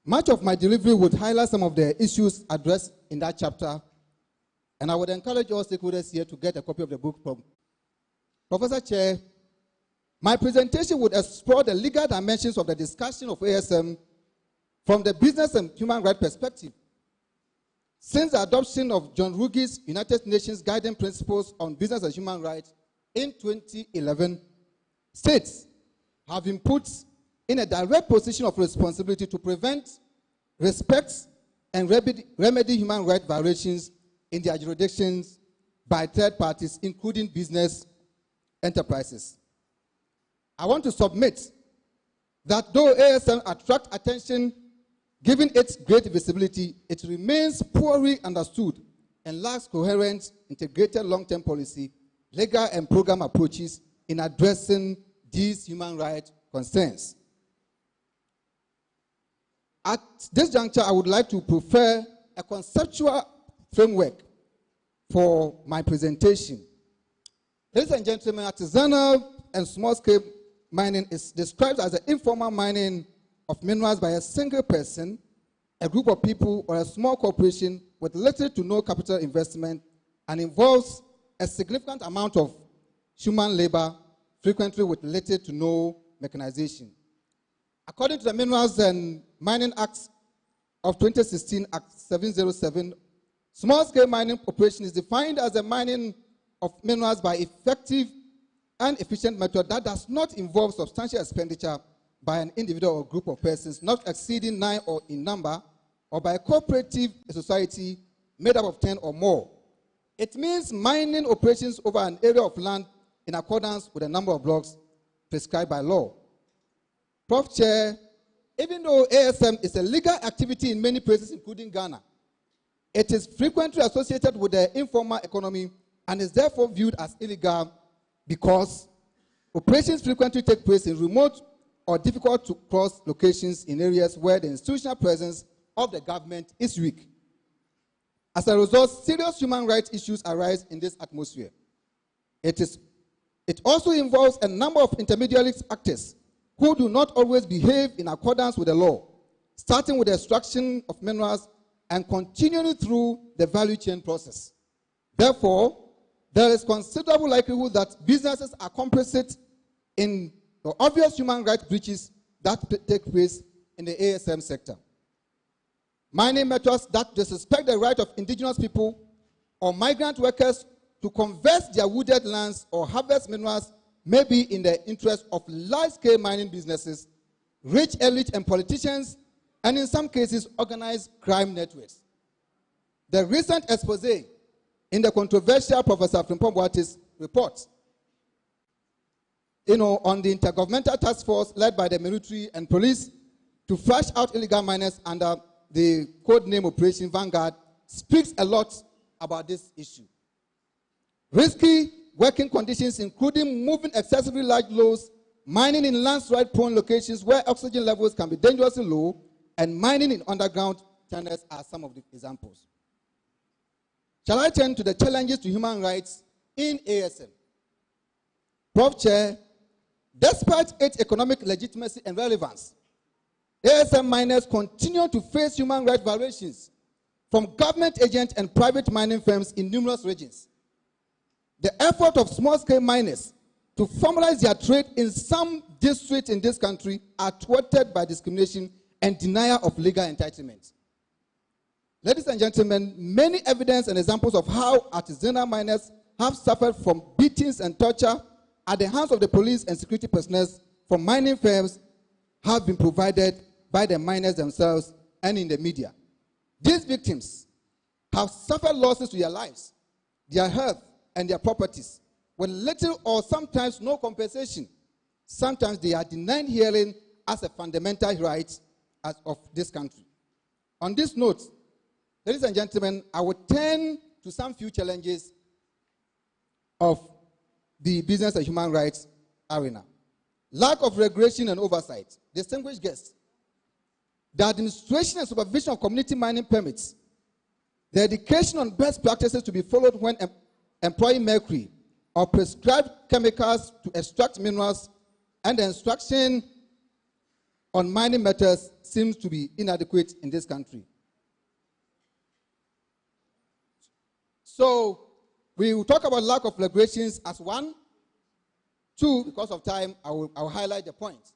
Much of my delivery would highlight some of the issues addressed in that chapter, and I would encourage all stakeholders here to get a copy of the book from Professor Chair. My presentation would explore the legal dimensions of the discussion of ASM from the business and human rights perspective. Since the adoption of John Ruggie's United Nations Guiding Principles on Business and Human Rights in 2011, states have been put in a direct position of responsibility to prevent, respect, and remedy human rights violations in their jurisdictions by third parties, including business enterprises. I want to submit that though ASM attracts attention, given its great visibility, it remains poorly understood and lacks coherent, integrated long-term policy, legal and program approaches in addressing these human rights concerns. At this juncture, I would like to prefer a conceptual framework for my presentation. Ladies and gentlemen, artisanal and small-scale mining is described as the informal mining of minerals by a single person, a group of people, or a small corporation with little to no capital investment, and involves a significant amount of human labor, frequently with little to no mechanization. According to the Minerals and Mining Act of 2016, Act 707, small-scale mining operation is defined as the mining of minerals by effective and efficient method that does not involve substantial expenditure by an individual or group of persons not exceeding 9 or in number, or by a cooperative society made up of 10 or more. It means mining operations over an area of land in accordance with the number of blocks prescribed by law. Prof. Chair, even though ASM is a legal activity in many places, including Ghana, it is frequently associated with the informal economy and is therefore viewed as illegal because operations frequently take place in remote or difficult to cross locations in areas where the institutional presence of the government is weak. As a result, serious human rights issues arise in this atmosphere. It also involves a number of intermediary actors who do not always behave in accordance with the law, starting with the extraction of minerals and continuing through the value chain process. Therefore, there is considerable likelihood that businesses are complicit in the obvious human rights breaches that take place in the ASM sector. Mining methods that disrespect the right of indigenous people or migrant workers to convert their wooded lands or harvest minerals may be in the interest of large-scale mining businesses, rich elite and politicians, and in some cases, organized crime networks. The recent expose in the controversial Professor Frimpong Boate's report, on the Intergovernmental Task Force led by the military and police to flush out illegal miners under the code name Operation Vanguard, speaks a lot about this issue. Risky working conditions, including moving excessively large loads, mining in landslide-prone locations where oxygen levels can be dangerously low, and mining in underground tunnels are some of the examples. Shall I turn to the challenges to human rights in ASM? Prof. Chair, despite its economic legitimacy and relevance, ASM miners continue to face human rights violations from government agents and private mining firms in numerous regions. The effort of small-scale miners to formalize their trade in some districts in this country are thwarted by discrimination and denial of legal entitlement. Ladies and gentlemen, many evidence and examples of how artisanal miners have suffered from beatings and torture at the hands of the police and security personnel from mining firms have been provided by the miners themselves and in the media. These victims have suffered losses to their lives, their health, and their properties with little or sometimes no compensation. Sometimes they are denied hearing as a fundamental right of this country. On this note, ladies and gentlemen, I will turn to some few challenges of the business and human rights arena. Lack of regulation and oversight. Distinguished guests, the administration and supervision of community mining permits, the education on best practices to be followed when employing mercury or prescribed chemicals to extract minerals, and the instruction on mining matters seems to be inadequate in this country. So we will talk about lack of regulations as one. Two, because of time, I will highlight the points.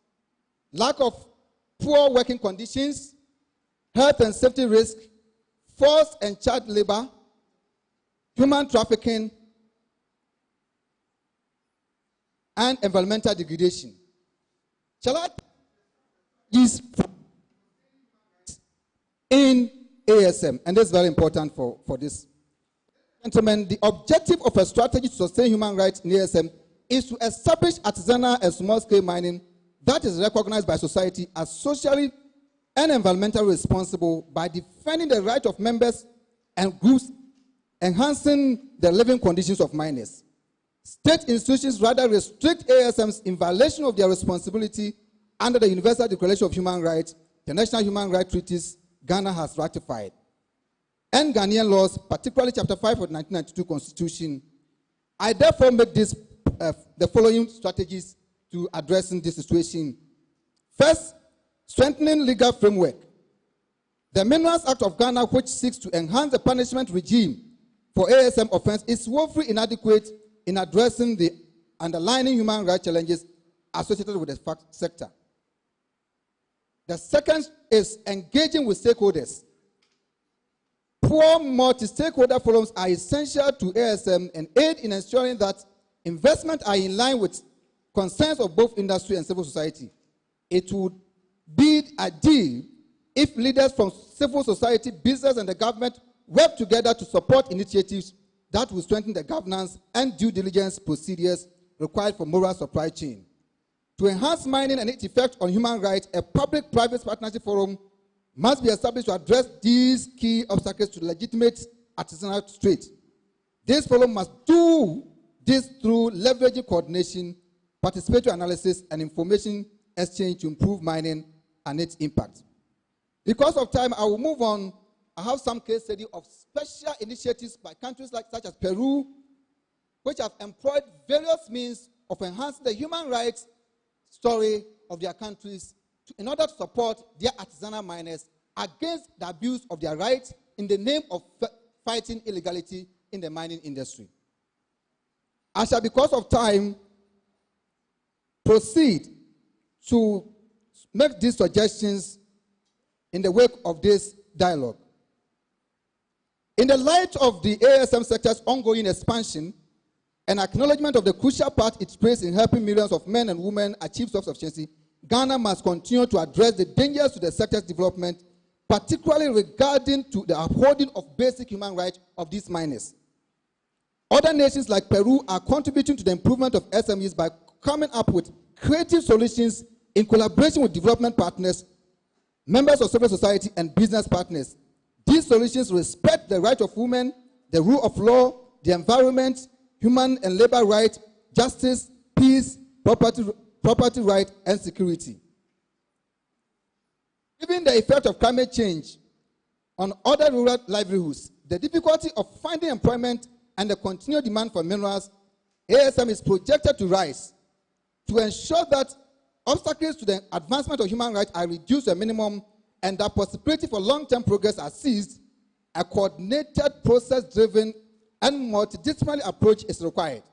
Lack of poor working conditions, health and safety risk, forced and child labor, human trafficking, and environmental degradation. Shall I use in ASM? And that's very important for this. Gentlemen, the objective of a strategy to sustain human rights in ASM is to establish artisanal and small-scale mining that is recognized by society as socially and environmentally responsible by defending the right of members and groups, enhancing the living conditions of miners. State institutions rather restrict ASMs in violation of their responsibility under the Universal Declaration of Human Rights, the National Human Rights Treaties Ghana has ratified, and Ghanaian laws, particularly Chapter 5 of the 1992 Constitution. I therefore make the following strategies to addressing this situation. First, strengthening legal framework. The Minerals Act of Ghana, which seeks to enhance the punishment regime for ASM offense, is woefully inadequate in addressing the underlying human rights challenges associated with the sector. The second is engaging with stakeholders. Poor multi-stakeholder forums are essential to ASM and aid in ensuring that investments are in line with concerns of both industry and civil society. It would be ideal if leaders from civil society, business, and the government work together to support initiatives that will strengthen the governance and due diligence procedures required for moral supply chain. To enhance mining and its effect on human rights, a public-private partnership forum must be established to address these key obstacles to legitimate artisanal trade. This forum must do this through leveraging coordination, participatory analysis, and information exchange to improve mining and its impact. Because of time, I will move on. I have some case study of special initiatives by countries such as Peru, which have employed various means of enhancing the human rights story of their countries in order to support their artisanal miners against the abuse of their rights in the name of fighting illegality in the mining industry. I shall, because of time, proceed to make these suggestions in the wake of this dialogue. In the light of the ASM sector's ongoing expansion and acknowledgement of the crucial part it plays in helping millions of men and women achieve self-sufficiency, Ghana must continue to address the dangers to the sector's development, particularly regarding to the upholding of basic human rights of these miners. Other nations like Peru are contributing to the improvement of SMEs by coming up with creative solutions in collaboration with development partners, members of civil society, and business partners. These solutions respect the rights of women, the rule of law, the environment, human and labor rights, justice, peace, property right, and security. Given the effect of climate change on other rural livelihoods, the difficulty of finding employment, and the continued demand for minerals, ASM is projected to rise. To ensure that obstacles to the advancement of human rights are reduced to a minimum and that possibility for long-term progress are seized, a coordinated, process-driven, and multidisciplinary approach is required.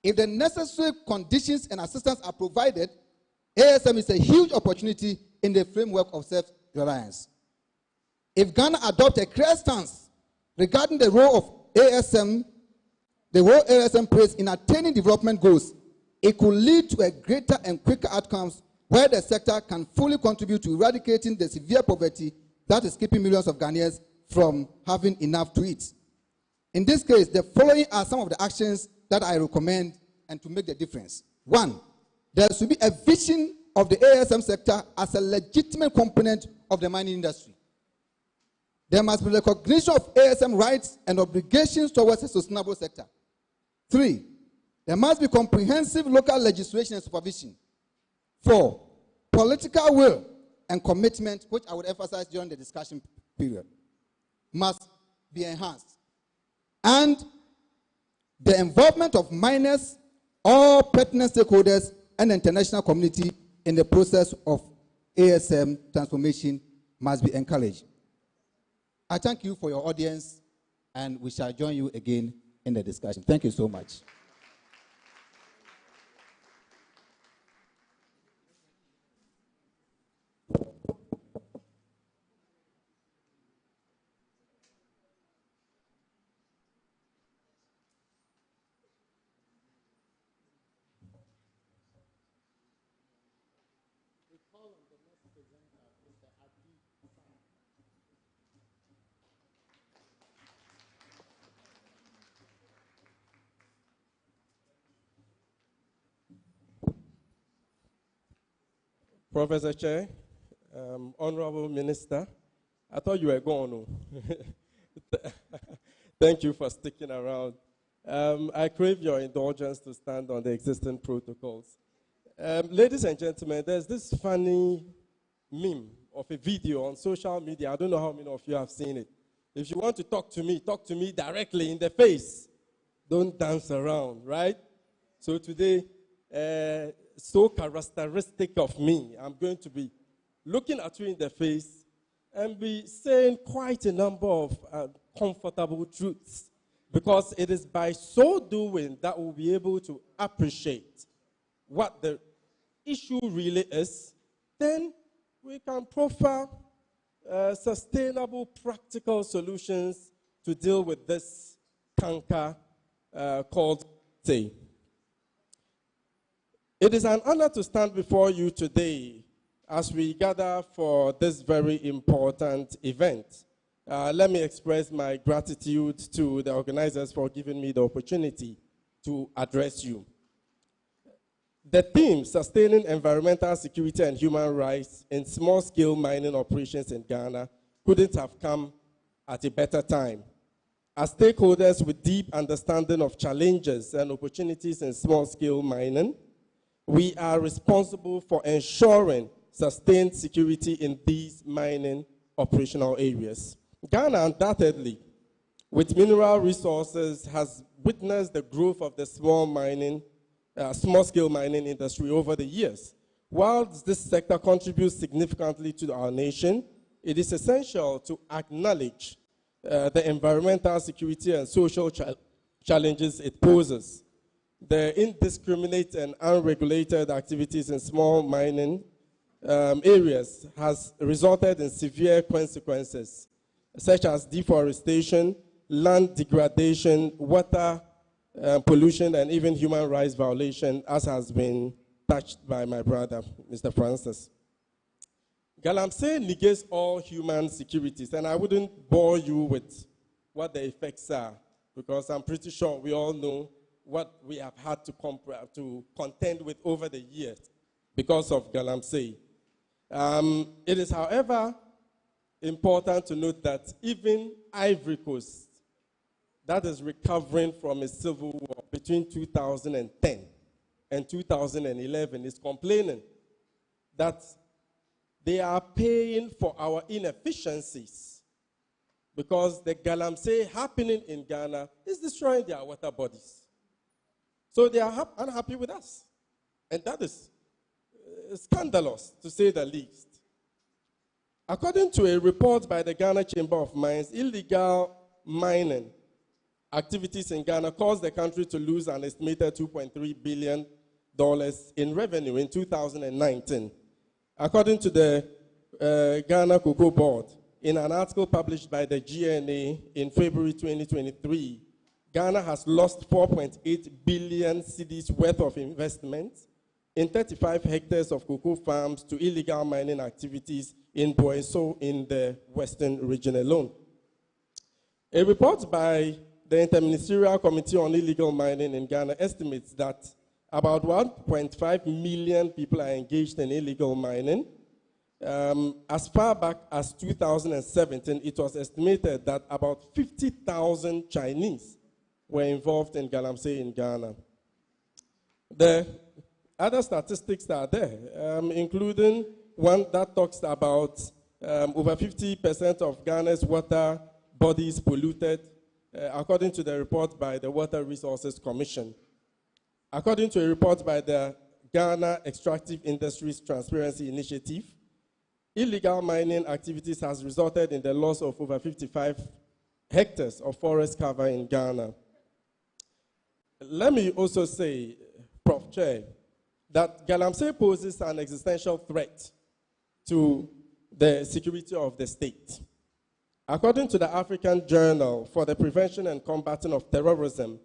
If the necessary conditions and assistance are provided, ASM is a huge opportunity in the framework of self-reliance. If Ghana adopts a clear stance regarding the role of ASM, the role ASM plays in attaining development goals, it could lead to a greater and quicker outcomes where the sector can fully contribute to eradicating the severe poverty that is keeping millions of Ghanaians from having enough to eat. In this case, the following are some of the actions that I recommend and to make the difference. One, there should be a vision of the ASM sector as a legitimate component of the mining industry. There must be recognition of ASM rights and obligations towards a sustainable sector. 3, there must be comprehensive local legislation and supervision. 4, political will and commitment, which I would emphasize during the discussion period, must be enhanced. And the involvement of miners, all pertinent stakeholders, and the international community in the process of ASM transformation must be encouraged. I thank you for your audience, and we shall join you again in the discussion. Thank you so much. Professor Chair, Honorable Minister, I thought you were gone. Thank you for sticking around. I crave your indulgence to stand on the existing protocols. Ladies and gentlemen, there's this funny meme of a video on social media. I don't know how many of you have seen it. If you want to talk to me directly in the face. Don't dance around, right? So today, so characteristic of me, I'm going to be looking at you in the face and be saying quite a number of comfortable truths, because it is by so doing that we'll be able to appreciate what the issue really is. Then we can proffer sustainable, practical solutions to deal with this canker called say. It is an honor to stand before you today as we gather for this very important event. Let me express my gratitude to the organizers for giving me the opportunity to address you. The theme, Sustaining Environmental Security and Human Rights in Small-Scale Mining Operations in Ghana, couldn't have come at a better time. As stakeholders with deep understanding of challenges and opportunities in small-scale mining, we are responsible for ensuring sustained security in these mining operational areas. Ghana, undoubtedly, with mineral resources, has witnessed the growth of the small-scale mining industry over the years. While this sector contributes significantly to our nation, it is essential to acknowledge the environmental security and social challenges it poses. The indiscriminate and unregulated activities in small mining areas has resulted in severe consequences, such as deforestation, land degradation, water pollution, and even human rights violation, as has been touched by my brother, Mr. Francis. Galamsey negates all human securities, and I wouldn't bore you with what the effects are, because I'm pretty sure we all know what we have had to contend with over the years because of Galamsey. It is, however, important to note that even Ivory Coast, that is recovering from a civil war between 2010 and 2011, is complaining that they are paying for our inefficiencies because the Galamsey happening in Ghana is destroying their water bodies. So they are unhappy with us. And that is scandalous, to say the least. According to a report by the Ghana Chamber of Mines, illegal mining activities in Ghana caused the country to lose an estimated $2.3 billion in revenue in 2019. According to the Ghana Cocoa Board, in an article published by the GNA in February 2023, Ghana has lost 4.8 billion cedis worth of investment in 35 hectares of cocoa farms to illegal mining activities in Boeso in the Western region alone. A report by the Interministerial Committee on Illegal Mining in Ghana estimates that about 1.5 million people are engaged in illegal mining. As far back as 2017, it was estimated that about 50,000 Chinese were involved in Galamsey in Ghana. The other statistics are there, including one that talks about over 50% of Ghana's water bodies polluted, according to the report by the Water Resources Commission. According to a report by the Ghana Extractive Industries Transparency Initiative, illegal mining activities has resulted in the loss of over 55 hectares of forest cover in Ghana. Let me also say, Prof. Chair, that Galamsey poses an existential threat to the security of the state. According to the African Journal for the Prevention and Combating of Terrorism,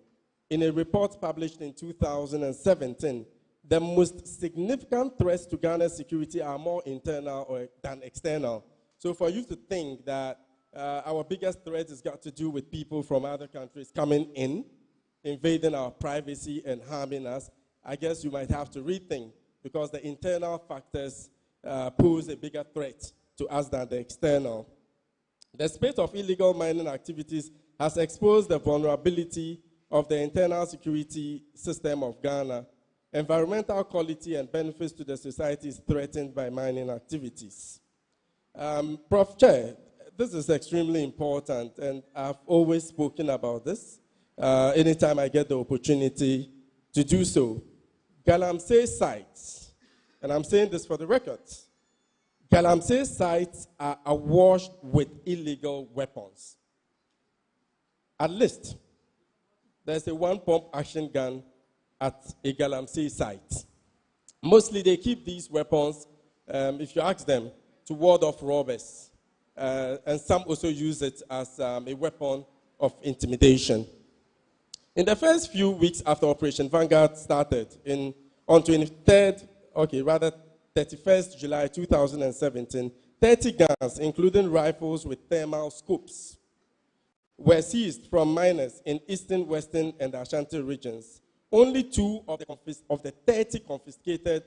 in a report published in 2017, the most significant threats to Ghana's security are more internal than external. So for you to think that our biggest threat has got to do with people from other countries coming in, invading our privacy and harming us, I guess you might have to rethink, because the internal factors pose a bigger threat to us than the external. The spate of illegal mining activities has exposed the vulnerability of the internal security system of Ghana. Environmental quality and benefits to the society is threatened by mining activities. Prof. Chair, this is extremely important, and I've always spoken about this anytime I get the opportunity to do so. Galamsey sites, and I'm saying this for the record, Galamsey sites are awash with illegal weapons. At least, there's a one-pump action gun at a Galamsey site. Mostly they keep these weapons, if you ask them, to ward off robbers. And some also use it as a weapon of intimidation. In the first few weeks after Operation Vanguard started, on 31st July 2017, 30 guns, including rifles with thermal scopes, were seized from miners in eastern, western, and Ashanti regions. Only 2 of the 30 confiscated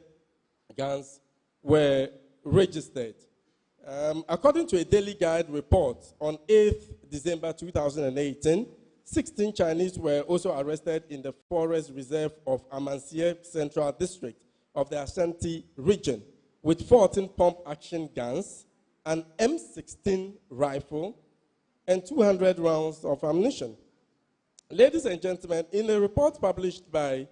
guns were registered. According to a Daily Guide report on 8th December 2018, 16 Chinese were also arrested in the forest reserve of Amansie Central District of the Ashanti region with 14 pump-action guns, an M16 rifle, and 200 rounds of ammunition. Ladies and gentlemen, in a report published by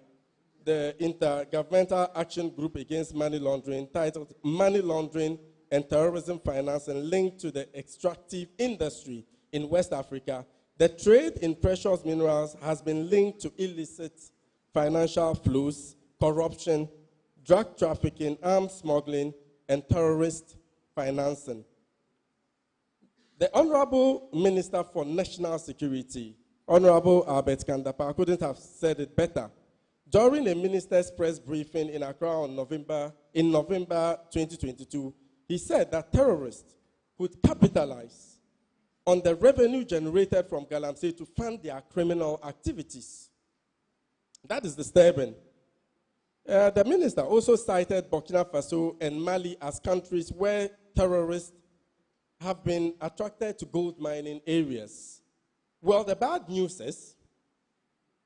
the Intergovernmental Action Group Against Money Laundering, titled Money Laundering and Terrorism Finance and Linked to the Extractive Industry in West Africa, the trade in precious minerals has been linked to illicit financial flows, corruption, drug trafficking, arms smuggling, and terrorist financing. The Honorable Minister for National Security, Honorable Albert Kandapa, couldn't have said it better. During a minister's press briefing in Accra in November 2022, he said that terrorists could capitalize on the revenue generated from Galamsey to fund their criminal activities. That is disturbing. The minister also cited Burkina Faso and Mali as countries where terrorists have been attracted to gold mining areas. Well, the bad news is,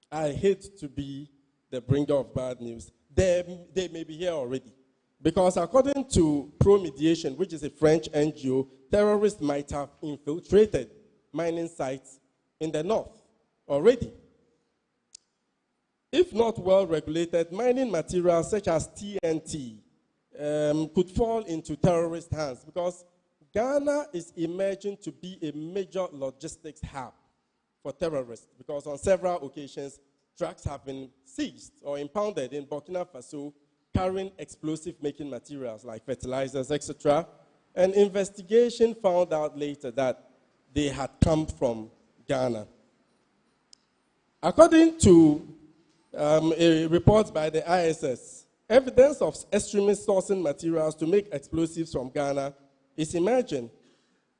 I hate to be the bringer of bad news, they may be here already. Because according to Pro-Mediation, which is a French NGO, terrorists might have infiltrated mining sites in the north already. If not well regulated, mining materials such as TNT could fall into terrorist hands, because Ghana is emerging to be a major logistics hub for terrorists, because on several occasions, trucks have been seized or impounded in Burkina Faso carrying explosive-making materials like fertilizers, etc. An investigation found out later that they had come from Ghana. According to a report by the ISS, evidence of extremist sourcing materials to make explosives from Ghana is emerging.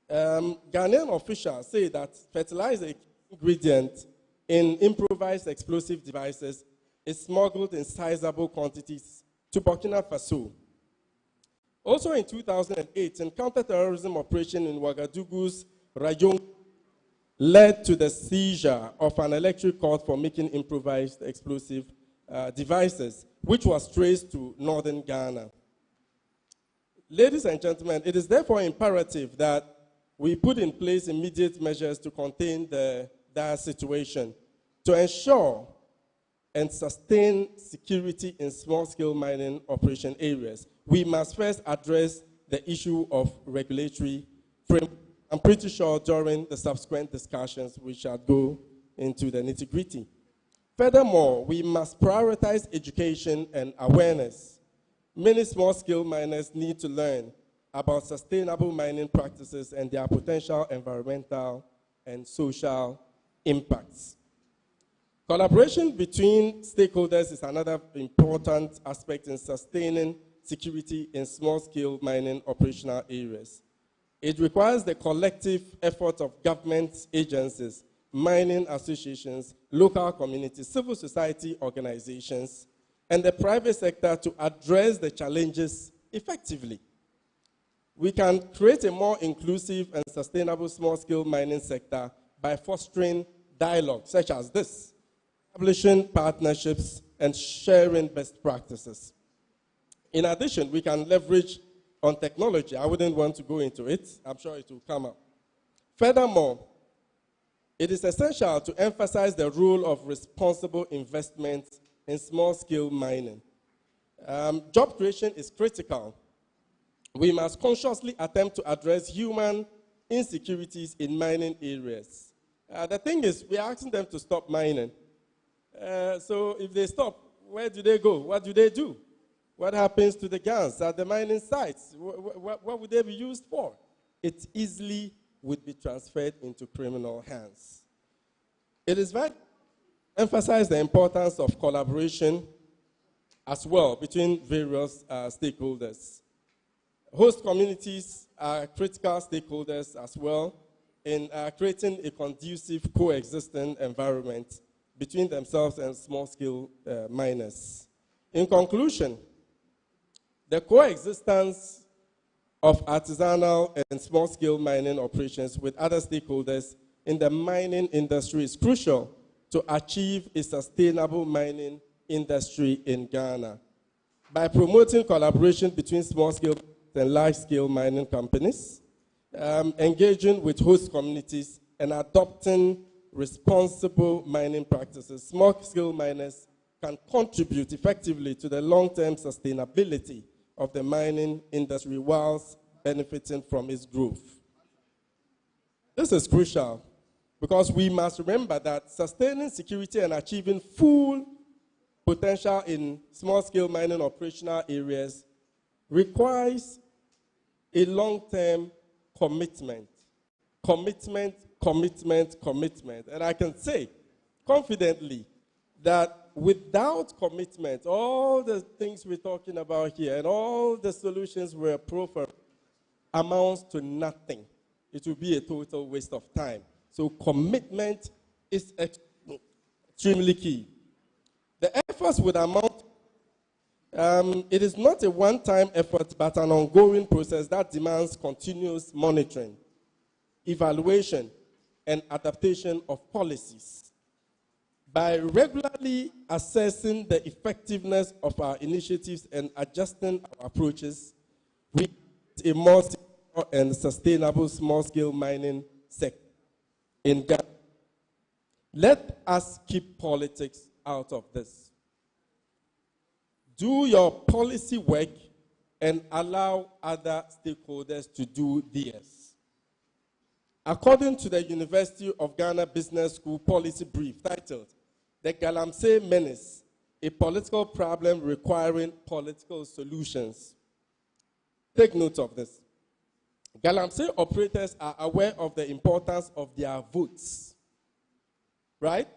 Ghanaian officials say that fertilizer ingredient in improvised explosive devices is smuggled in sizable quantities to Burkina Faso. Also in 2008, a counter-terrorism operation in Ouagadougou's Rajon led to the seizure of an electric cord for making improvised explosive devices, which was traced to northern Ghana. Ladies and gentlemen, it is therefore imperative that we put in place immediate measures to contain that situation, to ensure and sustain security in small-scale mining operation areas. We must first address the issue of regulatory framework. I'm pretty sure during the subsequent discussions we shall go into the nitty-gritty. Furthermore, we must prioritize education and awareness. Many small-scale miners need to learn about sustainable mining practices and their potential environmental and social impacts. Collaboration between stakeholders is another important aspect in sustaining security in small-scale mining operational areas. It requires the collective effort of government agencies, mining associations, local communities, civil society organizations, and the private sector to address the challenges effectively. We can create a more inclusive and sustainable small-scale mining sector by fostering dialogue such as this, establishing partnerships, and sharing best practices. In addition, we can leverage on technology. I wouldn't want to go into it. I'm sure it will come up. Furthermore, it is essential to emphasize the role of responsible investment in small-scale mining. Job creation is critical. We must consciously attempt to address human insecurities in mining areas. The thing is, we are asking them to stop mining. So if they stop, where do they go? What do they do? What happens to the guns at the mining sites? What would they be used for? It easily would be transferred into criminal hands. It is vital to emphasize the importance of collaboration as well between various stakeholders. Host communities are critical stakeholders as well in creating a conducive coexisting environment between themselves and small-scale miners. In conclusion, the coexistence of artisanal and small-scale mining operations with other stakeholders in the mining industry is crucial to achieve a sustainable mining industry in Ghana. By promoting collaboration between small-scale and large-scale mining companies, engaging with host communities, and adopting responsible mining practices, small-scale miners can contribute effectively to the long-term sustainability of the mining industry whilst benefiting from its growth. This is crucial because we must remember that sustaining security and achieving full potential in small-scale mining operational areas requires a long-term commitment. Commitment. And I can say confidently that without commitment, all the things we're talking about here and all the solutions we're proffering amounts to nothing. It will be a total waste of time. So commitment is extremely key. The efforts would amount, it is not a one-time effort, but an ongoing process that demands continuous monitoring, evaluation, and adaptation of policies. By regularly assessing the effectiveness of our initiatives and adjusting our approaches, we create a more secure and sustainable small-scale mining sector in Ghana. Let us keep politics out of this. Do your policy work and allow other stakeholders to do theirs. According to the University of Ghana Business School policy brief titled, "The Galamsey Menace, a Political Problem Requiring Political Solutions." Take note of this. Galamsey operators are aware of the importance of their votes. Right?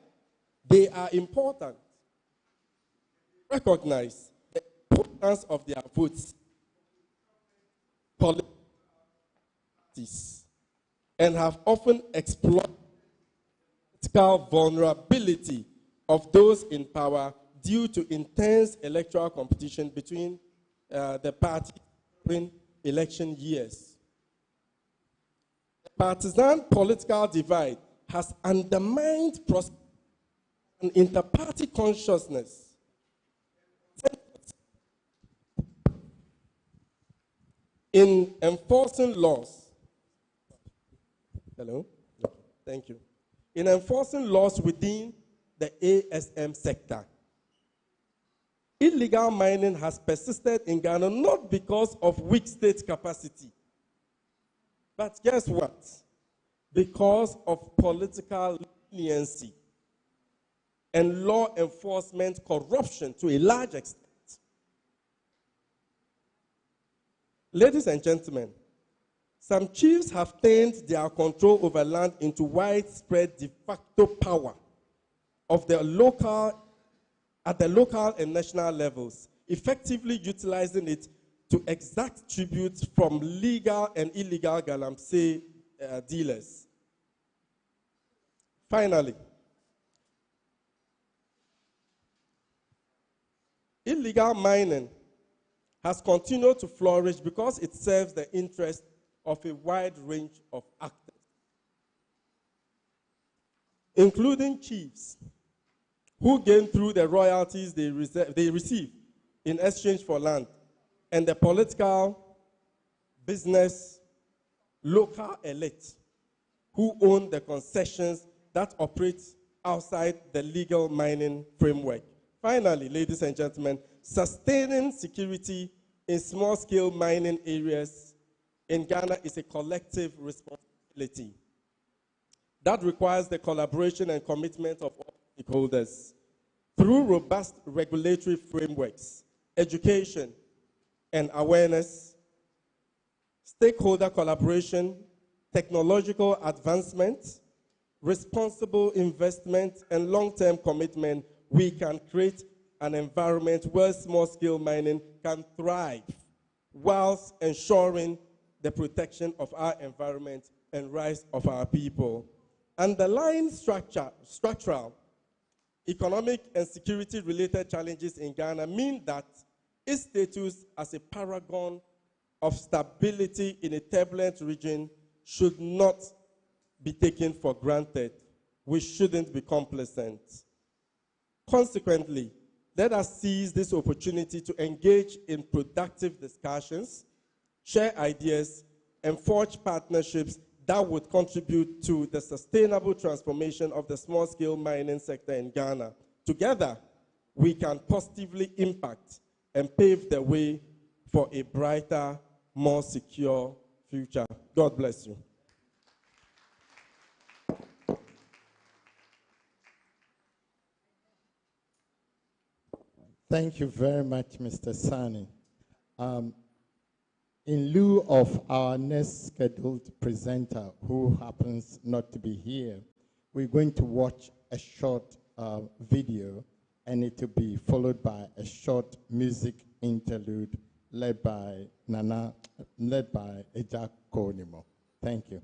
They are important. Recognize the importance of their votes. Politics. And have often exploited political vulnerability of those in power due to intense electoral competition between the parties during election years. The partisan political divide has undermined and inter-party consciousness. In enforcing laws, hello? Thank you. In enforcing laws within the ASM sector, illegal mining has persisted in Ghana not because of weak state capacity, but guess what? Because of political leniency and law enforcement corruption to a large extent. Ladies and gentlemen, some chiefs have turned their control over land into widespread de facto power of the at the local and national levels, effectively utilizing it to exact tribute from legal and illegal galamsey dealers. Finally, illegal mining has continued to flourish because it serves the interest of a wide range of actors, including chiefs who gain through the royalties they receive in exchange for land, and the political, business, local elite who own the concessions that operate outside the legal mining framework. Finally, ladies and gentlemen, sustaining security in small-scale mining areas in Ghana is a collective responsibility that requires the collaboration and commitment of all stakeholders. Through robust regulatory frameworks, education and awareness, stakeholder collaboration, technological advancement, responsible investment, and long-term commitment, we can create an environment where small-scale mining can thrive whilst ensuring the protection of our environment and rights of our people. Underlying structural, economic, and security-related challenges in Ghana mean that its status as a paragon of stability in a turbulent region should not be taken for granted. We shouldn't be complacent. Consequently, let us seize this opportunity to engage in productive discussions, share ideas, and forge partnerships that would contribute to the sustainable transformation of the small-scale mining sector in Ghana. Together, we can positively impact and pave the way for a brighter, more secure future. God bless you. Thank you very much, Mr. Sani. In lieu of our next scheduled presenter, who happens not to be here, we're going to watch a short video, and it will be followed by a short music interlude led by Ejak Konimo. Thank you.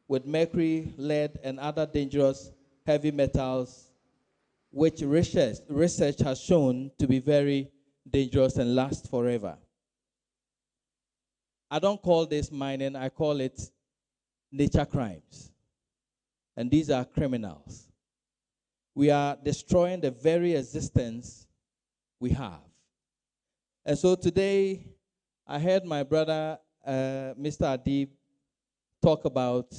with mercury, lead, and other dangerous heavy metals, which research has shown to be very dangerous and last forever. I don't call this mining, I call it nature crimes. And these are criminals. We are destroying the very existence we have. And so today, I heard my brother, Mr. Adib, talk about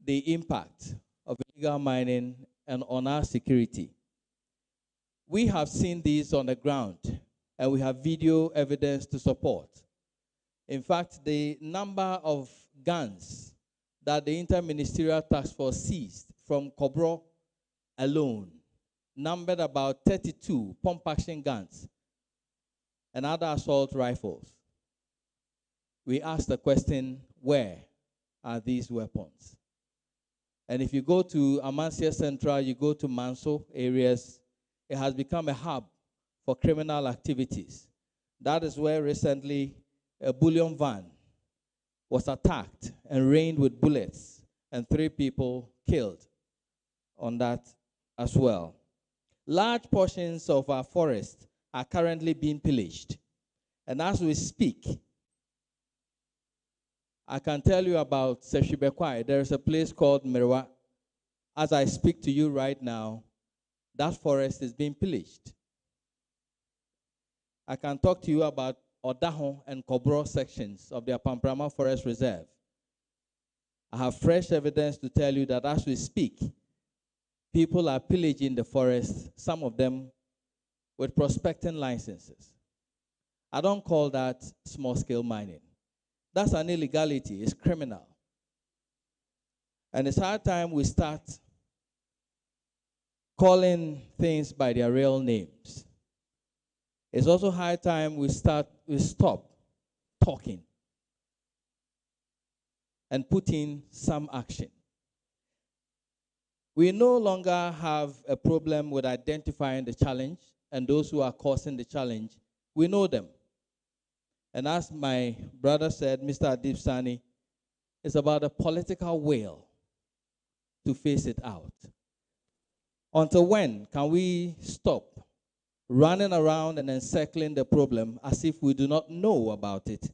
the impact of illegal mining and on our security. We have seen these on the ground, and we have video evidence to support. In fact, the number of guns that the Interministerial Task Force seized from Kobro alone numbered about 32 pump-action guns and other assault rifles. We asked the question, where are these weapons? And if you go to Amansia Central, you go to Manso areas, it has become a hub for criminal activities. That is where recently a bullion van was attacked and rained with bullets, and 3 people killed on that as well. Large portions of our forests are currently being pillaged. And as we speak, I can tell you about Seshibekwai. There is a place called Merwa. As I speak to you right now, that forest is being pillaged. I can talk to you about Odaho and Kobro sections of the Pamprama Forest Reserve. I have fresh evidence to tell you that as we speak, people are pillaging the forest, some of them with prospecting licenses. I don't call that small-scale mining. That's an illegality. It's criminal. And it's high time we start calling things by their real names. It's also high time we stop talking and put in some action. We no longer have a problem with identifying the challenge and those who are causing the challenge. We know them. And as my brother said, Mr. Adib Sani, it's about a political will to face it out. Until when can we stop running around and encircling the problem as if we do not know about it?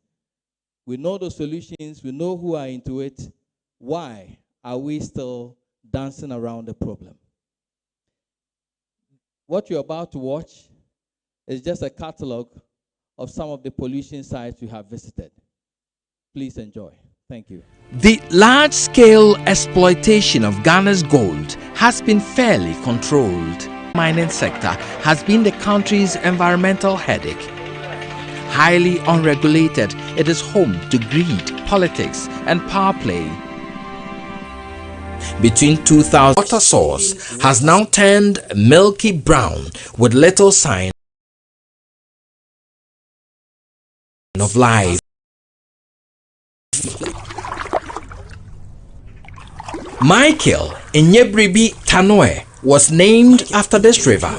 We know the solutions, we know who are into it. Why are we still dancing around the problem? What you're about to watch is just a catalog of some of the pollution sites we have visited. Please enjoy. Thank you. The large-scale exploitation of Ghana's gold has been fairly controlled. The mining sector has been the country's environmental headache. Highly unregulated, it is home to greed, politics, and power play. Between 2000, water source has now turned milky brown with little sign of life. Michael Inyebribi Tanoe was named after this river.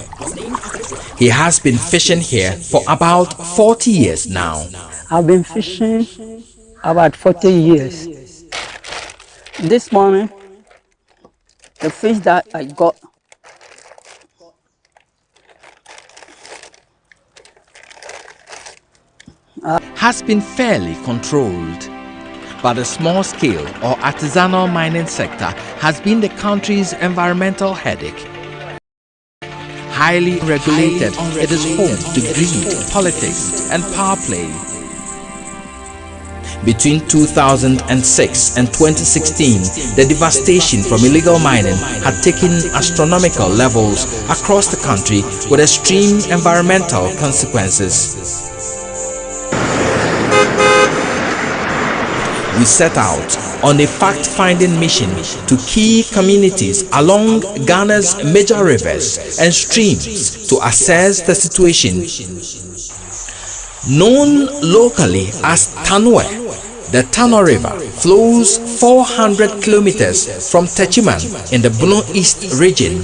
He has been fishing here for about 40 years now. I've been fishing about 40 years. This morning, the fish that I got has been fairly controlled, but the small-scale or artisanal mining sector has been the country's environmental headache. Highly regulated, it is home to greed, politics, and power play. Between 2006 and 2016, the devastation from illegal mining had taken astronomical levels across the country with extreme environmental consequences. We set out on a fact-finding mission to key communities along Ghana's major rivers and streams to assess the situation. Known locally as Tanwe, the Tano River flows 400 kilometers from Techiman in the Bono East region.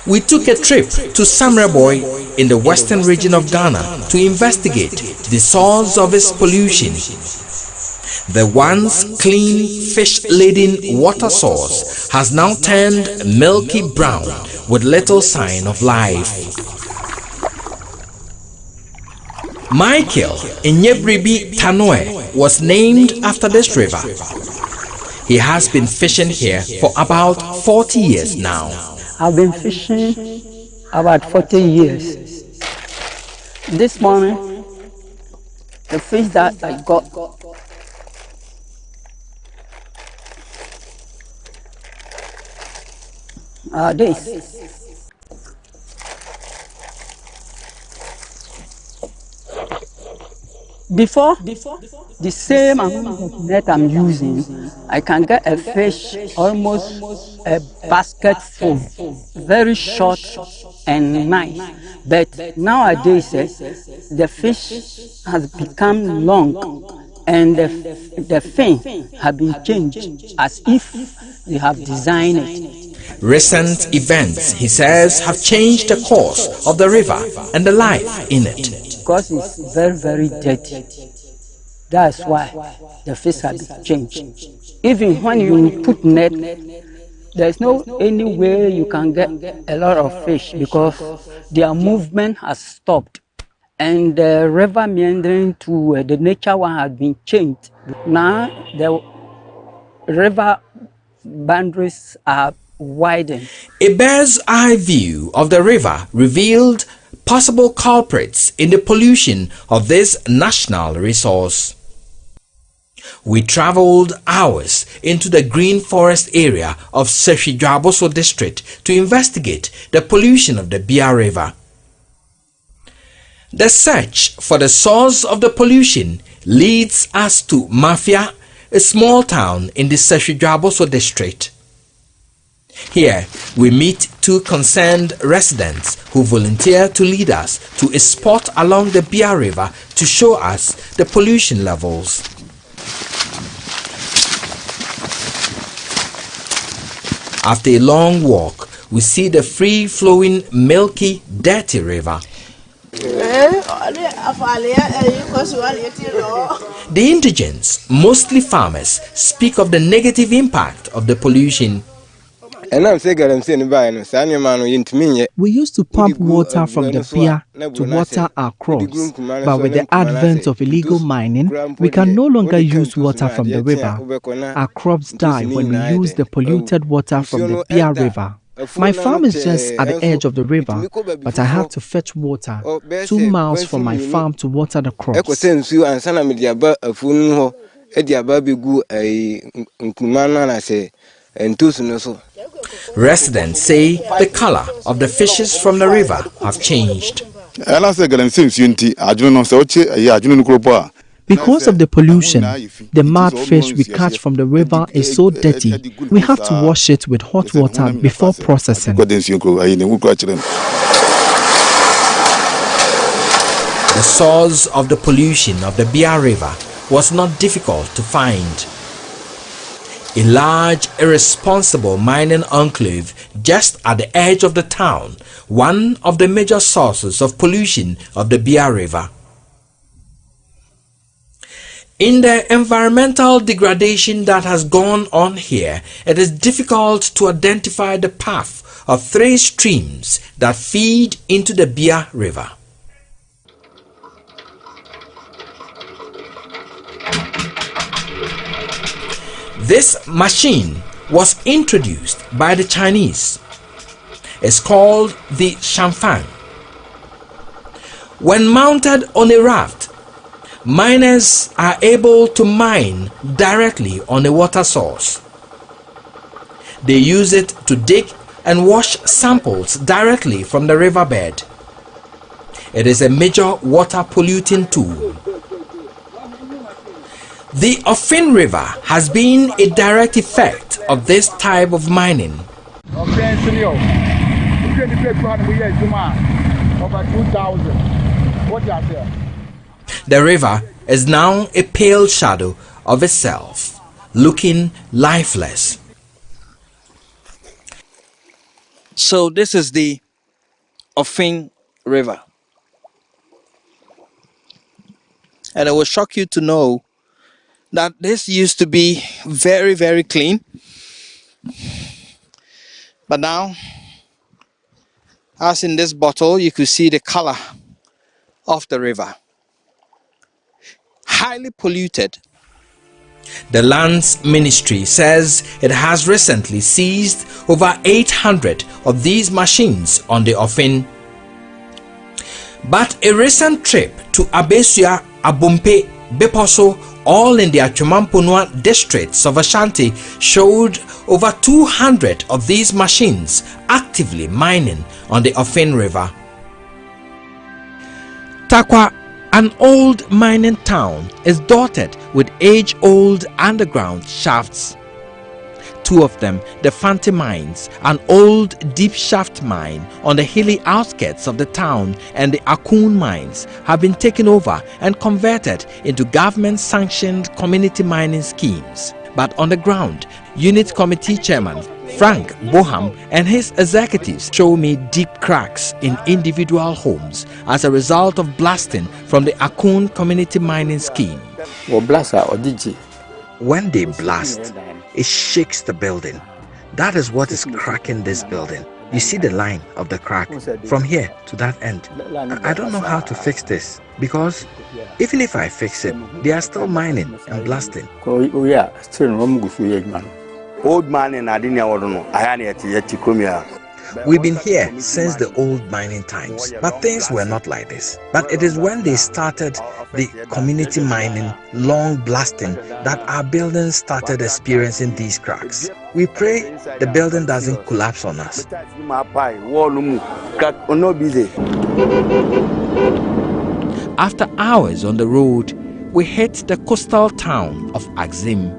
We took a trip to Samreboy in the western region of Ghana to investigate the source of its pollution. The once clean fish-laden water source has now turned milky brown with little sign of life. Michael Inyebribi Tanoe was named after this river. He has been fishing here for about 40 years now. I've been fishing about 40 years. This morning, the fish that I got are this. Before the same amount of net I'm using, I can get a fish almost a basket full, very short and nice. But nowadays, the fish has become long and the fin has been changed as if they have designed it. Recent events, he says, have changed the course of the river and the life in it. Because it's very, very dirty. That's why the fish have been changed. Even when you put net, there's no any way you can get a lot of fish because their movement has stopped. And the river meandering to the nature one has been changed. Now the river boundaries are widened. A bird's eye view of the river revealed possible culprits in the pollution of this national resource. We traveled hours into the green forest area of Seshidwaboso district to investigate the pollution of the Bia River. The search for the source of the pollution leads us to Mafia, a small town in the Seshidwaboso district. Here, we meet two concerned residents who volunteer to lead us to a spot along the Bia River to show us the pollution levels. After a long walk, we see the free-flowing, milky, dirty river. The indigents, mostly farmers, speak of the negative impact of the pollution. We used to pump water from the Bia to water our crops, but with the advent of illegal mining, we can no longer use water from the river. Our crops die when we use the polluted water from the Bia River. My farm is just at the edge of the river, but I have to fetch water 2 miles from my farm to water the crops. Residents say the color of the fishes from the river have changed. Because of the pollution, the mud fish we catch from the river is so dirty, we have to wash it with hot water before processing. The source of the pollution of the Bia River was not difficult to find. A large, irresponsible mining enclave just at the edge of the town, one of the major sources of pollution of the Bia River. In the environmental degradation that has gone on here, it is difficult to identify the path of 3 streams that feed into the Bia River. This machine was introduced by the Chinese. It's called the Shanfang. When mounted on a raft, miners are able to mine directly on a water source. They use it to dig and wash samples directly from the riverbed. It is a major water polluting tool. The Ofin River has been a direct effect of this type of mining. The river is now a pale shadow of itself, looking lifeless. So this is the Ofin River. And it will shock you to know that this used to be very, very clean. But now, as in this bottle, you could see the color of the river. Highly polluted. The Lands Ministry says it has recently seized over 800 of these machines on the offing. But a recent trip to Abesua, Abumpe, Beposo, all in the Achumampunua districts of Ashanti showed over 200 of these machines actively mining on the Offin River. Takwa, an old mining town, is dotted with age-old underground shafts. Two of them, the Fanti Mines, an old deep shaft mine on the hilly outskirts of the town, and the Akun Mines, have been taken over and converted into government-sanctioned community mining schemes. But on the ground, Unit Committee Chairman Frank Boham and his executives show me deep cracks in individual homes as a result of blasting from the Akun community mining scheme. When they blast, it shakes the building. That is what is cracking this building. You see the line of the crack from here to that end. I don't know how to fix this, because even if I fix it, they are still mining and blasting. Old man in We've been here since the old mining times, but things were not like this. But it is when they started the community mining, long blasting, that our buildings started experiencing these cracks. We pray the building doesn't collapse on us. After hours on the road, we hit the coastal town of Axim.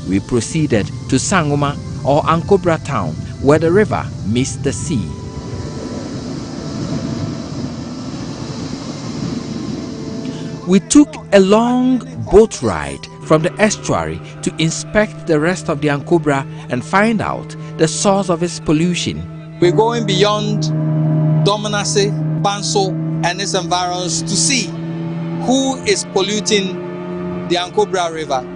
We proceeded to Sangoma or Ankobra town, where the river meets the sea. We took a long boat ride from the estuary to inspect the rest of the Ankobra and find out the source of its pollution. We're going beyond Domanase, Banso and its environs to see who is polluting the Ankobra River.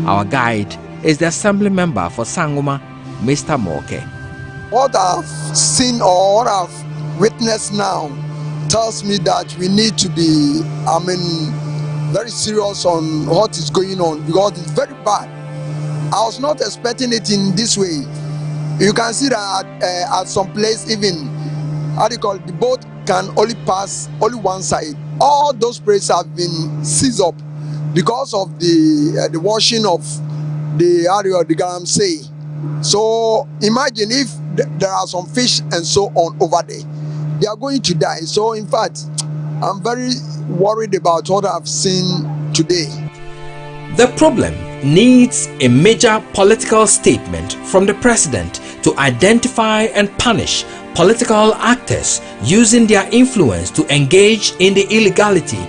Our guide is the assembly member for Sangoma, Mr. Moke. What I've seen or what I've witnessed now tells me that we need to be, very serious on what is going on, because it's very bad. I was not expecting it in this way. You can see that at some place, even, the boat can only pass only one side. All those places have been seized up because of the washing of the area of the Galamsey. So imagine if there are some fish and so on over there, they are going to die. So in fact, I'm very worried about what I've seen today. The problem needs a major political statement from the president to identify and punish political actors using their influence to engage in the illegality.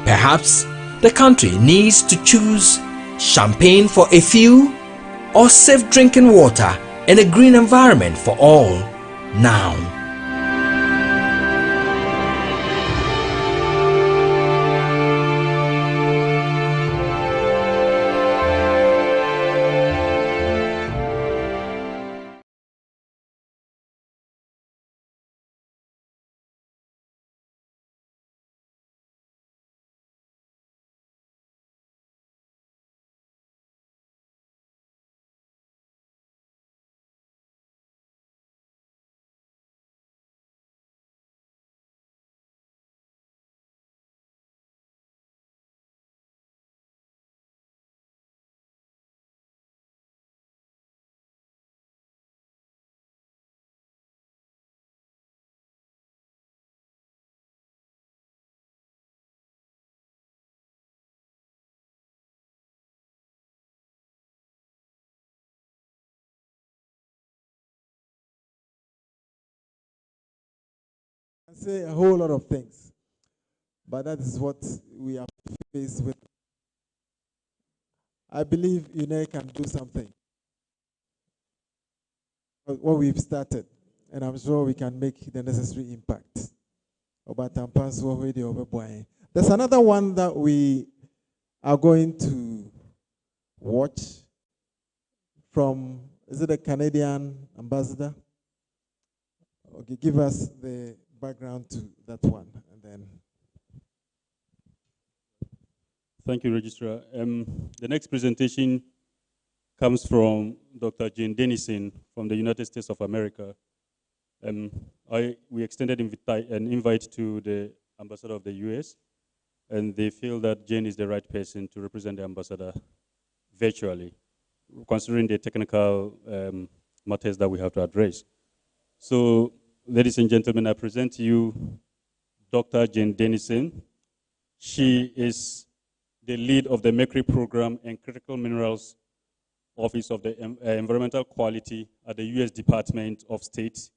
Perhaps the country needs to choose champagne for a few or safe drinking water and a green environment for all now. I say a whole lot of things, but that is what we are faced with. I believe UNE can do something. What we've started, and I'm sure we can make the necessary impact. There's another one that we are going to watch from, is it a Canadian ambassador? Okay, give us the background to that one, and then. Thank you, Registrar. The next presentation comes from Dr. Jane Dennison from the United States of America. We extended an invite to the ambassador of the US, and they feel that Jane is the right person to represent the ambassador virtually, considering the technical matters that we have to address. So, ladies and gentlemen, I present to you Dr. Jane Dennison. She is the lead of the Mercury Program and Critical Minerals Office of the Environmental Quality at the U.S. Department of State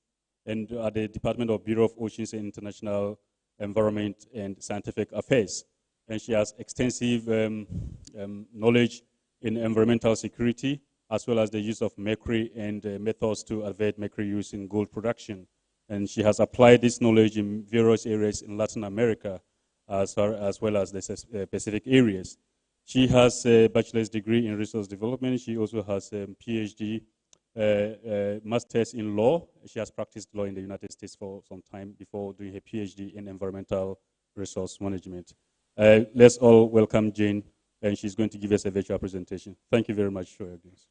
and at the Department of Bureau of Oceans and International Environment and Scientific Affairs. And she has extensive knowledge in environmental security, as well as the use of mercury and methods to avert mercury use in gold production. And she has applied this knowledge in various areas in Latin America, as well as the Pacific areas. She has a bachelor's degree in resource development. She also has a PhD, master's in law. She has practiced law in the United States for some time before doing her PhD in environmental resource management. Let's all welcome Jane, and she's going to give us a virtual presentation. Thank you very much for your audience.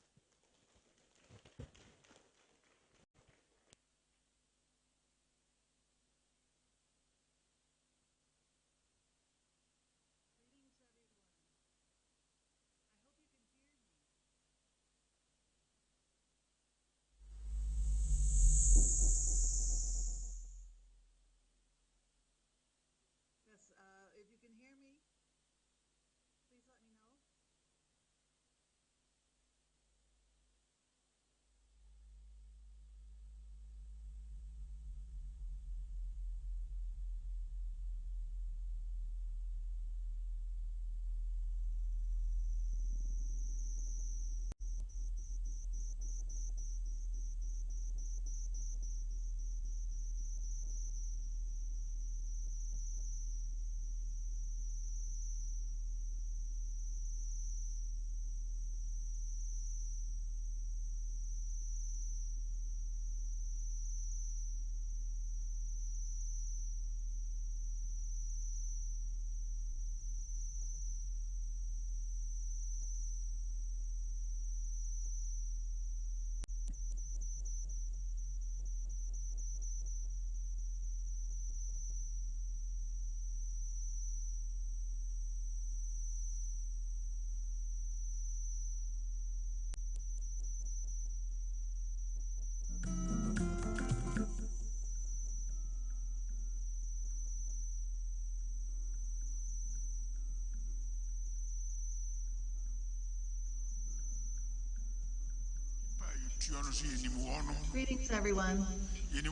Greetings, everyone. Can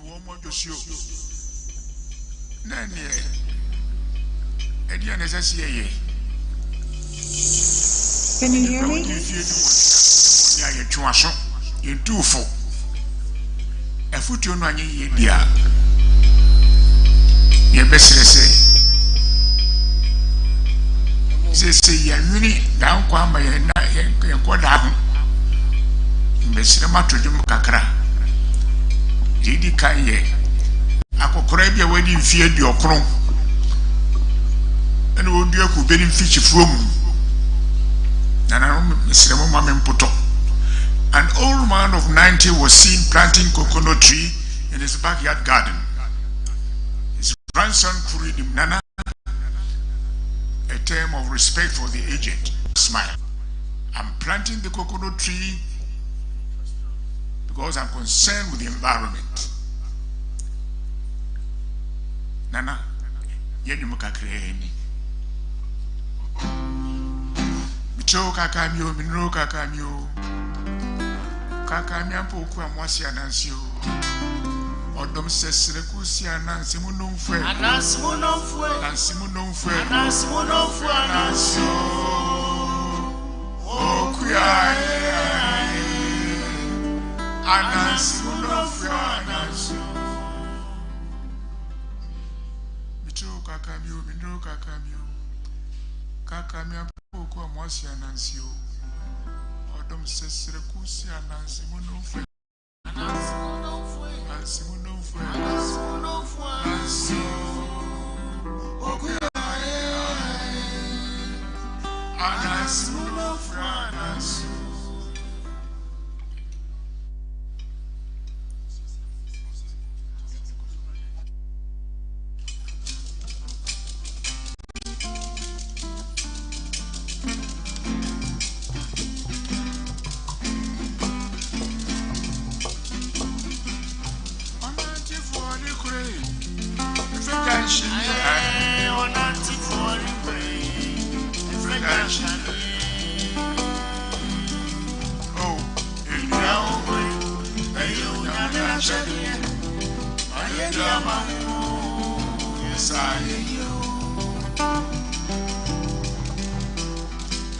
you hear me? Mesirama tujum kakra didi kanye akokora bia wadi mfie di okron ene wodi akubeni mfichi from nana mesirama mame mpoto. An old man of 90 was seen planting coconut tree in his backyard garden. His grandson queried him, Nana, a term of respect for the aged. Smile. I'm planting the coconut tree because I'm concerned with the environment. Nana, yenyumuka kreni. Micho kakamyo, minro kakamyo. Kakamya po kwa mwasi anansio. Odom sesire kusi anansi munomfwe. Anansi munomfwe. Anansi munomfwe. Anansi munomfwe. Anansio. Okuya. Anansi munomfwe. Anansio. Yamia Poko, Mosia Nancy, Odom Sesre Kusia Nancy, Monofe, Nancy Monofe, Nancy Monofe, Nancy Monofe.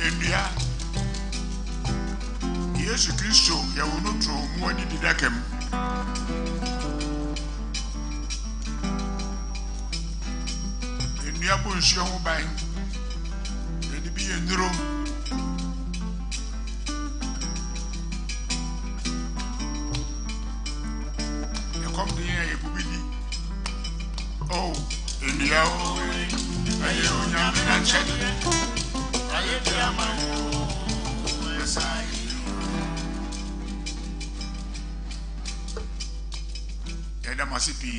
India, yes, Christo, you will not throw one in the deckham. India, Bush, your buying, and be in the room. You come here, you will be. Oh, India, I am check. Yada masipi.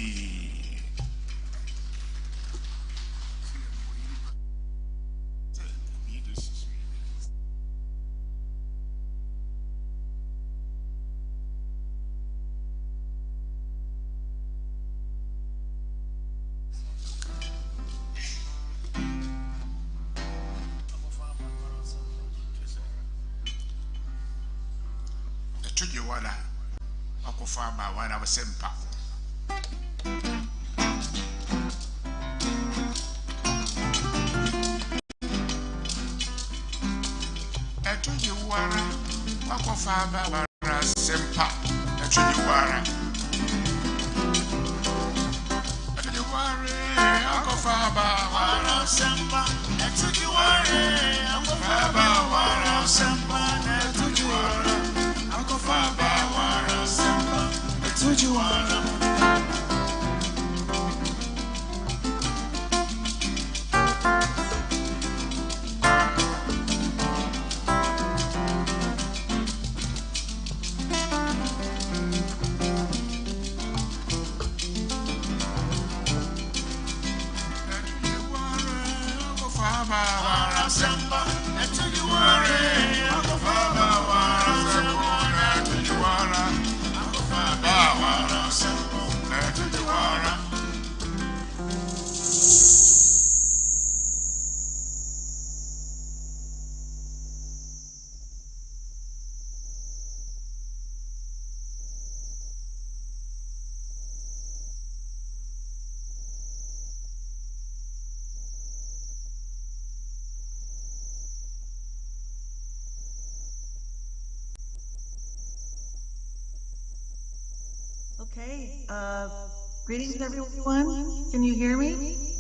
Wala akufa ba wana basempa etuji wara akufa ba wara sempa etuji wara akufa ba wara sempa etuji wara akufa ba wara sempa etuji wara Faba wara semba, etuji wara. Faba wara semba, etuji wara. Faba wara semba. Okay, greetings everyone. Can you hear me?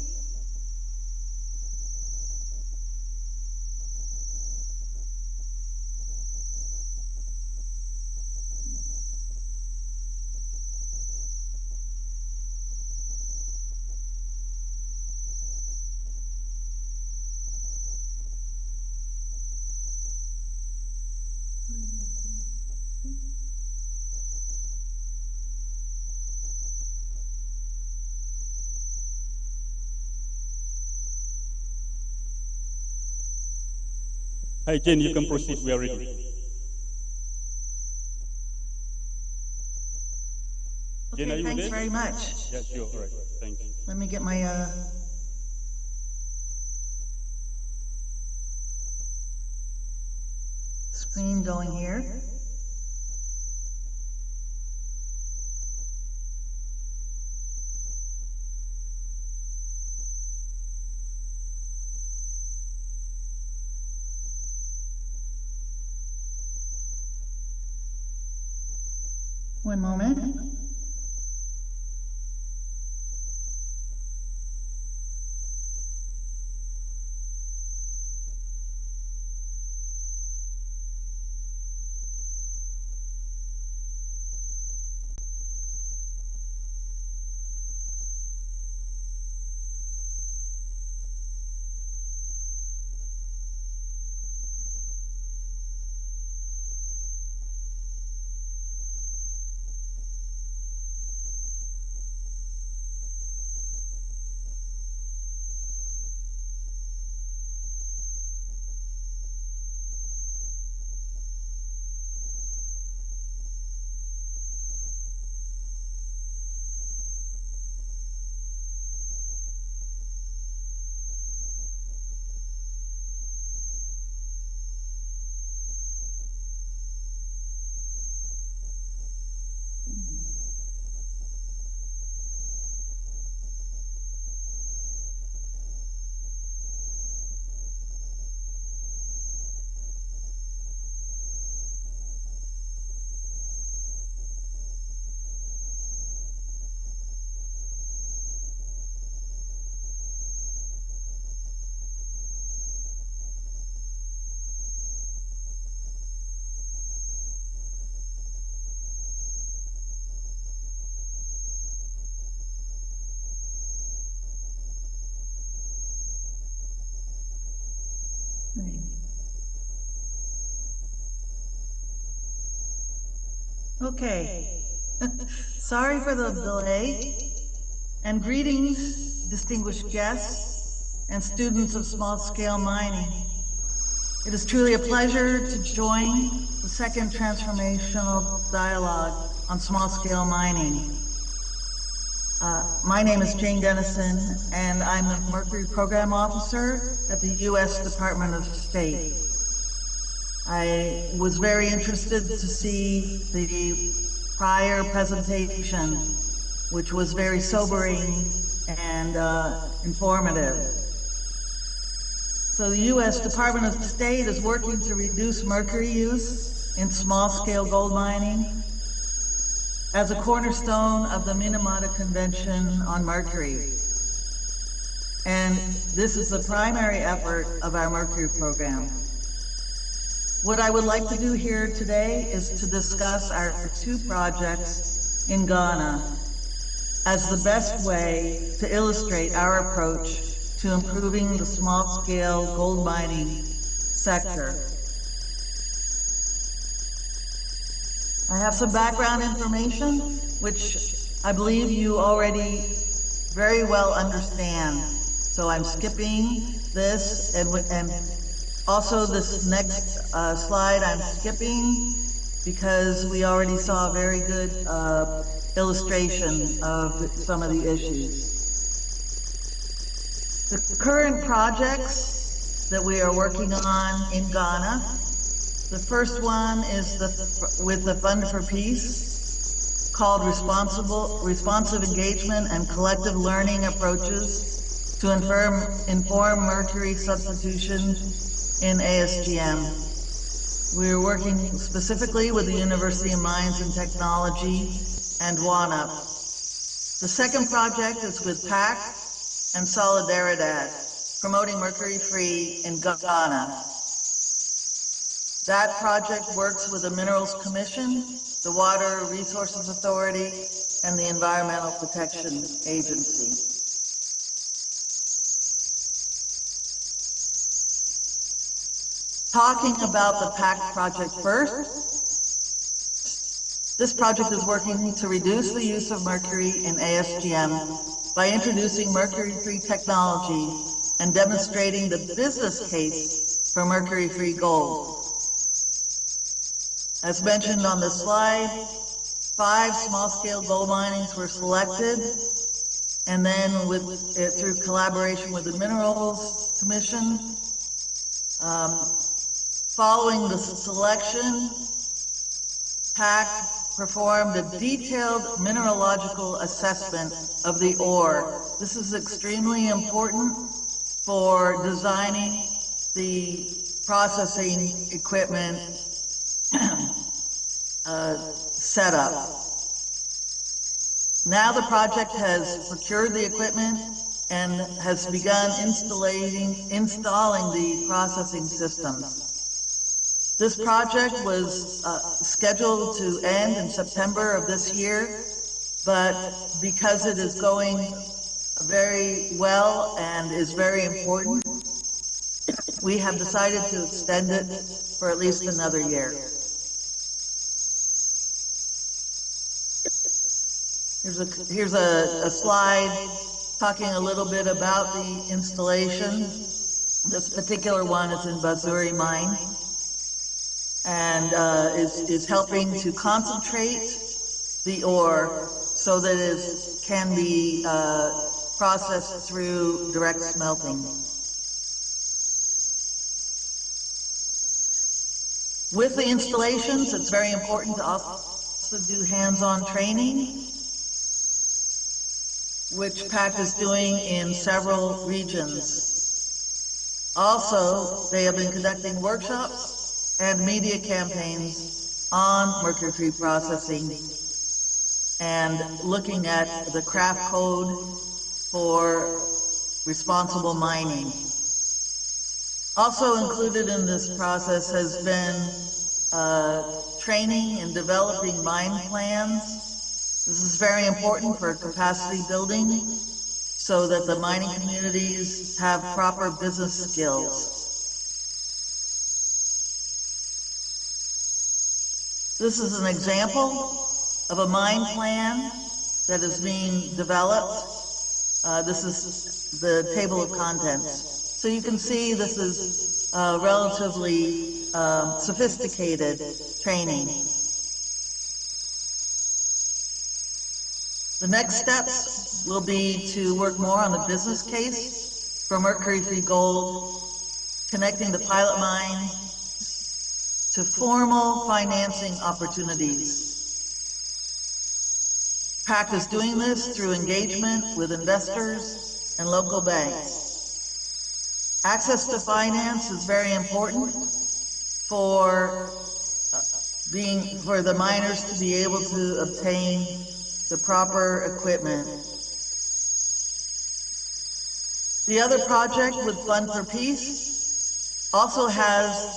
Hi, Jane, you can proceed. We are ready. Okay, Jane, thanks very much. Yeah, sure. All right. Thank you. Let me get my screen going here. One moment. Okay. Sorry for the delay. And greetings, distinguished guests and students of small-scale mining. It is truly a pleasure to join the second Transformational Dialogue on small-scale mining. My name is Jane Dennison, and I'm the Mercury Program Officer at the U.S. Department of State. I was very interested to see the prior presentation, which was very sobering and informative. So the U.S. Department of State is working to reduce mercury use in small-scale gold mining as a cornerstone of the Minamata Convention on Mercury. And this is the primary effort of our mercury program. What I would like to do here today is to discuss our two projects in Ghana as the best way to illustrate our approach to improving the small-scale gold mining sector. I have some background information, which I believe you already very well understand. So I'm skipping this, and also this next slide I'm skipping because we already saw a very good illustration of some of the issues. The current projects that we are working on in Ghana, the first one is with the Fund for Peace, called Responsive Engagement and Collective Learning Approaches to Inform Mercury Substitution in ASGM. We are working specifically with the University of Mines and Technology and WANUP. The second project is with PAC and Solidaridad, promoting mercury-free in Ghana. That project works with the Minerals Commission, the Water Resources Authority, and the Environmental Protection Agency. Talking about the PAC project first, this project is working to reduce the use of mercury in ASGM by introducing mercury-free technology and demonstrating the business case for mercury-free gold. As mentioned on the slide, 5 small-scale gold minings were selected, and then through collaboration with the Minerals Commission, following the selection, PAC performed a detailed mineralogical assessment of the ore. This is extremely important for designing the processing equipment setup. Now the project has procured the equipment and has begun installing the processing systems. This project was scheduled to end in September of this year, but because it is going very well and is very important, we have decided to extend it for at least another year. Here's a slide talking a little bit about the installation. This particular one is in Bazuri Mine and is helping to concentrate the ore so that it can be processed through direct smelting. With the installations, it's very important to also do hands-on training, which PAC is doing in several regions. Also, they have been conducting workshops and media campaigns on mercury-free processing and looking at the craft code for responsible mining. Also included in this process has been training and developing mine plans. This is very important for capacity building so that the mining communities have proper business skills. This is an example of a mine plan that is being developed. This is the table of contents. So you can see this is relatively sophisticated training. The next steps will be to work more on the business case for mercury-free gold, connecting the pilot mine to formal financing opportunities. Practice doing this through engagement with investors and local banks. Access to finance is very important for the miners to be able to obtain the proper equipment. The other project with Fund for Peace also has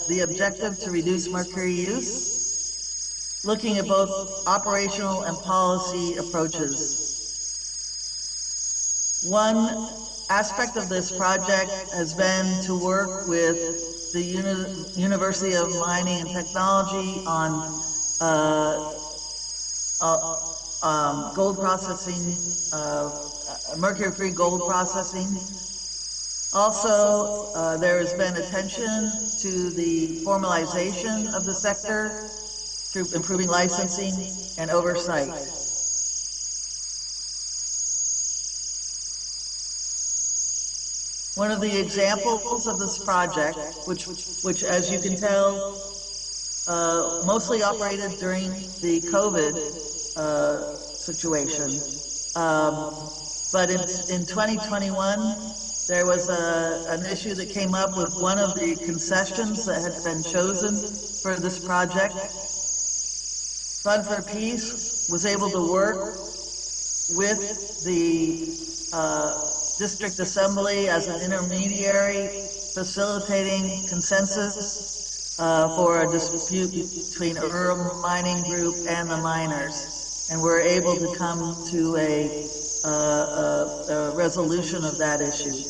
the objective to reduce mercury use, looking at both operational and policy approaches. One aspect of this project has been to work with the University of Mining and Technology on gold processing, mercury-free gold processing. Also, there has been attention to the formalization of the sector through improving licensing and oversight. One of the examples of this project, which as you can tell, mostly operated during the COVID situation. But in 2021, there was an issue that came up with one of the concessions that had been chosen for this project. Fund for Peace was able to work with the District Assembly as an intermediary, facilitating consensus for a dispute between Ur Mining Group and the miners. And we're able to come to a resolution of that issue.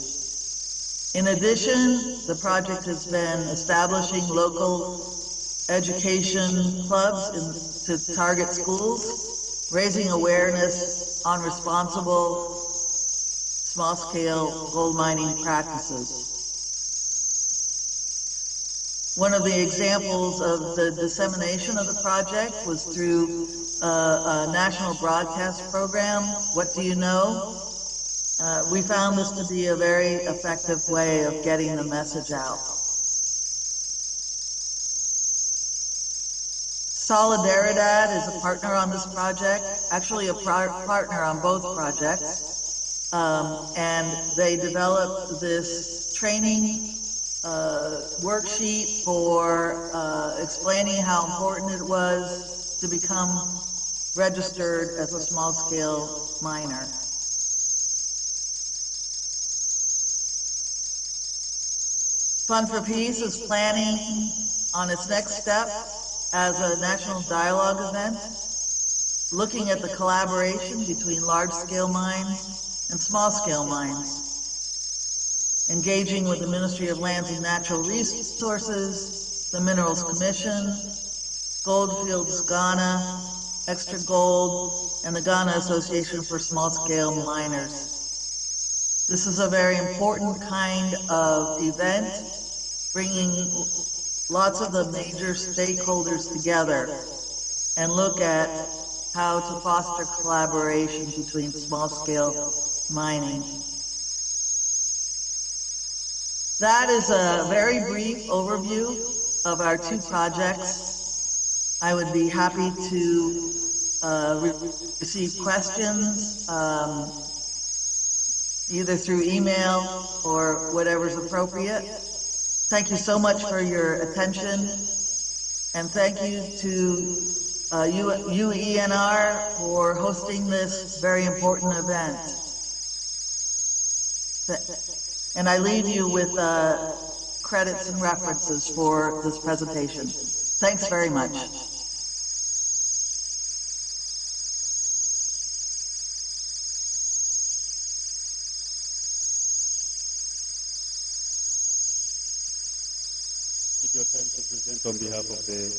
In addition, the project has been establishing local education clubs to target schools, raising awareness on responsible small-scale gold mining practices. One of the examples of the dissemination of the project was through a national broadcast program, What Do You Know? We found this to be a very effective way of getting the message out. Solidaridad is a partner on this project, actually a partner on both projects. And they developed this training worksheet for explaining how important it was to become registered as a small-scale miner. Fund for Peace is planning on its next step as a national dialogue event, looking at the collaboration between large-scale mines and small-scale mines, engaging with the Ministry of Lands and Natural Resources, the Minerals Commission, Goldfields Ghana, Extra Gold, and the Ghana Association for Small-Scale Miners. This is a very important kind of event, bringing lots of the major stakeholders together and look at how to foster collaboration between small-scale mining. That is a very brief overview of our two projects. I would be happy to receive questions, either through email or whatever's appropriate. Thank you so much for your attention, and thank you to UENR for hosting this very important event. And I leave you with credits and references for this presentation. Thanks very much. Take your time to present on behalf of the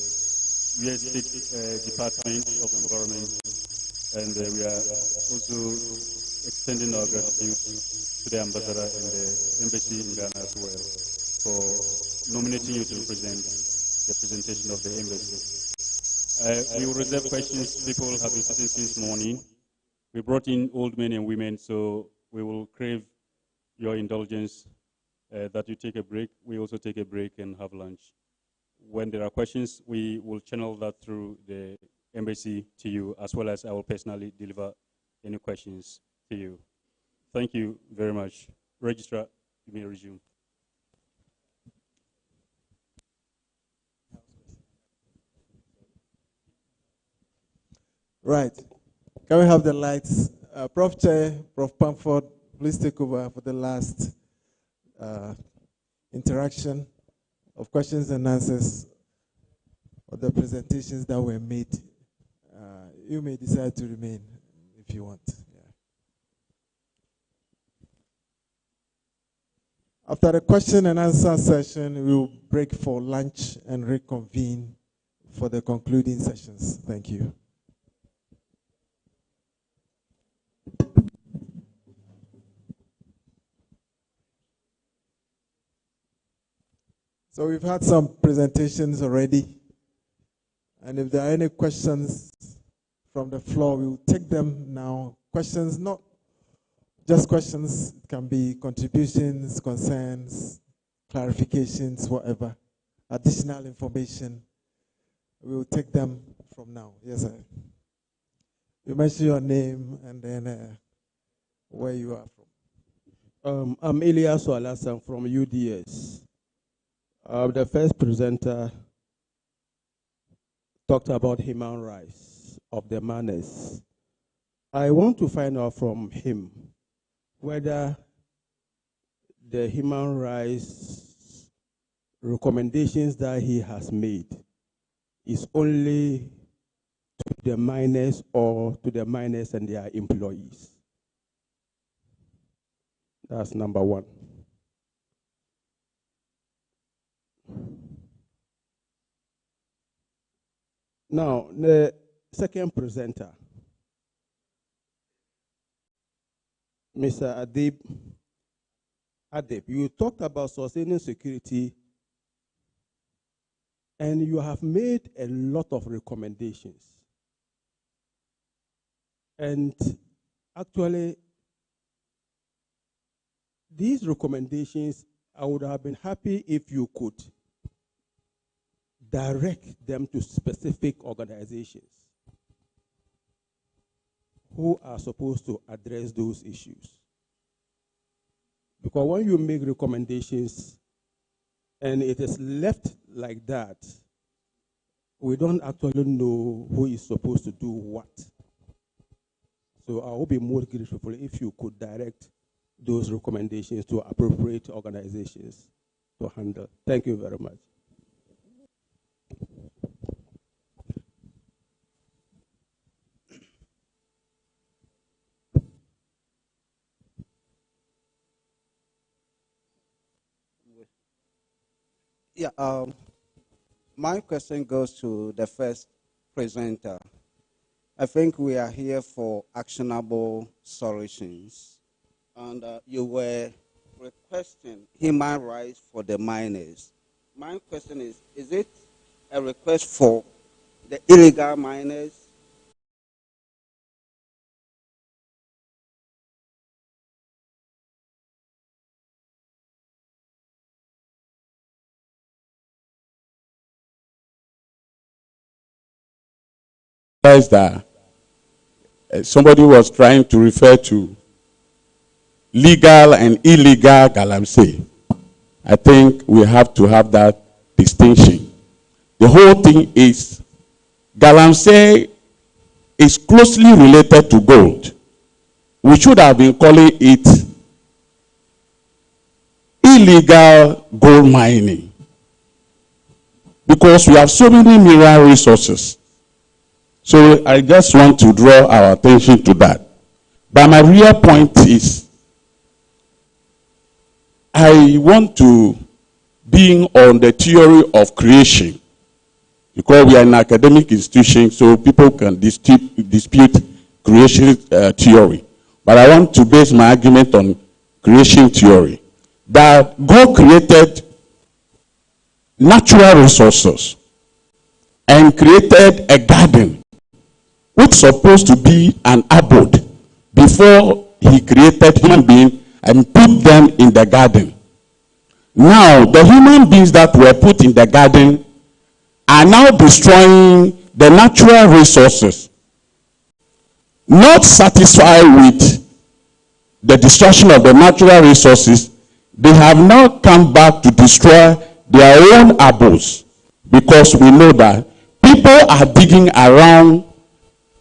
U.S. State Department of Environment, and we are also extending our gratitude to the ambassador and the embassy in Ghana as well for nominating you to represent the presentation of the embassy. We will reserve questions. People have been sitting since morning. We brought in old men and women, so we will crave your indulgence that you take a break. We also take a break and have lunch. When there are questions, we will channel that through the embassy to you, as well as I will personally deliver any questions to you. Thank you very much. Registrar, you may resume. Right. Can we have the lights? Prof. Chair, Prof. Pamford, please take over for the last interaction of questions and answers of the presentations that were made. You may decide to remain if you want. Yeah. After the question and answer session, we will break for lunch and reconvene for the concluding sessions. Thank you. So we've had some presentations already, and if there are any questions from the floor, we will take them now. Questions, not just questions, it can be contributions, concerns, clarifications, whatever. Additional information, we will take them from now. Yes, sir. You mention your name and then where you are from. I'm Elias Walasan from UDS. The first presenter talked about human rights of the manners. I want to find out from him whether the human rights recommendations that he has made is only to the miners or to the miners and their employees. That's number one. Now, the second presenter, Mr. Adib, you talked about sustaining security, and you have made a lot of recommendations. And actually, these recommendations, I would have been happy if you could direct them to specific organizations who are supposed to address those issues. Because when you make recommendations and it is left like that, we don't actually know who is supposed to do what. So I would be more grateful if you could direct those recommendations to appropriate organizations to handle. Thank you very much. Yeah, my question goes to the first presenter. I think we are here for actionable solutions. And you were requesting human rights for the miners. My question is it a request for the illegal miners? That somebody was trying to refer to legal and illegal galamsey. I think we have to have that distinction. The whole thing is galamsey is closely related to gold. We should have been calling it illegal gold mining because we have so many mineral resources. So I just want to draw our attention to that. But my real point is, I want to be on the theory of creation. Because we are an academic institution, so people can dispute creation theory. But I want to base my argument on creation theory. That God created natural resources and created a garden, which is supposed to be an abode, before he created human beings and put them in the garden. Now, the human beings that were put in the garden are now destroying the natural resources. Not satisfied with the destruction of the natural resources, they have now come back to destroy their own abodes, because we know that people are digging around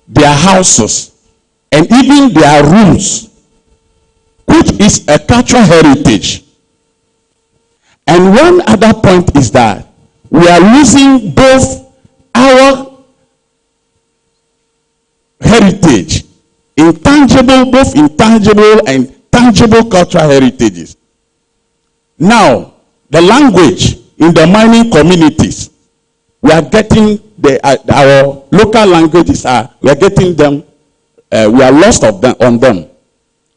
their houses and even their rooms, which is a cultural heritage. And one other point is that we are losing both our heritage, both intangible and tangible cultural heritages. Now, the language in the mining communities, we are getting our local languages we are getting them, we are lost on them.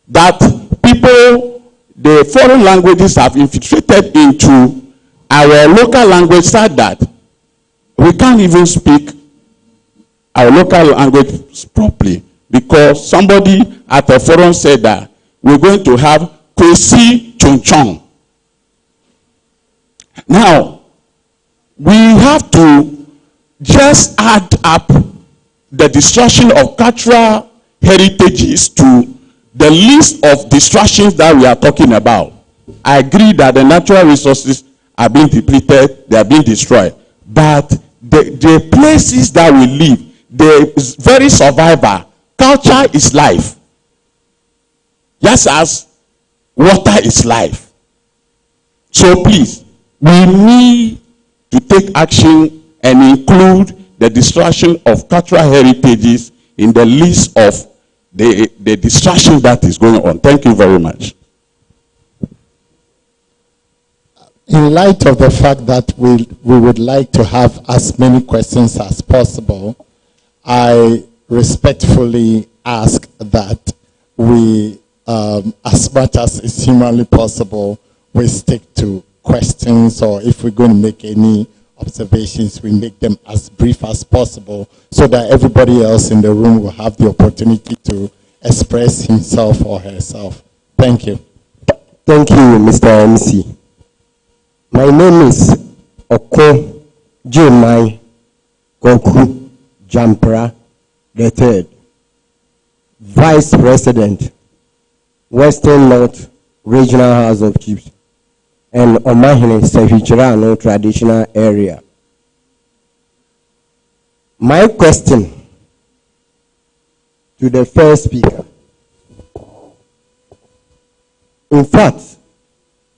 That people, the foreign languages have infiltrated into our local language, so that we can't even speak our local language properly, because somebody at a forum said that we're going to have Kwesi Chonchong. Now, we have to just add up the destruction of cultural heritages to the list of destructions that we are talking about. I agree that the natural resources are being depleted, they are being destroyed. But the places that we live, the very survival, culture is life. Just as water is life. So please, we need to take action and include the destruction of cultural heritages in the list of the destruction that is going on. Thank you very much. In light of the fact that we would like to have as many questions as possible, I respectfully ask that we, as much as is humanly possible, we stick to questions, or if we're going to make any observations, we make them as brief as possible, so that everybody else in the room will have the opportunity to express himself or herself. Thank you. Thank you, Mr. MC. My name is Oko Jemai Goku Jampra III, Vice President, Western North Regional House of Chiefs, and Omahine Sehichirano Traditional Area. My question to the first speaker. In fact,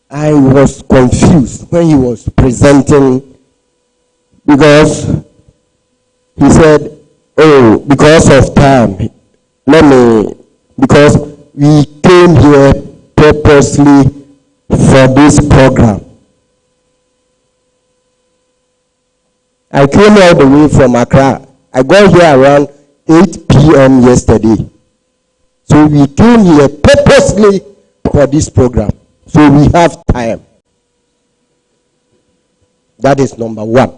I was confused when he was presenting, because he said, oh, because of time, because we came here purposely for this program. I came all the way from Accra. I got here around 8 p.m. yesterday. So we came here purposely for this program. So we have time. That is number one.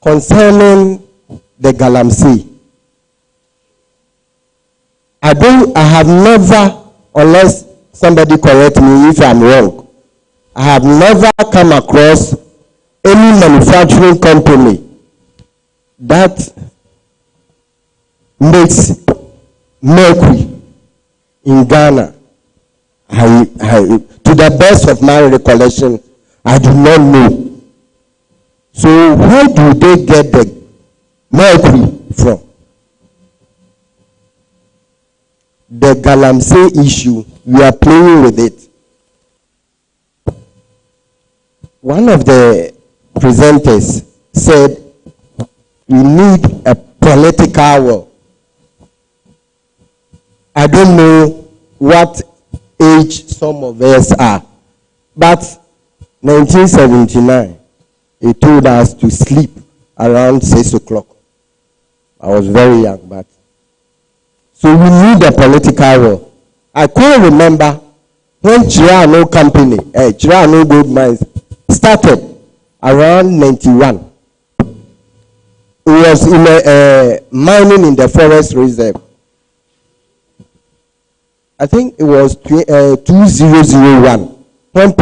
Concerning the Galamsey, I have never, unless somebody correct me if I'm wrong, I have never come across any manufacturing company that makes mercury in Ghana. To the best of my recollection, I do not know. So where do they get the mercury from? The Galamsey issue, we are playing with it. One of the presenters said we need a political will. I don't know what age some of us are, but 1979, he told us to sleep around 6 o'clock. I was very young, but so we need a political will. I can't remember when Chirano Company, Chirano Gold Mines, started around 91. It was in mining in the forest reserve. I think it was 2001 when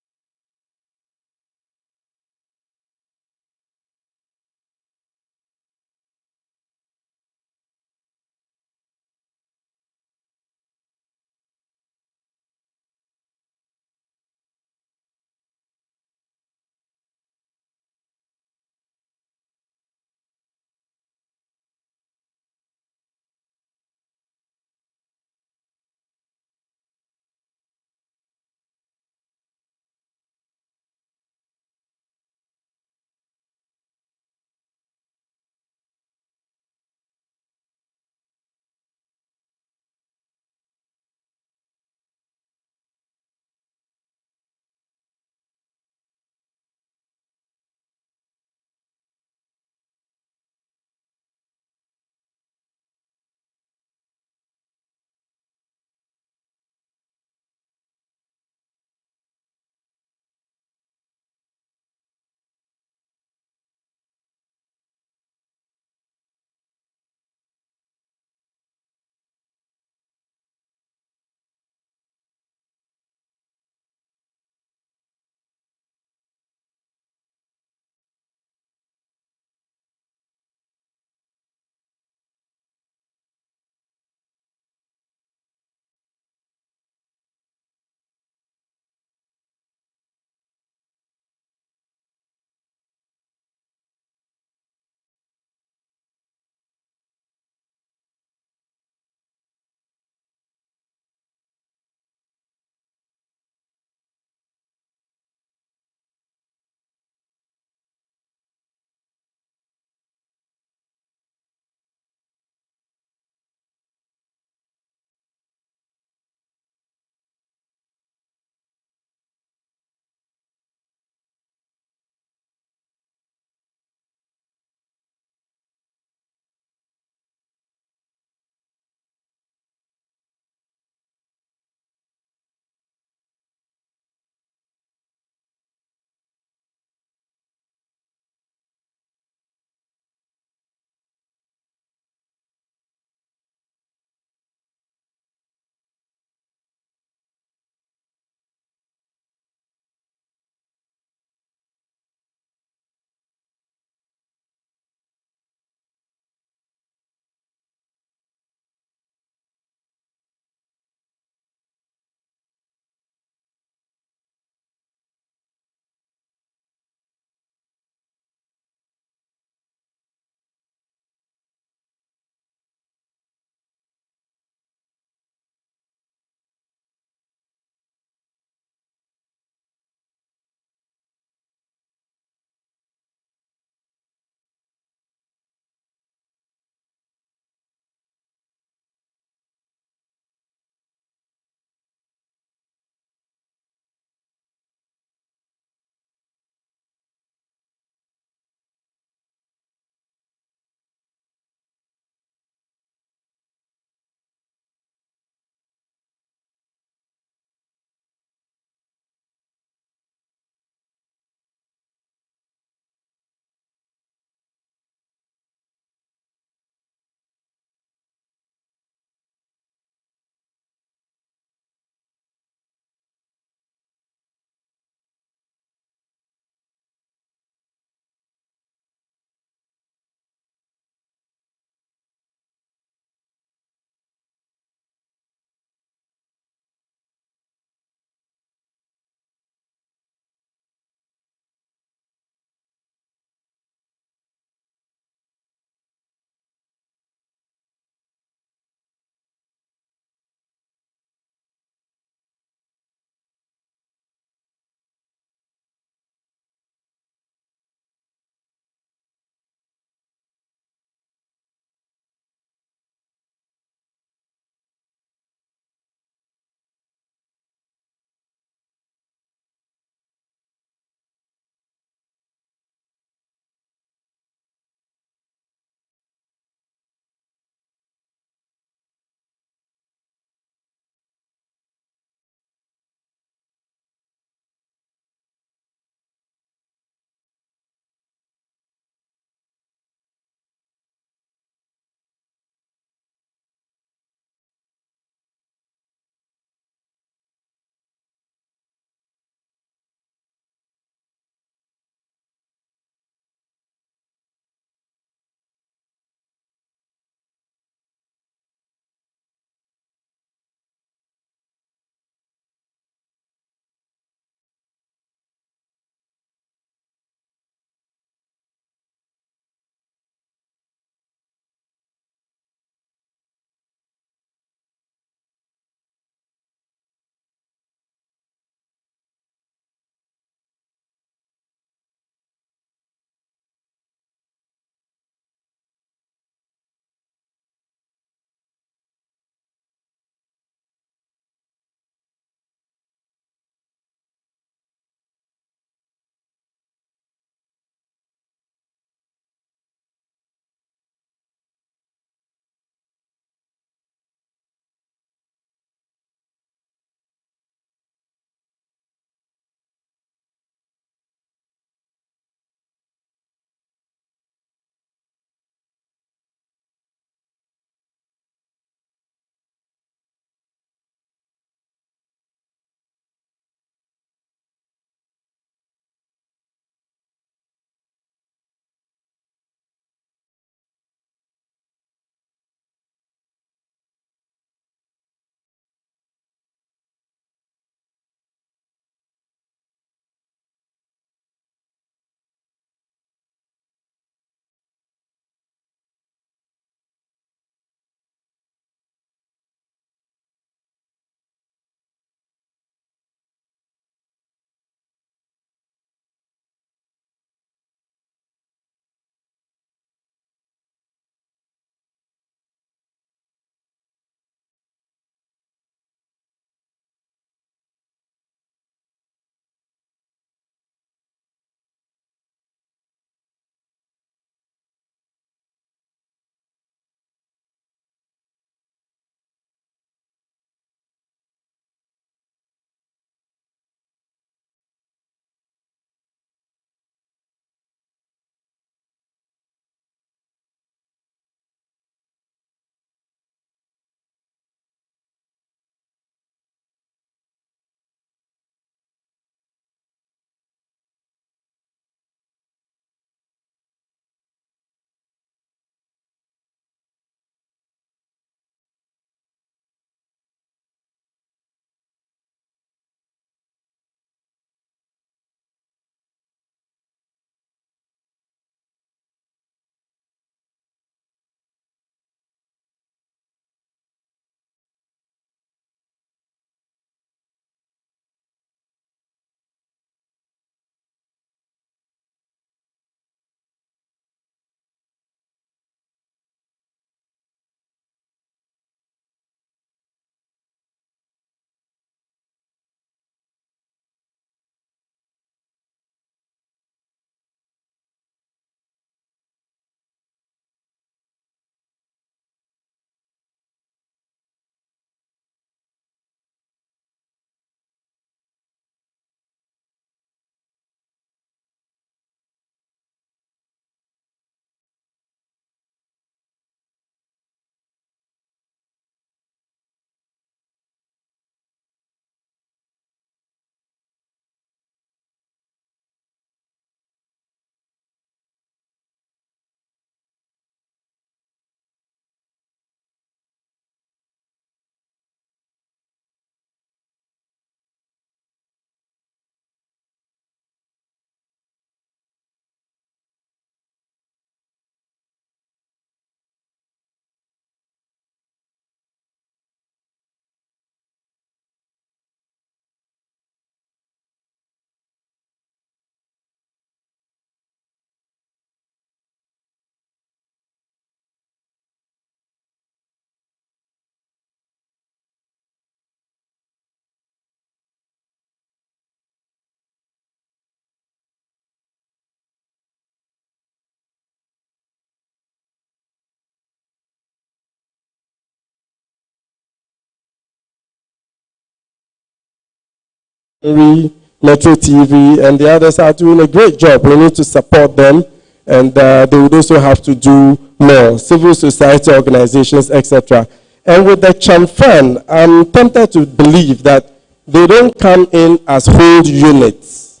Metro TV, and the others are doing a great job. We need to support them, and they would also have to do more. Civil society organizations, etc. And with the Cham Fund, I'm tempted to believe that they don't come in as whole units.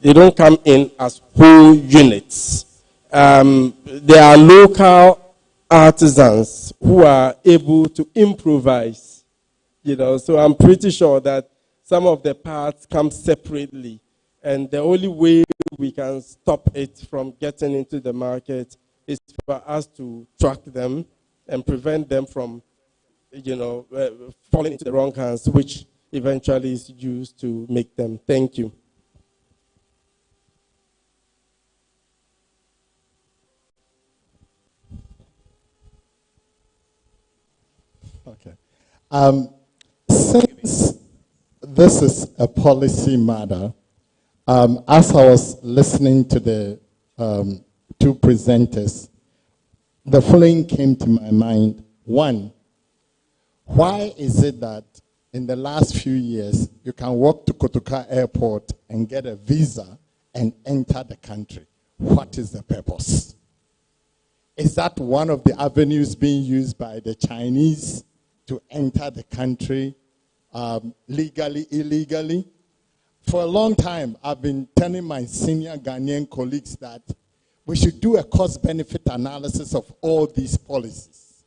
They don't come in as whole units. There are local artisans who are able to improvise, so I'm pretty sure that some of the parts come separately, and the only way we can stop it from getting into the market is for us to track them and prevent them from, falling into the wrong hands, which eventually is used to make them. Thank you. Okay. Since this is a policy matter, as I was listening to the two presenters, the following came to my mind. One, why is it that in the last few years you can walk to Kotoka Airport and get a visa and enter the country? What is the purpose? Is that one of the avenues being used by the Chinese to enter the country legally, illegally? For a long time, I've been telling my senior Ghanaian colleagues that we should do a cost-benefit analysis of all these policies.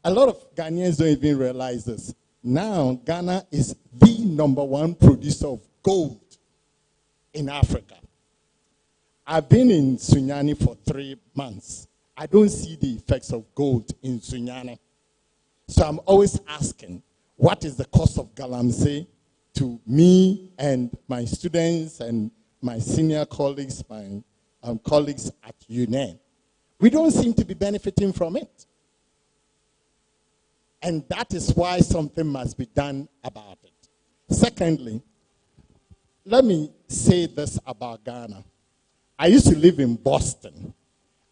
A lot of Ghanaians don't even realize this. Now, Ghana is the #1 producer of gold in Africa. I've been in Sunyani for 3 months. I don't see the effects of gold in Sunyani. So I'm always asking, what is the cost of galamsey to me and my students and my senior colleagues, my colleagues at UNAM? We don't seem to be benefiting from it. And that is why something must be done about it. Secondly, let me say this about Ghana. I used to live in Boston.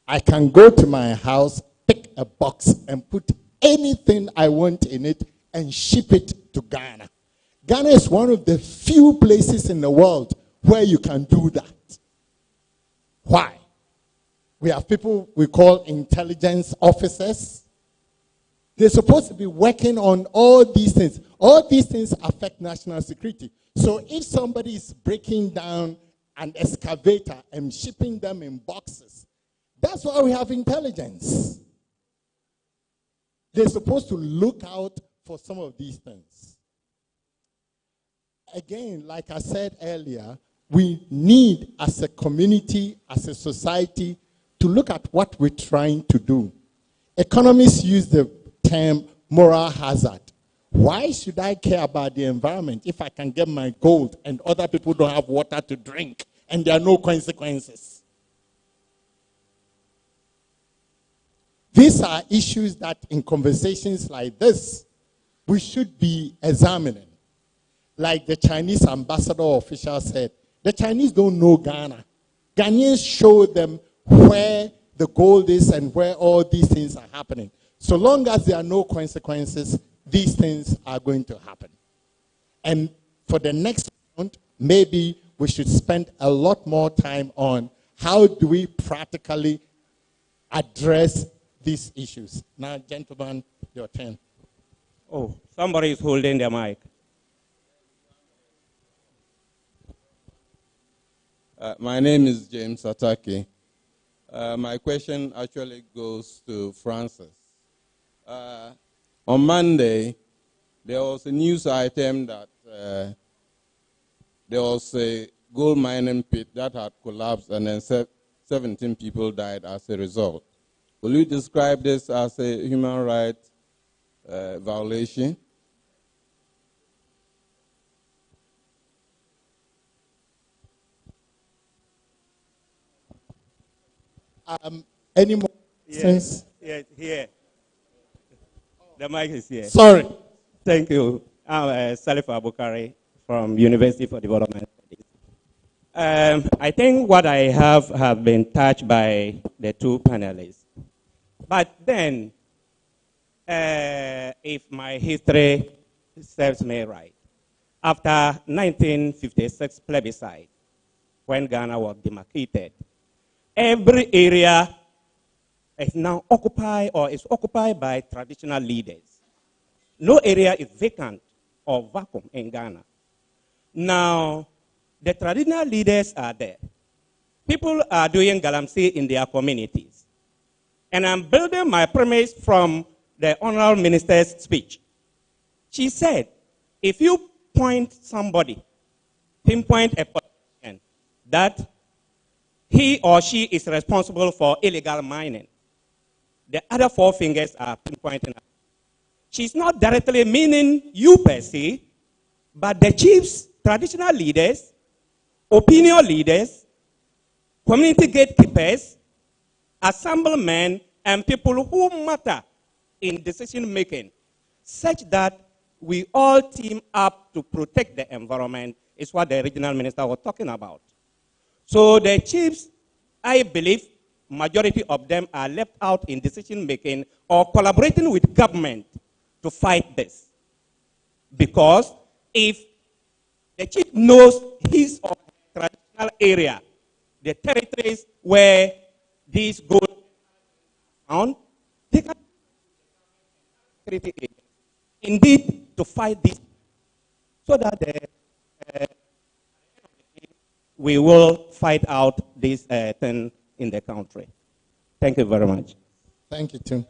I can go to my house, pick a box, and put anything I want in it and ship it to Ghana. Ghana is one of the few places in the world where you can do that. Why? We have people we call intelligence officers. They're supposed to be working on all these things. All these things affect national security. So if somebody is breaking down an excavator and shipping them in boxes, that's why we have intelligence. They're supposed to look out for some of these things. Again, like I said earlier, we need, as a community, as a society, to look at what we're trying to do. Economists use the term moral hazard. Why should I care about the environment if I can get my gold and other people don't have water to drink and there are no consequences? These are issues that in conversations like this, we should be examining. Like the Chinese ambassador official said, the Chinese don't know Ghana. Ghanaians show them where the gold is and where all these things are happening. So long as there are no consequences, these things are going to happen. And for the next round, maybe we should spend a lot more time on how do we practically address these issues. Now, gentlemen, your turn. Oh, somebody is holding the mic. My name is James Atake. My question actually goes to Francis. On Monday, there was a news item that there was a gold mining pit that had collapsed and then 17 people died as a result. Will you describe this as a human rights violation? Any more questions? Yes, here. The mic is here. Sorry. Thank you. I'm Salif Abukari from University for Development Studies. I think what I have been touched by the two panelists. But then, if my history serves me right, after 1956 plebiscite, when Ghana was demarcated, every area is now occupied or is occupied by traditional leaders. No area is vacant or vacuum in Ghana. Now, the traditional leaders are there. People are doing galamsey in their communities. And I'm building my premise from the Honorable Minister's speech. She said, if you pinpoint a politician that he or she is responsible for illegal mining, the other four fingers are pinpointing. She's not directly meaning you per se, but the chiefs, traditional leaders, opinion leaders, community gatekeepers, assemblymen, and people who matter in decision making, such that we all team up to protect the environment, is what the regional minister was talking about. So the chiefs, I believe, majority of them are left out in decision making or collaborating with government to fight this. Because if the chief knows his or her traditional area, the territories where these gold are found, they can indeed to fight this, so that we will fight out this thing in the country. Thank you very much. Thank you, too.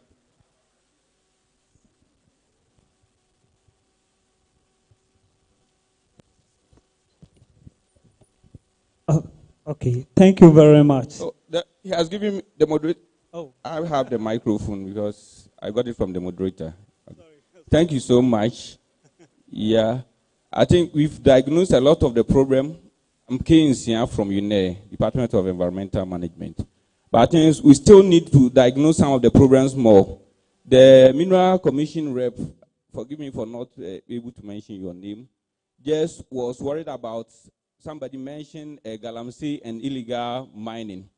Okay, thank you very much. So he has given me the moderator. Oh, I have the microphone because I got it from the moderator. Thank you so much. Yeah, I think we've diagnosed a lot of the problem. I'm Keynes here from UNE, Department of Environmental Management. But I think we still need to diagnose some of the problems more. The Mineral Commission rep, forgive me for not able to mention your name, just was worried about somebody mentioned galamsey and illegal mining.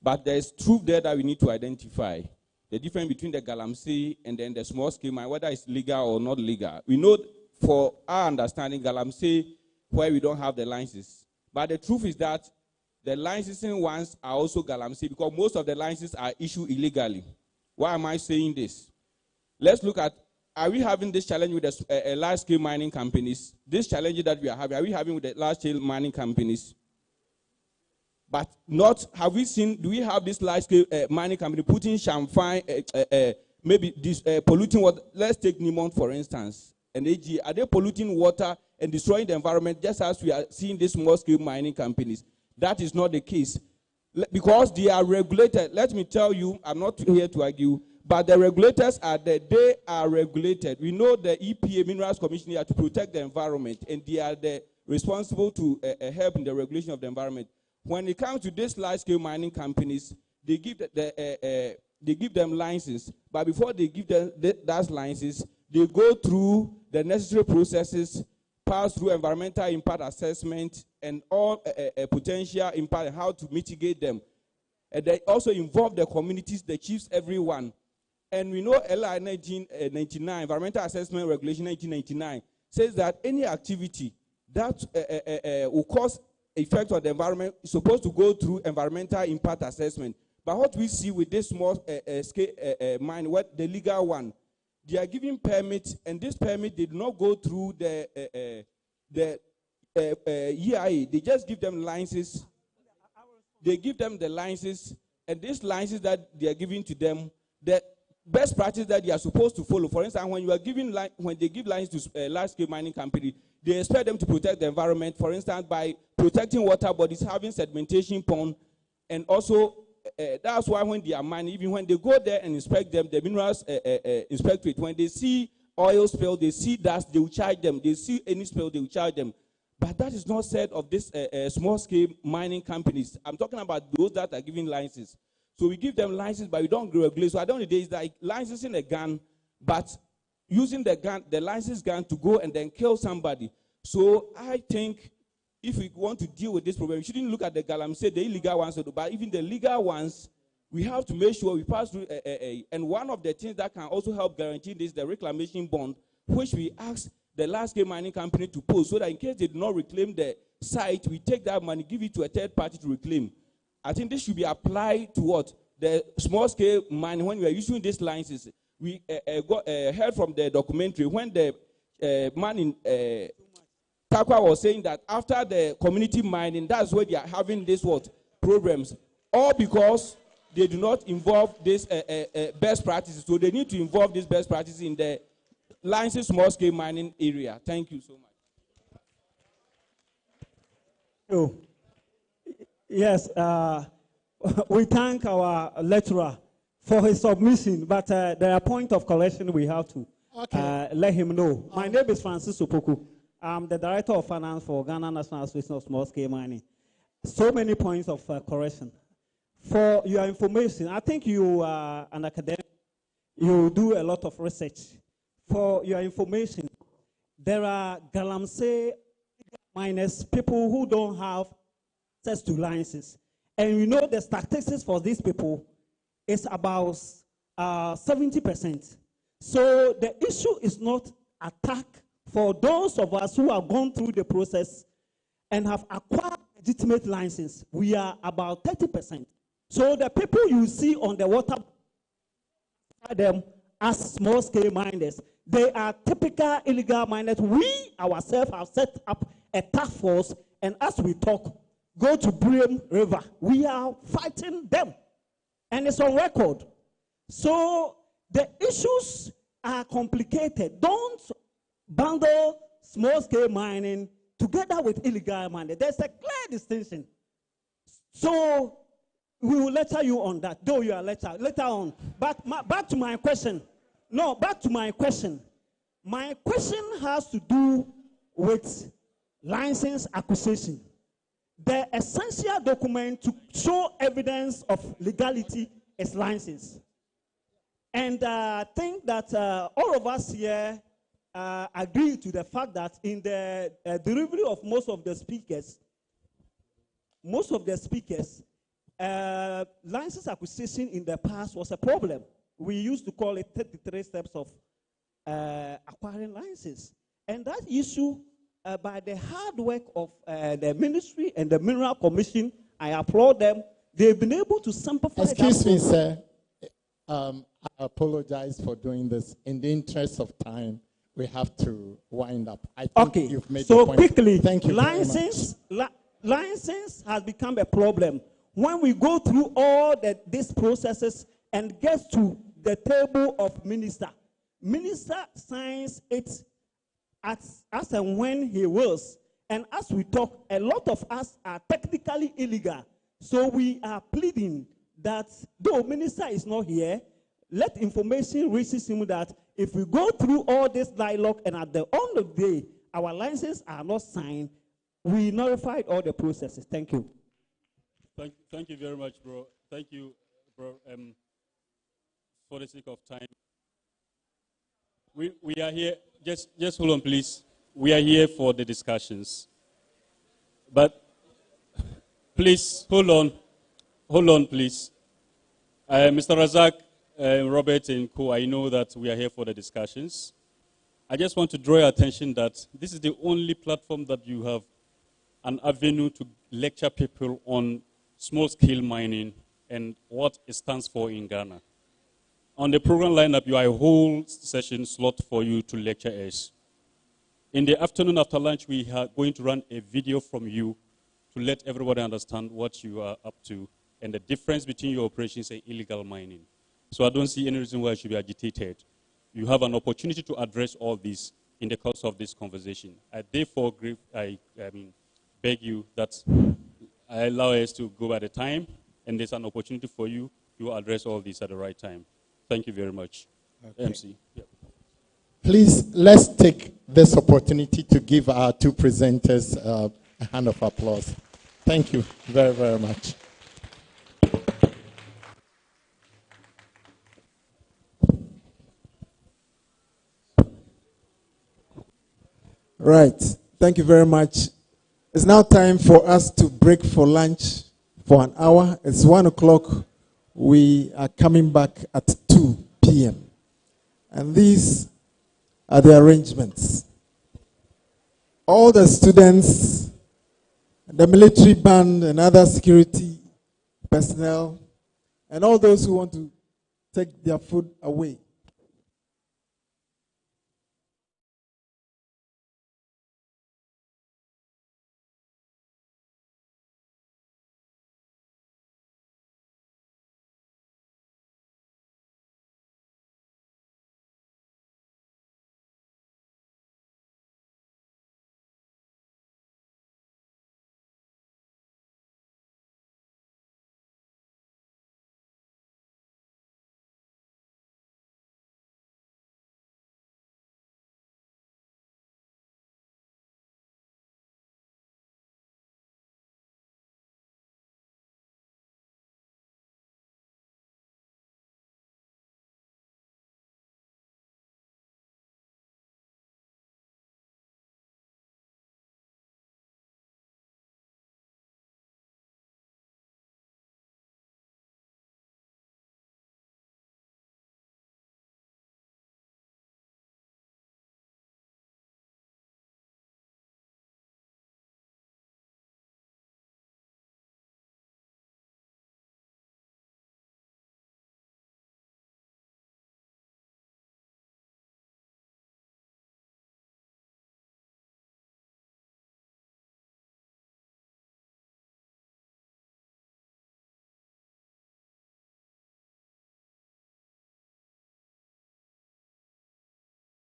But there's truth there that we need to identify. The difference between the galamsey and then the small scale mine, whether it's legal or not legal. We know, for our understanding, galamsey, where we don't have the licenses. But the truth is that the licensing ones are also galamsey, because most of the licenses are issued illegally. Why am I saying this? Let's look at, are we having this challenge with the large-scale mining companies? This challenge that we are we having with the large-scale mining companies? But not, have we seen, do we have this large-scale mining company putting champagne, maybe this, polluting water? Let's take Nimont, for instance. And AG, are they polluting water and destroying the environment just as we are seeing these small-scale mining companies? That is not the case. Because they are regulated. Let me tell you, I'm not here to argue, but the regulators are there. They are regulated. We know the EPA, Minerals Commission, here to protect the environment, and they are responsible to help in the regulation of the environment. When it comes to these large-scale mining companies, they give them licenses, but before they give them that licenses, they go through the necessary processes, pass through environmental impact assessment, and all potential impact and how to mitigate them. And they also involve the communities, the chiefs, everyone. And we know LI 1999, Environmental Assessment Regulation 1999, says that any activity that will cause effect on the environment is supposed to go through environmental impact assessment. But what we see with this small scale mine, what the legal one, they are giving permits, and this permit did not go through the EIA. They just give them licenses. They give them the licenses, and these licenses that they are giving to them, the best practice that they are supposed to follow. For instance, when you are giving when they give license to a large-scale mining company, they expect them to protect the environment. For instance, by protecting water bodies, having sedimentation pond, and also that's why when they are mining, even when they go there and inspect them, the minerals inspectorate, when they see oil spill, they see dust, they will charge them. They see any spill, they will charge them. But that is not said of this small-scale mining companies. I'm talking about those that are giving licenses. So we give them licenses, but we don't regulate. So at the end of the day, it's like licensing a gun, but using the gun, the licensed gun, to go and then kill somebody. So I think if we want to deal with this problem, we shouldn't look at the galamsey, the illegal ones, but even the legal ones, we have to make sure we pass through and one of the things that can also help guarantee this, the reclamation bond, which we ask the large-scale mining company to post, so that in case they do not reclaim the site, we take that money, give it to a third party to reclaim. I think this should be applied to what? The small-scale mining. When we are issuing these licenses, we heard from the documentary when the man in Takwa was saying that after the community mining, that's where they are having this problems. All because they do not involve this best practices. So they need to involve these best practices in the licensed small-scale mining area. Thank you so much. Oh. Yes, we thank our lecturer for his submission, but there are points of correction we have to let him know. My name is Francis Opoku. I'm the Director of Finance for Ghana National Association of Small-Scale Mining. So many points of correction. For your information, I think you are an academic. You do a lot of research. For your information, there are Galamsey miners, people who don't have access to licenses. And we know the statistics for these people is about 70%. So the issue is not attack for those of us who have gone through the process and have acquired legitimate license. We are about 30%. So the people you see on the water, them as small-scale miners, they are typical illegal miners. We ourselves have set up a task force, and as we talk, go to Bream River. We are fighting them, and it's on record. So the issues are complicated. Don't bundle small-scale mining together with illegal mining. There's a clear distinction. So we will lecture you on that, though you are later on. But back to my question. No, back to my question. My question has to do with license acquisition. The essential document to show evidence of legality is license. And I think that all of us here agree to the fact that in the delivery of most of the speakers, license acquisition in the past was a problem. We used to call it 33 steps of acquiring license. And that issue, by the hard work of the ministry and the Mineral Commission, I applaud them. They've been able to simplify. Excuse me, sir. I apologize for doing this. In the interest of time, we have to wind up. I think you've made the point. Quickly, thank you. License has become a problem. When we go through all these processes and get to the table of minister signs it as and when he wills. And as we talk, a lot of us are technically illegal. So we are pleading that though minister is not here, let information reach him that if we go through all this dialogue and at the end of the day, our licenses are not signed, we nullified all the processes. Thank you. Thank you very much, bro. Thank you, bro. For the sake of time, we are here. Just hold on, please. We are here for the discussions, but please hold on, please. Mr. Razak, Robert, and Co. I know that we are here for the discussions. I just want to draw your attention that this is the only platform that you have an avenue to lecture people on small-scale mining and what it stands for in Ghana. On the program lineup, you have a whole session slot for you to lecture us. In the afternoon after lunch, we are going to run a video from you to let everybody understand what you are up to and the difference between your operations and illegal mining. So I don't see any reason why you should be agitated. You have an opportunity to address all this in the course of this conversation. I therefore beg you that I allow us to go by the time, and there's an opportunity for you to address all this at the right time. Thank you very much. Okay. MC. Yeah. Please, let's take this opportunity to give our two presenters a hand of applause. Thank you very, very much. Right. Thank you very much. It's now time for us to break for lunch for an hour. It's 1 o'clock. We are coming back at 2 p.m. And these are the arrangements. all the students, the military band and other security personnel, and all those who want to take their food away.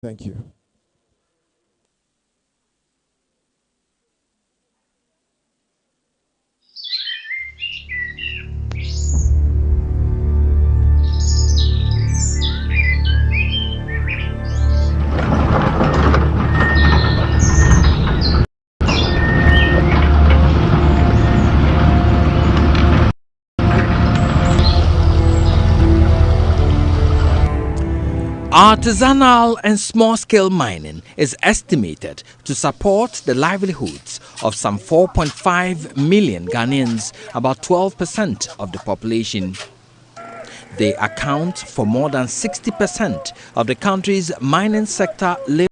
Thank you. Artisanal and small-scale mining is estimated to support the livelihoods of some 4.5 million Ghanaians, about 12% of the population. They account for more than 60% of the country's mining sector labor.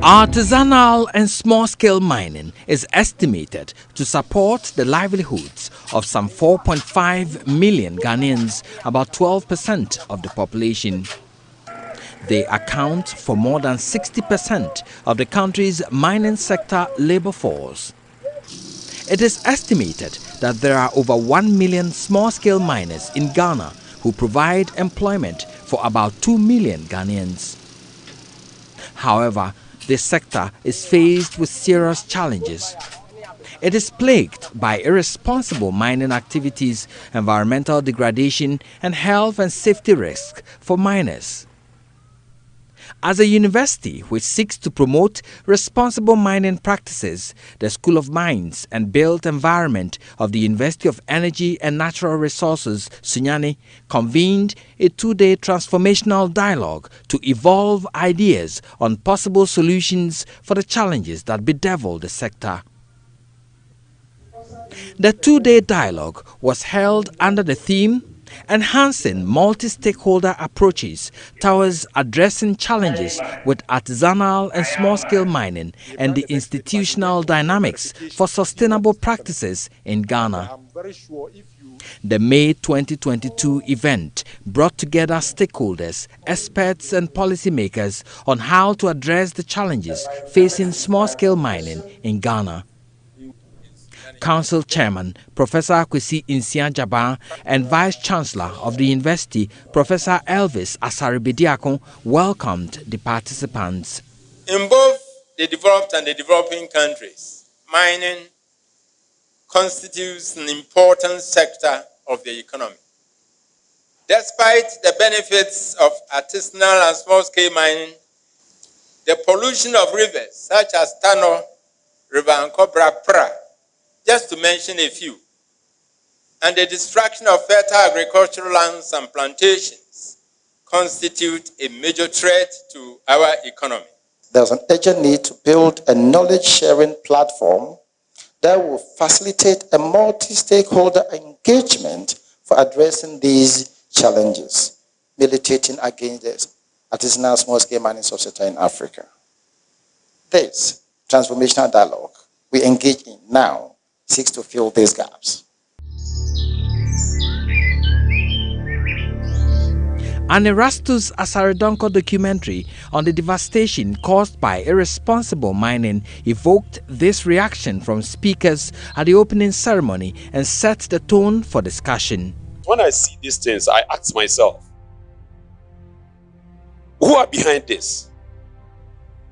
Artisanal and small-scale mining is estimated to support the livelihoods of some 4.5 million Ghanaians, about 12% of the population. They account for more than 60% of the country's mining sector labor force. It is estimated that there are over 1 million small-scale miners in Ghana who provide employment for about 2 million Ghanaians. However, this sector is faced with serious challenges. It is plagued by irresponsible mining activities, environmental degradation, and health and safety risks for miners. As a university which seeks to promote responsible mining practices, the School of Mines and Built Environment of the University of Energy and Natural Resources, Sunyani, convened a 2-day transformational dialogue to evolve ideas on possible solutions for the challenges that bedevil the sector. The 2-day dialogue was held under the theme Enhancing multi-stakeholder approaches towards addressing challenges with artisanal and small-scale mining and the institutional dynamics for sustainable practices in Ghana. The May 2022 event brought together stakeholders, experts and policymakers on how to address the challenges facing small-scale mining in Ghana. Council Chairman Professor Kwesi Nsia-Jabbar and Vice Chancellor of the University Professor Elvis Asare-Bediako welcomed the participants. In both the developed and the developing countries, mining constitutes an important sector of the economy. Despite the benefits of artisanal and small-scale mining, the pollution of rivers such as Tano, River Ankobra, Pra, just to mention a few, and the destruction of fertile agricultural lands and plantations constitute a major threat to our economy. There's an urgent need to build a knowledge-sharing platform that will facilitate a multi-stakeholder engagement for addressing these challenges, militating against the artisanal small-scale mining subsector in Africa. This transformational dialogue we engage in now seeks to fill these gaps. An Erastus Asaredonko documentary on the devastation caused by irresponsible mining evoked this reaction from speakers at the opening ceremony and set the tone for discussion. When I see these things, I ask myself, who are behind this?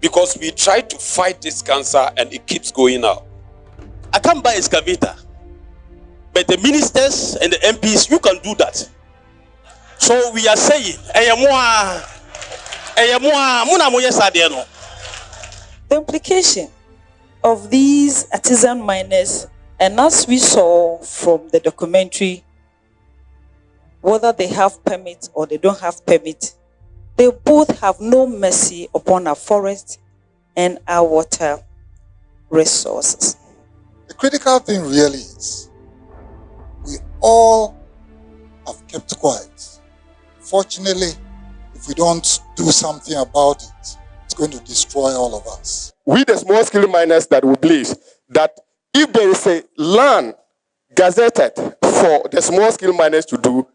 Because we try to fight this cancer and it keeps going up. I can't buy excavator, but the ministers and the MPs, you can do that. So we are saying, the implication of these artisan miners, and as we saw from the documentary, whether they have permit or they don't have permit, they both have no mercy upon our forest and our water resources. The critical thing really is we all have kept quiet. Fortunately, if we don't do something about it, it's going to destroy all of us. We, the small-scale miners, that we believe that if there is a land gazetted for the small-scale miners to do,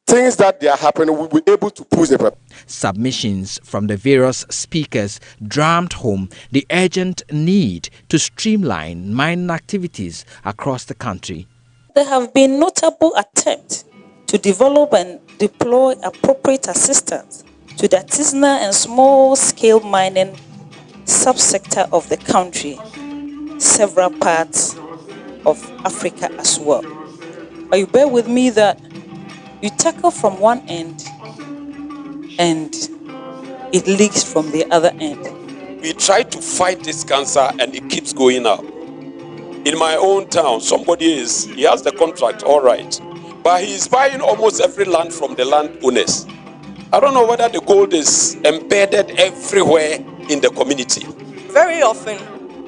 things that they are happening, we'll be able to push them. Submissions from the various speakers drummed home the urgent need to streamline mining activities across the country. There have been notable attempts to develop and deploy appropriate assistance to the artisanal and small-scale mining subsector of the country, several parts of Africa as well. But you bear with me that you tackle from one end and it leaks from the other end. We try to fight this cancer and it keeps going up. In my own town, he has the contract, all right, but he is buying almost every land from the landowners. I don't know whether the gold is embedded everywhere in the community. Very often,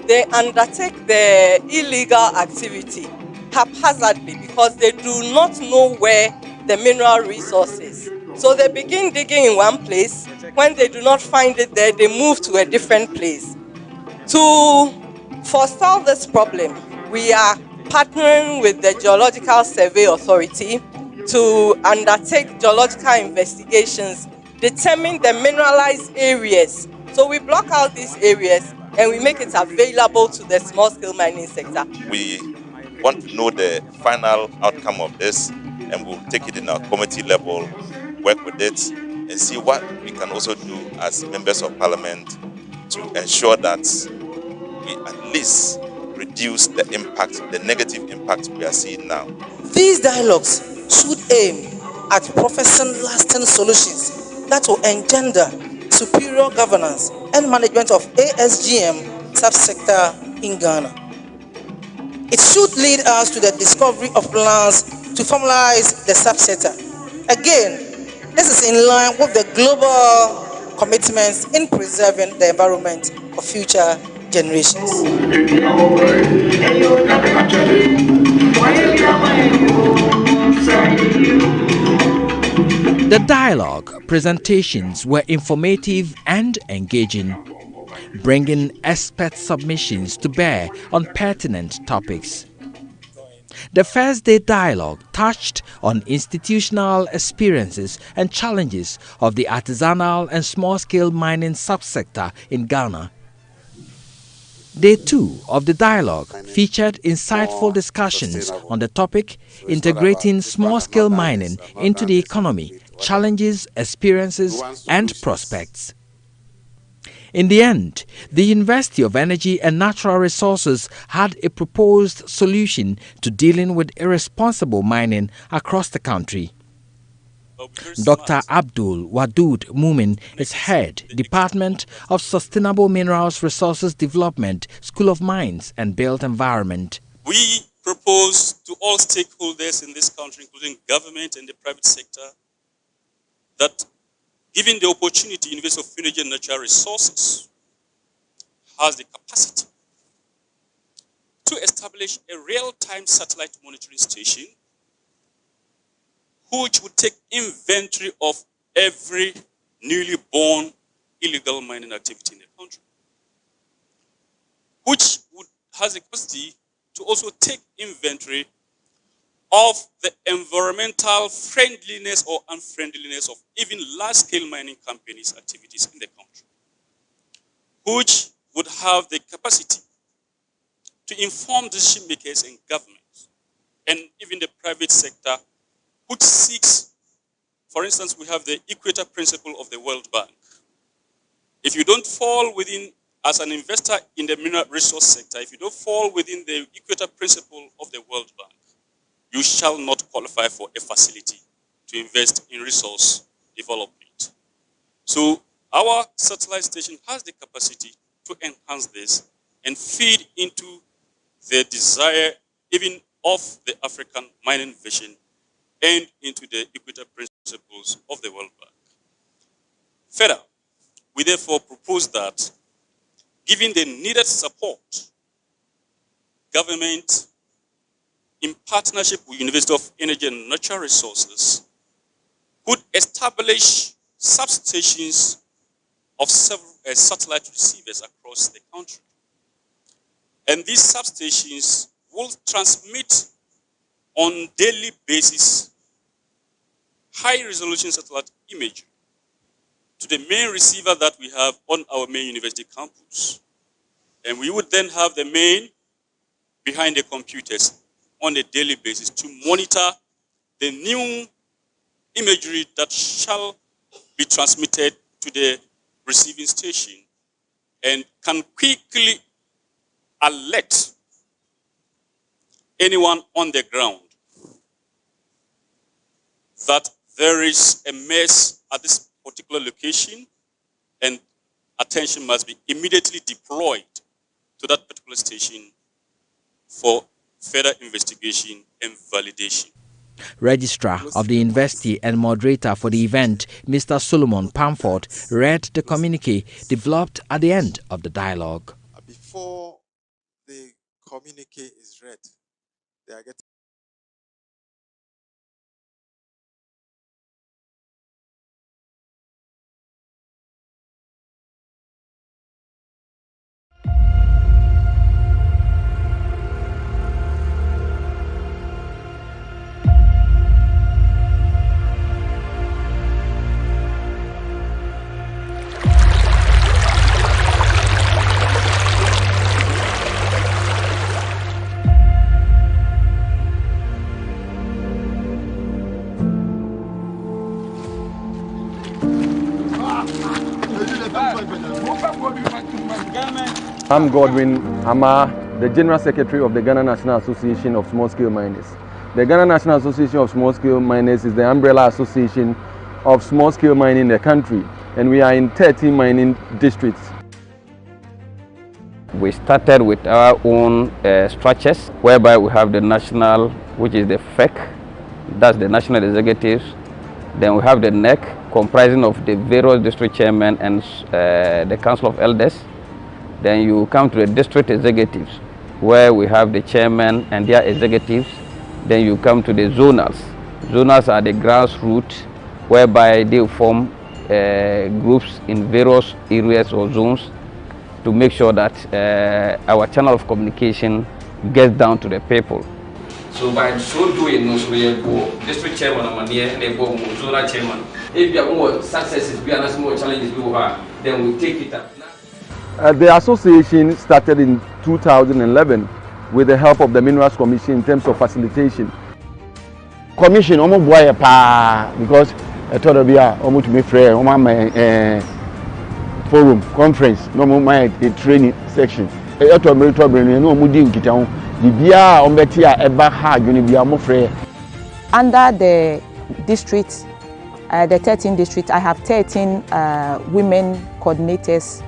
they undertake the illegal activity haphazardly because they do not know where the mineral resources. So they begin digging in one place. When they do not find it there, they move to a different place. To forestall this problem, we are partnering with the Geological Survey Authority to undertake geological investigations, determine the mineralized areas. So we block out these areas and we make it available to the small-scale mining sector. We want to know the final outcome of this, and we'll take it in our committee level, work with it, and see what we can also do as members of parliament to ensure that we at least reduce the impact, the negative impact we are seeing now. These dialogues should aim at professing lasting solutions that will engender superior governance and management of ASGM subsector in Ghana. It should lead us to the discovery of plans to formalize the subsector. Again, this is in line with the global commitments in preserving the environment for future generations. The dialogue presentations were informative and engaging, bringing expert submissions to bear on pertinent topics. The first day dialogue touched on institutional experiences and challenges of the artisanal and small-scale mining subsector in Ghana. Day 2 of the dialogue featured insightful discussions on the topic integrating small-scale mining into the economy, challenges, experiences, and prospects. In the end, the University of Energy and Natural Resources had a proposed solution to dealing with irresponsible mining across the country. Dr. Abdul Wadud Mumin is head, Department of Sustainable Minerals Resources Development, School of Mines and Built Environment. We propose to all stakeholders in this country, including government and the private sector, that given the opportunity, University of Energy and Natural Resources has the capacity to establish a real-time satellite monitoring station which would take inventory of every newly born illegal mining activity in the country, which has the capacity to also take inventory of the environmental friendliness or unfriendliness of even large-scale mining companies' activities in the country, which would have the capacity to inform decision makers and governments and even the private sector, which seeks, for instance, we have the Equator Principle of the World Bank. If you don't fall within, as an investor in the mineral resource sector, if you don't fall within the Equator Principle of the World Bank, you shall not qualify for a facility to invest in resource development. So our satellite station has the capacity to enhance this and feed into the desire even of the African mining vision and into the Equator Principles of the World Bank. Further, we therefore propose that, given the needed support, government, in partnership with University of Energy and Natural Resources, could establish substations of several satellite receivers across the country. And these substations will transmit on daily basis high-resolution satellite imagery to the main receiver that we have on our main university campus. And we would then have the main behind the computers on a daily basis to monitor the new imagery that shall be transmitted to the receiving station and can quickly alert anyone on the ground that there is a mess at this particular location and attention must be immediately deployed to that particular station for further investigation and validation. Registrar of the university and moderator for the event, Mr. Solomon Pamford, read the communique developed at the end of the dialogue. Before the communique is read, they are getting I'm Godwin Ama, the General Secretary of the Ghana National Association of Small-Scale Miners. The Ghana National Association of Small-Scale Miners is the umbrella association of small-scale mining in the country, and we are in 13 mining districts. We started with our own structures, whereby we have the national, which is the FEC, that's the national executives. Then we have the NEC, comprising of the various district chairmen and the Council of Elders. Then you come to the district executives, where we have the chairman and their executives. Then you come to the zonals. Zonals are the grassroots, whereby they form groups in various areas or zones to make sure that our channel of communication gets down to the people. So by so doing, we go district chairman and they go zonal chairman. If you have more successes, we are more challenges we have, then we take it up. The association started in 2011 with the help of the Minerals Commission in terms of facilitation. Commission, almost boy because I thought of almost to be fair, forum conference, no more a training section. I thought of no more doing it on the Bia on Betia Eba Hag, you be more fair. Under the district, the 13 district, I have 13 women coordinators.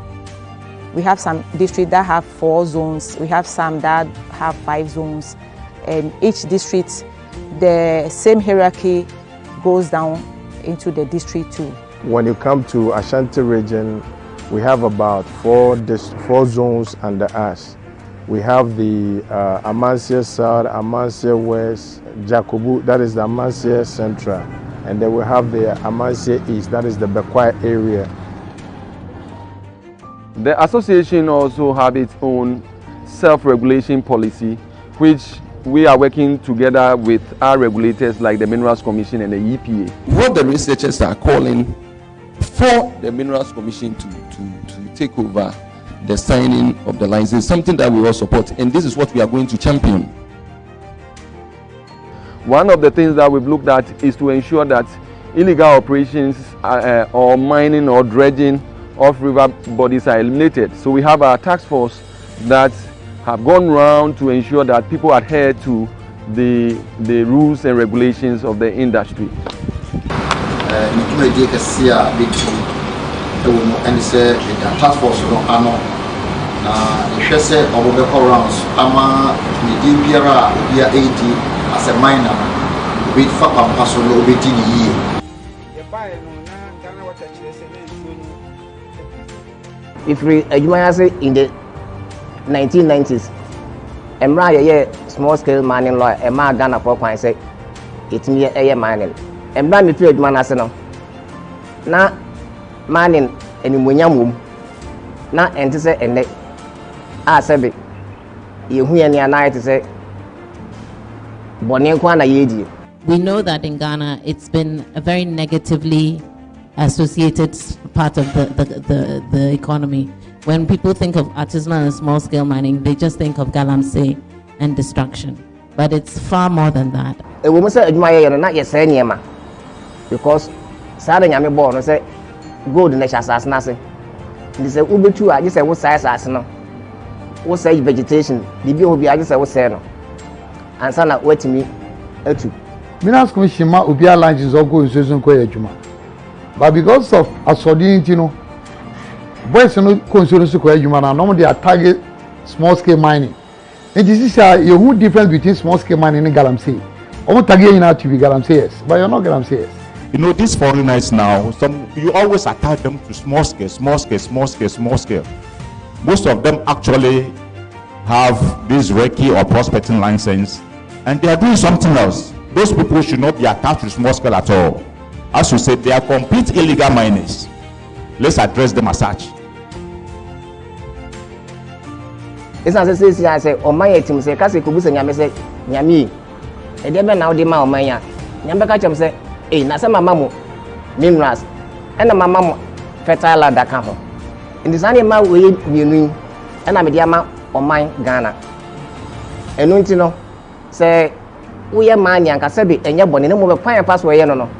We have some districts that have 4 zones. We have some that have 5 zones. And each district, the same hierarchy goes down into the district too. When you come to Ashanti region, we have about 4 zones under us. We have the Amansia South, Amansia West, Jakobu, that is the Amansia Central. And then we have the Amansia East, that is the Bekwai area. The association also has its own self-regulation policy, which we are working together with our regulators like the Minerals Commission and the EPA. What the researchers are calling for the Minerals Commission to take over the signing of the license is something that we all support, and this is what we are going to champion. One of the things that we've looked at is to ensure that illegal operations or mining or dredging of river bodies are eliminated. So we have our task force that have gone around to ensure that people adhere to the rules and regulations of the industry. Task force rounds ama as a miner with if we in the 1990s, small scale mining law, Ghana for point say it's me a mining. Me feel manaseno. Na mining and munyamum. Na and to say and sabi you who any night to say Bonenkwana Yedi. We know that in Ghana it's been a very negatively associated part of the economy. When people think of artisanal and small scale mining, they just think of galamsey and destruction. But it's far more than that. A woman said, not yet saying, because Sada Yami born say, gold in the Chasas Nasi. They say, Uber 2, I just say, what size as no? What say vegetation? The bill will be, I just say, what say no? And Sana, wait to me, Minas Commission, Ubia lines is all going to Susan Koyajuma. But because of Asodin, you know, boys are not considered Koyajuma, and normally they target small scale mining. And this is a huge difference between small scale mining and galamsey. I'm targeting out to be galamseyers, but you're not galamseyers. You know, these foreigners now, you always attach them to small scale. Most of them actually have this recce or prospecting license, and they are doing something else. Those people should not be attached to small scale at all. As you said, they are complete illegal miners. Let's address them as such. It's not say I say, oh my team say, Kasi Kubusa Yami say, Yami, and then now the Maumaya. Yambakacham say, eh, Nasama Mamu, minerals, and a mamma fertile that come home. In this animal way, you know, and I'm a diamond or mine Ghana. And don't you know, say, we are man young Kasabi and your bonnet, no more fire pass where you know.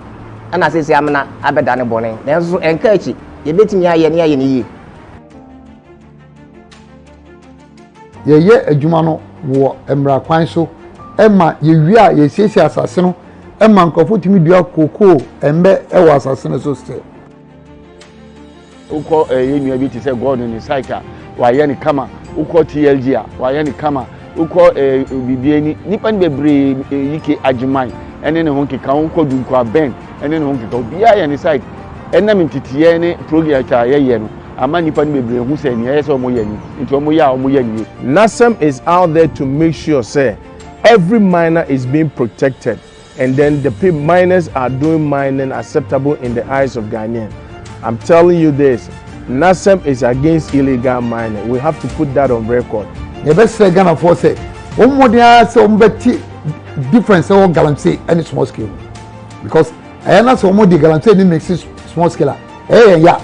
And I say, I'm not Abedana bonnet. There's encourage you, bet me I near you. yɛyɛ adwuma no wɔ mmara kwan so ɛma yɛwie a yɛsiesie asase no ɛma nkurɔfoɔ tumi dua kokoo ɛmbɛ ɛwɔ asase no so still. Wokɔ yɛ nua bi te sɛ god ne site a wayɛ ne kama, wokɔ TLG a wayɛ ne kama, wokɔ bibie ni nipa no bebree yike agyeman ɛne ne ho nkeka, wokɔ dunkwa ben ɛne ne ho nkeka, obiara yɛ ne site ɛnam ntitiɛ ne project a yɛyɛ no ama nipa no bebree hu sɛ nea yɛ sɛ ɔmo yɛ ni nti ɔmo yɛ a ɔmo yɛ nie. NASEM is out there to make sure say every miner is being protected, and then the miners are doing mining acceptable in the eyes of Ghanaians. I'm telling you this, NASEM is against illegal mining. We have to put that on record. The best Ghana for say, one more day say difference of galamsey and small scale, because I am not so more the galamsey ni makes it small scale. Hey, yeah.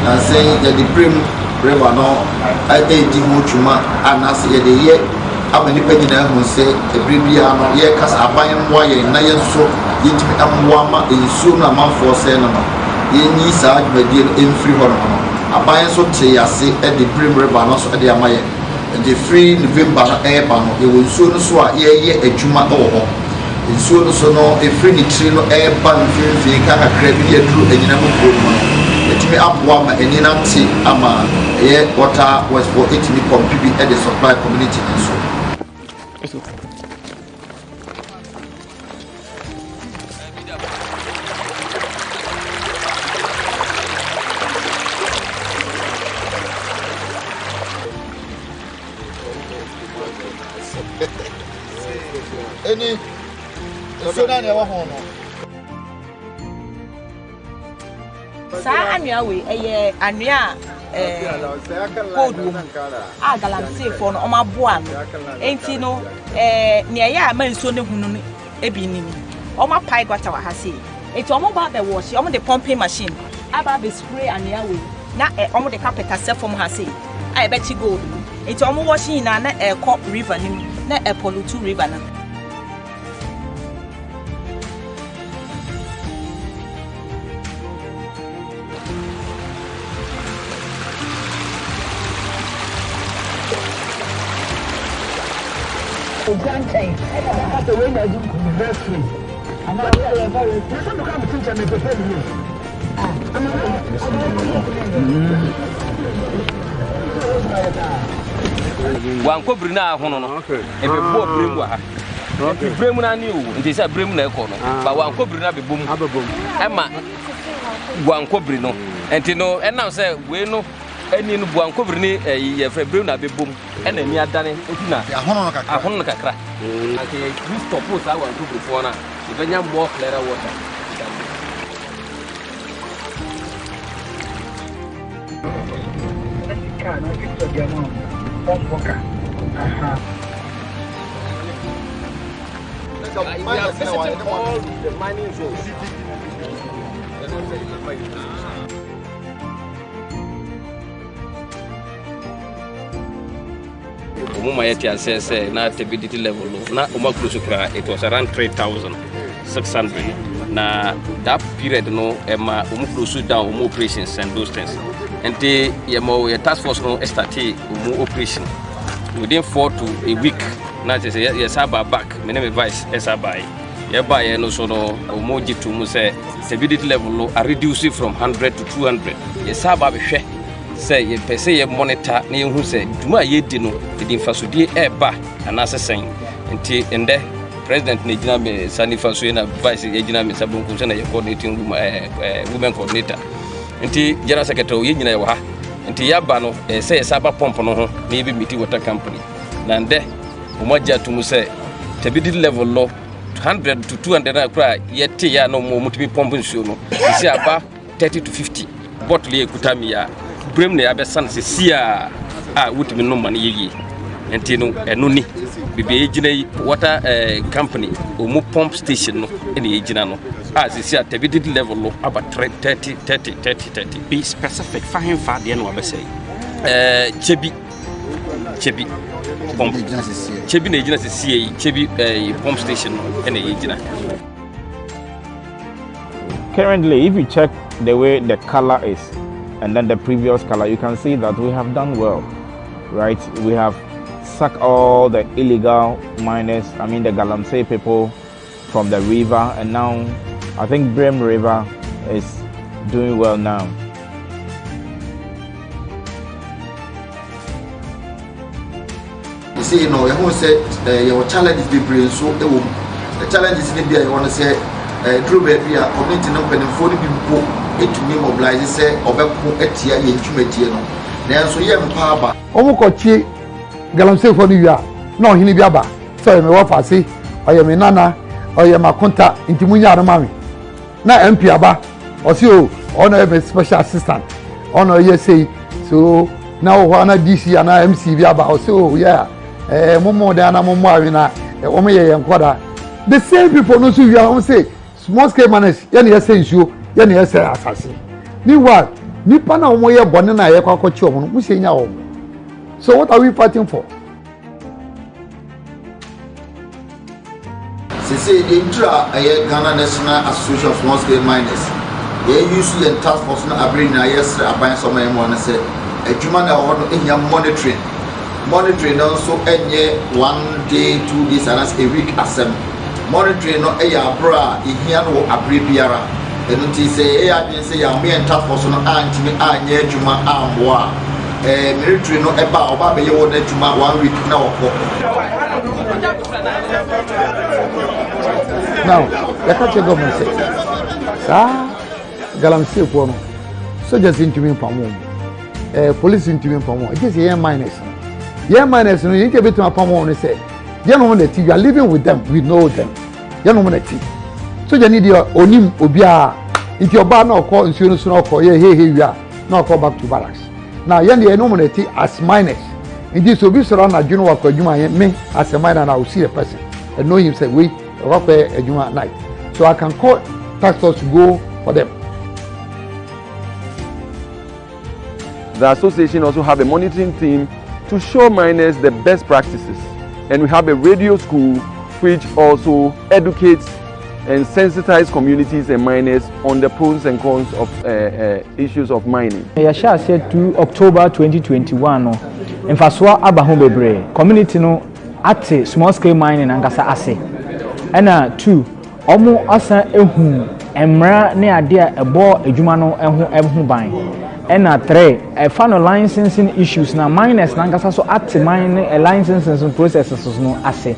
I say that the river no, I did Chuma, and I say the year. I'm a penny now who say a Bribiano, ye cast a buy and wire, Nayan so, yet am Wama in soon a month for cinema. Ye need side by deal in free hormone. A buy and so say, I say at the Brim Rebanos at the Amaya. And the free November air ban, it will soon swat ye a Juma or. In soon so no, a free trino air ban, free a credit through a number of let me up one and in anti ama air water was for 8 PB at the supply community and so. Any so na never home. Saa anua we eye anua gold wo a galamsey for no omaboa no enti no ne eye a manso ne hunu no ebi ni oma pai gwata wa ha sei enti omo ba be wash omo the pumping machine aba be spray anua we na omo the carpet asef from ha sei a e be chi gold enti omo washing na na ekọ river ni na e pollute river na. Plantain. That's the way I do very free. I'm not very very. You should come to teach me to pay you. Wan ko brina hono no. E be bo brem wa ha. Okay. Brem na ni o. Nti say brem na e ko no. Ba wan ko brina be bom. E ma wan ko bri no. Enti no e na say we no eni no buan ko brine ye fra brem na be bom. E na ni adane otina ahono no kakra ake you stop us I want to before na e benya more clear water the mining zones. Umuma yeti assess na stability level na uma close kra it was around 3,600 na that period no ema close down operations and those things and the your task force no started operation within 4 to a week na say yes back my name is vice esabai by no so no give to say stability level no are reduced from 100 to 200 yes be say ye pese ye monitor na ye hu say duma ye di no e infasodie eba anasesen nti ende president na gina me sanifa so na vice ye gina me sabonku so na ye coordinating women coordinator nti general secretary ye gina ye ha nti ya ba no say saba pump no ho na ye bi meet water company na nde umaja tumu say stability level low 100 to 200 na kra ye te ya no mo mutumi pump nsuo no isi aba 30 to 50 bottle ye kutami ya brem na yabe san se sia wutimi no man yeye enti no eno ni bibi ejina water company omu pump station no ene ejina no se sia stability level no about 30 be specific for him for the no abesay chebi pump chebi na ejina se sia chebi pump station no ene ejina currently, if you check the way the color is and then the previous color, you can see that we have done well, right? We have sucked all the illegal miners, I mean the Galamsey people, from the river, and now I think Brem River is doing well now. You see, you know, you say your challenge is the brain, so the challenge is in the you want to say, Drew baby, community number and 40 people, it to me mobilize, say, or back at here, you know. Then so, yeah, Papa. Omukochi Galamsey for New Year. No, he biaba. So, you may wafa say, or you may nana, or you may contact into Munya Mami. Na MP Aba, or so, or no special assistant, or no, yes, say, so now one DC and MC biaba, or so, yeah. Momo Dana Momarina, Omea and Quada. The same people know you are say small scale managers, any essence you, any assassin. Meanwhile, Nipana Omoya Bonana Yako, we say now. So what are we fighting for? Say the intra Ghana National Association of Small Scale Miners. They usually and task force na bring na yes aban some one say a human monitoring. Monitoring also any 1 day, 2 days, and as a week as monitoring no bra here no abbreviara. And until say I didn't say me and task force no anti anye juma amwa. Military no oba be you want juma 1 week now. Now, the country government says, Galamsey for no. Soldiers into me for more. Police into me for more. It is a minus. Yeah, minus, you need to be to my palm and say, you are living with them, we know them. You know, so you need your onim obia. If your bar no call insurance, no call, here you are, no call back to barracks. Now, you are nominated as minus. In this will be surrounded, you know what you might me as a minor, and I will see a person and know him say, we rock a Juma at night. So I can call tax force to go for them. The association also have a monitoring team to show miners the best practices, and we have a radio school which also educates and sensitizes communities and miners on the pros and cons of issues of mining. Yasha said to October 2021 no mfaswa aba ho bebre community no ate small scale mining ankasa ase ena 2 omo asa ehu emra ne ade a ebo adwuma no ehu ban. And 3, final licensing issues na miners na ngasa so at mine licensing processes no ase.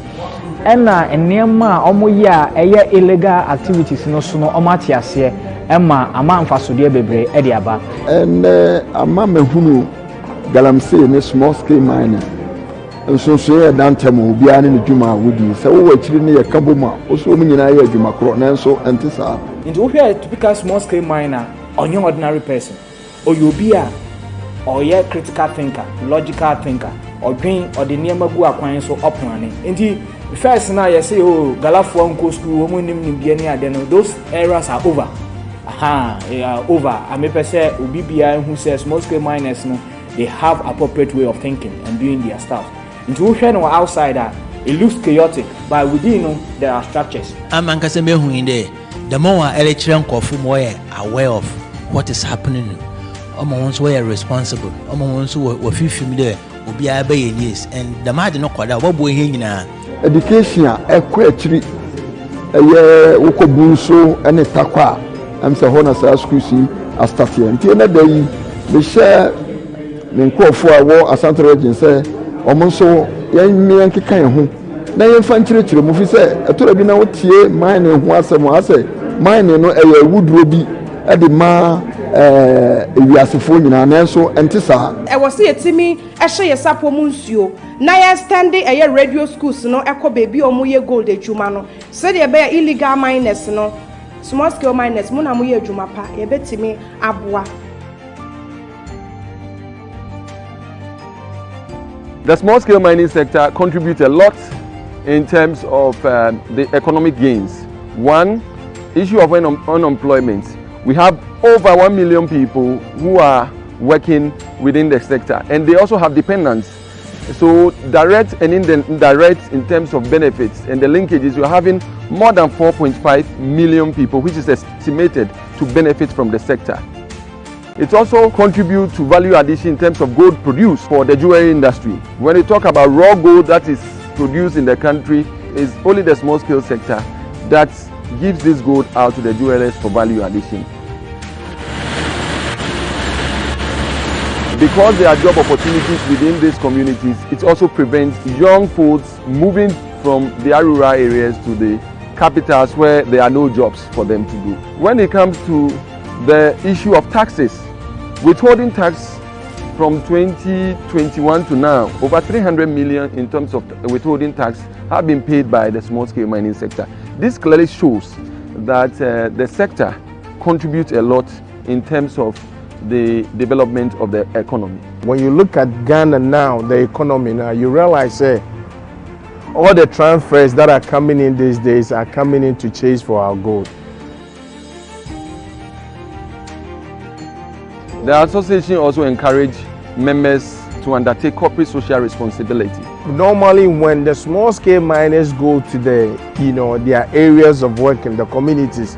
And enema omo ya illegal activities no so no omati ase ema ama mfaso de bebre e de aba. And ama mehunu Galamsey ne small scale mining. So so dan temo obi ani ne dwuma wodi se wo wachiri ne yakaboma oso mu nyina ya dwuma kro na so antisa. Into we are typical small scale miner on your ordinary person. Or you be a or yeah critical thinker, logical thinker, or being or the near magu acquaintance or up running. Indeed, first now you say, oh, Galafon go school, woman those eras are over. Aha, they are over. I may say UBBI who says most scale miners no, they have appropriate way of thinking and doing their stuff. Into who or outsider, it looks chaotic, but within there are structures. I'm the more electric coffee more aware of what is happening. Ones were responsible. Ones were few there will be a years and the matter no quite what boy in education a quetry a year Ukobunso and a Takwa. I'm so honest as Chrissy as Tatia. Until that day, we share the call for a war as Santa Regent say, Omonso, young me and Kikayan. Now, infantry to move his say, I told you now what ye mine and once a say, mine and no a wood ruby at the ma. We are suffering and so antisa. I was here to me, I share a sapo munsio. Naya standing a radio schools, no echo baby or muye gold de Jumano. Said a bear illegal miners, no small scale miners, Munamuye Jumapa, a bet to me, Abua. The small scale mining sector contributes a lot in terms of the economic gains. One, issue of unemployment. We have over 1 million people who are working within the sector, and they also have dependents. So direct and indirect in terms of benefits and the linkages, we're having more than 4.5 million people, which is estimated to benefit from the sector. It also contributes to value addition in terms of gold produced for the jewelry industry. When we talk about raw gold that is produced in the country, it's only the small scale sector that gives this gold out to the jewelers for value addition. Because there are job opportunities within these communities, it also prevents young folks moving from their rural areas to the capitals where there are no jobs for them to do. When it comes to the issue of taxes, withholding tax from 2021 to now, over 300 million in terms of withholding tax have been paid by the small-scale mining sector. This clearly shows that the sector contributes a lot in terms of the development of the economy. When you look at Ghana now, the economy now, you realize all the transfers that are coming in these days are coming in to chase for our gold. The association also encourages members to undertake corporate social responsibility. Normally, when the small-scale miners go to their areas of work in the communities,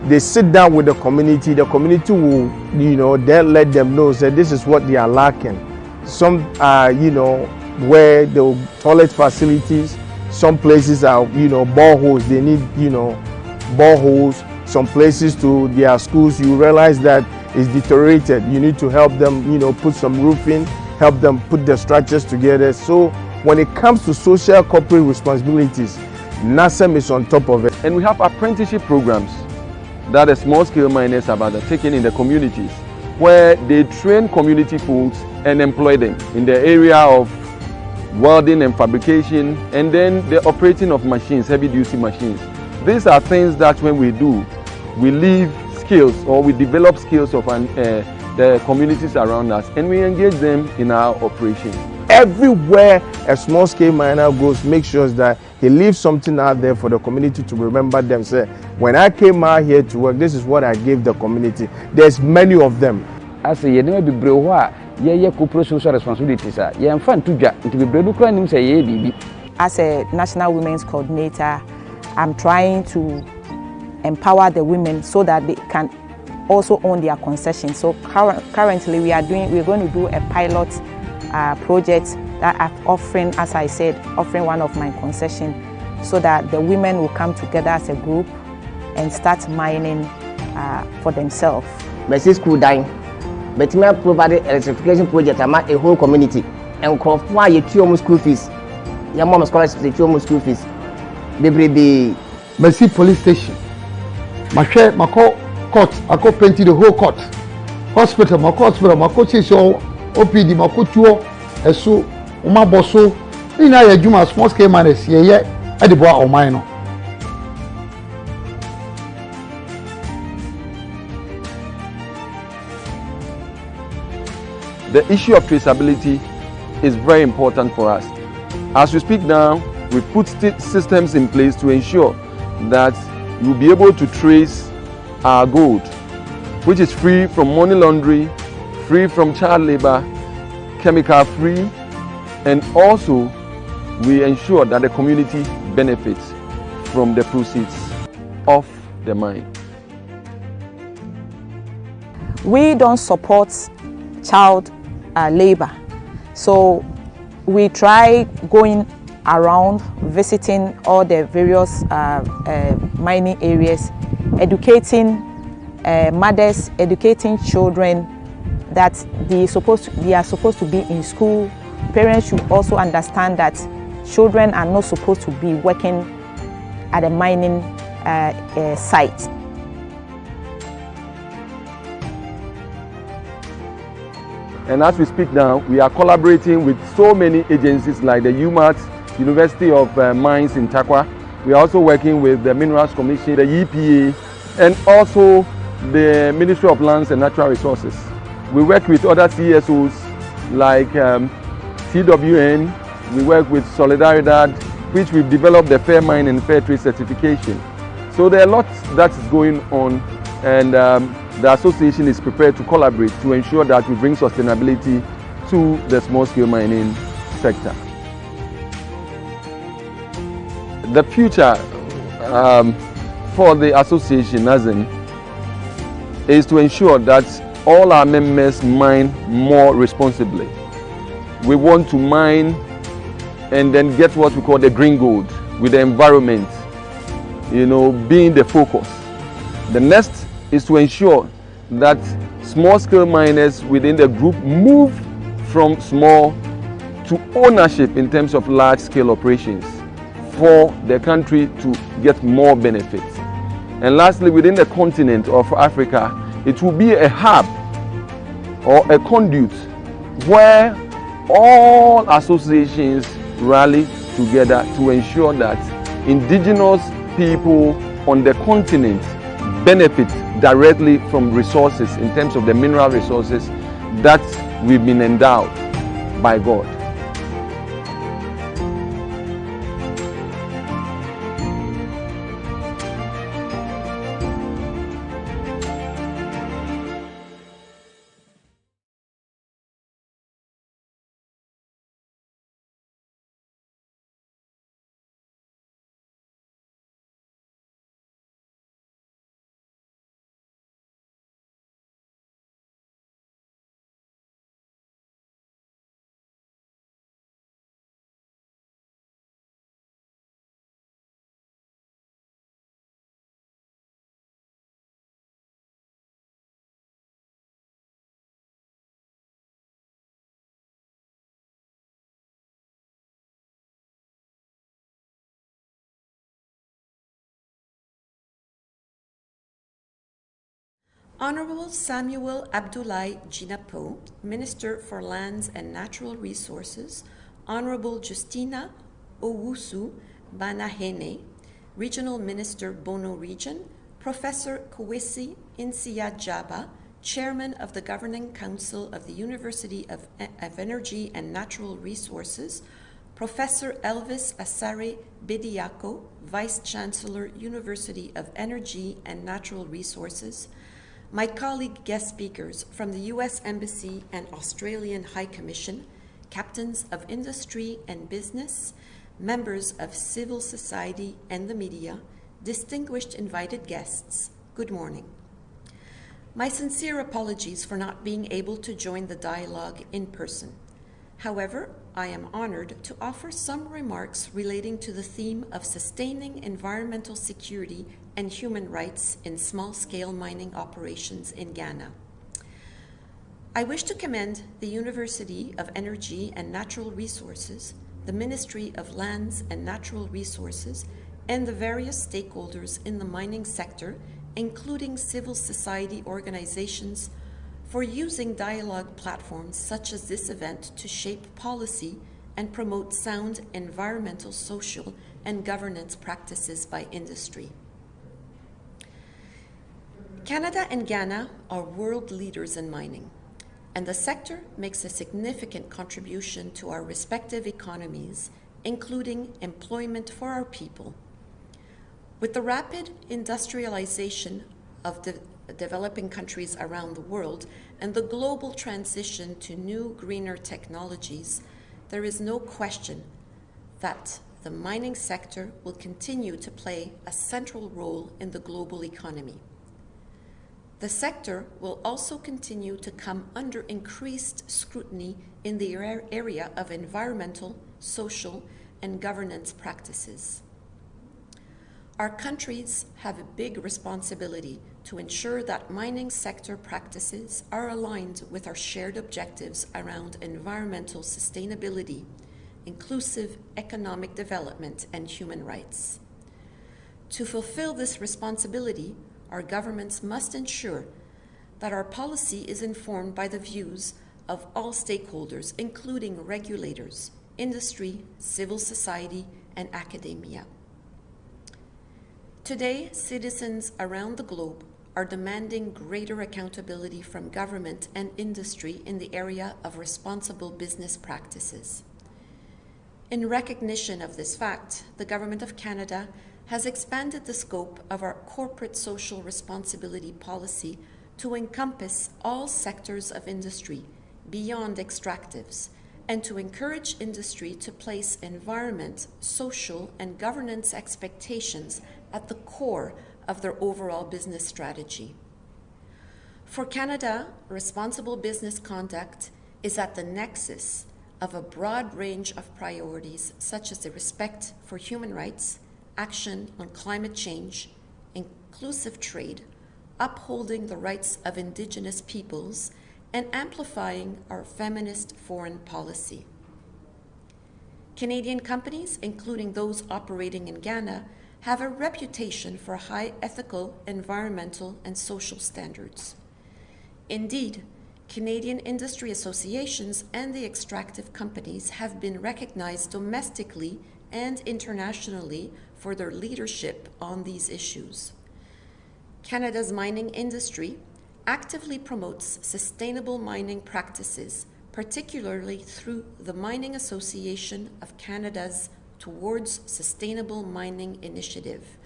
they sit down with the community will, then let them know, say this is what they are lacking. Some are, where the toilet facilities, some places are, boreholes, they need, boreholes. Some places to their schools, you realize that it's deteriorated. You need to help them, put some roofing, help them put the structures together. So when it comes to social corporate responsibilities, NASEM is on top of it. And we have apprenticeship programs that the small-scale miners have undertaken in the communities, where they train community folks and employ them in the area of welding and fabrication, and then the operating of machines, heavy-duty machines. These are things that when we do, we leave skills or we develop skills of the communities around us, and we engage them in our operations. Everywhere a small-scale miner goes, make sure that he leaves something out there for the community to remember them. Say, when I came out here to work, this is what I gave the community. There's many of them. I say, you know, be brewa, corporate social responsibilities. Fun to get into the brew say, as a national women's coordinator, I'm trying to empower the women so that they can also own their concessions. So currently we're going to do a pilot project that I'm offering, as I said, offering one of my concessions so that the women will come together as a group and start mining for themselves. My school dying, but me provided electrification project among a whole community and why you two school fees. Your mom scholarships, the two school fees. Baby, Mercy police station. My court, I go paint the whole court. Hospital, my court is all OPD, my court, so, my boss, so, in a Juma small scale miners, at the bar or minor. The issue of traceability is very important for us. As we speak now, we put systems in place to ensure that you'll be able to trace our gold, which is free from money laundering, free from child labor, chemical free, and also we ensure that the community benefits from the proceeds of the mine. We don't support child labor, so we try going around visiting all the various mining areas, educating mothers, educating children that they are supposed to be in school. Parents should also understand that children are not supposed to be working at a mining site. And as we speak now, we are collaborating with so many agencies like the UMAT, University of Mines in Takwa. We are also working with the Minerals Commission, the EPA, and also the Ministry of Lands and Natural Resources. We work with other CSOs like TWN. We work with Solidaridad, which we've developed the Fair Mine and Fair Trade certification. So there are lots that is going on, and the association is prepared to collaborate to ensure that we bring sustainability to the small-scale mining sector. The future for the association, as in, is to ensure that all our members mine more responsibly. We want to mine and then get what we call the green gold, with the environment, being the focus. The next is to ensure that small-scale miners within the group move from small to ownership in terms of large-scale operations for the country to get more benefits. And lastly, within the continent of Africa, it will be a hub or a conduit where all associations rally together to ensure that indigenous people on the continent benefit directly from resources in terms of the mineral resources that we've been endowed by God. Honorable Samuel Abdullahi Jinapo, Minister for Lands and Natural Resources, Honorable Justina Owusu Banahene, Regional Minister Bono Region, Professor Kwesi Insia Jaba, Chairman of the Governing Council of the University of Energy and Natural Resources, Professor Elvis Asare Bediako, Vice Chancellor, University of Energy and Natural Resources, my colleague guest speakers from the U.S. Embassy and Australian High Commission, captains of industry and business, members of civil society and the media, distinguished invited guests, good morning. My sincere apologies for not being able to join the dialogue in person. However, I am honored to offer some remarks relating to the theme of sustaining environmental security and human rights in small-scale mining operations in Ghana. I wish to commend the University of Energy and Natural Resources, the Ministry of Lands and Natural Resources, and the various stakeholders in the mining sector, including civil society organizations, for using dialogue platforms such as this event to shape policy and promote sound environmental, social, and governance practices by industry. Canada and Ghana are world leaders in mining, and the sector makes a significant contribution to our respective economies, including employment for our people. With the rapid industrialization of the developing countries around the world and the global transition to new, greener technologies, there is no question that the mining sector will continue to play a central role in the global economy. The sector will also continue to come under increased scrutiny in the area of environmental, social, and governance practices. Our countries have a big responsibility to ensure that mining sector practices are aligned with our shared objectives around environmental sustainability, inclusive economic development, and human rights. To fulfill this responsibility, our governments must ensure that our policy is informed by the views of all stakeholders, including regulators, industry, civil society, and academia. Today, citizens around the globe are demanding greater accountability from government and industry in the area of responsible business practices. In recognition of this fact, the Government of Canada has expanded the scope of our corporate social responsibility policy to encompass all sectors of industry beyond extractives, and to encourage industry to place environment, social, and governance expectations at the core of their overall business strategy. For Canada, responsible business conduct is at the nexus of a broad range of priorities such as the respect for human rights, action on climate change, inclusive trade, upholding the rights of Indigenous peoples, and amplifying our feminist foreign policy. Canadian companies, including those operating in Ghana, have a reputation for high ethical, environmental, and social standards. Indeed, Canadian industry associations and the extractive companies have been recognized domestically and internationally for their leadership on these issues. Canada's mining industry actively promotes sustainable mining practices, particularly through the Mining Association of Canada's Towards Sustainable Mining initiative,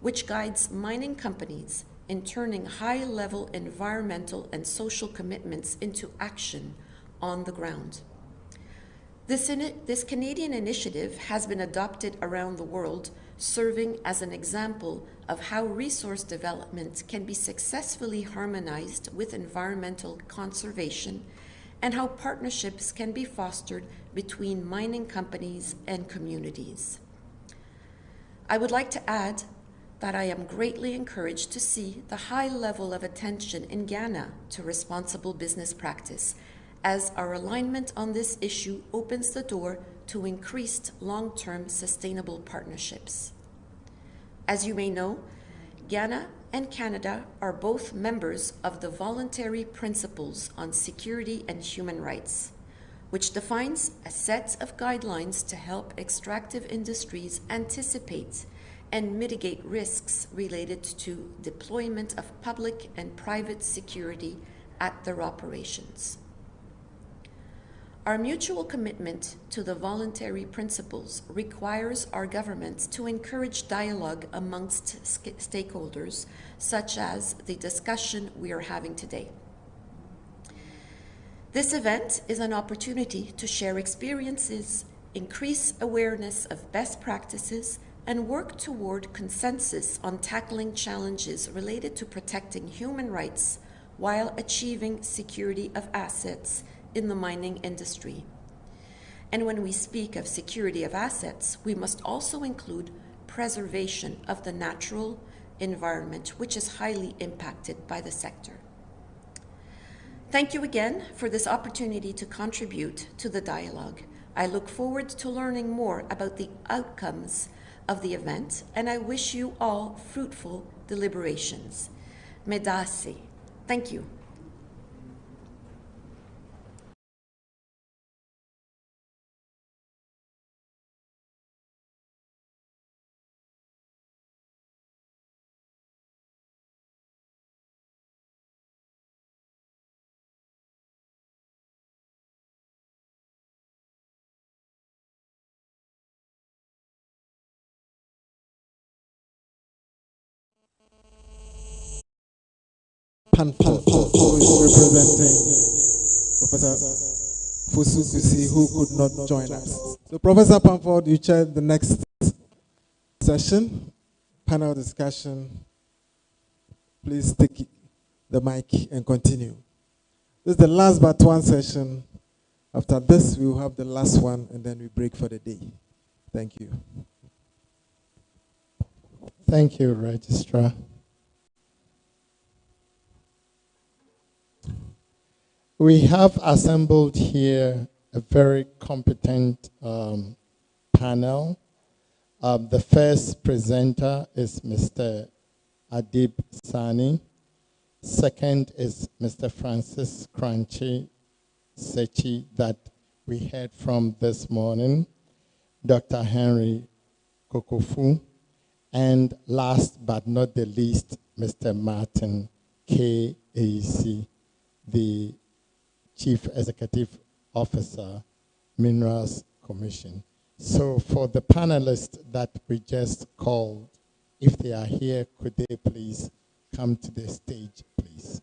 which guides mining companies in turning high-level environmental and social commitments into action on the ground. This Canadian initiative has been adopted around the world, serving as an example of how resource development can be successfully harmonized with environmental conservation and how partnerships can be fostered between mining companies and communities. I would like to add that I am greatly encouraged to see the high level of attention in Ghana to responsible business practice, as our alignment on this issue opens the door to increased long-term sustainable partnerships. As you may know, Ghana and Canada are both members of the Voluntary Principles on Security and Human Rights, which defines a set of guidelines to help extractive industries anticipate and mitigate risks related to deployment of public and private security at their operations. Our mutual commitment to the voluntary principles requires our governments to encourage dialogue amongst stakeholders, such as the discussion we are having today. This event is an opportunity to share experiences, increase awareness of best practices, and work toward consensus on tackling challenges related to protecting human rights while achieving security of assets in the mining industry. And when we speak of security of assets, we must also include preservation of the natural environment, which is highly impacted by the sector. Thank you again for this opportunity to contribute to the dialogue. I look forward to learning more about the outcomes of the event, and I wish you all fruitful deliberations. Medasi. Thank you. Panford, who is representing Professor Fosu Kusi, who could not join us. So Professor Panford, you chair the next session, panel discussion. Please take the mic and continue. This is the last but one session. After this, we will have the last one, and then we break for the day. Thank you. Thank you, Registrar. We have assembled here a very competent panel. The first presenter is Mr. Adib Sani. Second is Mr. Francis Crunchy Sechi that we heard from this morning, Dr. Henry Kokofu, and last but not the least, Mr. Martin K.A.C., the Chief Executive Officer, Minerals Commission. So for the panelists that we just called, if they are here, could they please come to the stage, please?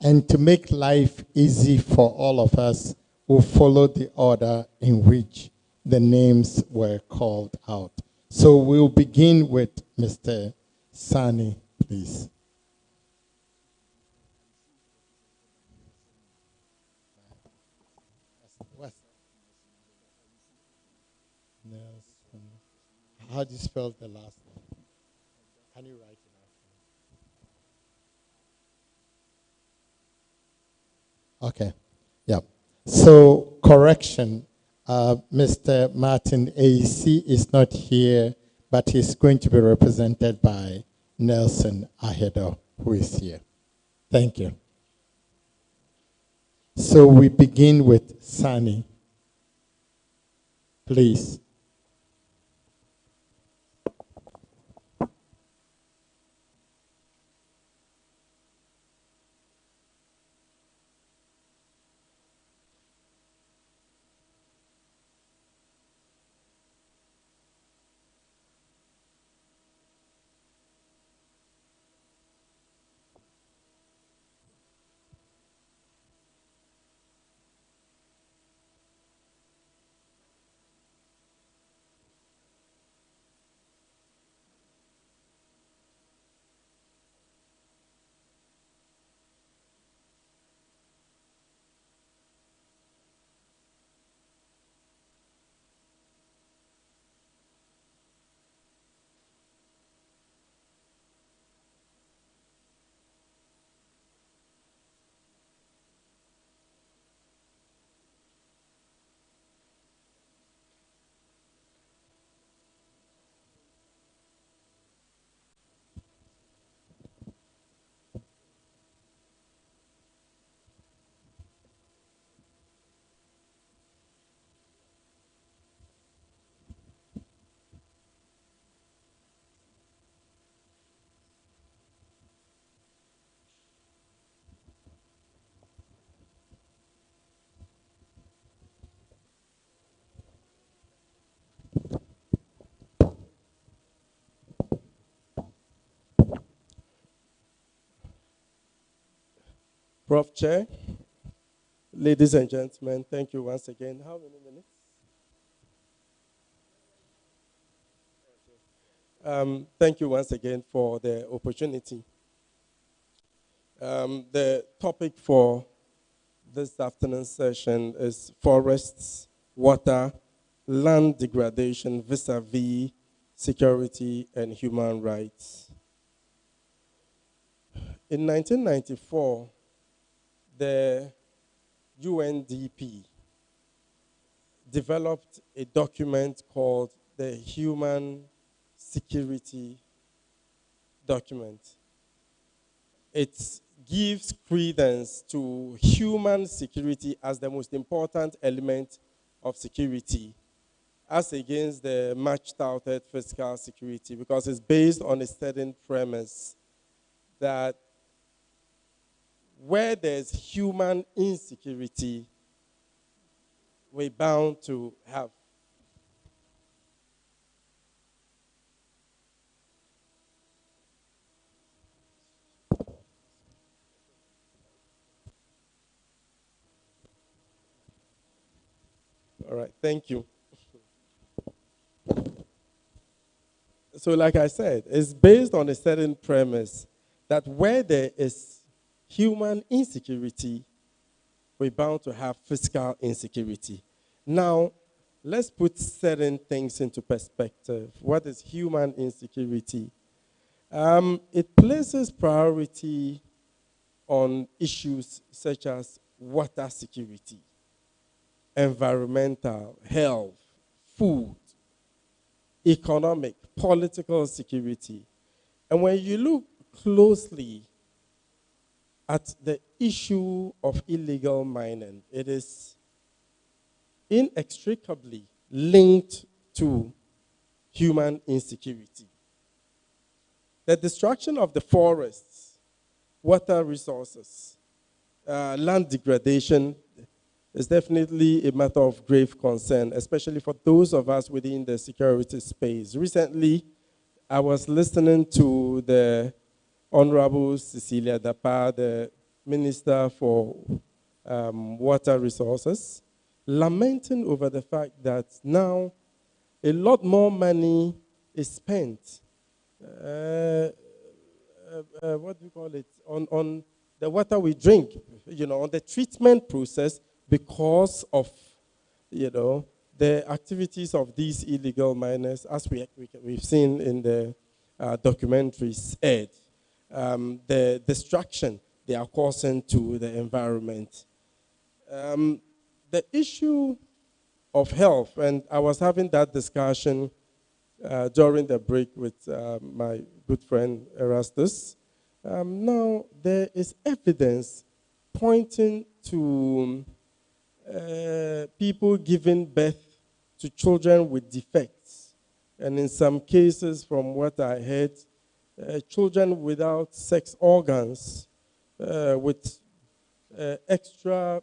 And to make life easy for all of us, we'll follow the order in which the names were called out. So we'll begin with Mr. Sani, please. How do you spell the last name? Can you write it out? Okay. Yeah. So, correction. Mr. Martin AC is not here, but he's going to be represented by Nelson Ahedo, who is here. Thank you. So we begin with Sani. Please. Prof. Chair, ladies and gentlemen, thank you once again. How many minutes? Thank you once again for the opportunity. The topic for this afternoon's session is forests, water, land degradation vis-a-vis security and human rights. In 1994, the UNDP developed a document called the Human Security Document. It gives credence to human security as the most important element of security, as against the much-touted physical security, because it's based on a certain premise that where there's human insecurity, we're bound to have. All right, thank you. So like I said, it's based on a certain premise that where there is human insecurity, we're bound to have physical insecurity. Now, let's put certain things into perspective. What is human insecurity? It places priority on issues such as water security, environmental, health, food, economic, political security. And when you look closely at the issue of illegal mining, it is inextricably linked to human insecurity. The destruction of the forests, water resources, land degradation is definitely a matter of grave concern, especially for those of us within the security space. Recently, I was listening to the Honorable Cecilia Dapa, the Minister for Water Resources, lamenting over the fact that now a lot more money is spent, what do you call it, on the water we drink, on the treatment process because of, the activities of these illegal miners, as we've seen in the documentaries aired, the destruction they are causing to the environment. The issue of health, and I was having that discussion during the break with my good friend Erastus. Now, there is evidence pointing to people giving birth to children with defects. And in some cases, from what I heard, children without sex organs, with extra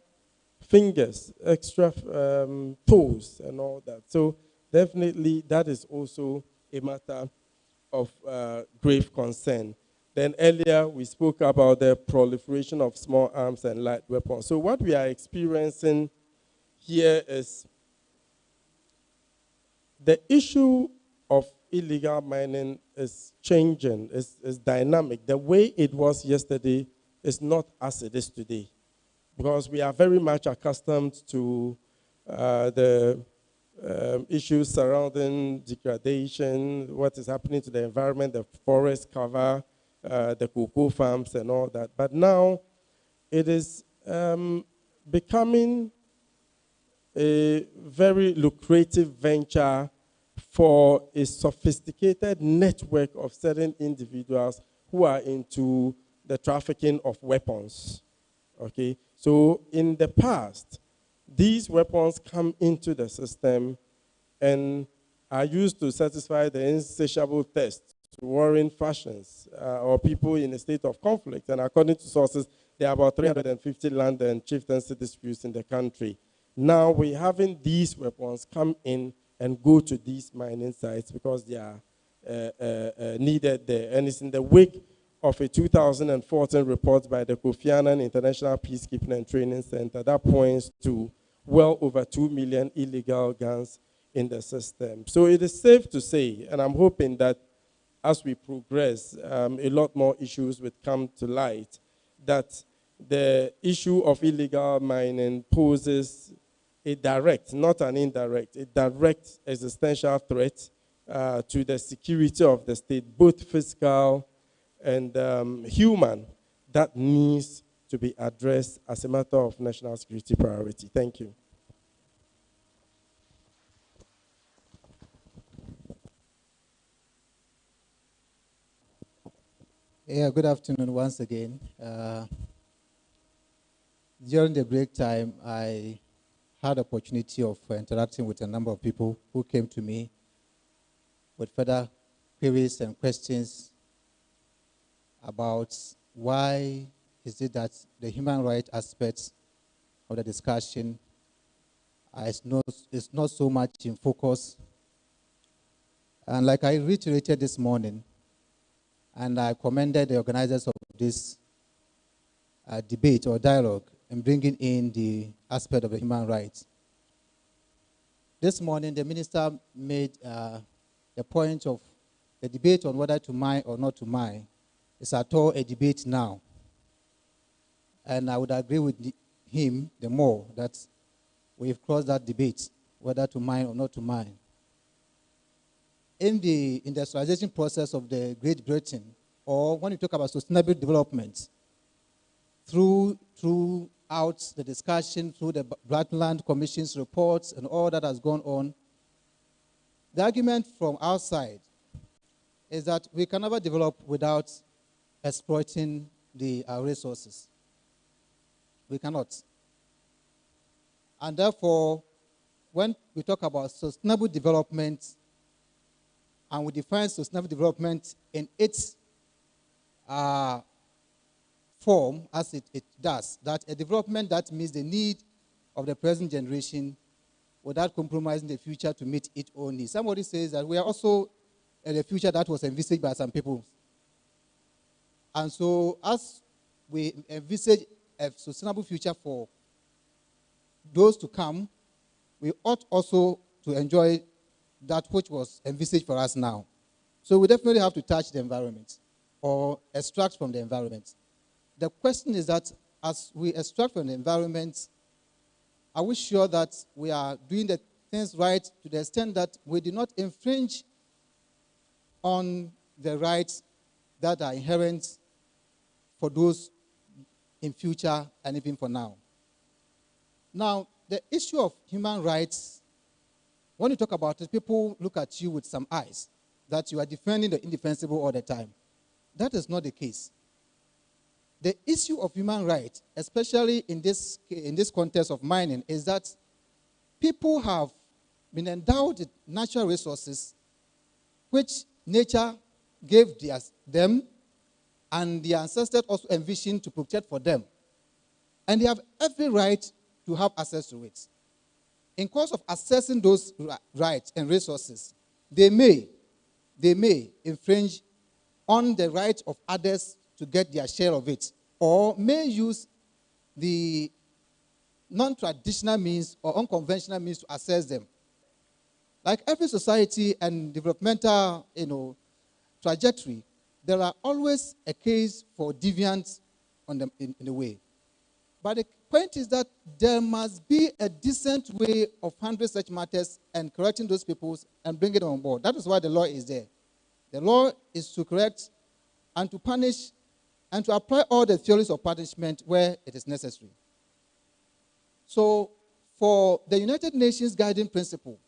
fingers, extra toes, and all that. So definitely that is also a matter of grave concern. Then earlier we spoke about the proliferation of small arms and light weapons. So what we are experiencing here is the issue of illegal mining is changing, is dynamic. The way it was yesterday is not as it is today, because we are very much accustomed to the issues surrounding degradation, what is happening to the environment, the forest cover, the cocoa farms and all that. But now it is becoming a very lucrative venture for a sophisticated network of certain individuals who are into the trafficking of weapons. Okay, so in the past, these weapons come into the system and are used to satisfy the insatiable thirst to warring factions or people in a state of conflict. And according to sources, there are about 350 land and chieftaincy disputes in the country. Now we're having these weapons come in and go to these mining sites because they are needed there. And it's in the wake of a 2014 report by the Kofi Annan International Peacekeeping and Training Center that points to well over 2 million illegal guns in the system. So it is safe to say, and I'm hoping that as we progress, a lot more issues will come to light, that the issue of illegal mining poses a direct, not an indirect, a direct existential threat to the security of the state, both physical and human, that needs to be addressed as a matter of national security priority. Thank you. Yeah, good afternoon once again. During the break time, I had opportunity of interacting with a number of people who came to me with further queries and questions about why is it that the human rights aspects of the discussion is not so much in focus. And like I reiterated this morning, and I commended the organizers of this debate or dialogue in bringing in the aspect of the human rights. This morning, the minister made the point of the debate on whether to mine or not to mine is at all a debate now. And I would agree with him the more that we've crossed that debate, whether to mine or not to mine. In the industrialization process of the Great Britain, or when you talk about sustainable development, throughout the discussion, through the Bratland Commission's reports and all that has gone on, the argument from our side is that we can never develop without exploiting the resources. We cannot. And therefore, when we talk about sustainable development, and we define sustainable development in its form as it does, that a development that meets the need of the present generation without compromising the future to meet its own needs. Somebody says that we are also in a future that was envisaged by some people. And so as we envisage a sustainable future for those to come, we ought also to enjoy that which was envisaged for us now. So we definitely have to touch the environment or extract from the environment. The question is that as we extract from the environment, are we sure that we are doing the things right to the extent that we do not infringe on the rights that are inherent for those in future and even for now? Now, the issue of human rights, when you talk about it, people look at you with some eyes, that you are defending the indefensible all the time. That is not the case. The issue of human rights, especially in this context of mining, is that people have been endowed with natural resources which nature gave them and the ancestors also envisioned to protect for them. And they have every right to have access to it. In course of accessing those rights and resources, they may infringe on the right of others to get their share of it, or may use the non-traditional means or unconventional means to access them. Like every society and developmental, trajectory, there are always a case for deviance in the way. But the point is that there must be a decent way of handling such matters and correcting those people and bringing them on board. That is why the law is there. The law is to correct and to punish and to apply all the theories of punishment where it is necessary. So for the United Nations Guiding Principle,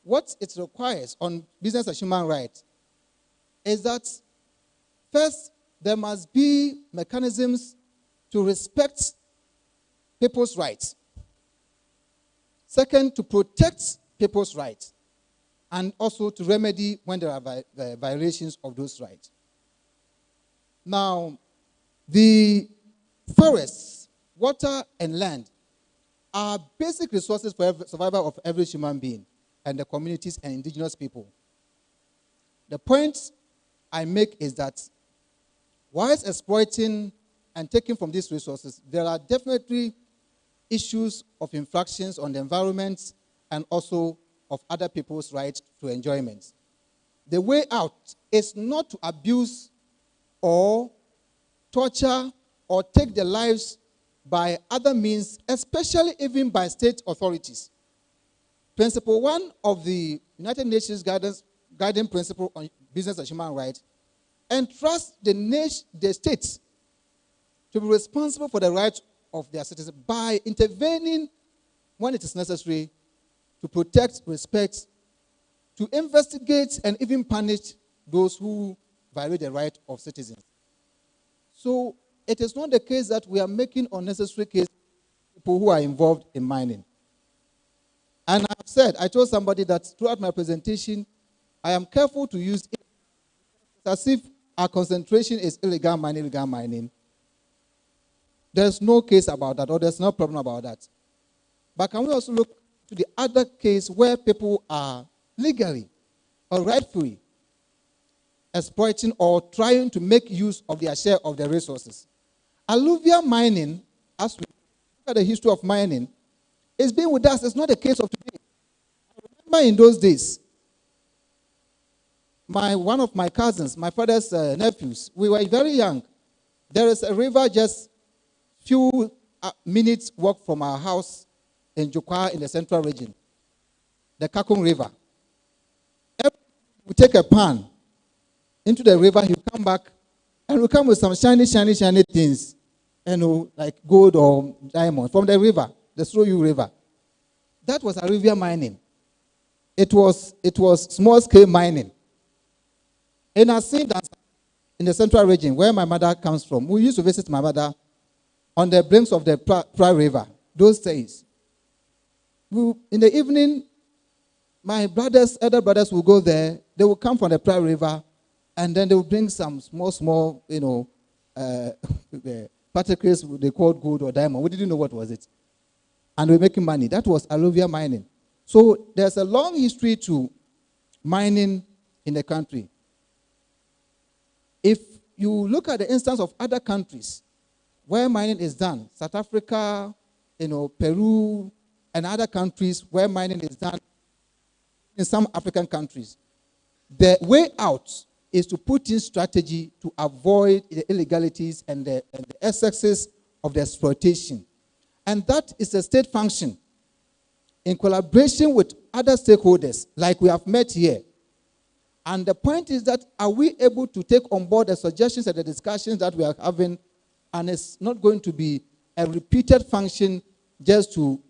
what it requires on business and human rights is that first, there must be mechanisms to respect people's rights. Second, to protect people's rights, and also to remedy when there are violations of those rights. Now, the forests, water, and land are basic resources for survival of every human being and the communities and indigenous people. The point I make is that whilst exploiting and taking from these resources, there are definitely issues of infractions on the environment and also of other people's right to enjoyment. The way out is not to abuse or torture or take the lives by other means, especially even by state authorities. Principle 1 of the United Nations Guiding Principle on Business and Human Rights entrusts the states to be responsible for the rights of their citizens by intervening when it is necessary to protect, respect, to investigate, and even punish those who violate the right of citizens. So it is not the case that we are making unnecessary cases for people who are involved in mining. And I told somebody that throughout my presentation, I am careful to use it as if our concentration is illegal mining. There's no case about that, or there's no problem about that. But can we also look to the other case where people are legally or rightfully exploiting or trying to make use of their share of the resources? Alluvial mining, as we look at the history of mining, it's been with us. It's not the case of today. I remember in those days, one of my cousins, my father's nephews, we were very young. There is a river just few minutes walk from our house in Jukwa in the central region, the Kakung River. We take a pan into the river, you come back, and we come with some shiny things, like gold or diamond from the river, the Sroyu River. That was alluvial mining. It was small-scale mining. And I've seen that in the central region where my mother comes from. We used to visit my mother on the banks of the Pra River, those days. In the evening, my elder brothers will go there. They will come from the Pra River, and then they will bring some small, particles they called gold or diamond. We didn't know what was it. And we're making money. That was alluvial mining. So there's a long history to mining in the country. If you look at the instance of other countries where mining is done, South Africa, Peru, and other countries where mining is done, in some African countries, the way out is to put in strategy to avoid the illegalities and the excesses of the exploitation. And that is a state function in collaboration with other stakeholders, like we have met here. And the point is that, are we able to take on board the suggestions and the discussions that we are having, and it's not going to be a repeated function just to,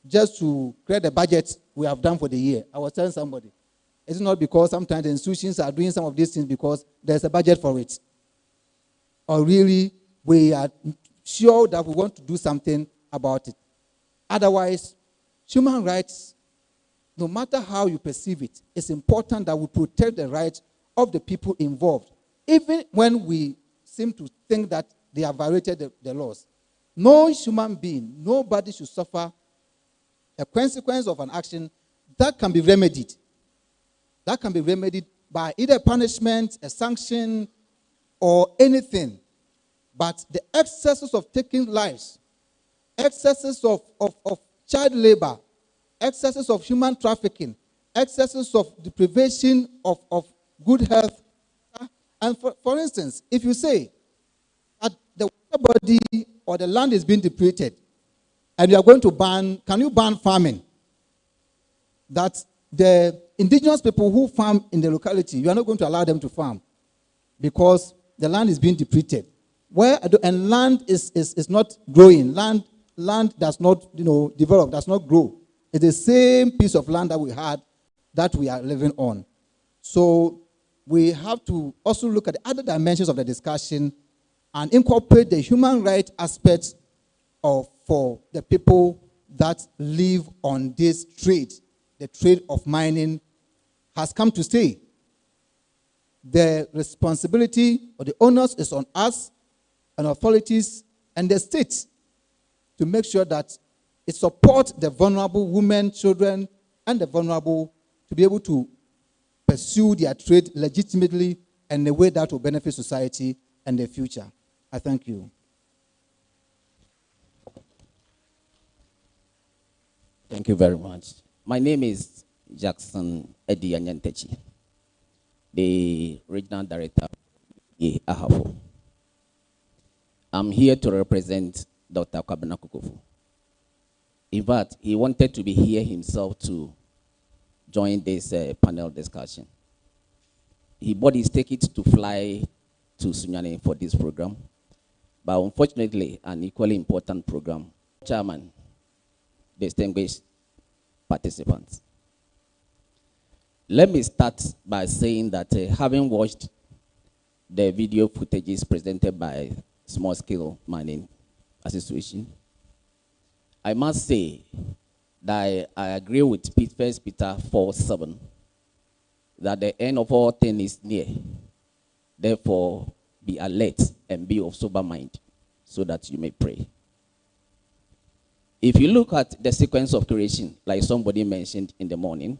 just to create the budget we have done for the year. I was telling somebody, it's not because sometimes the institutions are doing some of these things because there's a budget for it. Or really, we are sure that we want to do something about it. Otherwise, human rights, no matter how you perceive it, it's important that we protect the rights of the people involved, even when we seem to think that they have violated the laws. No human being, nobody should suffer a consequence of an action that can be remedied. That can be remedied by either punishment, a sanction, or anything. But the excesses of taking lives, excesses of child labor, excesses of human trafficking, excesses of deprivation of good health. And for instance, if you say that the water body or the land is being depleted, and you are going to ban, can you ban farming? That the indigenous people who farm in the locality, you are not going to allow them to farm because the land is being depleted. And land is not growing. Land does not, develop, does not grow. It's the same piece of land that we had that we are living on. So we have to also look at the other dimensions of the discussion and incorporate the human rights aspects for the people that live on this trade. The trade of mining has come to stay. The responsibility or the onus is on us and authorities and the state to make sure that it supports the vulnerable women, children, and the vulnerable to be able to pursue their trade legitimately and in a way that will benefit society and the future. I thank you. Thank you very much. My name is Jackson Eddie Anyantechi, the Regional Director of AHAFO. I'm here to represent Dr. Kwabena Kukofu. In fact, he wanted to be here himself to join this panel discussion. He bought his ticket to fly to Sunyani for this program, but unfortunately, an equally important program. Chairman, distinguished participants. Let me start by saying that having watched the video footages presented by Small Scale Mining Association, I must say that I agree with 1 Peter 4:7 that the end of all things is near. Therefore, be alert and be of sober mind so that you may pray. If you look at the sequence of creation, like somebody mentioned in the morning,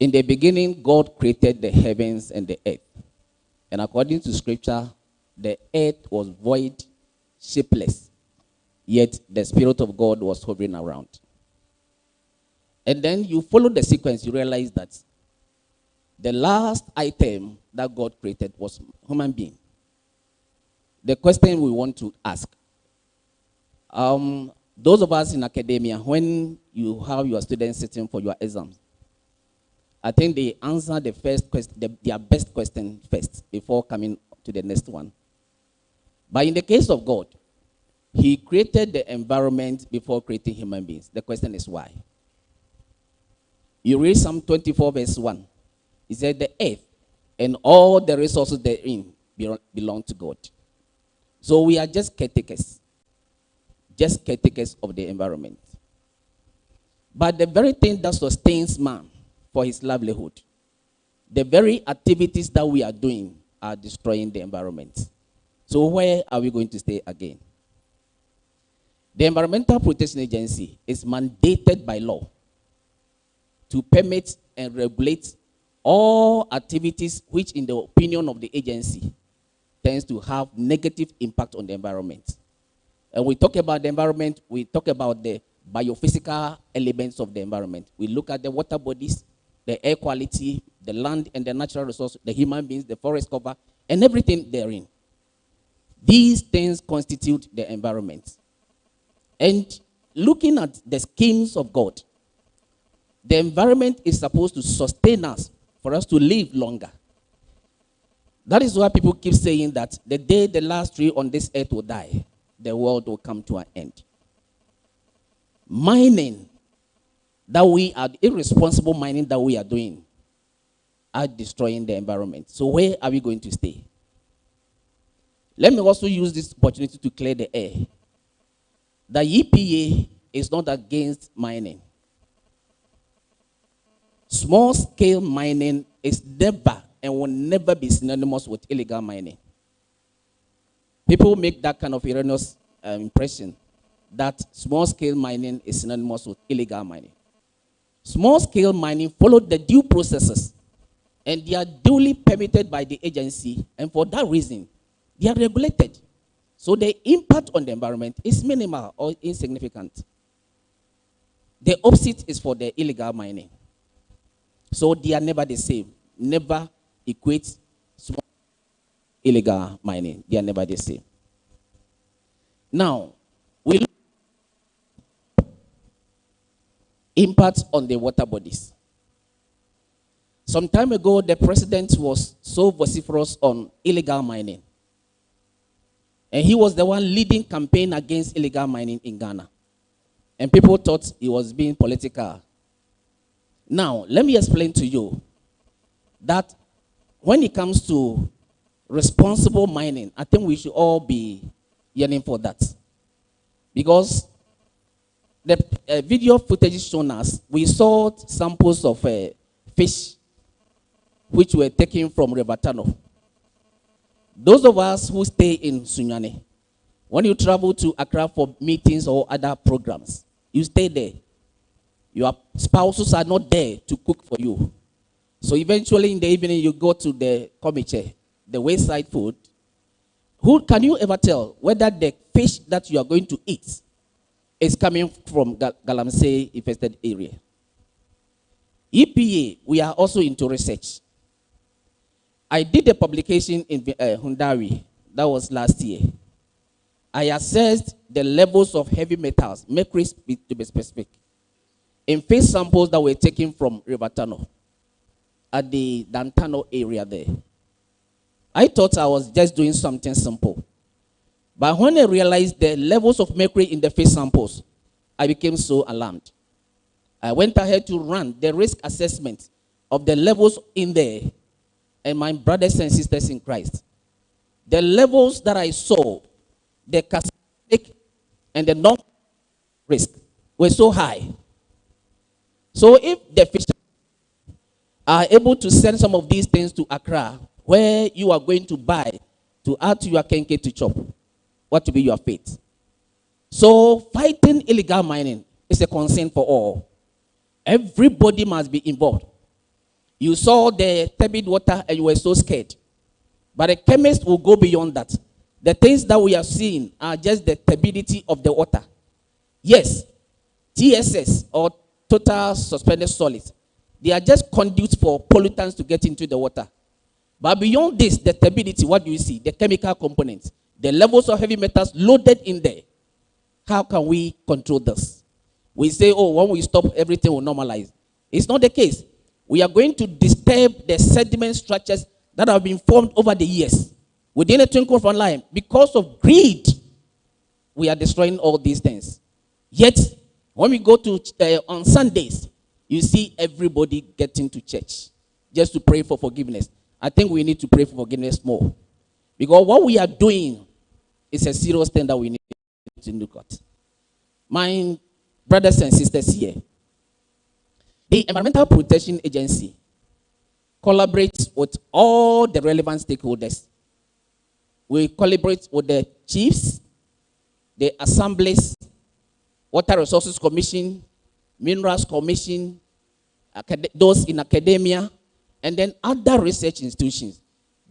in the beginning, God created the heavens and the earth. And according to scripture, the earth was void, shapeless, yet the Spirit of God was hovering around. And then you follow the sequence, you realize that the last item that God created was human being. The question we want to ask, those of us in academia, when you have your students sitting for your exams, I think they answer the first question, their best question first before coming to the next one. But in the case of God, He created the environment before creating human beings. The question is why? You read Psalm 24 verse 1. It said the earth and all the resources therein belong to God. So we are just caretakers of the environment. But the very thing that sustains man for his livelihood, the very activities that we are doing are destroying the environment. So where are we going to stay again? The Environmental Protection Agency is mandated by law to permit and regulate all activities which, in the opinion of the agency, tends to have negative impact on the environment. And we talk about the environment, we talk about the biophysical elements of the environment. We look at the water bodies, the air quality, the land and the natural resources, the human beings, the forest cover, and everything therein. These things constitute the environment. And looking at the schemes of God, the environment is supposed to sustain us for us to live longer. That is why people keep saying that the day the last tree on this earth will die, the world will come to an end. Mining that we are, irresponsible mining that we are doing, are destroying the environment. So where are we going to stay? Let me also use this opportunity to clear the air. The EPA is not against mining. Small-scale mining is never and will never be synonymous with illegal mining. People make that kind of erroneous impression that small-scale mining is synonymous with illegal mining. Small-scale mining followed the due processes, and they are duly permitted by the agency, and for that reason, they are regulated. So the impact on the environment is minimal or insignificant. The opposite is for the illegal mining. So they are never the same. Never equate small illegal mining. They are never the same. Now, we look at impact on the water bodies. Some time ago, the president was so vociferous on illegal mining. And he was the one leading campaign against illegal mining in Ghana. And people thought he was being political. Now, let me explain to you that when it comes to responsible mining, I think we should all be yearning for that. Because the video footage shown us, we saw samples of fish which were taken from River Tano. Those of us who stay in Sunyani, when you travel to Accra for meetings or other programs, you stay there. Your spouses are not there to cook for you. So eventually in the evening, you go to the komiche, the wayside food. Who can you ever tell whether the fish that you are going to eat is coming from Galamsey infested area? EPA, we are also into research. I did a publication in Hundawi, that was last year. I assessed the levels of heavy metals, mercury to be specific, in fish samples that were taken from River Tano at the Dantano area there. I thought I was just doing something simple. But when I realized the levels of mercury in the fish samples, I became so alarmed. I went ahead to run the risk assessment of the levels in there. And my brothers and sisters in Christ, the levels that I saw, the carcinogenic and the non-risk were so high. So if the fish are able to send some of these things to Accra, where you are going to buy to add to your kenke to chop, what will be your fate? So fighting illegal mining is a concern for all. Everybody must be involved. You saw the turbid water and you were so scared. But a chemist will go beyond that. The things that we are seeing are just the turbidity of the water. Yes, TSS or total suspended solids, they are just conduits for pollutants to get into the water. But beyond this, the turbidity, what do you see? The chemical components, the levels of heavy metals loaded in there. How can we control this? We say, oh, when we stop, everything will normalize. It's not the case. We are going to disturb the sediment structures that have been formed over the years. Within a twinkle of an eye, because of greed, we are destroying all these things. Yet, when we go to on Sundays, you see everybody getting to church just to pray for forgiveness. I think we need to pray for forgiveness more. Because what we are doing is a serious thing that we need to look at. My brothers and sisters here, the Environmental Protection Agency collaborates with all the relevant stakeholders. We collaborate with the chiefs, the assemblies, Water Resources Commission, Minerals Commission, those in academia, and then other research institutions,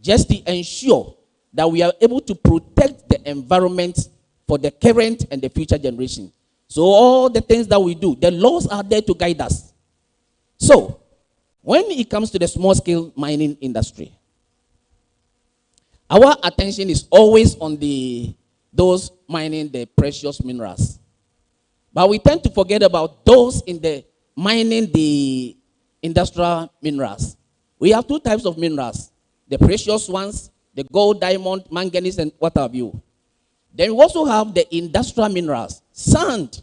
just to ensure that we are able to protect the environment for the current and the future generation. So all the things that we do, the laws are there to guide us. So when it comes to the small-scale mining industry, our attention is always on those mining the precious minerals. But we tend to forget about those in the mining the industrial minerals. We have two types of minerals, the precious ones, the gold, diamond, manganese, and what have you. Then we also have the industrial minerals, sand,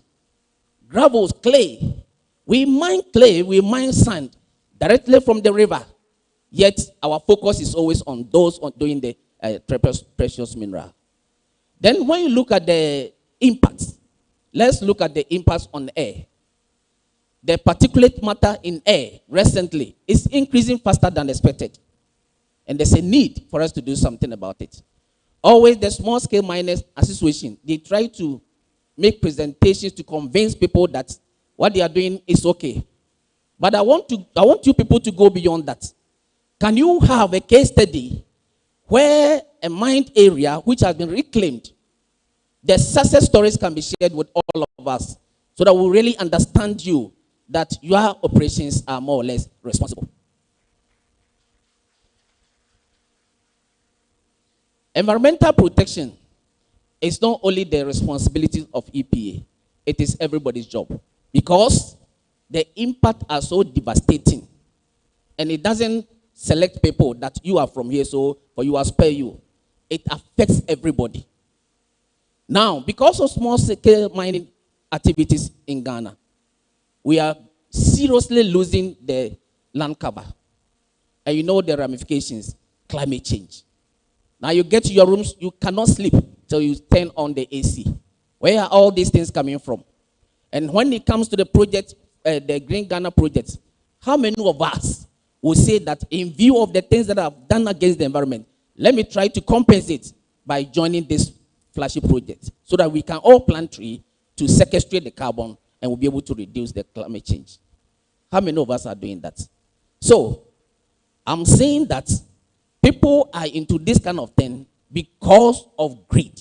gravels, clay. We mine clay, we mine sand directly from the river. Yet our focus is always on those doing the precious mineral. Then when you look at the impacts, let's look at the impacts on air. The particulate matter in air recently is increasing faster than expected. And there's a need for us to do something about it. Always the Small Scale Miners Association, they try to make presentations to convince people that what they are doing is okay. But I want you people to go beyond that. Can you have a case study where a mined area which has been reclaimed, the success stories can be shared with all of us so that we really understand you, that your operations are more or less responsible. Environmental protection is not only the responsibility of EPA, it is everybody's job, because the impact are so devastating, and it doesn't select people that you are from here, so for you I spare you. It affects everybody. Now, because of small-scale mining activities in Ghana, we are seriously losing the land cover. And you know the ramifications, climate change. Now you get to your rooms, you cannot sleep till you turn on the AC. Where are all these things coming from? And when it comes to the project, the Green Ghana project, how many of us will say that in view of the things that I've done against the environment, let me try to compensate by joining this flashy project so that we can all plant trees to sequestrate the carbon and we'll be able to reduce the climate change? How many of us are doing that? So I'm saying that people are into this kind of thing because of greed.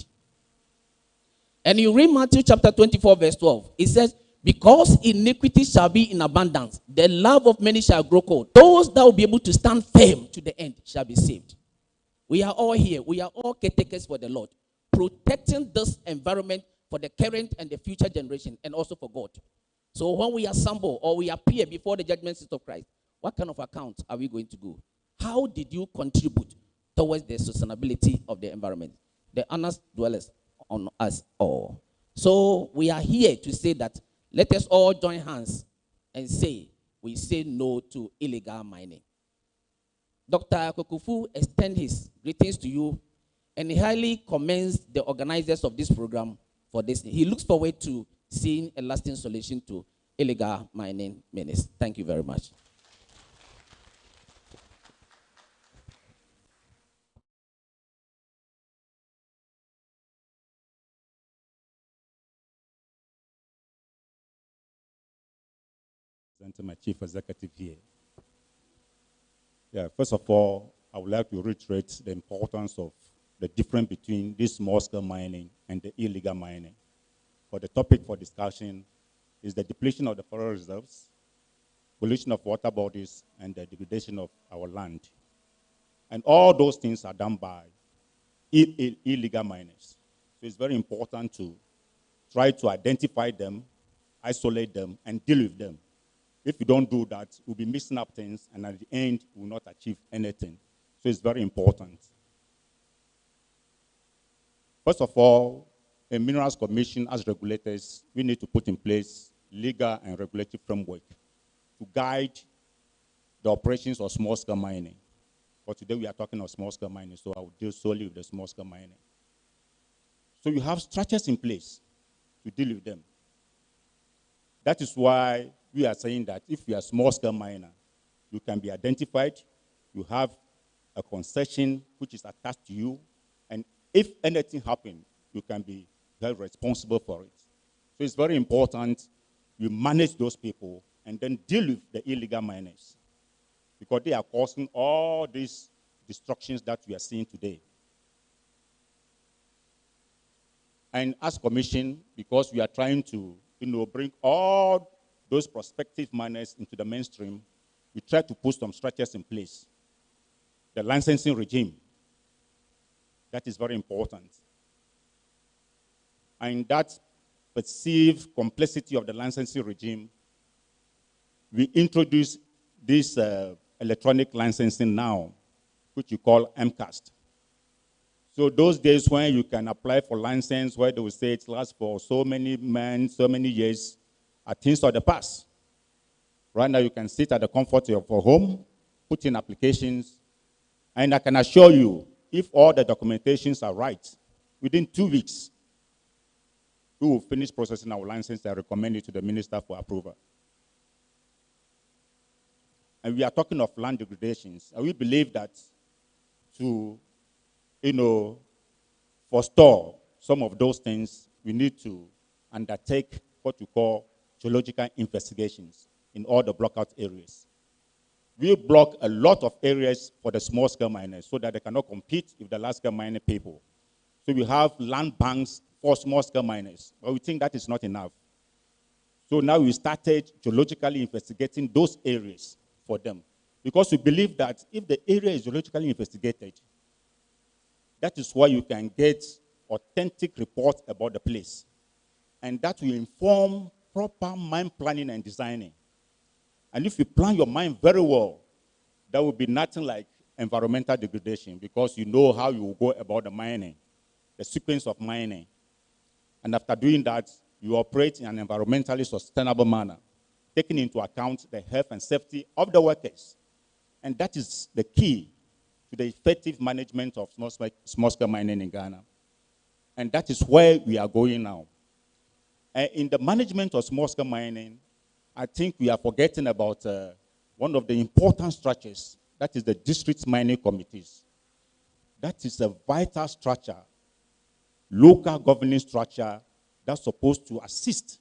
And you read Matthew chapter 24 verse 12. It says, because iniquity shall be in abundance, the love of many shall grow cold. Those that will be able to stand firm to the end shall be saved. We are all here. We are all caretakers for the Lord, protecting this environment for the current and the future generation, and also for God. So when we assemble or we appear before the judgment seat of Christ, what kind of account are we going to go? How did you contribute towards the sustainability of the environment? The honest dwellers on us all. So we are here to say that let us all join hands and say, we say no to illegal mining. Dr. Kokufu extends his greetings to you, and he highly commends the organizers of this program for this. He looks forward to seeing a lasting solution to illegal mining menace. Thank you very much. My chief executive here. Yeah, first of all, I would like to reiterate the importance of the difference between this small-scale mining and the illegal mining. For the topic for discussion is the depletion of the forest reserves, pollution of water bodies, and the degradation of our land. And all those things are done by illegal miners. So it's very important to try to identify them, isolate them, and deal with them. If you don't do that, we'll be mixing up things, and at the end, we'll not achieve anything. So it's very important. First of all, a Minerals Commission, as regulators, we need to put in place legal and regulatory framework to guide the operations of small-scale mining. But today we are talking of small-scale mining, so I will deal solely with the small-scale mining. So you have structures in place to deal with them. That is why we are saying that if you are a small-scale miner, you can be identified, you have a concession which is attached to you, and if anything happens, you can be held responsible for it. So it's very important you manage those people and then deal with the illegal miners. because they are causing all these destructions that we are seeing today. And as Commission, because we are trying to bring all those prospective miners into the mainstream, we try to put some structures in place. The licensing regime, that is very important. And that perceived complexity of the licensing regime, we introduce this electronic licensing now, which you call MCAST. So those days when you can apply for license, where they will say it lasts for so many months, so many years, are things of the past. Right now you can sit at the comfort of your home, put in applications, and I can assure you, if all the documentations are right, within 2 weeks, we will finish processing our license and recommend it to the minister for approval. And we are talking of land degradations. And we believe that to, forestall some of those things, we need to undertake what we call geological investigations in all the blockout areas. We block a lot of areas for the small-scale miners so that they cannot compete with the large-scale mining people. So we have land banks for small-scale miners, but we think that is not enough. So now we started geologically investigating those areas for them, because we believe that if the area is geologically investigated, that is why you can get authentic reports about the place. And that will inform proper mine planning and designing. And if you plan your mine very well, there will be nothing like environmental degradation, because you know how you will go about the mining, the sequence of mining. And after doing that, you operate in an environmentally sustainable manner, taking into account the health and safety of the workers. And that is the key to the effective management of small-scale mining in Ghana. And that is where we are going now. In the management of small-scale mining, I think we are forgetting about one of the important structures, that is the district mining committees. That is a vital structure, local governing structure, that's supposed to assist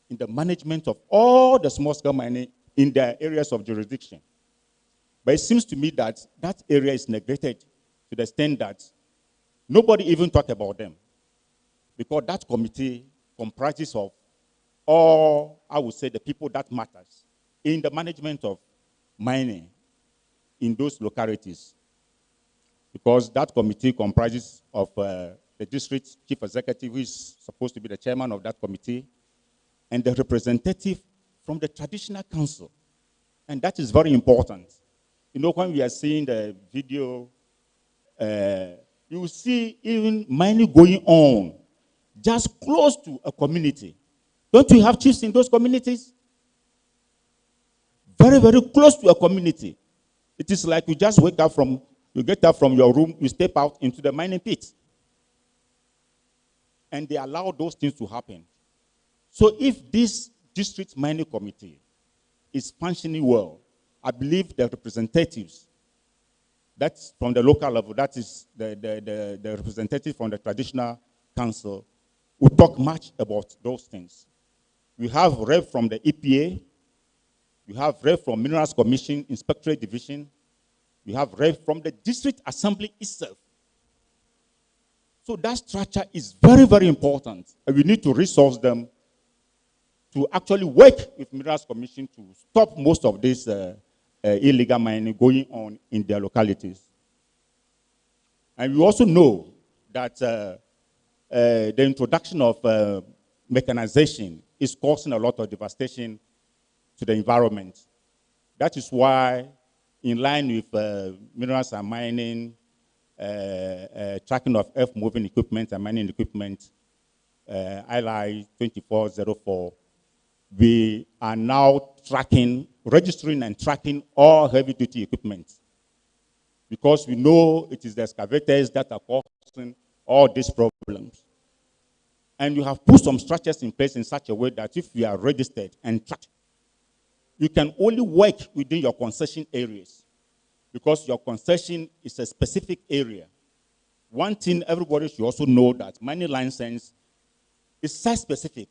in the management of all the small-scale mining in their areas of jurisdiction. But it seems to me that that area is neglected to the extent that nobody even talks about them, because that committee comprises of all, I would say, the people that matters in the management of mining in those localities. Because that committee comprises of the district chief executive, who is supposed to be the chairman of that committee, and the representative from the traditional council. And that is very important. When we are seeing the video, you will see even mining going on just close to a community. Don't we have chiefs in those communities? Very, very close to a community. It is like you just wake up from, you get up from your room, you step out into the mining pit. And they allow those things to happen. So if this district mining committee is functioning well, I believe the representatives, that's from the local level, that is the representative from the traditional council, will talk much about those things. We have rep from the EPA, we have rep from Minerals Commission, Inspectorate Division, we have rep from the district assembly itself. So that structure is very, very important, and we need to resource them to actually work with Minerals Commission to stop most of this illegal mining going on in their localities. And we also know that the introduction of mechanization is causing a lot of devastation to the environment. That is why, in line with minerals and mining, tracking of earth-moving equipment and mining equipment, ILI 2404, we are now registering and tracking all heavy-duty equipment, because we know it is the excavators that are causing all these problems. And you have put some structures in place in such a way that if you are registered and tracked, you can only work within your concession areas, because your concession is a specific area. One thing everybody should also know, that mining license is site-specific.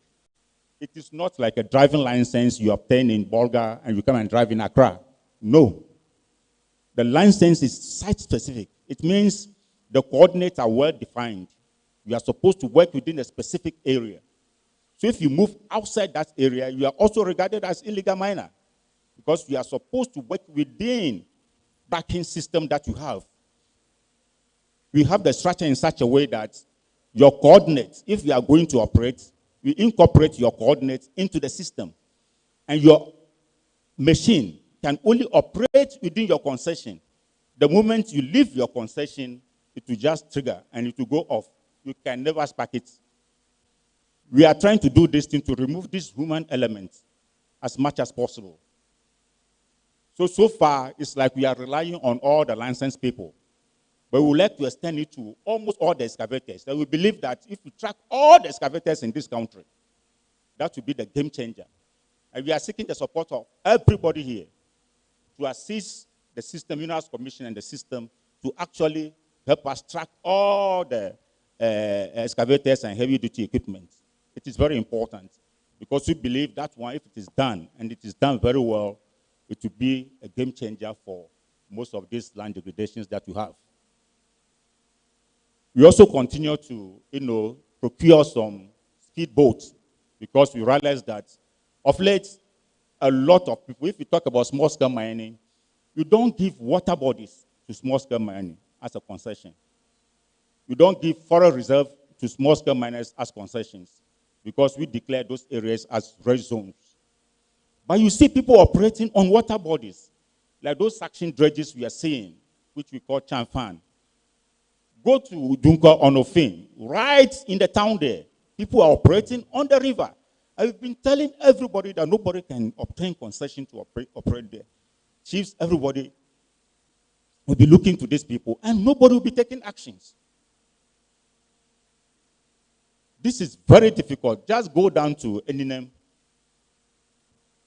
It is not like a driving license you obtain in Bolga and you come and drive in Accra. No. The license is site-specific. It means the coordinates are well-defined. You are supposed to work within a specific area. So if you move outside that area, you are also regarded as illegal miner because you are supposed to work within the tracking system that you have. We have the structure in such a way that your coordinates, if you are going to operate, you incorporate your coordinates into the system. And your machine can only operate within your concession. The moment you leave your concession, it will just trigger and it will go off. You can never spark it. We are trying to do this thing to remove this human element as much as possible. So far, it's like we are relying on all the licensed people. But we would like to extend it to almost all the excavators. That we believe that if we track all the excavators in this country, that will be the game changer. And we are seeking the support of everybody here to assist the system, Minerals Commission and the system, to actually help us track all the excavators and heavy-duty equipment. It is very important because we believe that one, if it is done, and it is done very well, it will be a game changer for most of these land degradations that we have. We also continue to, procure some speedboats because we realize that of late, a lot of people, if you talk about small-scale mining, you don't give water bodies to small-scale mining as a concession. You don't give forest reserve to small-scale miners as concessions because we declare those areas as red zones. But you see people operating on water bodies, like those suction dredges we are seeing, which we call Chanfan. Go to Dunka on Ofin, right in the town there. People are operating on the river. I've been telling everybody that nobody can obtain concession to operate there. Chiefs, everybody will be looking to these people, and nobody will be taking actions. This is very difficult. Just go down to Eninem,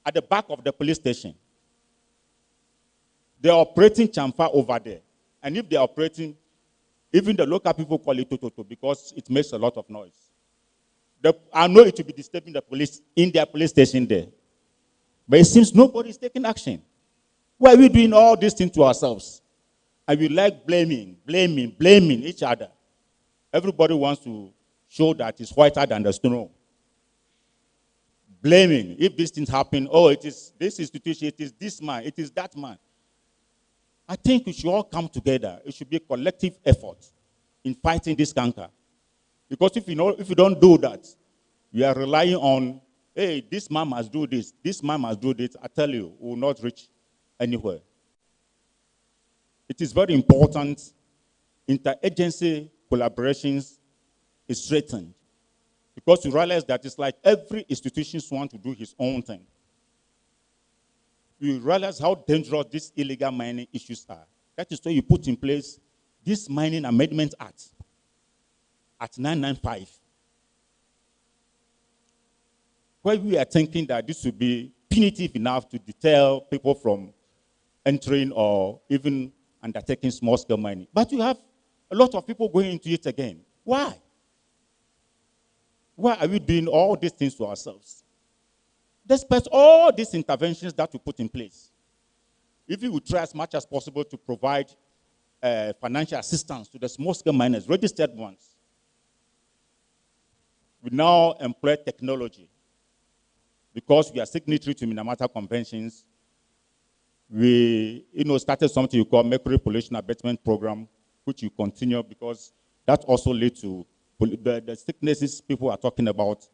at the back of the police station. They're operating chamfa over there. And if they're operating, even the local people call it tototo because it makes a lot of noise. I know it will be disturbing the police in their police station there. But it seems nobody is taking action. Why are we doing all these things to ourselves? And we like blaming each other. Everybody wants to show that it's whiter than the snow. Blaming. If these things happen, oh, it is this institution, it is this man, it is that man. I think we should all come together. It should be a collective effort in fighting this canker. Because if you don't do that, we are relying on, hey, this man must do this man must do this. I tell you, we will not reach anywhere. It is very important. Interagency collaborations is strengthened. Because you realize that it's like every institution wants to do his own thing. You realize how dangerous these illegal mining issues are. That is why you put in place this Mining Amendment Act at 995. Where we are thinking that this would be punitive enough to deter people from entering or even undertaking small-scale mining. But you have a lot of people going into it again. Why? Why are we doing all these things to ourselves? Despite all these interventions that we put in place, if we would try as much as possible to provide financial assistance to the small-scale miners, registered ones, we now employ technology. Because we are signatory to Minamata conventions, we started something we call Mercury Pollution Abatement Program, which we continue because that also leads to the sicknesses people are talking about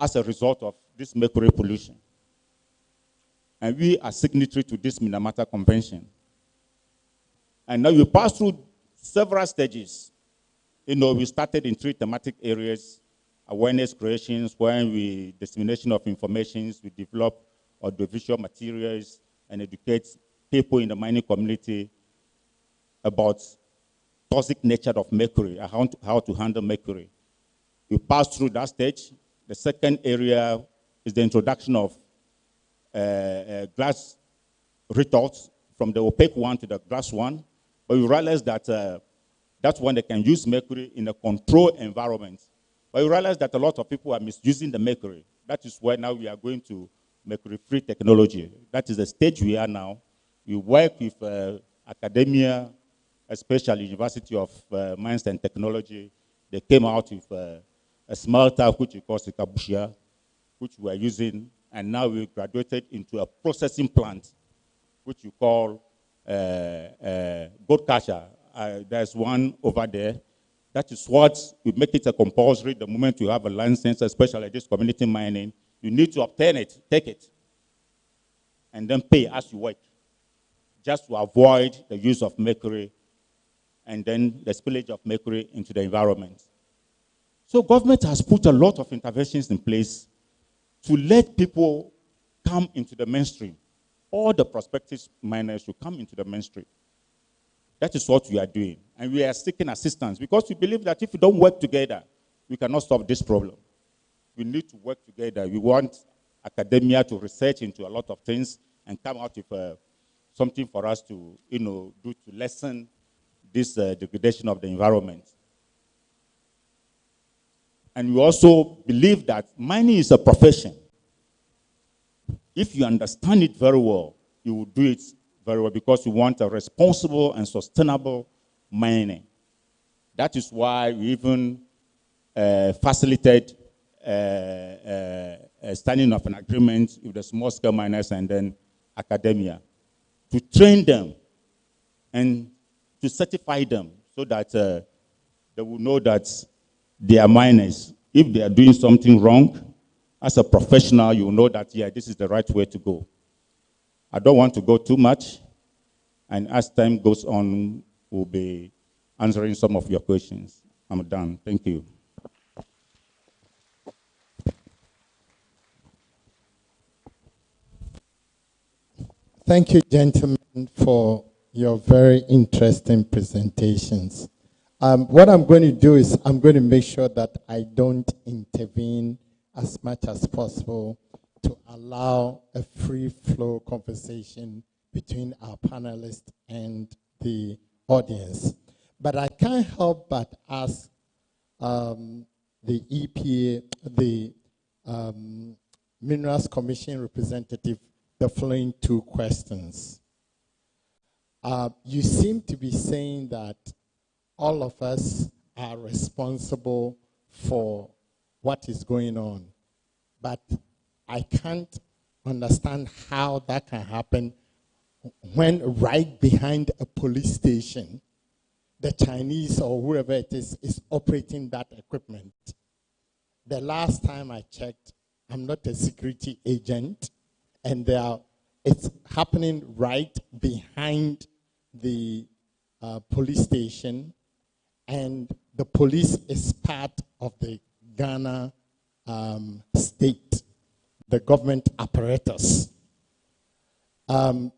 as a result of this mercury pollution. And we are signatory to this Minamata Convention. And now we pass through several stages. We started in 3 thematic areas: awareness creations, when we dissemination of information, we develop audiovisual materials and educate people in the mining community about toxic nature of mercury, how to handle mercury. We pass through that stage. The second area is the introduction of glass retorts from the opaque one to the glass one. But we realize that that's when they can use mercury in a controlled environment. But we realize that a lot of people are misusing the mercury. That is why now we are going to mercury-free technology. That is the stage we are now. We work with academia, especially University of Mines and Technology, they came out with a smelter which we call Sikabushia, which we are using, and now we graduated into a processing plant, which you call goat catcher. There's one over there. That is what we make it a compulsory. The moment you have a license, especially this community mining, you need to obtain it, take it, and then pay as you work, just to avoid the use of mercury and then the spillage of mercury into the environment. So government has put a lot of interventions in place to let people come into the mainstream. All the prospective miners should come into the mainstream. That is what we are doing. And we are seeking assistance because we believe that if we don't work together, we cannot solve this problem. We need to work together. We want academia to research into a lot of things and come out with something for us to, do to lessen this degradation of the environment. And we also believe that mining is a profession. If you understand it very well, you will do it very well because we want a responsible and sustainable mining. That is why we even facilitate standing of an agreement with the small-scale miners and then academia to train them and to certify them so that they will know that they are miners. If they are doing something wrong, as a professional, you will know that, yeah, this is the right way to go. I don't want to go too much, and as time goes on, we'll be answering some of your questions. I'm done. Thank you. Thank you, gentlemen, for your very interesting presentations. What I'm going to do is I'm going to make sure that I don't intervene as much as possible to allow a free-flow conversation between our panelists and the audience. But I can't help but ask the EPA, the Minerals Commission representative, the following two questions. You seem to be saying that all of us are responsible for what is going on, but I can't understand how that can happen when right behind a police station, the Chinese or whoever it is operating that equipment. The last time I checked, I'm not a security agent, and it's happening right behind the police station, and the police is part of the Ghana state, the government apparatus.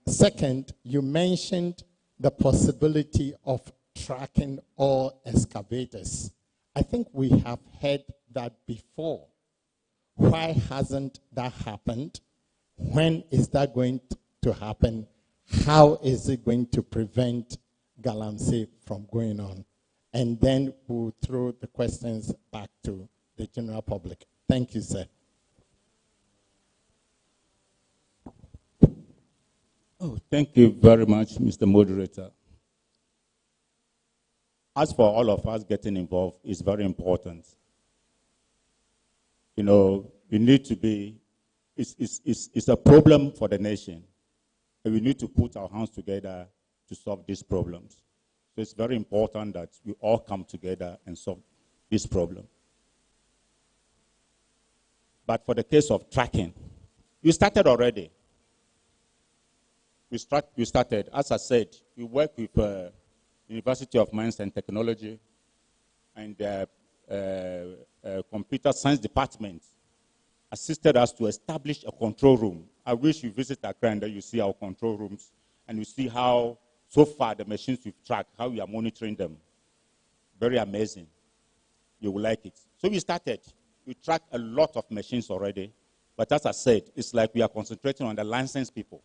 Second, you mentioned the possibility of tracking all excavators. I think we have heard that before. Why hasn't that happened? When is that going to happen? How is it going to prevent Galamsey from going on? And then we'll throw the questions back to the general public. Thank you, sir. Oh, thank you very much, Mr. Moderator. As for all of us getting involved, it's very important. You need to be, it's a problem for the nation. And we need to put our hands together to solve these problems. So it's very important that we all come together and solve this problem. But for the case of tracking, we started already. We started, as I said, we work with University of Mines and Technology and Computer Science Department assisted us to establish a control room. I wish you visit Accra and you see our control rooms and you see how, so far, the machines we've tracked, how we are monitoring them. Very amazing. You will like it. So we started. We tracked a lot of machines already. But as I said, it's like we are concentrating on the licensed people.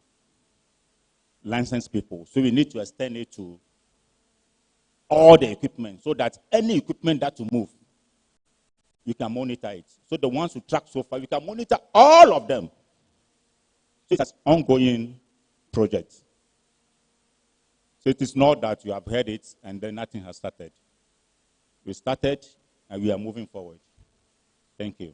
Licensed people. So we need to extend it to all the equipment so that any equipment that will move, you can monitor it. So the ones who track so far, we can monitor all of them. So it's an ongoing project. So it is not that you have heard it and then nothing has started. We started and we are moving forward. Thank you.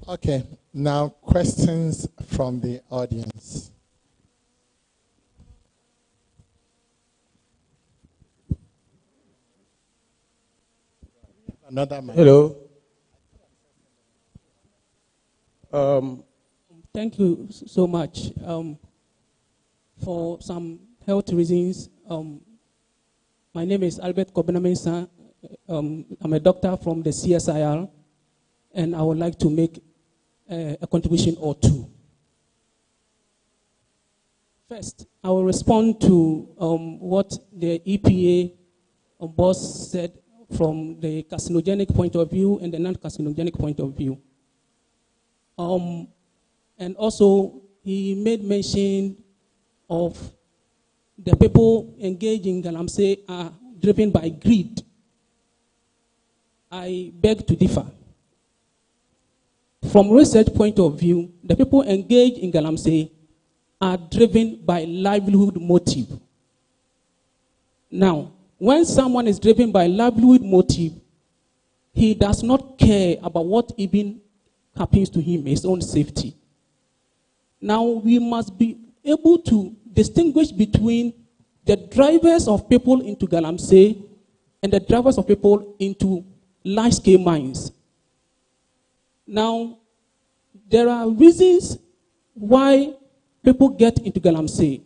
Okay, now questions from the audience. Another man. Hello. Thank you so much. For some health reasons, my name is Albert Kobenamensa. I'm a doctor from the CSIR, and I would like to make a contribution or two. First, I will respond to what the EPA boss said from the carcinogenic point of view and the non-carcinogenic point of view. And also, he made mention of the people engaged in Galamsey are driven by greed. I beg to differ. From research point of view, the people engaged in Galamsey are driven by livelihood motive. Now, when someone is driven by livelihood motive, he does not care about what even happens to him, his own safety. Now, we must be able to distinguish between the drivers of people into Galamsey and the drivers of people into large-scale mines. Now, there are reasons why people get into Galamsey,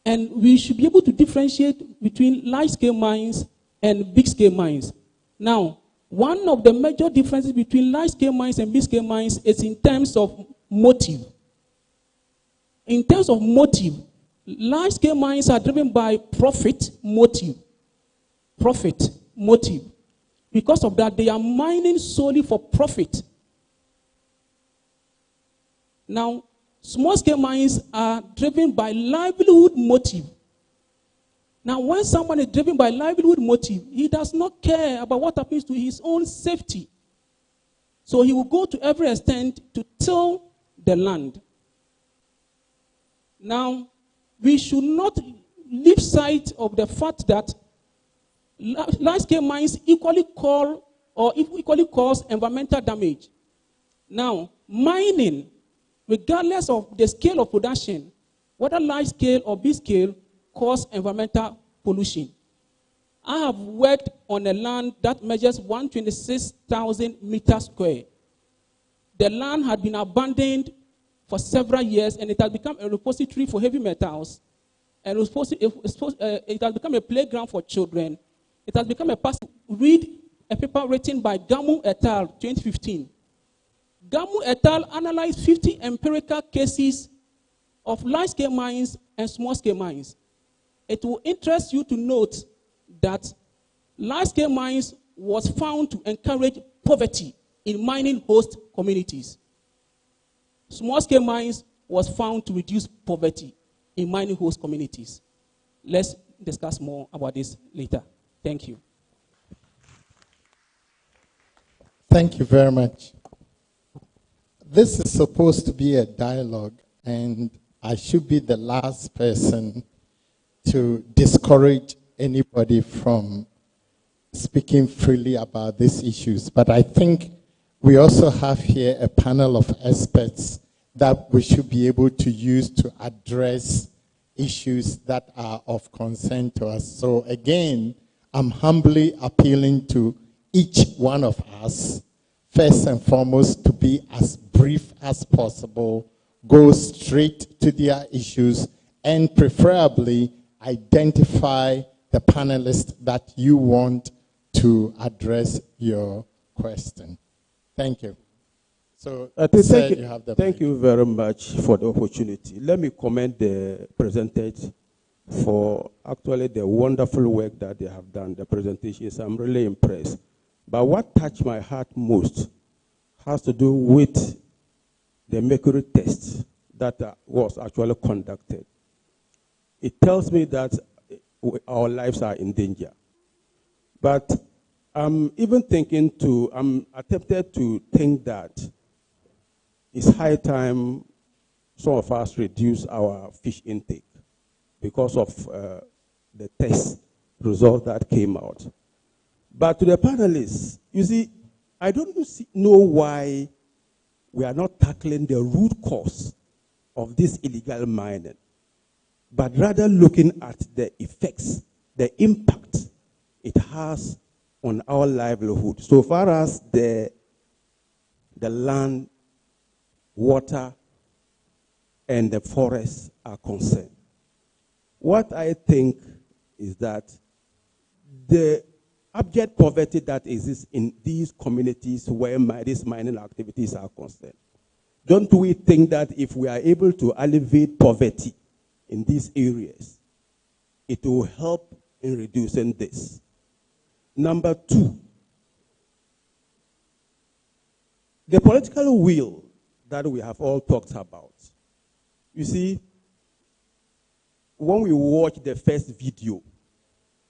and we should be able to differentiate between large-scale mines and big-scale mines. Now, one of the major differences between large-scale mines and big-scale mines is in terms of motive. In terms of motive, large-scale mines are driven by profit motive. Profit motive. Because of that, they are mining solely for profit. Now, small-scale mines are driven by livelihood motive. Now, when someone is driven by livelihood motive, he does not care about what happens to his own safety. So he will go to every extent to till the land. Now, we should not lose sight of the fact that large-scale mines equally cause environmental damage. Now, mining, regardless of the scale of production, whether large-scale or big-scale, cause environmental pollution. I have worked on a land that measures 126,000 meters square. The land had been abandoned for several years, and it has become a repository for heavy metals, and it has become a playground for children. It has become a place to read a paper written by Gamu et al. 2015. Gamu et al. Analyzed 50 empirical cases of large-scale mines and small-scale mines. It will interest you to note that large-scale mines was found to encourage poverty in mining host communities. Small-scale mines was found to reduce poverty in mining host communities. Let's discuss more about this later. Thank you. Thank you very much. This is supposed to be a dialogue, and I should be the last person to discourage anybody from speaking freely about these issues. But I think we also have here a panel of experts that we should be able to use to address issues that are of concern to us. So again, I'm humbly appealing to each one of us, first and foremost, to be as brief as possible, go straight to their issues, and preferably identify the panelists that you want to address your question. Thank you. So, thank you very much for the opportunity. Let me commend the presenters for actually the wonderful work that they have done, the presentations. I'm really impressed. But what touched my heart most has to do with the mercury test that was actually conducted. It tells me that our lives are in danger. But I'm attempted to think that it's high time some of us reduce our fish intake because of the test result that came out. But to the panelists, you see, I don't know why we are not tackling the root cause of this illegal mining, but rather looking at the effects, the impact it has on our livelihood. So far as the land, water, and the forests are concerned. What I think is that the abject poverty that exists in these communities where these mining activities are concerned, don't we think that if we are able to alleviate poverty in these areas, it will help in reducing this? Number two, the political will that we have all talked about. You see, when we watch the first video,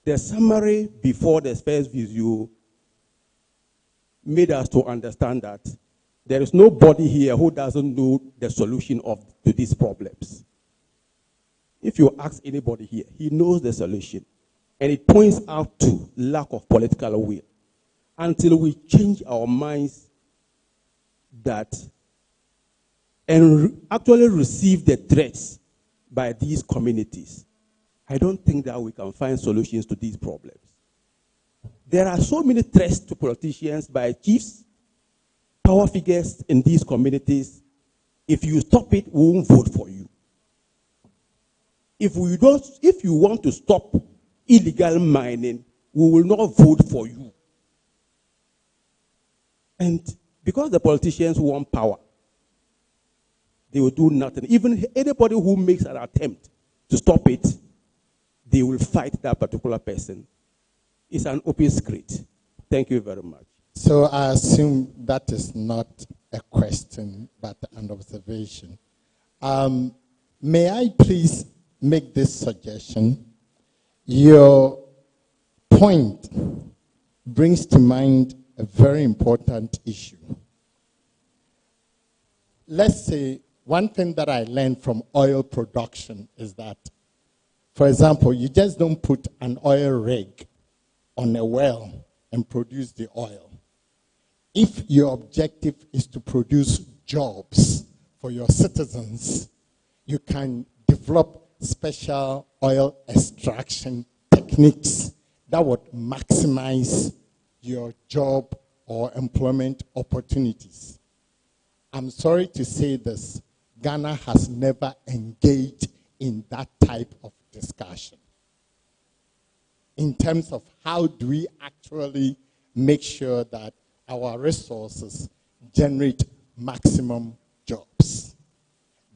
the summary before the first video made us to understand that there is nobody here who doesn't know the solution to these problems. If you ask anybody here, he knows the solution. And it points out to lack of political will. Until we change our minds that and actually receive the threats by these communities, I don't think that we can find solutions to these problems. There are so many threats to politicians by chiefs, power figures in these communities. If you stop it, we won't vote for you. If you want to stop illegal mining, we will not vote for you. And because the politicians want power, they will do nothing. Even anybody who makes an attempt to stop it, they will fight that particular person. It's an open script. Thank you very much. So I assume that is not a question, but an observation. May I please make this suggestion? Your point brings to mind a very important issue. Let's say one thing that I learned from oil production is that, for example, you just don't put an oil rig on a well and produce the oil. If your objective is to produce jobs for your citizens, you can develop special oil extraction techniques that would maximize your job or employment opportunities. I'm sorry to say this, Ghana has never engaged in that type of discussion. In terms of how do we actually make sure that our resources generate maximum jobs.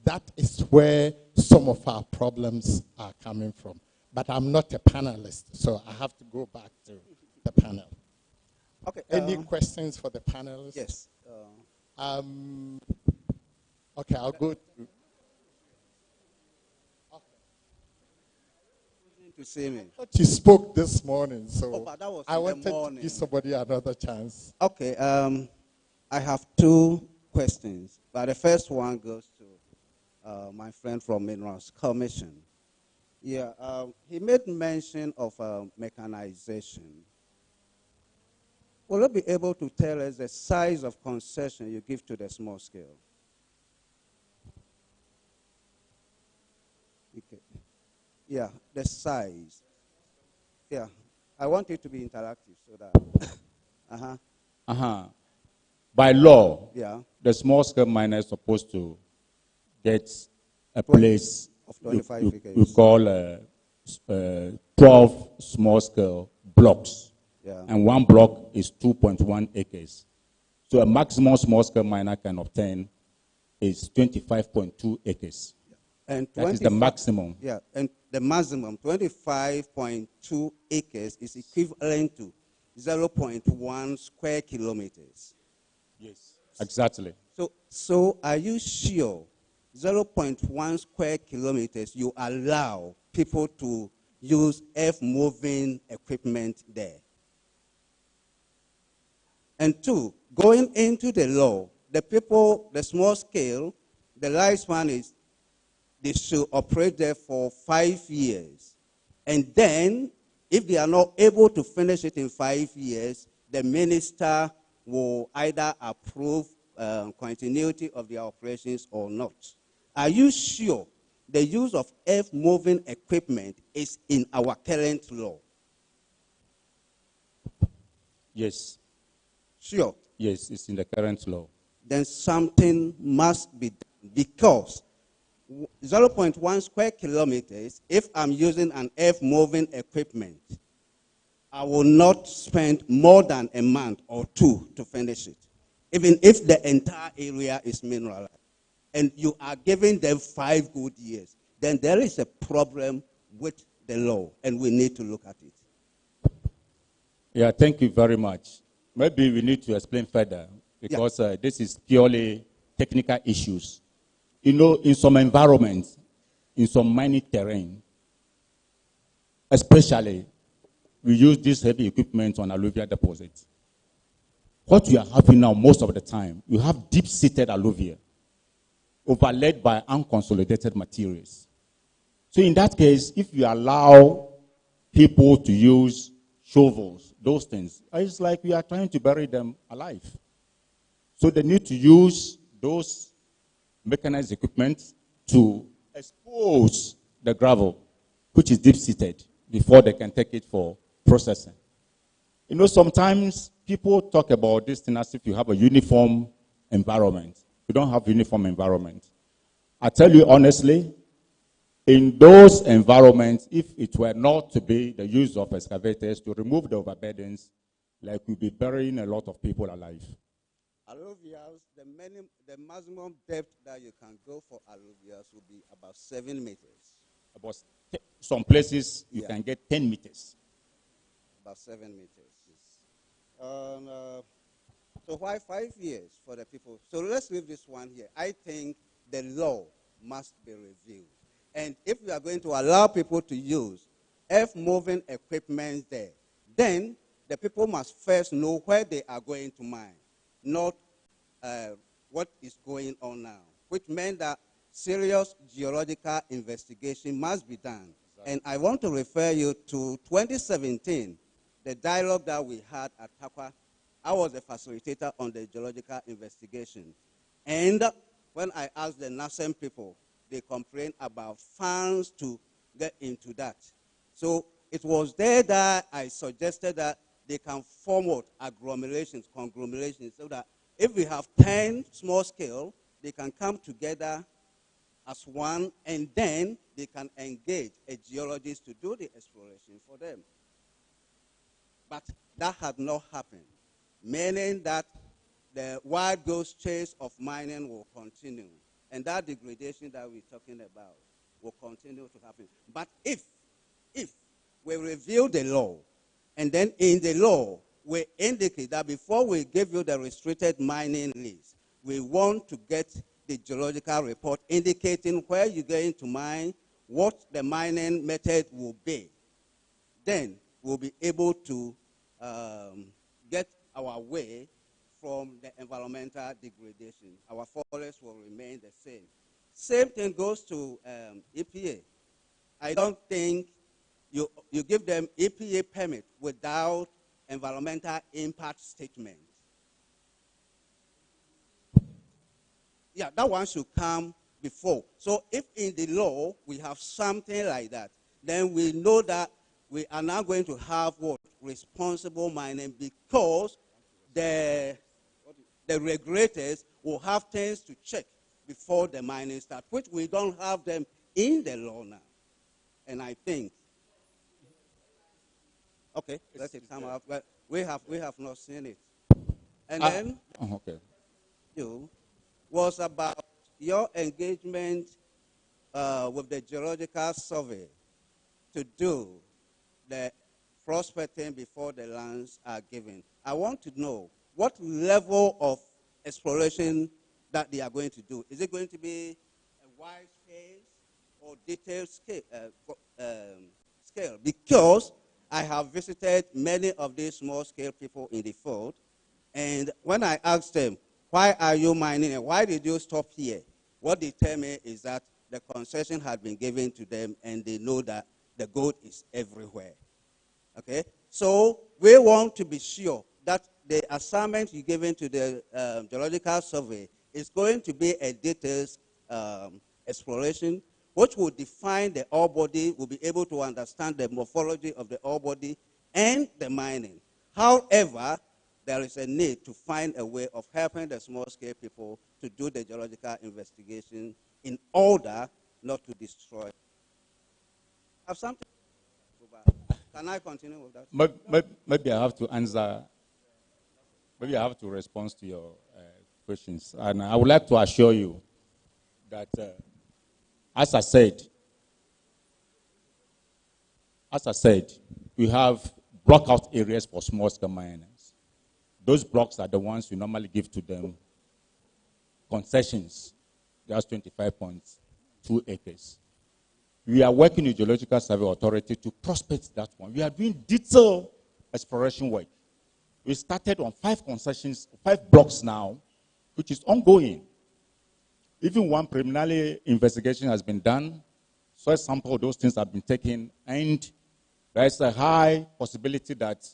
That is where some of our problems are coming from. But I'm not a panelist, so I have to go back to the panel. Okay. Any questions for the panelists? Yes. Okay, I'll go through. To see me. I thought you spoke this morning, so but that was I in the wanted to morning. give somebody another chance. Okay, I have two questions, but the first one goes to my friend from Minerals Commission. Yeah, he made mention of mechanization. Will you be able to tell us the size of concession you give to the small scale? Okay. Yeah, the size. Yeah, I want it to be interactive so that. By law, yeah, the small scale miner is supposed to get a place of 25 acres. we call 12 small scale blocks. Yeah. And one block is 2.1 acres. So a maximum small scale miner can obtain is 25.2 acres. And that is the maximum. Yeah, and the maximum, 25.2 acres, is equivalent to 0.1 square kilometers. Yes, exactly. So are you sure 0.1 square kilometers you allow people to use earth-moving equipment there? And two, going into the law, the small scale, the lifespan is they should operate there for 5 years. And then, if they are not able to finish it in 5 years, the minister will either approve continuity of the operations or not. Are you sure the use of earth-moving equipment is in our current law? Yes. Sure. Yes, it's in the current law. Then something must be done, because 0.1 square kilometers, if I'm using an earth-moving equipment, I will not spend more than a month or two to finish it, even if the entire area is mineralized. And you are giving them 5 good years, then there is a problem with the law, and we need to look at it. Yeah, thank you very much. Maybe we need to explain further, because this is purely technical issues. You know, in some environments, in some mining terrain, especially, we use this heavy equipment on alluvial deposits. What we are having now, most of the time, you have deep-seated alluvia, overlaid by unconsolidated materials. So in that case, if you allow people to use shovels, those things, it's like we are trying to bury them alive. So they need to use those mechanized equipment to expose the gravel, which is deep-seated, before they can take it for processing. You know, sometimes people talk about this thing as if you have a uniform environment. You don't have uniform environment. I tell you honestly, in those environments, if it were not to be the use of excavators to remove the overburdens, like we'll be burying a lot of people alive. Alluvials, the maximum depth that you can go for alluvials will be about 7 meters. About some places you can get 10 meters. About 7 meters. So why 5 years for the people? So let's leave this one here. I think the law must be reviewed. And if we are going to allow people to use earth-moving equipment there, then the people must first know where they are going to mine, not what is going on now, which meant that serious geological investigation must be done. Exactly. And I want to refer you to 2017, the dialogue that we had at Takwa. I was a facilitator on the geological investigation. And when I asked the NASEM people, they complained about funds to get into that. So it was there that I suggested that they can form what? Agglomerations, conglomerations, so that if we have 10 small scale, they can come together as one, and then they can engage a geologist to do the exploration for them. But that had not happened, meaning that the wild goose chase of mining will continue. And that degradation that we're talking about will continue to happen. But if we review the law, and then in the law, we indicate that before we give you the restricted mining lease, we want to get the geological report indicating where you're going to mine, what the mining method will be. Then we'll be able to get our way from the environmental degradation. Our forests will remain the same. Same thing goes to EPA. I don't think you give them EPA permit without environmental impact statement. Yeah, that one should come before. So if in the law we have something like that, then we know that we are now going to have what? Responsible mining, because the regulators will have things to check before the mining starts, which we don't have them in the law now. And I think, okay, let it come out. But we have not seen it. And then, was about your engagement with the geological survey to do the prospecting before the lands are given. I want to know what level of exploration that they are going to do. Is it going to be a wide scale or detailed scale? Because I have visited many of these small-scale people in the field, and when I asked them, why are you mining and why did you stop here? What they tell me is that the concession had been given to them and they know that the gold is everywhere. Okay? So we want to be sure that the assignment you're giving to the geological survey is going to be a detailed exploration, which will define the ore body, will be able to understand the morphology of the ore body and the mining. However, there is a need to find a way of helping the small-scale people to do the geological investigation in order not to destroy. Have something? Can I continue with that? Maybe I have to answer. Maybe I have to respond to your questions. And I would like to assure you that, as I said, we have block-out areas for small-scale miners. Those blocks are the ones we normally give to them concessions. That's 25.2 acres. We are working with Geological Survey Authority to prospect that one. We are doing detailed exploration work. We started on 5 concessions, 5 blocks now, which is ongoing. Even one preliminary investigation has been done. Soil sample, those things have been taken, and there is a high possibility that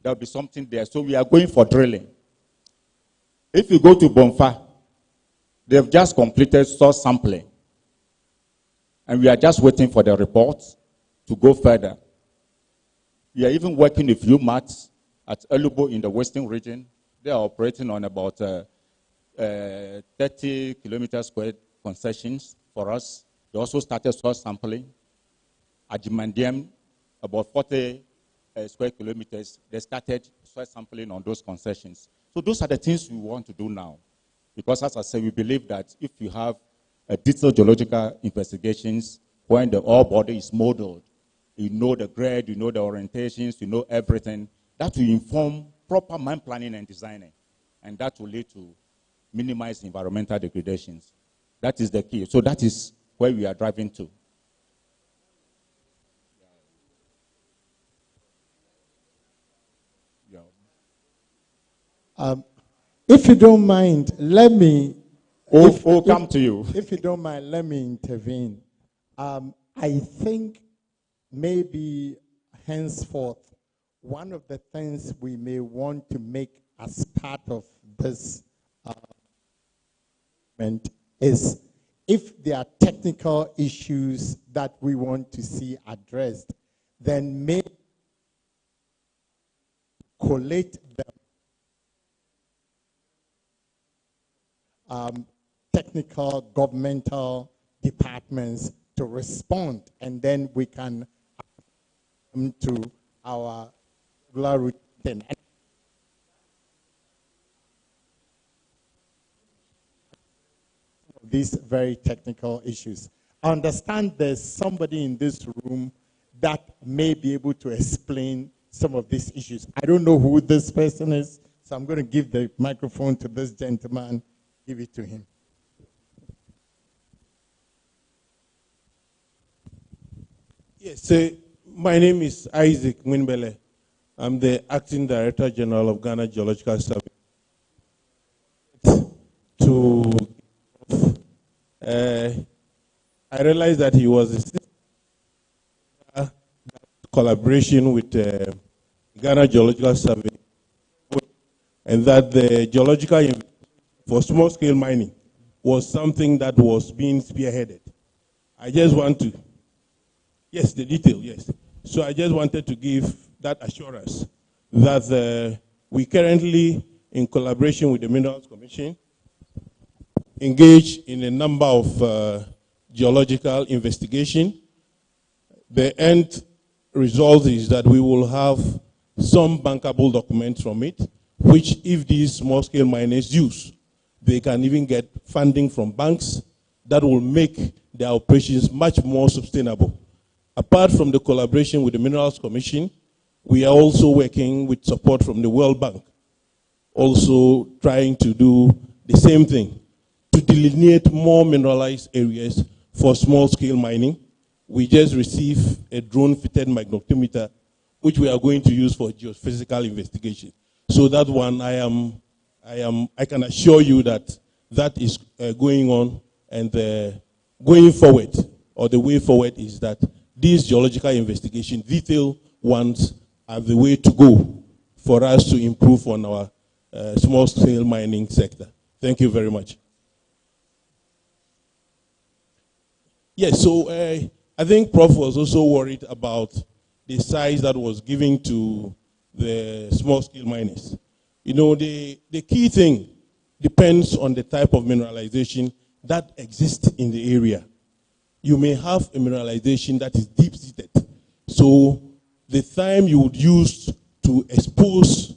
there will be something there. So we are going for drilling. If you go to Bonfa, they've just completed soil sampling. And we are just waiting for the reports to go further. We are even working with UMAT at Elubo in the Western region. They are operating on about 30 kilometers squared concessions for us. They also started soil sampling. At Jimandiam, about 40 square kilometers, they started soil sampling on those concessions. So those are the things we want to do now. Because as I said, we believe that if you have a detailed geological investigations, when the ore body is modeled, you know the grade, you know the orientations, you know everything, that will inform proper mine planning and designing. And that will lead to minimize environmental degradations. That is the key. So that is where we are driving to. If you don't mind, let me... come to you. If you don't mind, let me intervene. I think maybe henceforth, one of the things we may want to make as part of this is if there are technical issues that we want to see addressed, then maybe collate them. Technical governmental departments to respond, and then we can come to our regular routine. These very technical issues. I understand there's somebody in this room that may be able to explain some of these issues. I don't know who this person is, so I'm going to give the microphone to this gentleman, give it to him. Yes, my name is Isaac Mwinbele. I'm the Acting Director General of Ghana Geological Survey. I realized that he was a collaboration with Ghana Geological Survey, and that the geological for small-scale mining was something that was being spearheaded. I just want to, yes, the detail, yes. So I just wanted to give that assurance that we currently, in collaboration with the Minerals Commission, engage in a number of geological investigation. The end result is that we will have some bankable documents from it, which if these small-scale miners use, they can even get funding from banks that will make their operations much more sustainable. Apart from the collaboration with the Minerals Commission, we are also working with support from the World Bank, also trying to do the same thing, to delineate more mineralized areas for small-scale mining. We just received a drone-fitted magnetometer, which we are going to use for geophysical investigation. So that one, I can assure you that that is going on, and going forward, or the way forward, is that these geological investigation, detailed ones, are the way to go for us to improve on our small-scale mining sector. Thank you very much. Yes, so I think Prof was also worried about the size that was given to the small-scale miners. You know, the key thing depends on the type of mineralization that exists in the area. You may have a mineralization that is deep-seated. So the time you would use to expose,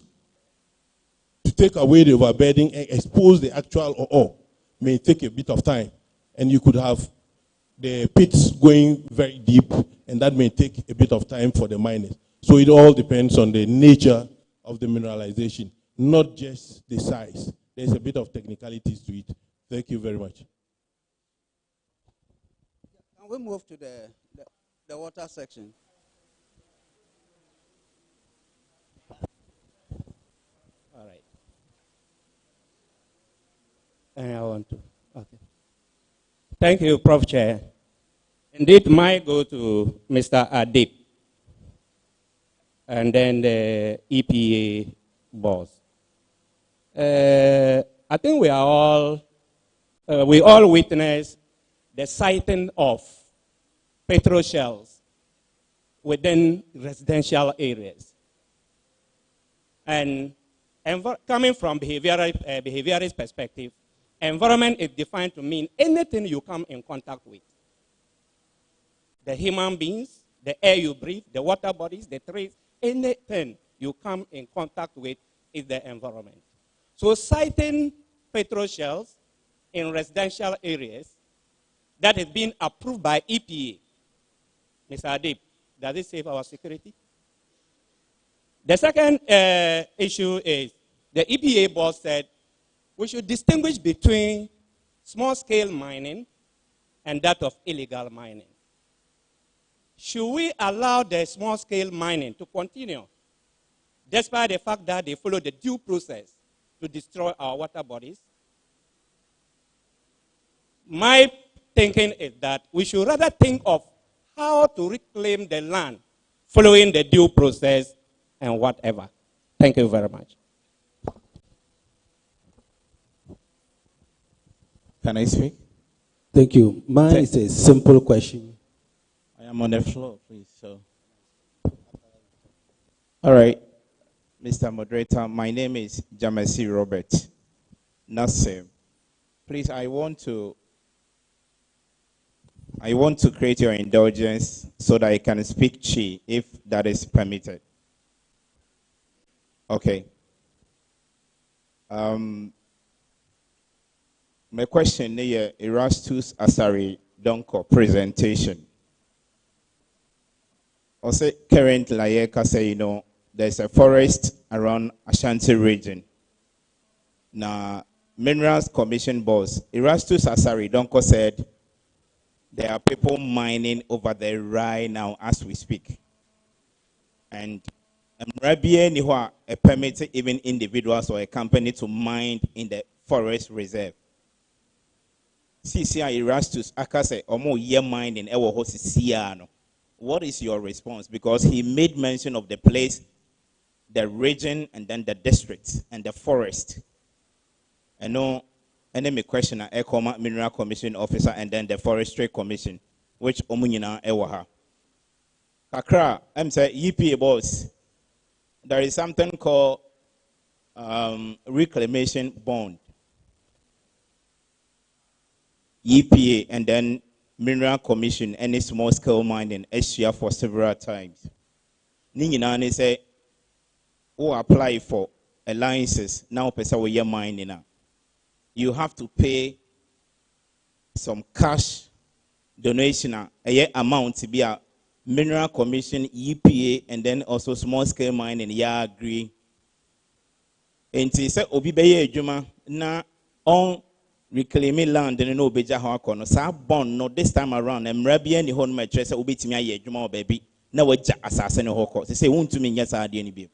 to take away the overbedding and expose the actual ore may take a bit of time. And you could have the pits going very deep, and that may take a bit of time for the miners. So it all depends on the nature of the mineralization, not just the size. There's a bit of technicalities to it. Thank you very much. Can we move to the water section? All right. And I want to. Okay. Thank you, Prof. Chair. Indeed, mine go to Mr. Adib and then the EPA boss. I think we all witness the sighting of petrol shells within residential areas. And coming from behaviorist perspective, environment is defined to mean anything you come in contact with. The human beings, the air you breathe, the water bodies, the trees, anything you come in contact with is the environment. So citing petrol shells in residential areas that has been approved by EPA, Mr. Adib, does it save our security? The second issue is the EPA board said we should distinguish between small-scale mining and that of illegal mining. Should we allow the small-scale mining to continue, despite the fact that they follow the due process to destroy our water bodies? My thinking is that we should rather think of how to reclaim the land following the due process and whatever. Thank you very much. Can I speak? Thank you. Mine is a simple question. I am on the floor, please. So, all right, Mr. Moderator, my name is Jamesi Robert Nassim. Please, I want to create your indulgence so that I can speak Chi, if that is permitted. Okay. My question is Erastus Asari Donko presentation. Also, currently, like I say, you know, there's a forest around Ashanti region. Now, Minerals Commission boss Erastus Asari Donko said there are people mining over there right now as we speak, and a permit even individuals or a company to mine in the forest reserve. CCI Erastus Akase omo year mining ewo hosi siano. What is your response? Because he made mention of the place, the region, and then the district and the forest. I know, and then my question Ecoma Mineral Commission officer and then the Forestry Commission, which omunyina ewaha. Kakra, I'm saying EPA boss. There is something called reclamation bond. EPA and then Mineral Commission, any small scale mining, Asia for several times. Ninginani say, who apply for alliances, now pesa we mining now. You have to pay some cash donation, a amount to be a Mineral Commission, EPA, and then also small scale mining, yeah, agree. And he said, Obibeye Juma, na on reclaiming land and no beja hakono. Sa bond no this time around, and Rabbi and the home mattress will be to me, Juma baby. Now we jack assassin hoko. They say, won't to me, yes, I didn't.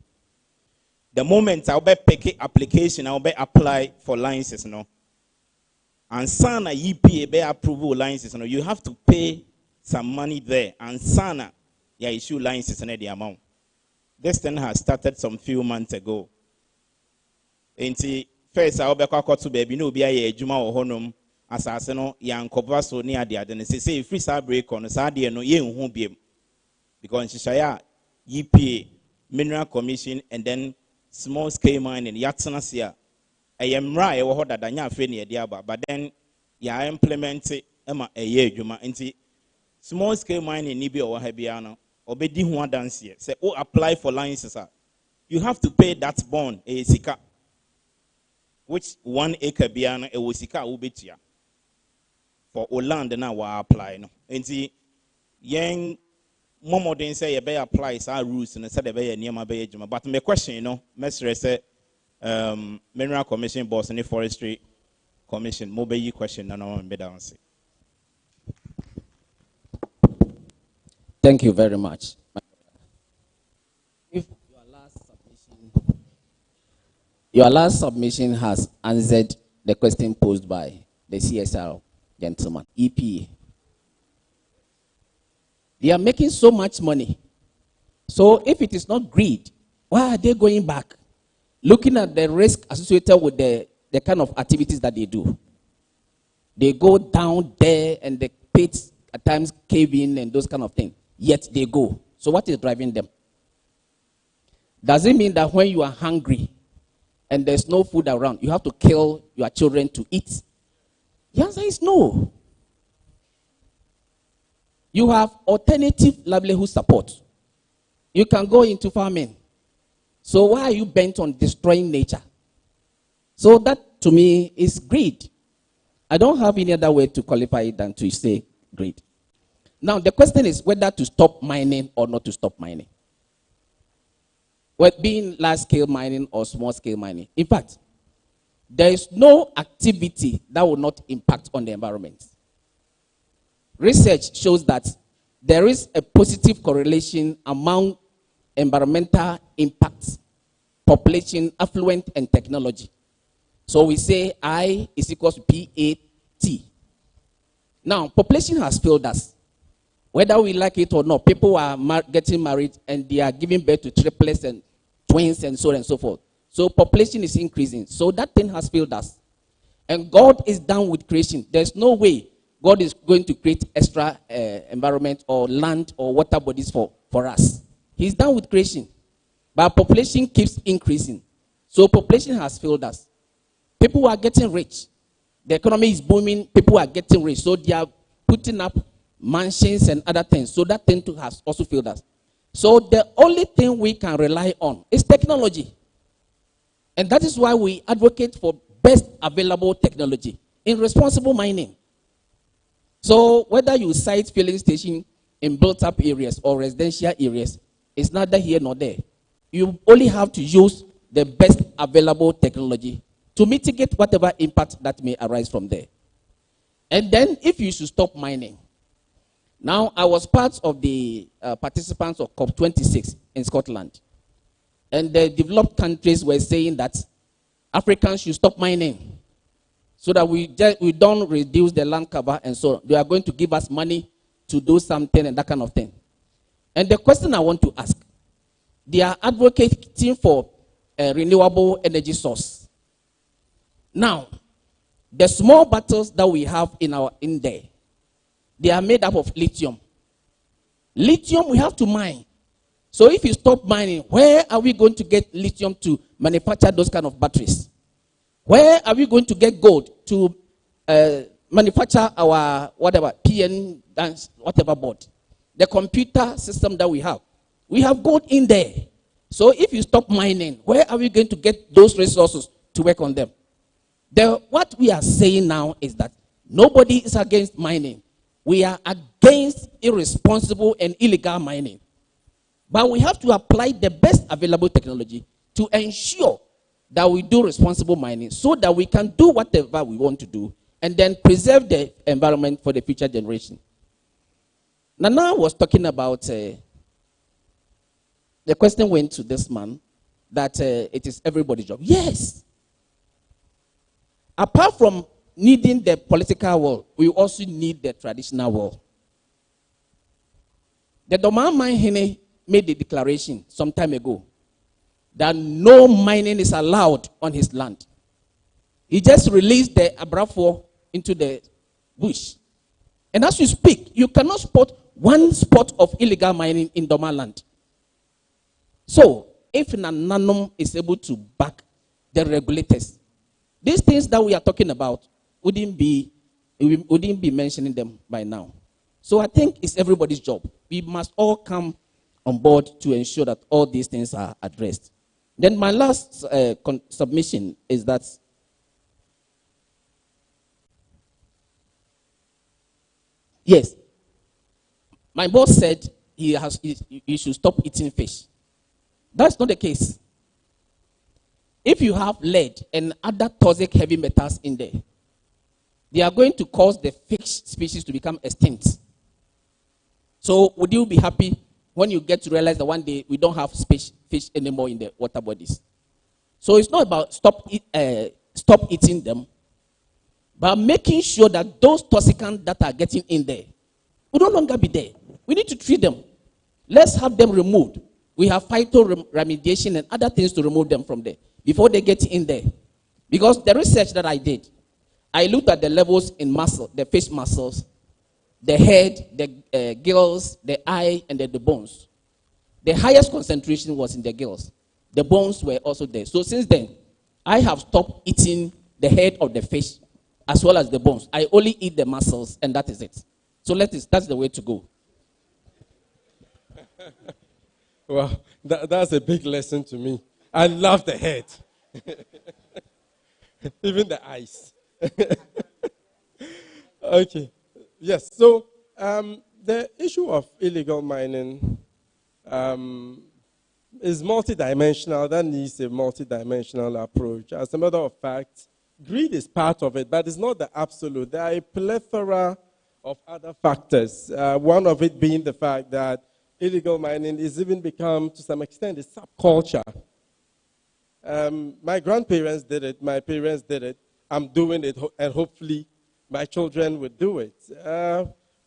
The moment I'll be pick application, I'll be apply for licenses, no. And sana EPA be approval licenses, you have to pay some money there. And sana ya issue licenses and the amount. This thing has started some few months ago. First, I will be to baby no be a juma or honum assassino young covaso near the other. Say free side break on a Sadia no ye won't be because Shaya EPA Mineral Commission and then small scale mining Yatsanasia. I am right or that I free near Diaba, but then ya implement it a year juma into small scale mining Nibi or Habiano or Bedi one dance here. Say, oh, apply for licenses. You have to pay that bond a sika. Which 1 acre biana a wosika ubetia for Oland na wa apply no. Enti young Momo didn't say you better apply our rules and said be near my bay. But my question, Mr. say Mineral Commission boss and the Forestry Commission, mobile question and I be down. Thank you very much. If your last submission has answered the question posed by the CSR gentleman, EPA. They are making so much money. So if it is not greed, why are they going back? Looking at the risk associated with the kind of activities that they do. They go down there and the pits at times cave in and those kind of things. Yet they go. So what is driving them? Does it mean that when you are hungry and there's no food around, you have to kill your children to eat? The answer is no. You have alternative livelihood support. You can go into farming. So why are you bent on destroying nature? So that to me is greed. I don't have any other way to qualify it than to say greed. Now the question is whether to stop mining or not to stop mining. Well, being large-scale mining or small-scale mining. In fact, there is no activity that will not impact on the environment. Research shows that there is a positive correlation among environmental impacts, population, affluent, and technology. So we say I is equal to PAT. Now, population has failed us. Whether we like it or not, people are getting married and they are giving birth to triplets and twins and so on and so forth. So population is increasing. So that thing has failed us. And God is done with creation. There's no way God is going to create extra environment or land or water bodies for us. He's done with creation. But population keeps increasing. So population has failed us. People are getting rich. The economy is booming. People are getting rich. So they are putting up mansions and other things. So that thing too has also failed us. So the only thing we can rely on is technology. And that is why we advocate for best available technology in responsible mining. So whether you site filling station in built-up areas or residential areas, it's neither here nor there. You only have to use the best available technology to mitigate whatever impact that may arise from there. And then if you should stop mining. Now, I was part of the participants of COP26 in Scotland. And the developed countries were saying that Africans should stop mining so that we don't reduce the land cover and so on. They are going to give us money to do something and that kind of thing. And the question I want to ask, they are advocating for a renewable energy source. Now, the small battles that we have in there, they are made up of lithium. Lithium we have to mine. So if you stop mining, where are we going to get lithium to manufacture those kind of batteries? Where are we going to get gold to manufacture our whatever, PN, whatever board? The computer system that we have gold in there. So if you stop mining, where are we going to get those resources to work on them? What we are saying now is that nobody is against mining. We are against irresponsible and illegal mining. But we have to apply the best available technology to ensure that we do responsible mining so that we can do whatever we want to do and then preserve the environment for the future generation. Nana was talking about, the question went to this man, that it is everybody's job. Yes. Apart from needing the political will, we also need the traditional will. The Doma Mine made the declaration some time ago that no mining is allowed on his land. He just released the Abrafo into the bush. And as you speak, you cannot spot one spot of illegal mining in Doma land. So, if Nananum is able to back the regulators, these things that we are talking about we wouldn't be mentioning them by now. So I think it's everybody's job. We must all come on board to ensure that all these things are addressed. Then my last submission is that yes, my boss said he should stop eating fish. That's not the case. If you have lead and other toxic heavy metals in there, they are going to cause the fish species to become extinct. So would you be happy when you get to realize that one day we don't have fish anymore in the water bodies? So it's not about stop eating them, but making sure that those toxicants that are getting in there will no longer be there. We need to treat them. Let's have them removed. We have phytoremediation and other things to remove them from there before they get in there. Because the research that I did, I looked at the levels in muscle, the fish muscles, the head, the gills, the eye, and the bones. The highest concentration was in the gills. The bones were also there. So since then, I have stopped eating the head of the fish as well as the bones. I only eat the muscles, and that is it. So that's the way to go. Well, that's a big lesson to me. I love the head. Even the eyes. Okay. Yes. So the issue of illegal mining is multidimensional. That needs a multidimensional approach. As a matter of fact, greed is part of it, but it's not the absolute. There are a plethora of other factors. One of it being the fact that illegal mining is even become, to some extent, a subculture. My grandparents did it. My parents did it. I'm doing it, and hopefully my children would do it.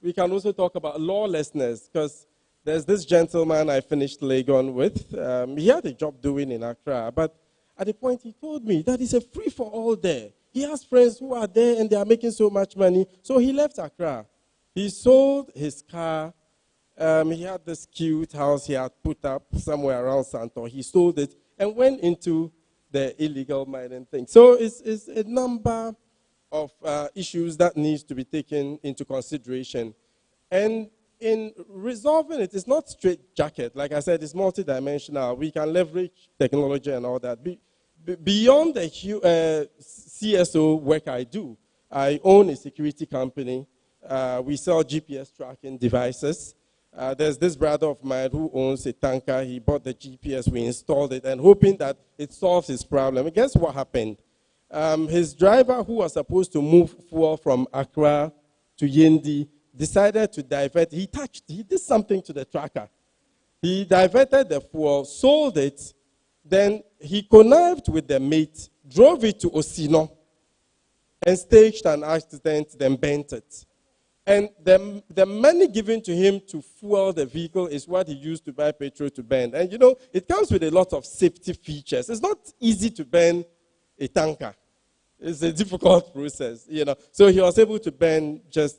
We can also talk about lawlessness, because there's this gentleman I finished Legon with. He had a job doing in Accra, but at the point he told me that it's a free-for-all there. He has friends who are there, and they are making so much money. So he left Accra. He sold his car. He had this cute house he had put up somewhere around Santor. He sold it and went into the illegal mining thing. So it's a number of issues that needs to be taken into consideration. And in resolving it, it's not straight jacket. Like I said, it's multidimensional. We can leverage technology and all that. Beyond the CSO work I do, I own a security company. We sell GPS tracking devices. There's this brother of mine who owns a tanker. He bought the GPS. We installed it and hoping that it solves his problem. And guess what happened? His driver, who was supposed to move fuel from Accra to Yendi, decided to divert. He did something to the tracker. He diverted the fuel, sold it, then he connived with the mate, drove it to Osino, and staged an accident, then bent it. And the money given to him to fuel the vehicle is what he used to buy petrol to burn. And you know, it comes with a lot of safety features. It's not easy to burn a tanker. It's a difficult process, you know. So he was able to burn just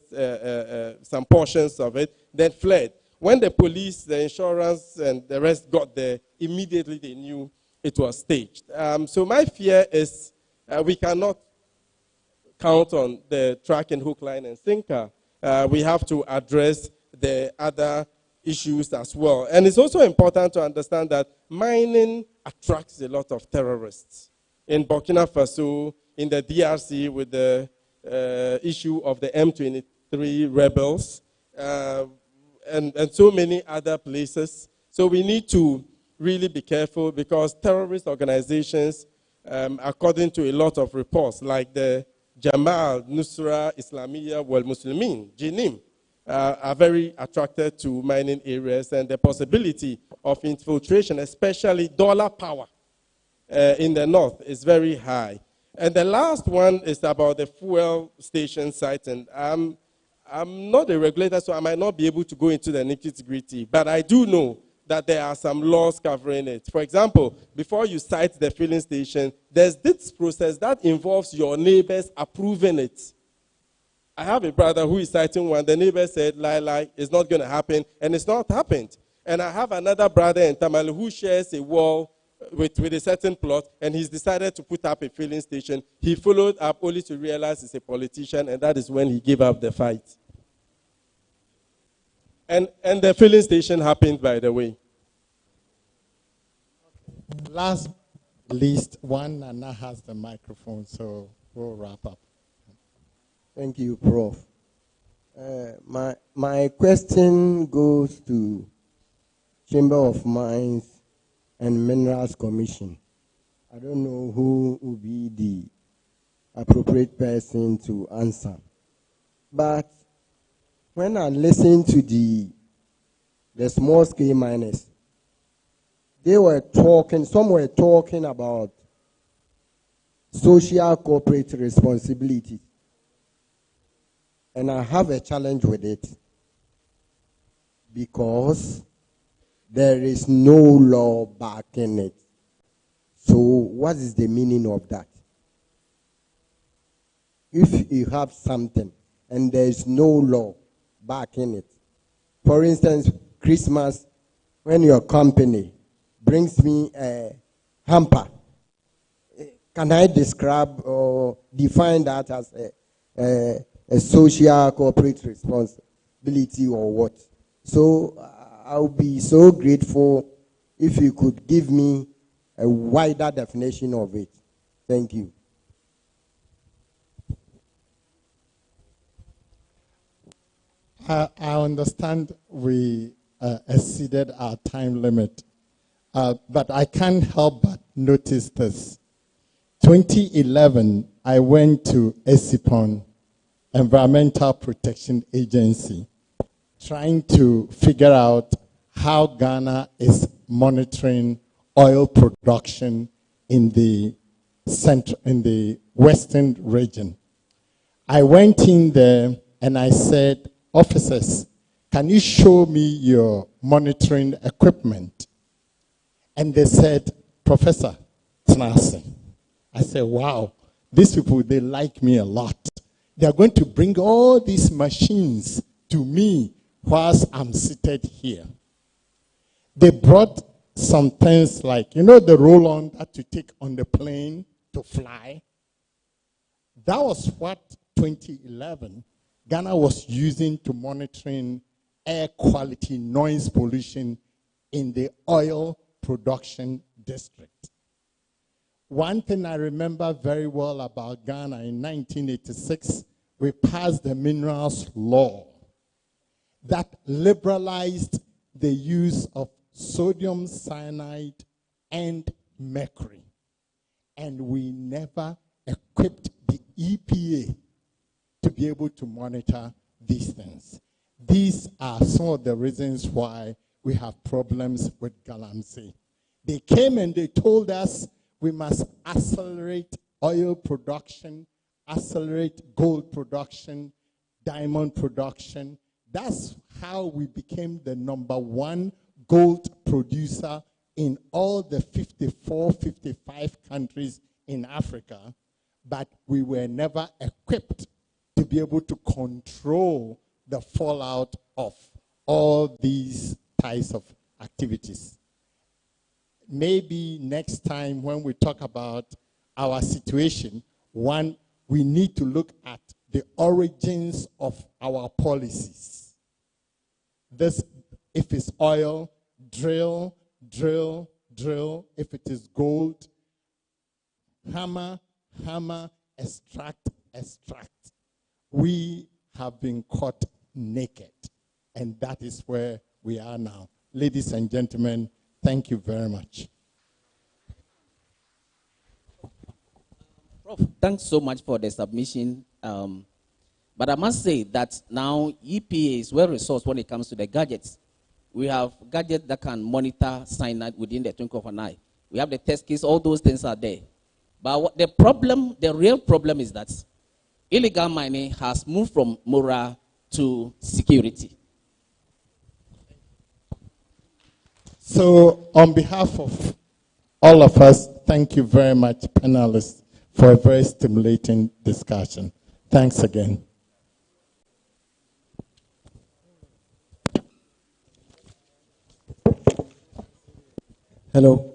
some portions of it, then fled. When the police, the insurance, and the rest got there, immediately they knew it was staged. So my fear is we cannot count on the tracking hook, line, and sinker. We have to address the other issues as well. And it's also important to understand that mining attracts a lot of terrorists. In Burkina Faso, in the DRC, with the issue of the M23 rebels, and so many other places. So we need to really be careful, because terrorist organizations, according to a lot of reports, like the Jamal Nusra Islamiyya wal Muslimin, JNIM, are very attracted to mining areas, and the possibility of infiltration, especially dollar power in the north, is very high. And the last one is about the fuel station site. And I'm not a regulator, so I might not be able to go into the nitty-gritty. But I do know that there are some laws covering it. For example, before you site the filling station, there's this process that involves your neighbors approving it. I have a brother who is citing one. The neighbor said, lie, it's not going to happen, and it's not happened. And I have another brother in Tamale who shares a wall with a certain plot, and he's decided to put up a filling station. He followed up only to realize he's a politician, and that is when he gave up the fight. And the filling station happened, by the way. Last least, one Nana has the microphone, so we'll wrap up. Thank you, Prof. My question goes to Chamber of Mines and Minerals Commission. I don't know who will be the appropriate person to answer. But when I listen to the small-scale miners, some were talking about social corporate responsibility. And I have a challenge with it because there is no law backing it. So what is the meaning of that? If you have something and there is no law backing it, for instance, Christmas, when your company brings me a hamper, can I describe or define that as a social corporate responsibility or what? So I'll be so grateful if you could give me a wider definition of it. Thank you. I understand we exceeded our time limit, but I can't help but notice this. 2011, I went to ESIPON, Environmental Protection Agency, trying to figure out how Ghana is monitoring oil production in the western region. I went in there and I said, officers, can you show me your monitoring equipment? And they said, Professor Tnase. I said, wow, these people, they like me a lot. They are going to bring all these machines to me whilst I'm seated here. They brought some things like, the roll-on that you take on the plane to fly. That was what 2011 Ghana was using to monitoring air quality, noise pollution in the oil production district. One thing I remember very well about Ghana in 1986, we passed the minerals law that liberalized the use of sodium cyanide and mercury. And we never equipped the EPA to be able to monitor these things. These are some of the reasons why we have problems with Galamsey. They came and they told us we must accelerate oil production, accelerate gold production, diamond production. That's how we became the #1 gold producer in all the 54, 55 countries in Africa, but we were never equipped to be able to control the fallout of all these types of activities. Maybe next time when we talk about our situation, one, we need to look at the origins of our policies. This, if it's oil, drill, drill, drill. If it is gold, hammer, hammer, extract, extract. We have been caught naked, and that is where we are now. Ladies and gentlemen, thank you very much. Prof, thanks so much for the submission. But I must say that now EPA is well-resourced when it comes to the gadgets. We have gadgets that can monitor cyanide within the twinkle of an eye. We have the test kits, all those things are there. But the problem, the real problem is that illegal mining has moved from moral to security. So, on behalf of all of us, thank you very much, panelists, for a very stimulating discussion. Thanks again. Hello.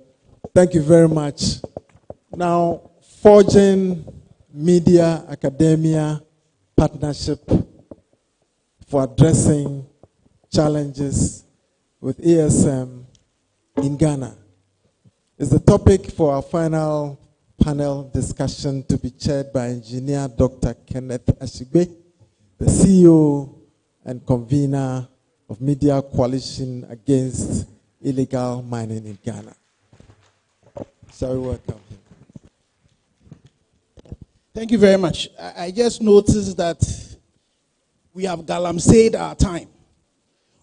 Thank you very much. Now, forging media academia partnership for addressing challenges with ASM in Ghana is the topic for our final panel discussion, to be chaired by Engineer Dr. Kenneth Ashigbe, the CEO and convener of Media Coalition Against Illegal Mining in Ghana. Shall we welcome him? Thank you very much. I just noticed that we have galamseyed our time.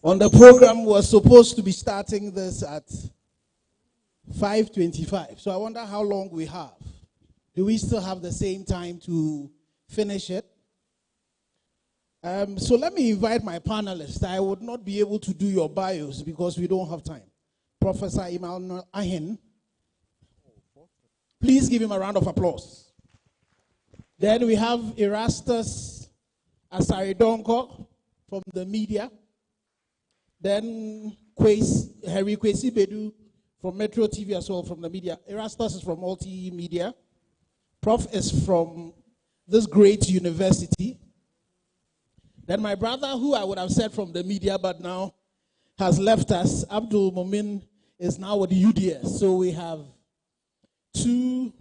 On the program, we were supposed to be starting this at 5:25. So I wonder how long we have. Do we still have the same time to finish it? So let me invite my panelists. I would not be able to do your bios because we don't have time. Professor Emmanuel Ahen. Please give him a round of applause. Then we have Erastus Asaridonko from the media. Then Harry Kwesi Bedu from Metro TV as well from the media. Erastus is from Multimedia. Prof is from this great university. Then my brother, who I would have said from the media, but now has left us, Abdul Momin, is now with the UDS. So we have 2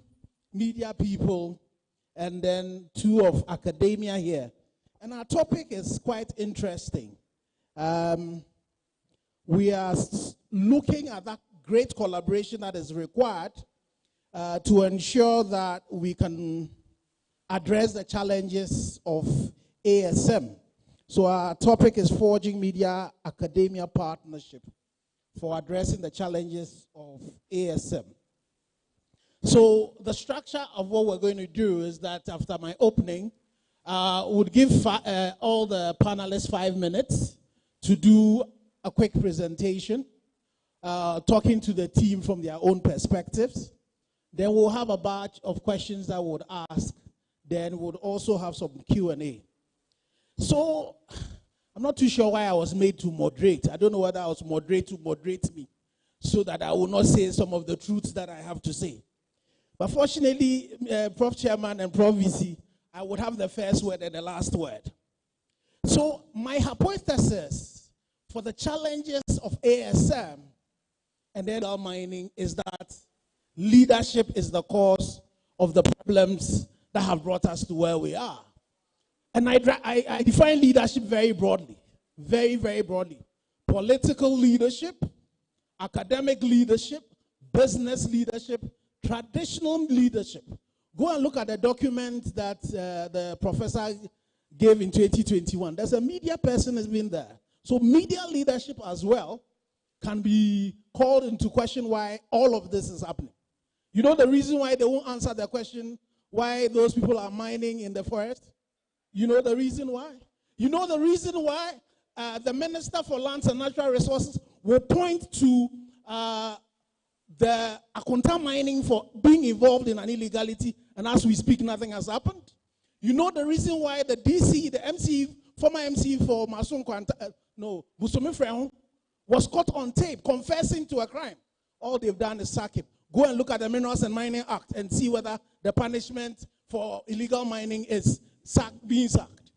media people and then 2 of academia here. And our topic is quite interesting. We are looking at that great collaboration that is required to ensure that we can address the challenges of ASM. So our topic is Forging Media Academia Partnership for addressing the challenges of ASM. So the structure of what we're going to do is that after my opening, we'll give all the panelists 5 minutes to do a quick presentation, talking to the team from their own perspectives. Then we'll have a batch of questions that we'll ask. Then we'll also have some Q&A. So I'm not too sure why I was made to moderate. I don't know whether I was moderate to moderate me so that I will not say some of the truths that I have to say. But fortunately, Prof. Chairman and Prof. VC, I would have the first word and the last word. So my hypothesis for the challenges of ASM and illegal mining is that leadership is the cause of the problems that have brought us to where we are. And I define leadership very broadly, very, very broadly. Political leadership, academic leadership, business leadership, traditional leadership. Go and look at the document that the professor gave in 2021. There's a media person has been there. So media leadership as well can be called into question why all of this is happening. You know the reason why they won't answer the question why those people are mining in the forest? You know the reason why? You know the reason why the Minister for Lands and Natural Resources will point to the Akonta mining for being involved in an illegality, and as we speak, nothing has happened? You know the reason why the DC, the MC, former MC for Mason Kwanta, Busome Freon, was caught on tape confessing to a crime? All they've done is sack him. Go and look at the Minerals and Mining Act and see whether the punishment for illegal mining is being sacked.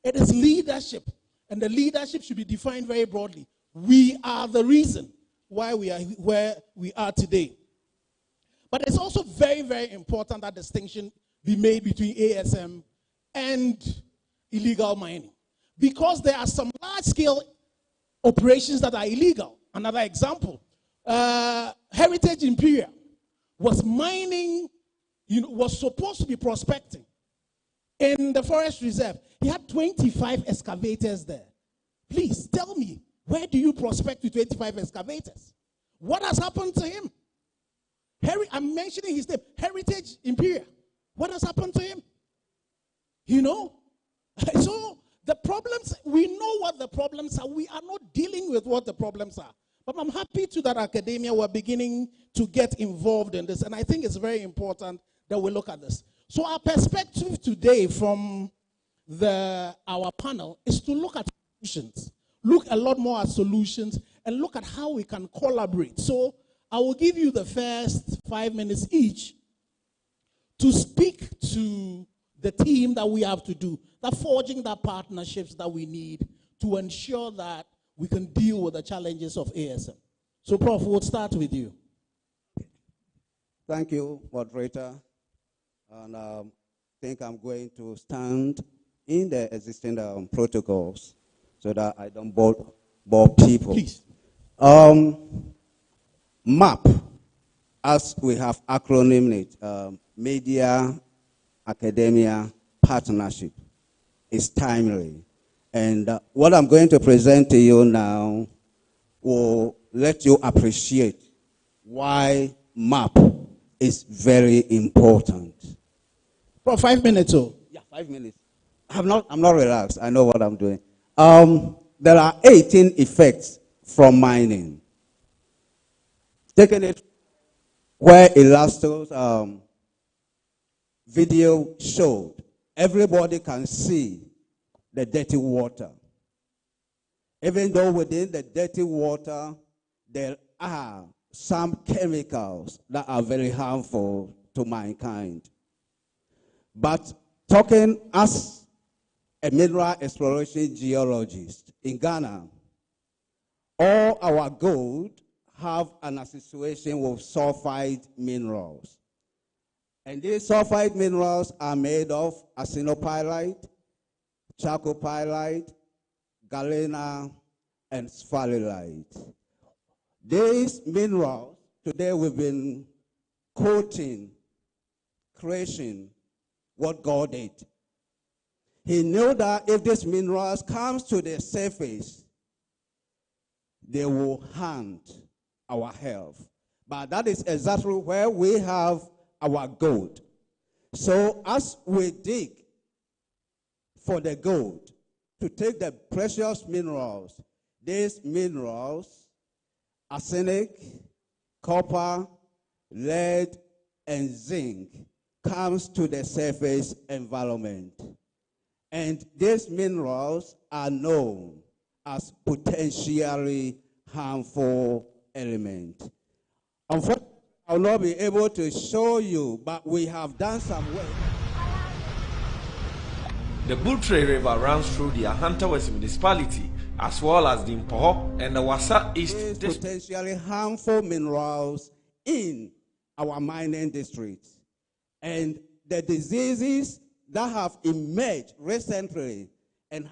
It is leadership, and the leadership should be defined very broadly. We are the reason why we are where we are today. But it's also very, very important that distinction be made between ASM and illegal mining, because there are some large-scale operations that are illegal. Another example, Heritage Imperial was mining, was supposed to be prospecting in the forest reserve. He had 25 excavators there. Please tell me, where do you prospect with 25 excavators? What has happened to him? I'm mentioning his name, Heritage Imperial. What has happened to him? You know? So the problems, we know what the problems are. We are not dealing with what the problems are. But I'm happy to that academia we're beginning to get involved in this. And I think it's very important that we look at this. So our perspective today from our panel is to look at solutions. Look a lot more at solutions and look at how we can collaborate. So I will give you the first 5 minutes each to speak to the team that we have to do, that forging the partnerships that we need to ensure that we can deal with the challenges of ASM. So, Prof, we'll start with you. Thank you, moderator. And I think I'm going to stand in the existing protocols so that I don't bore people. Please. MAP, as we have acronymed it, Media, Academia, Partnership, is timely. And what I'm going to present to you now will let you appreciate why MAP is very important. For 5 minutes, oh. Yeah, 5 minutes. I'm not relaxed. I know what I'm doing. There are 18 effects from mining. Taking it where Elasto's video showed, everybody can see the dirty water. Even though within the dirty water, there are some chemicals that are very harmful to mankind. But talking as a mineral exploration geologist in Ghana, all our gold have an association with sulfide minerals. And these sulfide minerals are made of arsenopyrite, chalcopyrite, galena, and sphalerite. These minerals, today we've been quoting creation, what God did. He knew that if these minerals come to the surface, they will harm our health. But that is exactly where we have our gold. So as we dig for the gold, to take the precious minerals, these minerals, arsenic, copper, lead, and zinc, comes to the surface environment. And these minerals are known as potentially harmful elements. Unfortunately, I will not be able to show you, but we have done some work. The Bultre River runs through the Ahanta West municipality, as well as the Mpoho and the Wasa East district. Potentially harmful minerals in our mining districts. And the diseases that have emerged recently and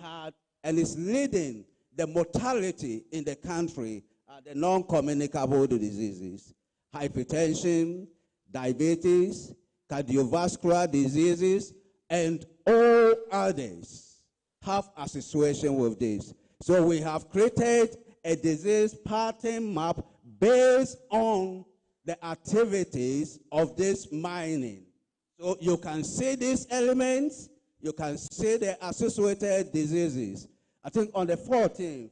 is leading the mortality in the country are the non-communicable diseases. Hypertension, diabetes, cardiovascular diseases, and all others have association with this. So we have created a disease pattern map based on the activities of this mining. So you can see these elements, you can see the associated diseases. I think on the 14th,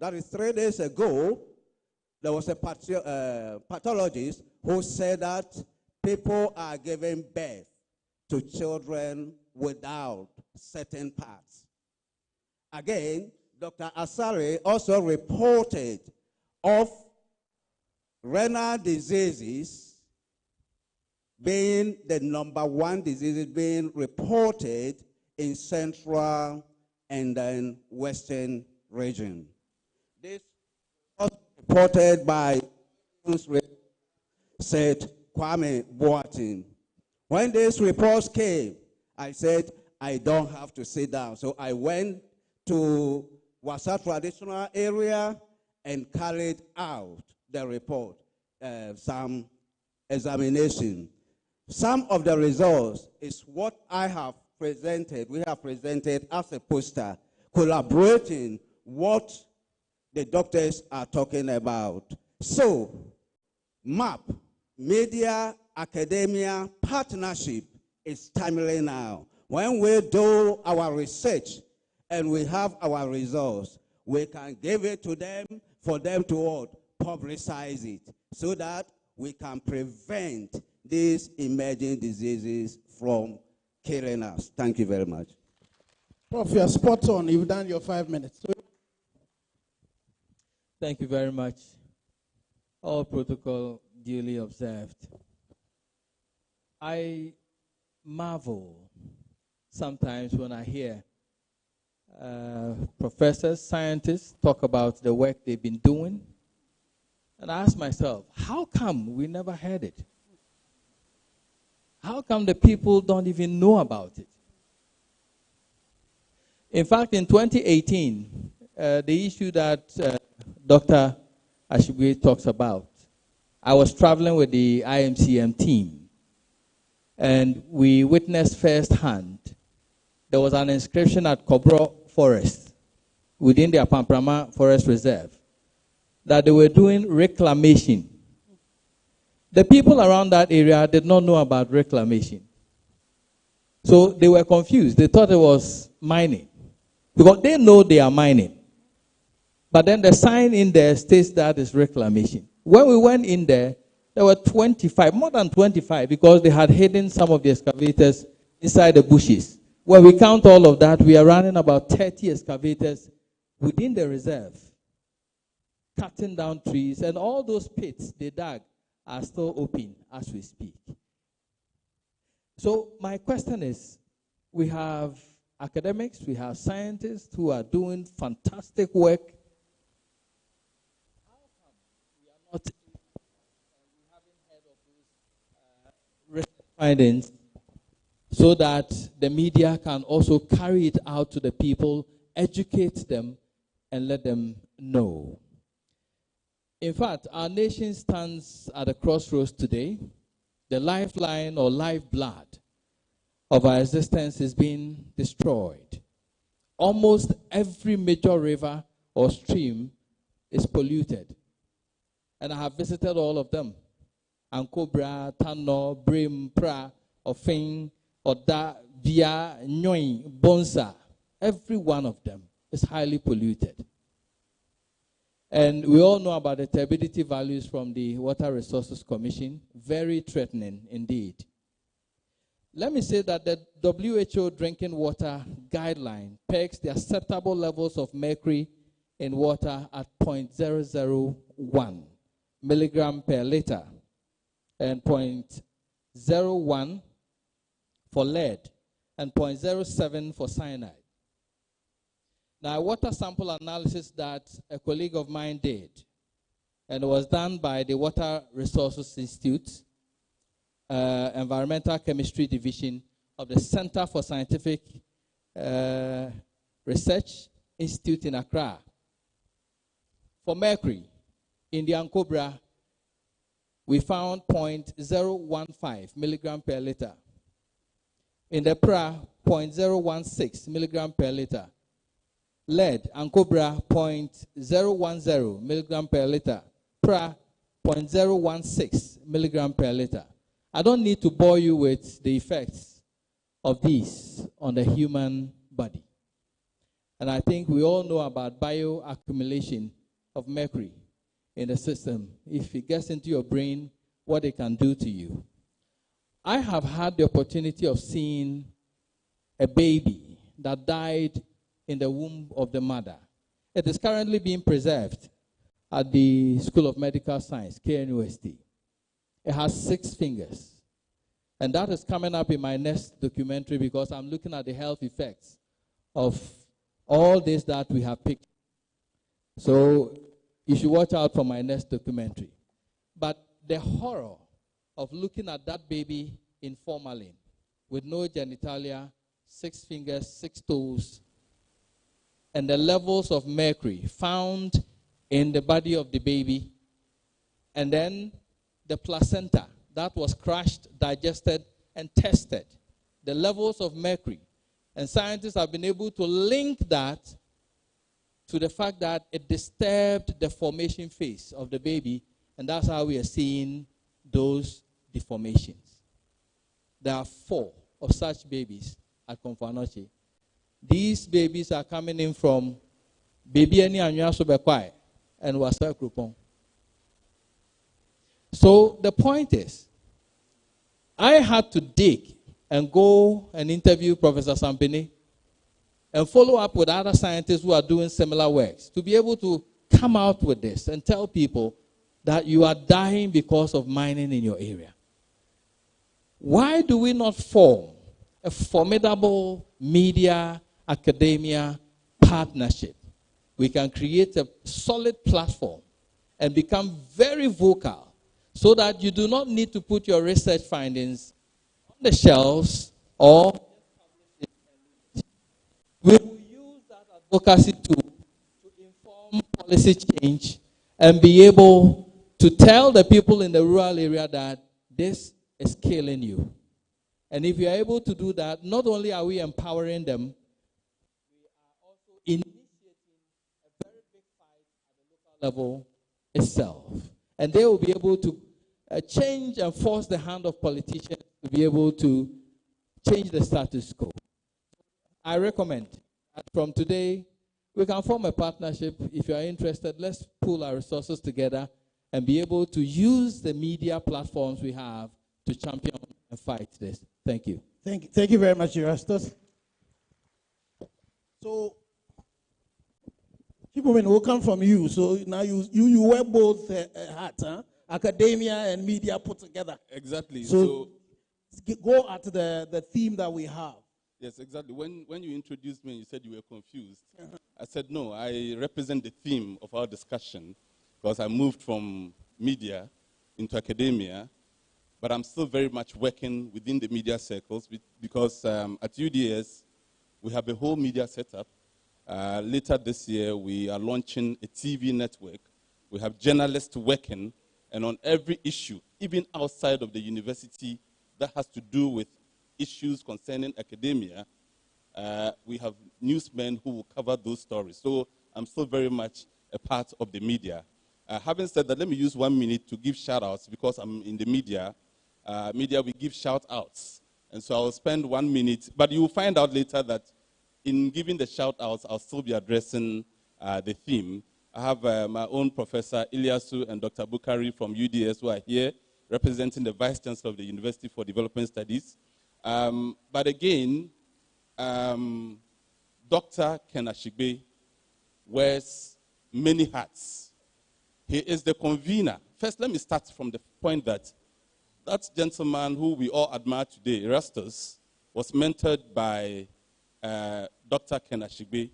that is 3 days ago, there was a pathologist who said that people are giving birth to children without certain parts. Again, Dr. Asare also reported of renal diseases being the #1 disease being reported in central and then western region. This was reported by said Kwame Boateng. When these reports came, I said, I don't have to sit down. So I went to Wasa traditional area and carried out the report, some examination. Some of the results is what I have presented. We have presented as a poster, collaborating what the doctors are talking about. So, MAP media, academia partnership is timely now. When we do our research and we have our results, we can give it to them for them to what? Publicize it so that we can prevent these emerging diseases from killing us. Thank you very much. Prof, you're spot on. You've done your 5 minutes. Thank you very much. All protocol duly observed. I marvel sometimes when I hear professors, scientists talk about the work they've been doing. And I ask myself, how come we never heard it? How come the people don't even know about it? In fact, in 2018, the issue that Dr. Ashigwe talks about, I was traveling with the IMCM team, and we witnessed firsthand. There was an inscription at Kobro Forest, within the Apamprama Forest Reserve, that they were doing reclamation. The people around that area did not know about reclamation. So they were confused. They thought it was mining, because they know they are mining. But then the sign in there states that is reclamation. When we went in there, there were 25, more than 25, because they had hidden some of the excavators inside the bushes. When we count all of that, we are running about 30 excavators within the reserve, cutting down trees, and all those pits they dug are still open as we speak. So my question is, we have academics, we have scientists who are doing fantastic work. How come we are not having heard of those recent findings so that the media can also carry it out to the people, educate them, and let them know? In fact, our nation stands at a crossroads today. The lifeline or lifeblood of our existence is being destroyed. Almost every major river or stream is polluted. And I have visited all of them. Ankobra, Tano, Brim, Pra, Ofin, Oda, Via, Nyoin, Bonsa. Every one of them is highly polluted. And we all know about the turbidity values from the Water Resources Commission. Very threatening indeed. Let me say that the WHO drinking water guideline pegs the acceptable levels of mercury in water at 0.001 milligram per liter and 0.01 for lead and 0.07 for cyanide. Now, a water sample analysis that a colleague of mine did, and it was done by the Water Resources Institute, Environmental Chemistry Division of the Center for Scientific Research Institute in Accra. For mercury, in the Ankobra, we found 0.015 milligram per liter. In the Pra, 0.016 milligram per liter. Lead, Ankobra, 0.010 milligram per liter. Pra, 0.016 milligram per liter. I don't need to bore you with the effects of these on the human body. And I think we all know about bioaccumulation of mercury in the system. If it gets into your brain, what it can do to you. I have had the opportunity of seeing a baby that died in the womb of the mother. It is currently being preserved at the School of Medical Science, KNUST. It has 6 fingers. And that is coming up in my next documentary because I'm looking at the health effects of all this that we have picked. So you should watch out for my next documentary. But the horror of looking at that baby in formalin with no genitalia, 6 fingers, 6 toes, and the levels of mercury found in the body of the baby, and then the placenta that was crushed, digested, and tested, the levels of mercury. And scientists have been able to link that to the fact that it disturbed the formation phase of the baby, and that's how we are seeing those deformations. There are 4 of such babies at Konfanoche. These babies are coming in from Baby Ani Anua Sobekwai and Wasa Krupon. So the point is, I had to dig and go and interview Professor Sampini and follow up with other scientists who are doing similar works to be able to come out with this and tell people that you are dying because of mining in your area. Why do we not form a formidable media, academia partnership? We can create a solid platform and become very vocal so that you do not need to put your research findings on the shelves or we will use that advocacy tool to inform policy change and be able to tell the people in the rural area that this is killing you. And if you are able to do that, not only are we empowering them, we are also initiating a very big fight at the local level itself. And they will be able to change and force the hand of politicians to be able to change the status quo. I recommend that from today, we can form a partnership. If you are interested, let's pool our resources together and be able to use the media platforms we have to champion and fight this. Thank you. Thank you very much, Erastus. So, people will come from you. So now you wear both hats, huh? Academia and media put together. Exactly. So go at the theme that we have. Yes, exactly. When you introduced me, you said you were confused. I said, no, I represent the theme of our discussion because I moved from media into academia, but I'm still very much working within the media circles because at UDS, we have a whole media setup. Later this year, we are launching a TV network. We have journalists working, and on every issue, even outside of the university, that has to do with issues concerning academia, we have newsmen who will cover those stories. So I'm still very much a part of the media. Having said that, let me use 1 minute to give shout-outs because I'm in the media. Media, we give shout-outs. And so I'll spend 1 minute, but you will find out later that in giving the shout-outs, I'll still be addressing the theme. I have my own Professor Ilyasu and Dr. Bukari from UDS who are here, representing the Vice Chancellor of the University for Development Studies. But again, Dr. Ken Ashigbe wears many hats. He is the convener. First, let me start from the point that that gentleman who we all admire today, Erastus, was mentored by Dr. Ken Ashigbe.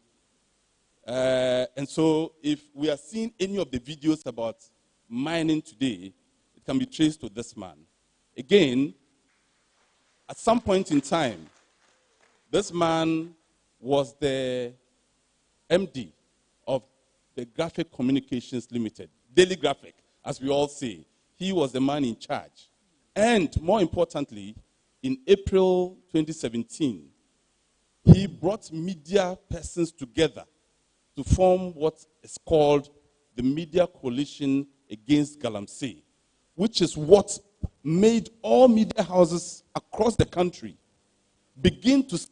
And so if we are seeing any of the videos about mining today, it can be traced to this man. Again, at some point in time, this man was the MD of the Graphic Communications Limited, Daily Graphic, as we all say. He was the man in charge. And more importantly, in April 2017, he brought media persons together to form what is called the Media Coalition Against Galamsey, which is what made all media houses across the country begin to set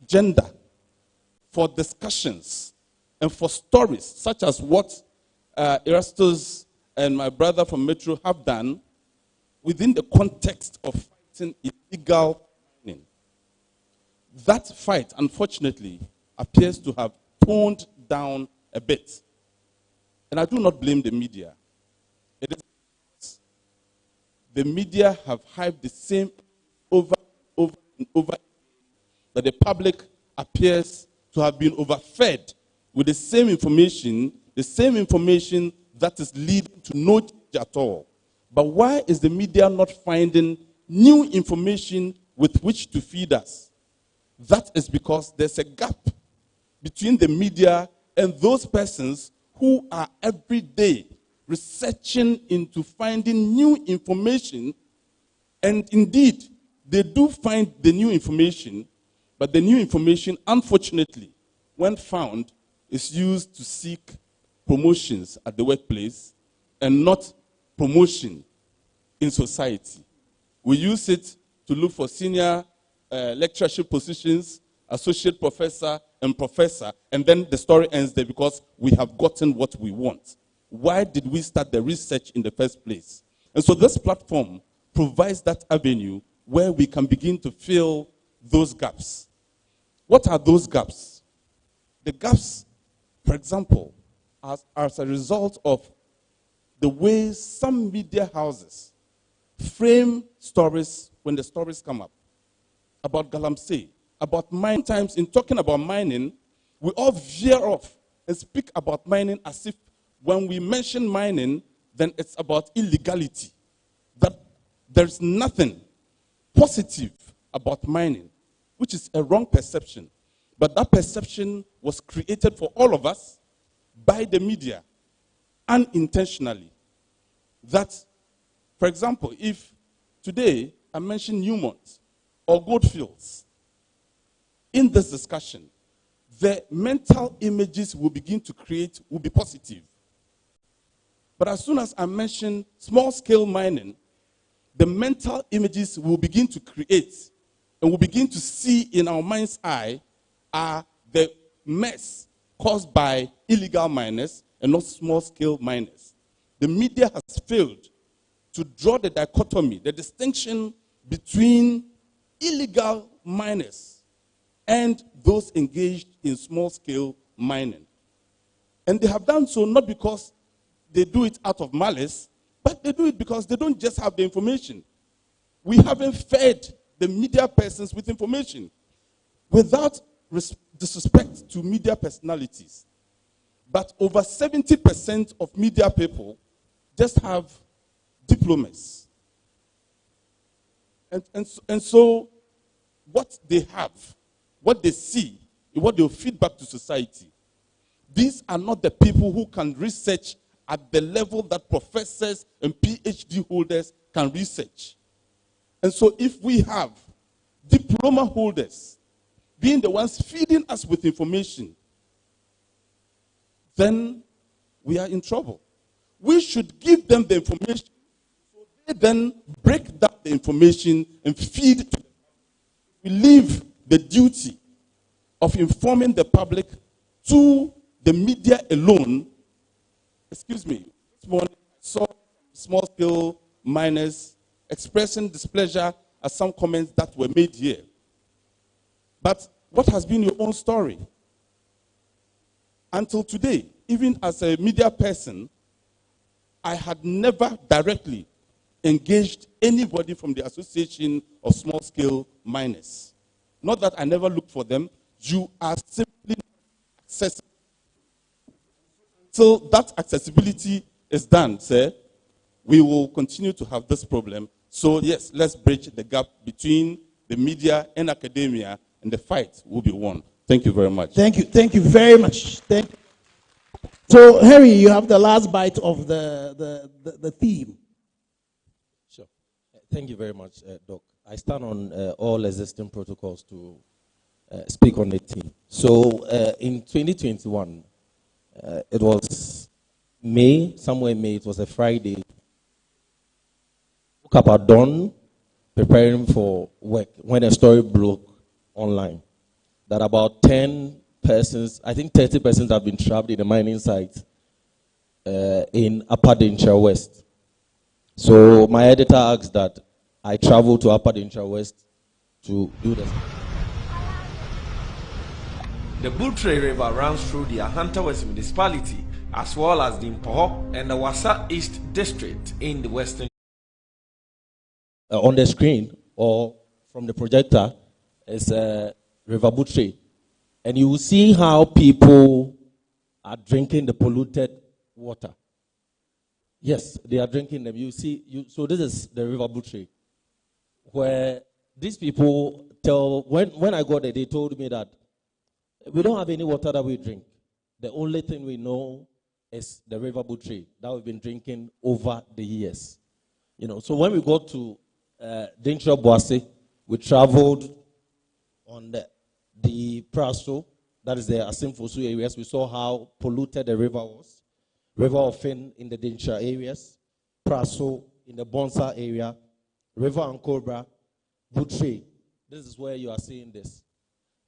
agenda for discussions and for stories such as what Erastus and my brother from Metro have done within the context of fighting illegal mining. That fight, unfortunately, appears to have toned down a bit. And I do not blame the media. It is the media have hyped the same over and over that the public appears to have been overfed with the same information that is leading to no change at all. But why is the media not finding new information with which to feed us? That is because there's a gap between the media and those persons who are every day researching into finding new information. And indeed, they do find the new information, but the new information, unfortunately, when found, is used to seek promotions at the workplace and not promotion in society. We use it to look for senior lectureship positions, associate professor, and professor, and then the story ends there because we have gotten what we want. Why did we start the research in the first place? And so this platform provides that avenue where we can begin to fill those gaps. What are those gaps? The gaps, for example, as a result of the way some media houses frame stories when the stories come up about Galamsey, about mining. Sometimes in talking about mining, we all veer off and speak about mining as if when we mention mining, then it's about illegality. That there's nothing positive about mining, which is a wrong perception. But that perception was created for all of us by the media, unintentionally. That, for example, if today I mention Newmont or Goldfields, in this discussion, the mental images will begin to create will be positive. But as soon as I mention small-scale mining, the mental images will begin to create and we'll begin to see in our mind's eye are the mess caused by illegal miners and not small-scale miners. The media has failed to draw the dichotomy, the distinction between illegal miners and those engaged in small-scale mining. And they have done so not because they do it out of malice, but they do it because they don't just have the information. We haven't fed the media persons with information. Without disrespect to media personalities, but over 70% of media people just have diplomas. And so what they have, what they see, what they'll feed back to society. These are not the people who can research at the level that professors and PhD holders can research. And so if we have diploma holders being the ones feeding us with information, then we are in trouble. We should give them the information so they then break down the information and feed to them. We leave the duty of informing the public to the media alone. Excuse me, this morning I saw small-scale miners expressing displeasure at some comments that were made here. But what has been your own story? Until today, even as a media person, I had never directly engaged anybody from the Association of Small-Scale Miners. Not that I never looked for them. You are simply accessible. Until that accessibility is done, sir, we will continue to have this problem. So yes, let's bridge the gap between the media and academia, and the fight will be won. Thank you very much. Thank you very much. So, Harry, you have the last bite of the theme. Sure. Thank you very much, Doc. I stand on all existing protocols to speak on the theme. So, in 2021, it was May, somewhere in May, it was a Friday. Woke up at dawn, preparing for work, when a story broke online that about 10 persons, I think 30 persons have been trapped in a mining site in Upper Denshire West. So my editor asked that I travel to Upper Denshire West to do this. The Bultre River runs through the Ahanta West municipality as well as the Mpoho and the Wasa East district in the western. On the screen or from the projector is River Bultre. And you will see how people are drinking the polluted water. Yes, they are drinking them. You see, so this is the River Bultre, where these people tell, when I got there, they told me that we don't have any water that we drink. The only thing we know is the River Bultre that we've been drinking over the years. You know, so when we got to Denshire Boase, we traveled on the Praso, that is the Asimfosu areas. We saw how polluted the river was. River Ofin in the Denshire areas, Praso in the Bonsa area, River and Cobra, Butchie. This is where you are seeing this.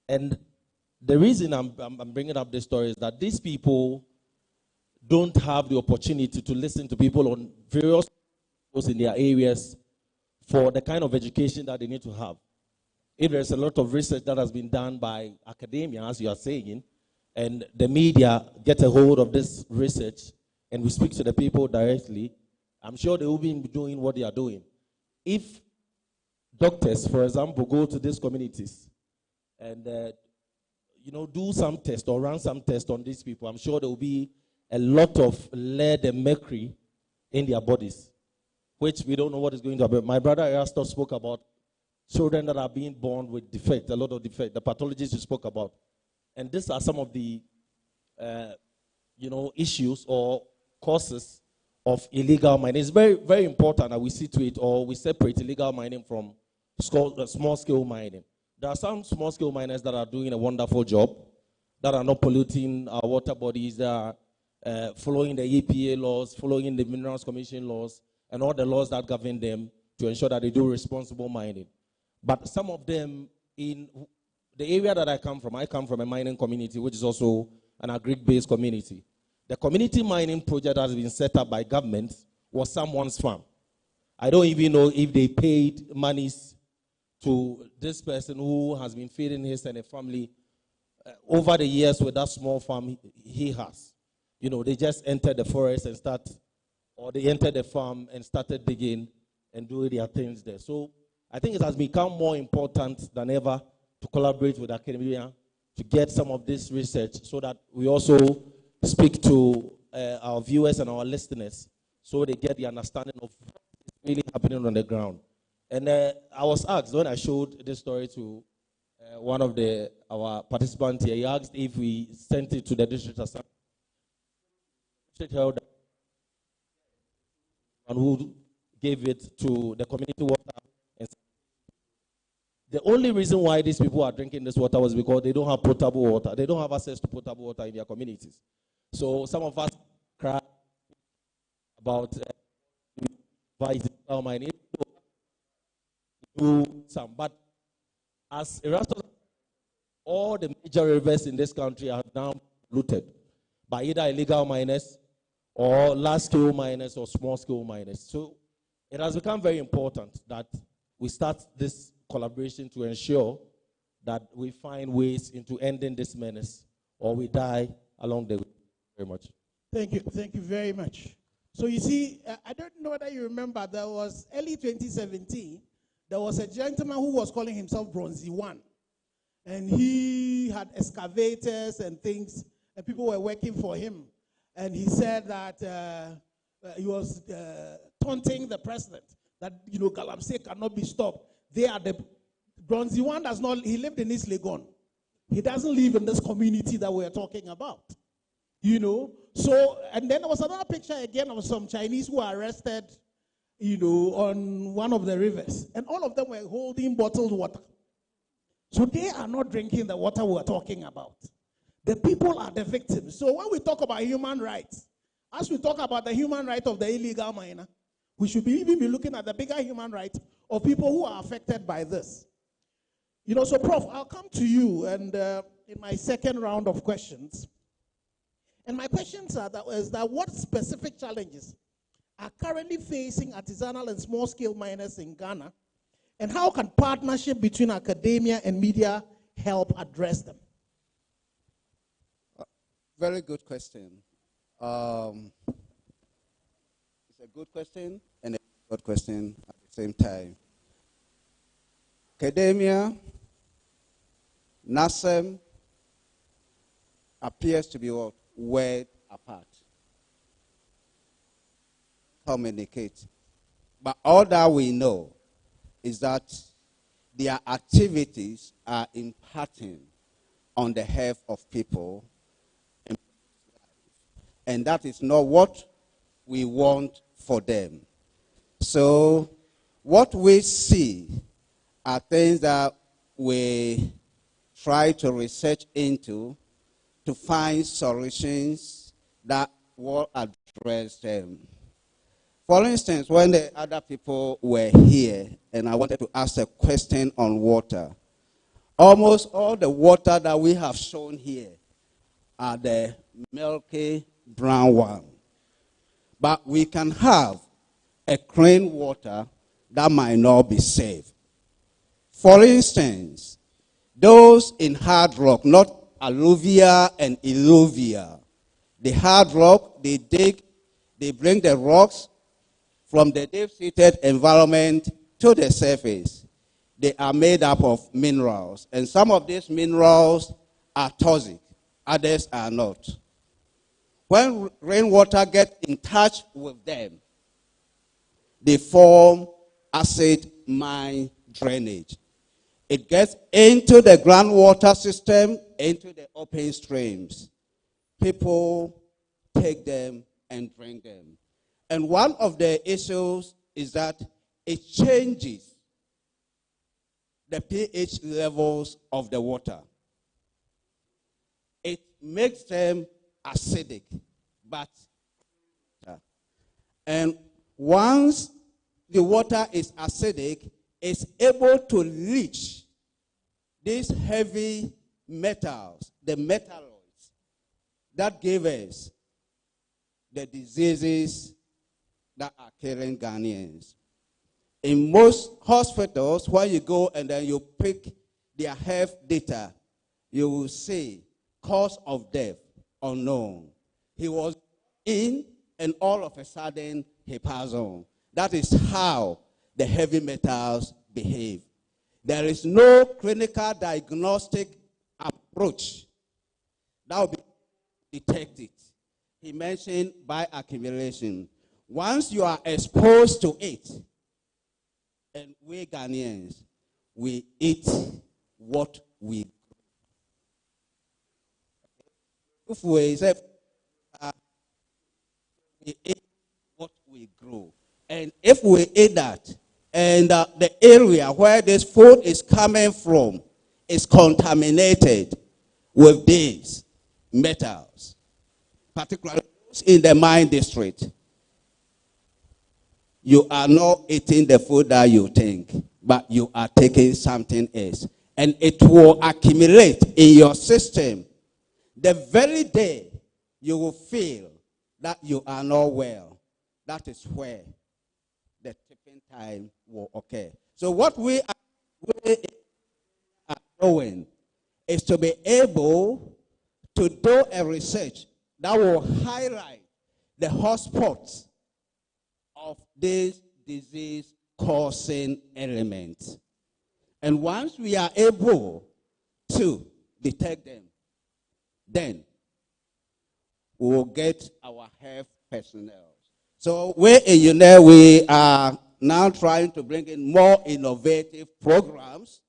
And the reason I'm bringing up this story is that these people don't have the opportunity to listen to people on various in their areas for the kind of education that they need to have. If there's a lot of research that has been done by academia, as you are saying, and the media get a hold of this research, and we speak to the people directly, I'm sure they will be doing what they are doing. If doctors, for example, go to these communities and do some test or run some test on these people, I'm sure there will be a lot of lead and mercury in their bodies, which we don't know what is going to happen. My brother Erastus spoke about children that are being born with defect, a lot of defect, the pathologies you spoke about. And these are some of the, issues or causes of illegal mining. It's very, very important that we see to it, or we separate illegal mining from small-scale mining. There are some small-scale miners that are doing a wonderful job, that are not polluting our water bodies, that are following the EPA laws, following the Minerals Commission laws, and all the laws that govern them to ensure that they do responsible mining. But some of them, in the area that I come from a mining community, which is also an agri-based community. The community mining project that has been set up by government was someone's farm. I don't even know if they paid monies to this person who has been feeding his and a family over the years with that small farm he has. They just entered the forest and they entered the farm and started digging and doing their things there. So I think it has become more important than ever to collaborate with academia to get some of this research so that we also speak to our viewers and our listeners so they get the understanding of what is really happening on the ground. And I was asked when I showed this story to one of our participants here, he asked if we sent it to the district assembly. And who gave it to the community water. The only reason why these people are drinking this water was because they don't have potable water. They don't have access to potable water in their communities. So some of us cry about mining. But as Erastus, all the major rivers in this country are now polluted by either illegal miners or large-scale miners or small-scale miners. So it has become very important that we start this collaboration to ensure that we find ways into ending this menace or we die along the way. Very much. Thank you very much. So you see, I don't know whether you remember, there was early 2017, there was a gentleman who was calling himself Bronzy One. And he had excavators and things, and people were working for him. And he said that he was taunting the president, that, Galamsey cannot be stopped. They are the Bronzy One does not, he lived in East Legon. He doesn't live in this community that we're talking about. So, and then there was another picture again of some Chinese who were arrested, on one of the rivers. And all of them were holding bottled water. So they are not drinking the water we're talking about. The people are the victims. So when we talk about human rights, as we talk about the human right of the illegal miner, we should even be looking at the bigger human right of people who are affected by this. So Prof, I'll come to you and in my second round of questions. And my questions are that what specific challenges are currently facing artisanal and small-scale miners in Ghana, and how can partnership between academia and media help address them? Very good question. It's a good question and a good question at the same time. Academia, NASEM appears to be way apart. Communicate. But all that we know is that their activities are impacting on the health of people. And that is not what we want for them. So what we see are things that we try to research into to find solutions that will address them. For instance, when the other people were here and I wanted to ask a question on water, almost all the water that we have shown here are the milky brown one. But we can have a clean water that might not be safe. For instance, those in hard rock, not alluvia and illuvia. The hard rock, they dig, they bring the rocks from the deep-seated environment to the surface. They are made up of minerals. And some of these minerals are toxic, others are not. When rainwater gets in touch with them, they form acid mine drainage. It gets into the groundwater system, into the open streams. People take them and drink them. And one of the issues is that it changes the pH levels of the water. It makes them acidic, but and once the water is acidic, it's able to leach these heavy metals, the metalloids that give us the diseases that are killing Ghanaians. In most hospitals, where you go and then you pick their health data, you will see cause of death unknown. He was in, and all of a sudden he passed on. That is how the heavy metals behave. There is no clinical diagnostic approach that will detect it. He mentioned bioaccumulation. Once you are exposed to it, and we Ghanaians, we eat what we grow. If we say we eat what we grow, and if we eat that, and the area where this food is coming from is contaminated with these metals, particularly in the mine district, you are not eating the food that you think, but you are taking something else. And it will accumulate in your system. The very day you will feel that you are not well, that is where the tipping time will occur. So what we are doing is to be able to do a research that will highlight the hotspots of these disease-causing elements. And once we are able to detect them, then we will get our health personnel. So we in UNE, we are now trying to bring in more innovative programs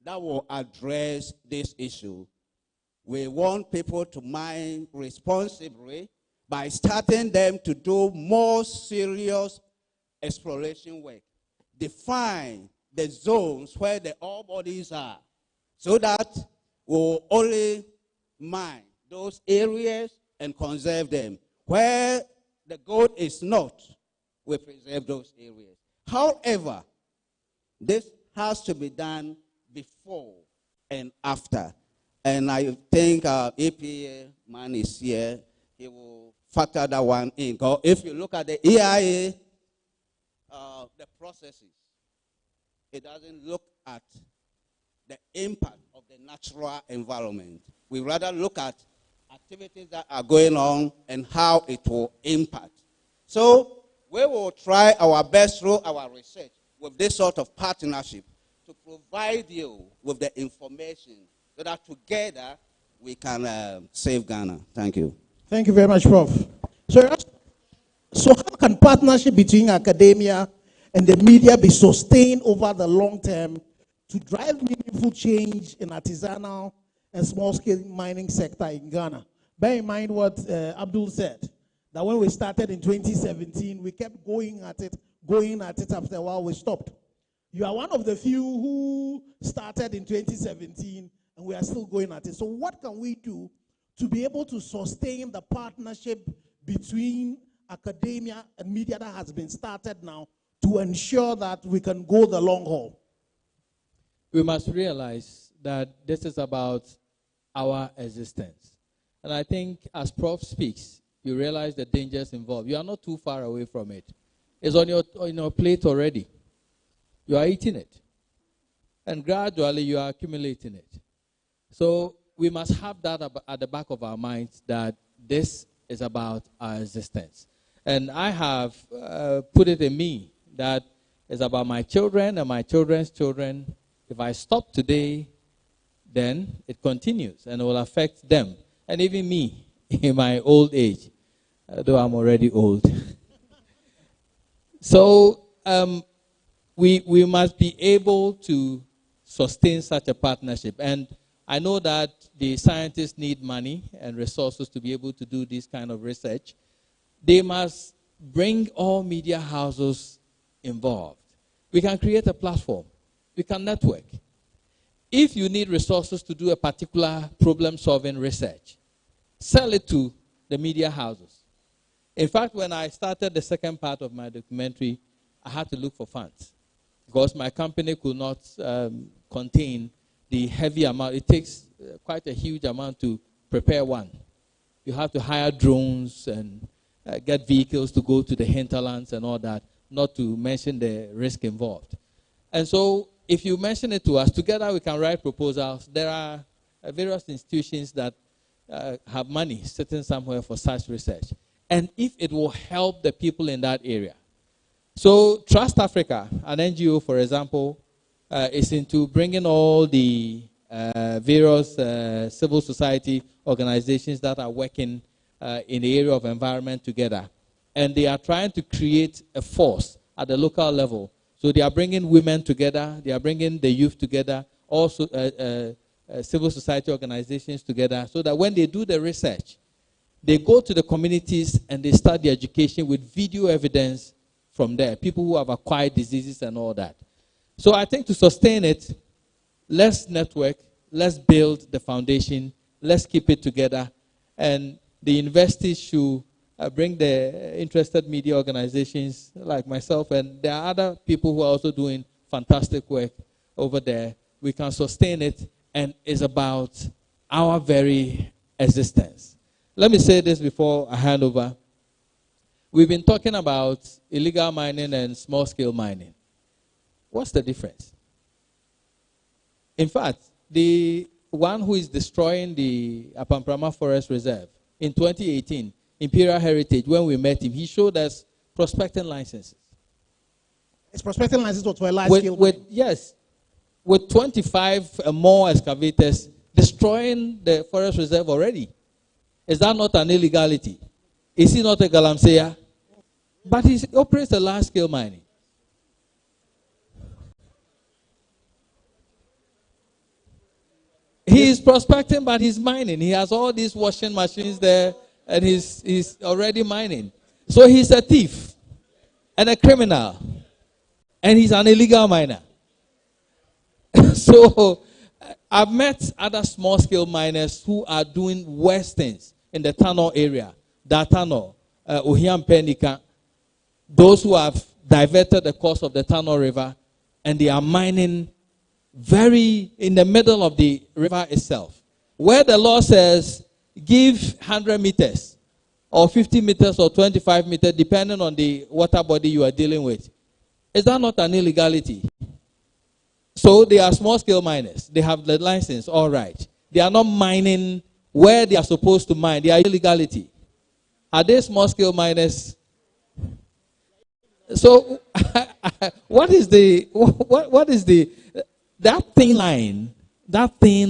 that will address this issue. We want people to mine responsibly by starting them to do more serious exploration work. Define the zones where the ore bodies are, so that we'll only mine those areas and conserve them. Where the gold is not, we preserve those areas. However, this has to be done before and after. And I think EPA man is here. He will factor that one in. Because if you look at the EIA, the processes, it doesn't look at the impact of the natural environment. We rather look at activities that are going on and how it will impact. So we will try our best through our research with this sort of partnership to provide you with the information so that together we can save Ghana. Thank you. Thank you very much, Prof. So how can partnership between academia and the media be sustained over the long term to drive meaningful change in artisanal and small-scale mining sector in Ghana? Bear in mind what Abdul said, that when we started in 2017, we kept going at it, after a while we stopped. You are one of the few who started in 2017, and we are still going at it. So what can we do to be able to sustain the partnership between academia, and media that has been started now to ensure that we can go the long haul? We must realize that this is about our existence. And I think as Prof speaks, you realize the dangers involved. You are not too far away from it. It's on your plate already. You are eating it. And gradually you are accumulating it. So we must have that at the back of our minds, that this is about our existence. And I have put it in me that it's about my children and my children's children. If I stop today, then it continues and it will affect them. And even me in my old age, though I'm already old. So we must be able to sustain such a partnership. And I know that the scientists need money and resources to be able to do this kind of research. They must bring all media houses involved. We can create a platform. We can network. If you need resources to do a particular problem-solving research, sell it to the media houses. In fact, when I started the second part of my documentary, I had to look for funds because my company could not contain the heavy amount. It takes quite a huge amount to prepare one. You have to hire drones and get vehicles to go to the hinterlands and all that, not to mention the risk involved. And so if you mention it to us, together we can write proposals. There are various institutions that have money sitting somewhere for such research. And if it will help the people in that area. So Trust Africa, an NGO, for example, is into bringing all the various civil society organizations that are working in the area of environment together. And they are trying to create a force at the local level. So they are bringing women together, they are bringing the youth together, also civil society organizations together, so that when they do the research, they go to the communities and they start the education with video evidence from there, people who have acquired diseases and all that. So I think to sustain it, let's network, let's build the foundation, let's keep it together, and the universities should bring the interested media organizations like myself, and there are other people who are also doing fantastic work over there. We can sustain it, and it's about our very existence. Let me say this before I hand over. We've been talking about illegal mining and small-scale mining. What's the difference? In fact, the one who is destroying the Apamprama Forest Reserve in 2018, Imperial Heritage, when we met him, he showed us prospecting licenses. It's prospecting licenses for a large-scale mining? Yes. With 25 more excavators destroying the forest reserve already. Is that not an illegality? Is he not a galamsey? But he operates a large-scale mining. He is prospecting, but he's mining. He has all these washing machines there, and he's already mining. So he's a thief and a criminal, and he's an illegal miner. So I've met other small-scale miners who are doing worse things in the Tano area, Datano, Ohiampenika, those who have diverted the course of the Tano River, and they are mining very in the middle of the river itself, where the law says give 100 meters or 50 meters or 25 meters, depending on the water body you are dealing with. Is that not an illegality? So they are small-scale miners. They have the license, all right. They are not mining where they are supposed to mine. They are illegality. Are they small-scale miners? So what is that thin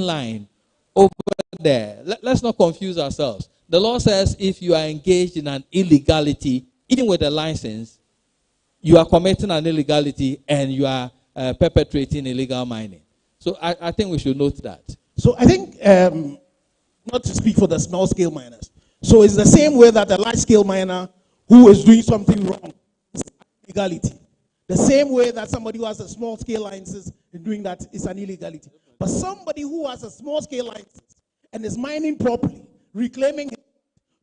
line over there? Let's not confuse ourselves. The law says if you are engaged in an illegality, even with a license, you are committing an illegality and you are perpetrating illegal mining. So I think we should note that. So I think, not to speak for the small-scale miners, so it's the same way that a large-scale miner who is doing something wrong is illegality. The same way that somebody who has a small-scale license is doing that is an illegality. But somebody who has a small-scale license and is mining properly, reclaiming it,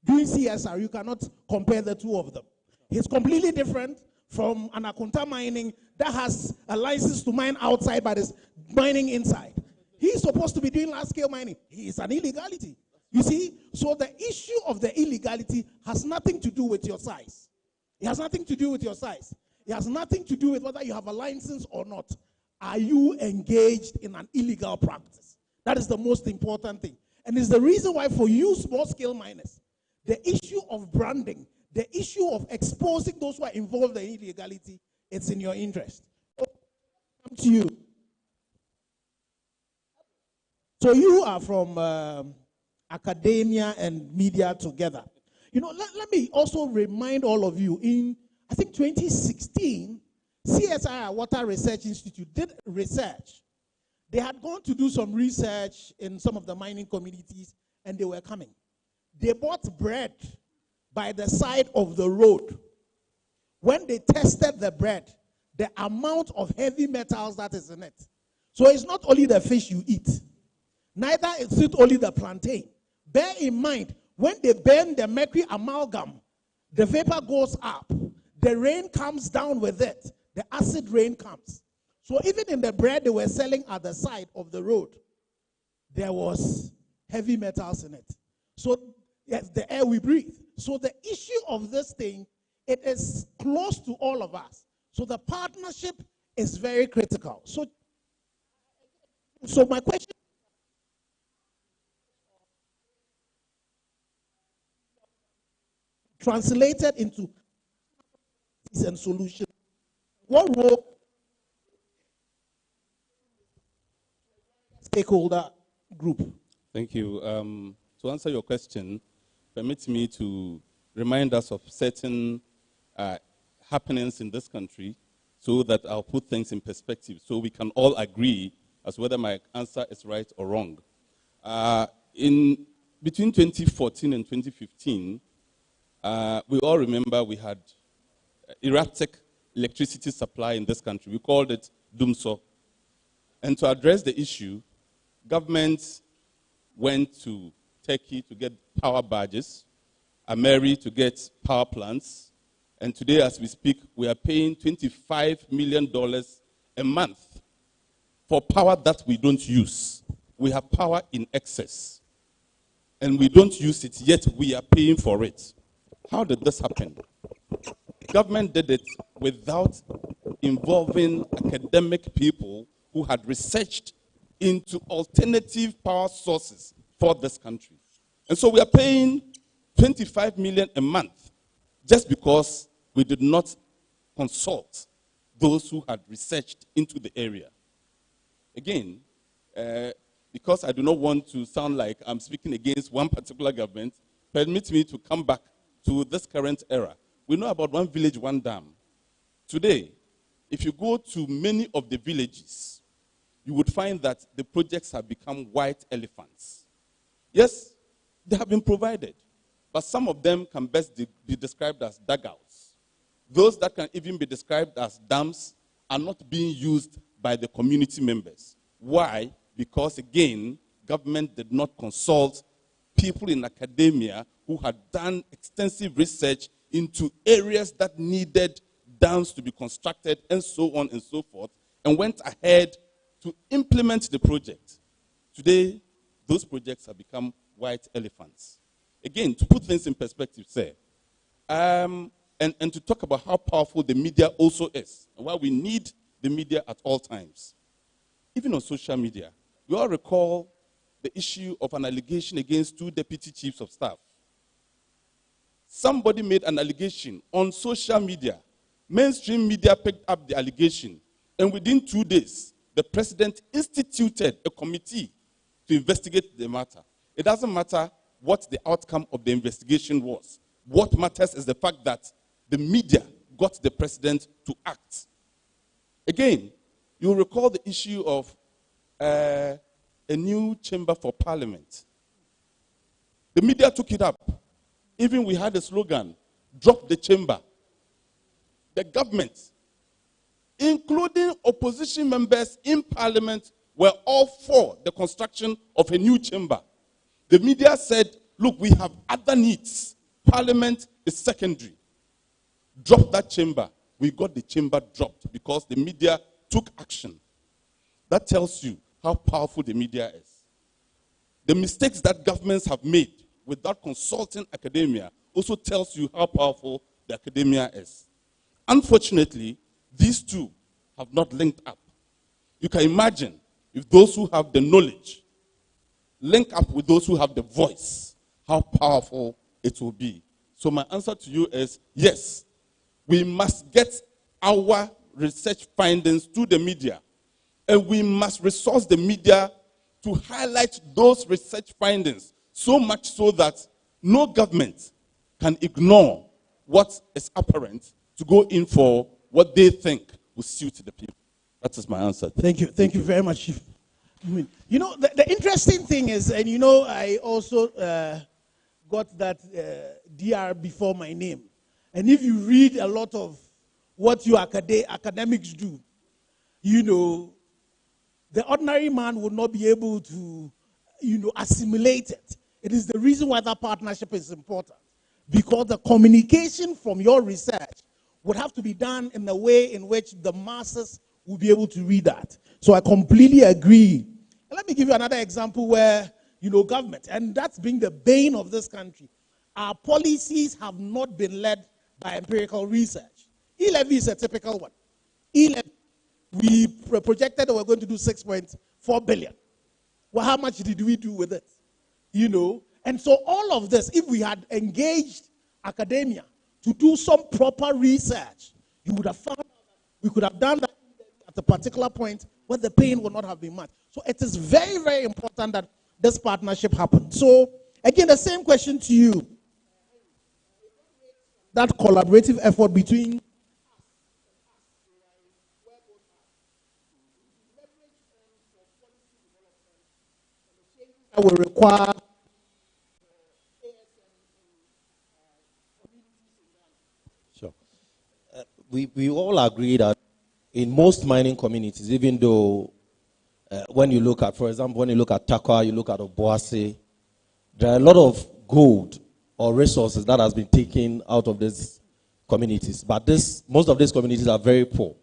doing CSR, you cannot compare the two of them. He's completely different from an Akunta mining that has a license to mine outside but is mining inside. He's supposed to be doing large-scale mining. He is an illegality. You see? So the issue of the illegality has nothing to do with your size. It has nothing to do with your size. It has nothing to do with whether you have a license or not. Are you engaged in an illegal practice? That is the most important thing. And it's the reason why for you small-scale miners, the issue of branding, the issue of exposing those who are involved in illegality, it's in your interest. Come to you. So you are from academia and media together. You know, let me also remind all of you, in, I think, 2016, CSIR Water Research Institute did research. They had gone to do some research in some of the mining communities, and they were coming. They bought bread by the side of the road. When they tested the bread, the amount of heavy metals that is in it. So it's not only the fish you eat, neither is it only the plantain. Bear in mind, when they burn the mercury amalgam, the vapor goes up, the rain comes down with it, the acid rain comes. So even in the bread they were selling at the side of the road, there was heavy metals in it. So yes, the air we breathe. So the issue of this thing, it is close to all of us. So the partnership is very critical. So my question, translated into and solution. What role stakeholder group? Thank you. To answer your question, permit me to remind us of certain happenings in this country so that I'll put things in perspective so we can all agree as whether my answer is right or wrong. Between 2014 and 2015, we all remember we had erratic electricity supply in this country. We called it Dumso. And to address the issue, government went to Turkey to get power barges, Ameri to get power plants, and today as we speak, we are paying $25 million a month for power that we don't use. We have power in excess, and we don't use it, yet we are paying for it. How did this happen? Government did it without involving academic people who had researched into alternative power sources for this country. And so we are paying $25 million a month just because we did not consult those who had researched into the area. Again, because I do not want to sound like I'm speaking against one particular government, permit me to come back to this current era. We know about one village, one dam. Today, if you go to many of the villages, you would find that the projects have become white elephants. Yes, they have been provided, but some of them can best be described as dugouts. Those that can even be described as dams are not being used by the community members. Why? Because, again, government did not consult people in academia who had done extensive research into areas that needed dams to be constructed and so on and so forth, and went ahead to implement the project. Today, those projects have become white elephants. Again, to put things in perspective, sir, and to talk about how powerful the media also is, and why we need the media at all times. Even on social media, we all recall the issue of an allegation against 2 deputy chiefs of staff. Somebody made an allegation on social media. Mainstream media picked up the allegation, and within 2 days, the president instituted a committee to investigate the matter. It doesn't matter what the outcome of the investigation was. What matters is the fact that the media got the president to act. Again, you'll recall the issue of a new chamber for parliament. The media took it up. Even we had a slogan, drop the chamber. The government, including opposition members in parliament, were all for the construction of a new chamber. The media said, look, we have other needs Parliament is secondary. Drop that chamber. We got the chamber dropped because the media took action. That tells you how powerful the media is. The mistakes that governments have made without consulting academia also tells you how powerful the academia is. Unfortunately, these two have not linked up. You can imagine if those who have the knowledge link up with those who have the voice, how powerful it will be. So my answer to you is yes, we must get our research findings to the media, and we must resource the media to highlight those research findings, so much so that no government can ignore what is apparent to go in for what they think will suit the people. That is my answer. Thank you. Thank you very much. You know, the interesting thing is, and you know, I also got that DR before my name. And if you read a lot of what you academics do, you know, the ordinary man would not be able to, you know, assimilate it. It is the reason why that partnership is important. Because the communication from your research would have to be done in a way in which the masses will be able to read that. So I completely agree. And let me give you another example where, you know, government, and that's been the bane of this country. Our policies have not been led by empirical research. E-levy is a typical one. E-levy, we projected that we're going to do 6.4 billion. Well, how much did we do with it? You know, and so all of this, if we had engaged academia to do some proper research, you would have found we could have done that at a particular point where the pain would not have been much. So it is very, very important that this partnership happen. So again, the same question to you. That collaborative effort between will require Sure. We all agree that in most mining communities, even though when you look at, for example, when you look at Takwa, you look at Obuasi, there are a lot of gold or resources that has been taken out of these communities. But most of these communities are very poor.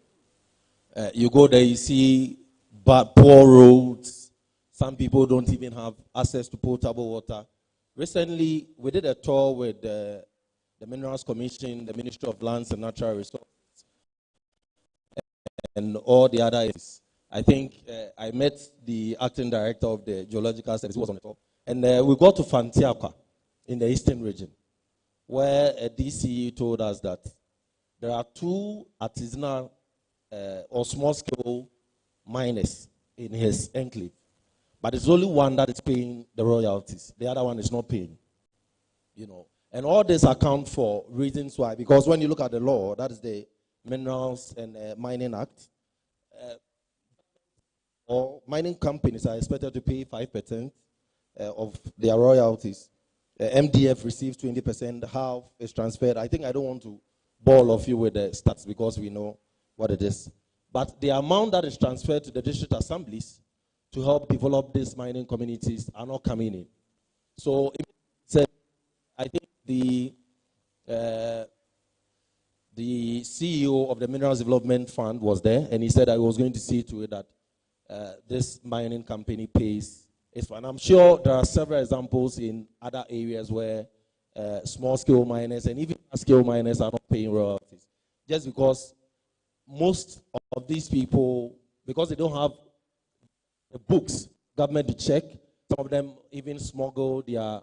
You go there, you see poor roads. Some people don't even have access to potable water. Recently, we did a tour with the Minerals Commission, the Ministry of Lands and Natural Resources, and all the other agencies. I think I met the acting director of the Geological Service, who was on the tour. And we got to Fantiakwa in the eastern region, where a DCE told us that there are 2 artisanal or small-scale miners in his enclave. But it's only one that is paying the royalties. The other one is not paying. You know, and all this account for reasons why. Because when you look at the law, that is the Minerals and Mining Act, or mining companies are expected to pay 5% of their royalties. MDF receives 20%, half is transferred. I think I don't want to bore all of you with the stats because we know what it is. But the amount that is transferred to the district assemblies to help develop these mining communities are not coming in. So I think the CEO of the Minerals Development Fund was there, and he said I was going to see to it that this mining company pays its fund. I'm sure there are several examples in other areas where small-scale miners and even large-scale miners are not paying royalties. Just because most of these people, because they don't have the books, government to check, some of them even smuggle their,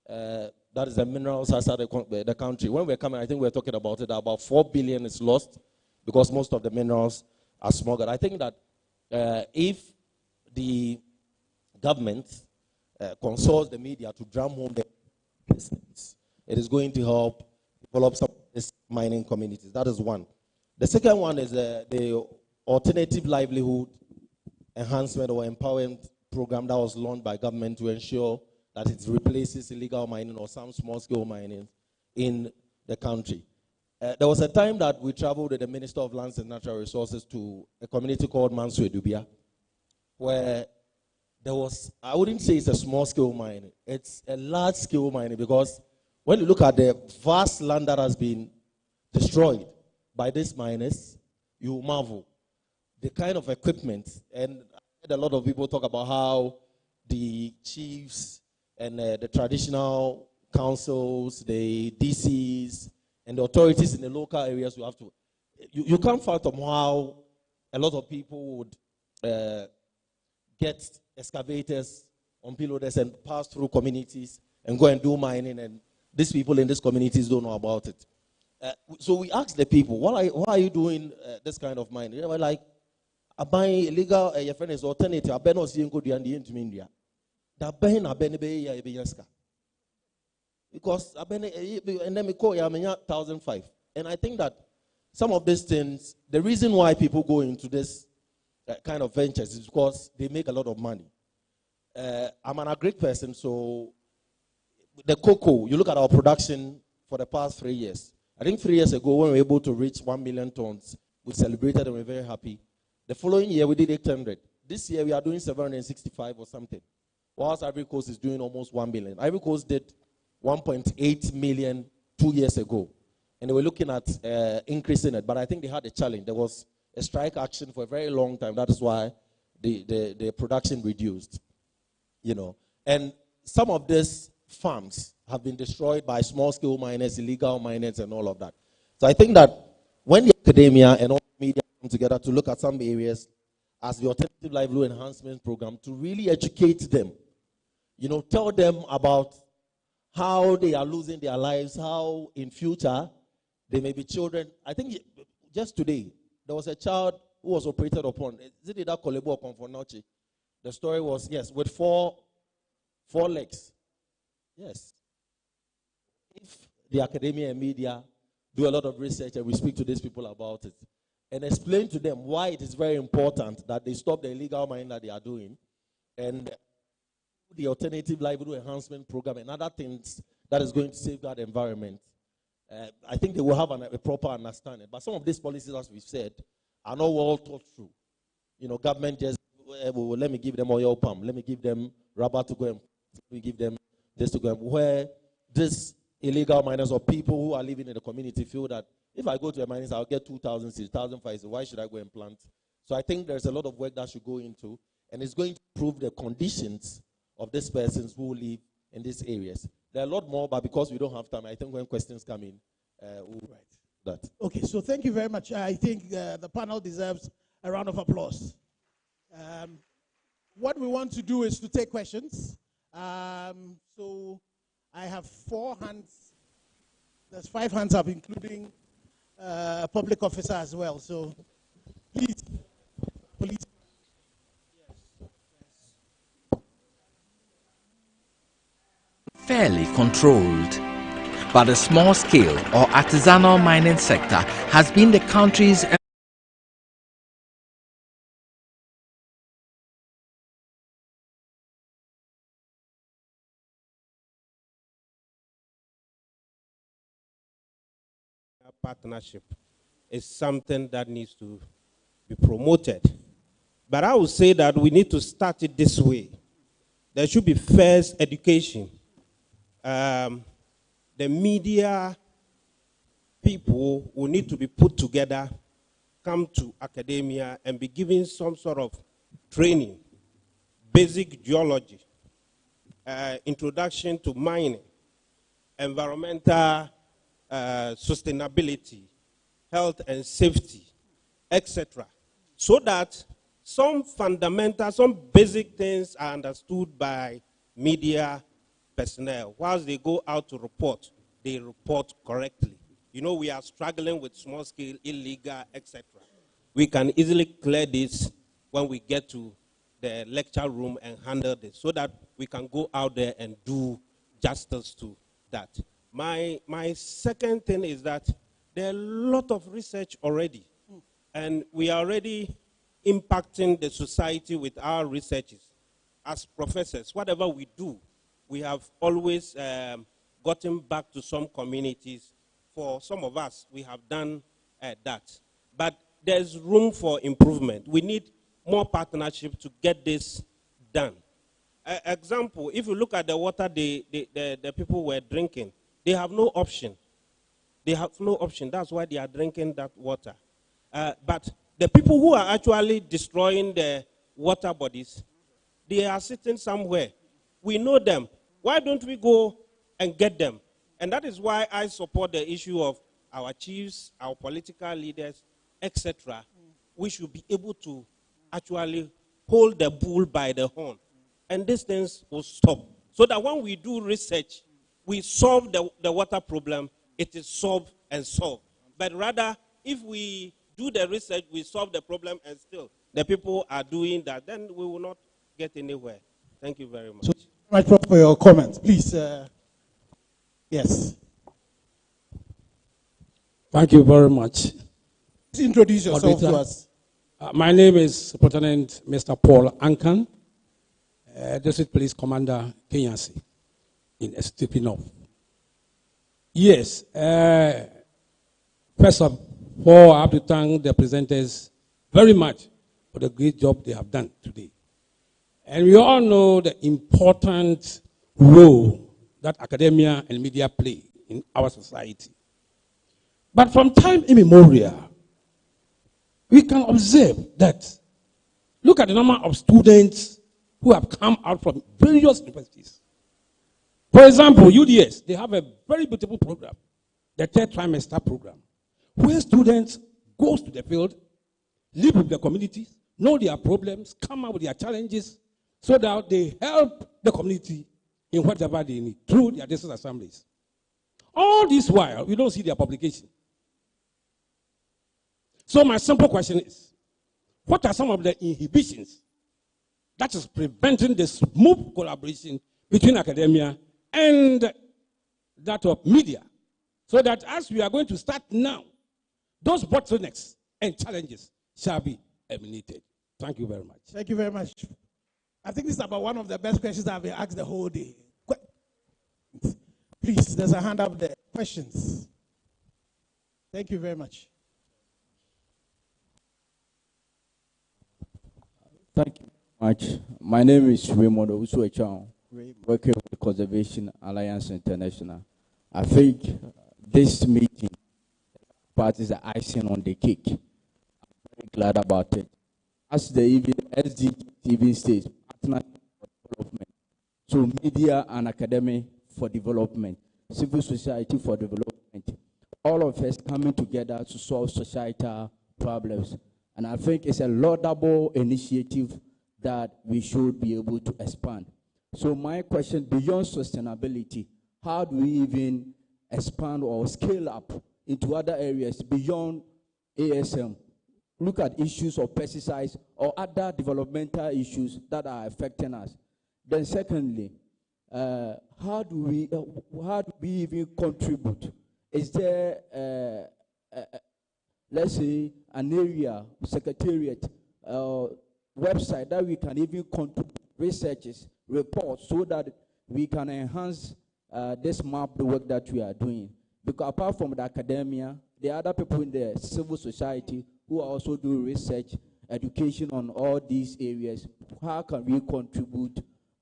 that is the minerals outside the country. When we're coming, I think we're talking about it, about 4 billion is lost because most of the minerals are smuggled. I think that if the government consults the media to drum home the business, it is going to help develop some of these mining communities. That is one. The second one is the alternative livelihood enhancement or empowerment program that was launched by government to ensure that it replaces illegal mining or some small-scale mining in the country. There was a time that we traveled with the Minister of Lands and Natural Resources to a community called Manso Edubia, where there was, I wouldn't say it's a small-scale mining, it's a large-scale mining, because when you look at the vast land that has been destroyed by these miners, you marvel. The kind of equipment, and I heard a lot of people talk about how the chiefs and the traditional councils, the DCs, and the authorities in the local areas, you can't fathom how a lot of people would get excavators on payloaders and pass through communities and go and do mining, and these people in these communities don't know about it. So we asked the people, why are you doing this kind of mining? They were like, I buy illegal, your friend is alternative, I bet not seeing good and the India. That ben I ben be ya ebiyaska. Because I ben and then we call ya 1,005. And I think that some of these things, the reason why people go into this kind of ventures is because they make a lot of money. I'm an agri person, so the cocoa, you look at our production for the past 3 years. I think 3 years ago, when we were able to reach 1 million tons, we celebrated and we were very happy. The following year, we did 800. This year, we are doing 765 or something. Whilst Ivory Coast is doing almost 1 million. Ivory Coast did 1.8 million 2 years ago. And they were looking at increasing it, but I think they had a challenge. There was a strike action for a very long time. That is why the production reduced. You know, and some of these farms have been destroyed by small-scale miners, illegal miners, and all of that. So I think that when the academia and all the media come together to look at some areas as the Alternative Livelihood Enhancement Program, to really educate them, you know, tell them about how they are losing their lives, how in future they may be children. I think just today, there was a child who was operated upon. Is it that Kolebo or Confornochi? The story was, yes, with four legs. Yes. If the academia and media do a lot of research and we speak to these people about it and explain to them why it is very important that they stop the illegal mining that they are doing and the Alternative Livelihood Enhancement Program and other things that is going to safeguard the environment, I think they will have a proper understanding. But some of these policies, as we've said, are not well thought through. You know, government just, well, let me give them oil palm, let me give them rubber to go and let me give them this to go and, where these illegal miners or people who are living in the community feel that if I go to a mining, I'll get 2,000 seeds, 1,005, so why should I go and plant? So I think there's a lot of work that should go into, and it's going to improve the conditions of these persons who live in these areas. There are a lot more, but because we don't have time, I think when questions come in, we'll write that. Okay, so thank you very much. I think the panel deserves a round of applause. What we want to do is to take questions. So I have 4 hands. There's 5 hands up, including a public officer as well. So please. Fairly controlled, but the small-scale or artisanal mining sector has been the country's partnership is something that needs to be promoted. But I would say that we need to start it this way. There should be first education. The media people will need to be put together, come to academia and be given some sort of training, basic geology, introduction to mining, environmental sustainability, health and safety, etc. So that some fundamental, some basic things are understood by media personnel. Whilst they go out to report, they report correctly. You know, we are struggling with small scale, illegal, etc. We can easily clear this when we get to the lecture room and handle this so that we can go out there and do justice to that. My second thing is that there are a lot of research already, and we are already impacting the society with our researches. As professors, whatever we do, we have always gotten back to some communities. For some of us, we have done that. But there's room for improvement. We need more partnership to get this done. Example, if you look at the water the people were drinking, They have no option. They have no option. That's why they are drinking that water. But the people who are actually destroying the water bodies, they are sitting somewhere. We know them. Why don't we go and get them? And that is why I support the issue of our chiefs, our political leaders, etc. We should be able to actually hold the bull by the horn. And these things will stop. So that when we do research, we solve the water problem, it is solved and solved. But rather, if we do the research, we solve the problem, and still the people are doing that, then we will not get anywhere. Thank you very much. So, much for your comments. Please, yes. Thank you very much. Please introduce yourself to us. My name is Lieutenant Mr. Paul Ankan, District Police Commander, Kenyasi, in STP North. Yes, first of all, I have to thank the presenters very much for the great job they have done today. And we all know the important role that academia and media play in our society. But from time immemorial, we can observe that, look at the number of students who have come out from various universities. For example, UDS, they have a very beautiful program, the third trimester program, where students go to the field, live with the communities, know their problems, come up with their challenges, so that they help the community in whatever they need through their district assemblies. All this while, we don't see their publication. So my simple question is, what are some of the inhibitions that is preventing the smooth collaboration between academia and that of media? So that as we are going to start now, those bottlenecks and challenges shall be eliminated. Thank you very much. Thank you very much. I think this is about one of the best questions I've been asked the whole day. Please, there's a hand up there. Questions? Thank you very much. Thank you very much. My name is Raymond Usuechao, working with Conservation Alliance International. I think this meeting part is the icing on the cake. I'm very glad about it. As the SDG even states, partnership for development. So media and academy for development, civil society for development. All of us coming together to solve societal problems. And I think it's a laudable initiative that we should be able to expand. So my question, beyond sustainability, how do we even expand or scale up into other areas beyond ASM? Look at issues of pesticides or other developmental issues that are affecting us. Then secondly, how do we even contribute? Is there, let's say, an area, secretariat, website that we can even contribute researches, reports, so that we can enhance this map, the work that we are doing? Because apart from the academia, there are other people in the civil society who also do research, education on all these areas. How can we contribute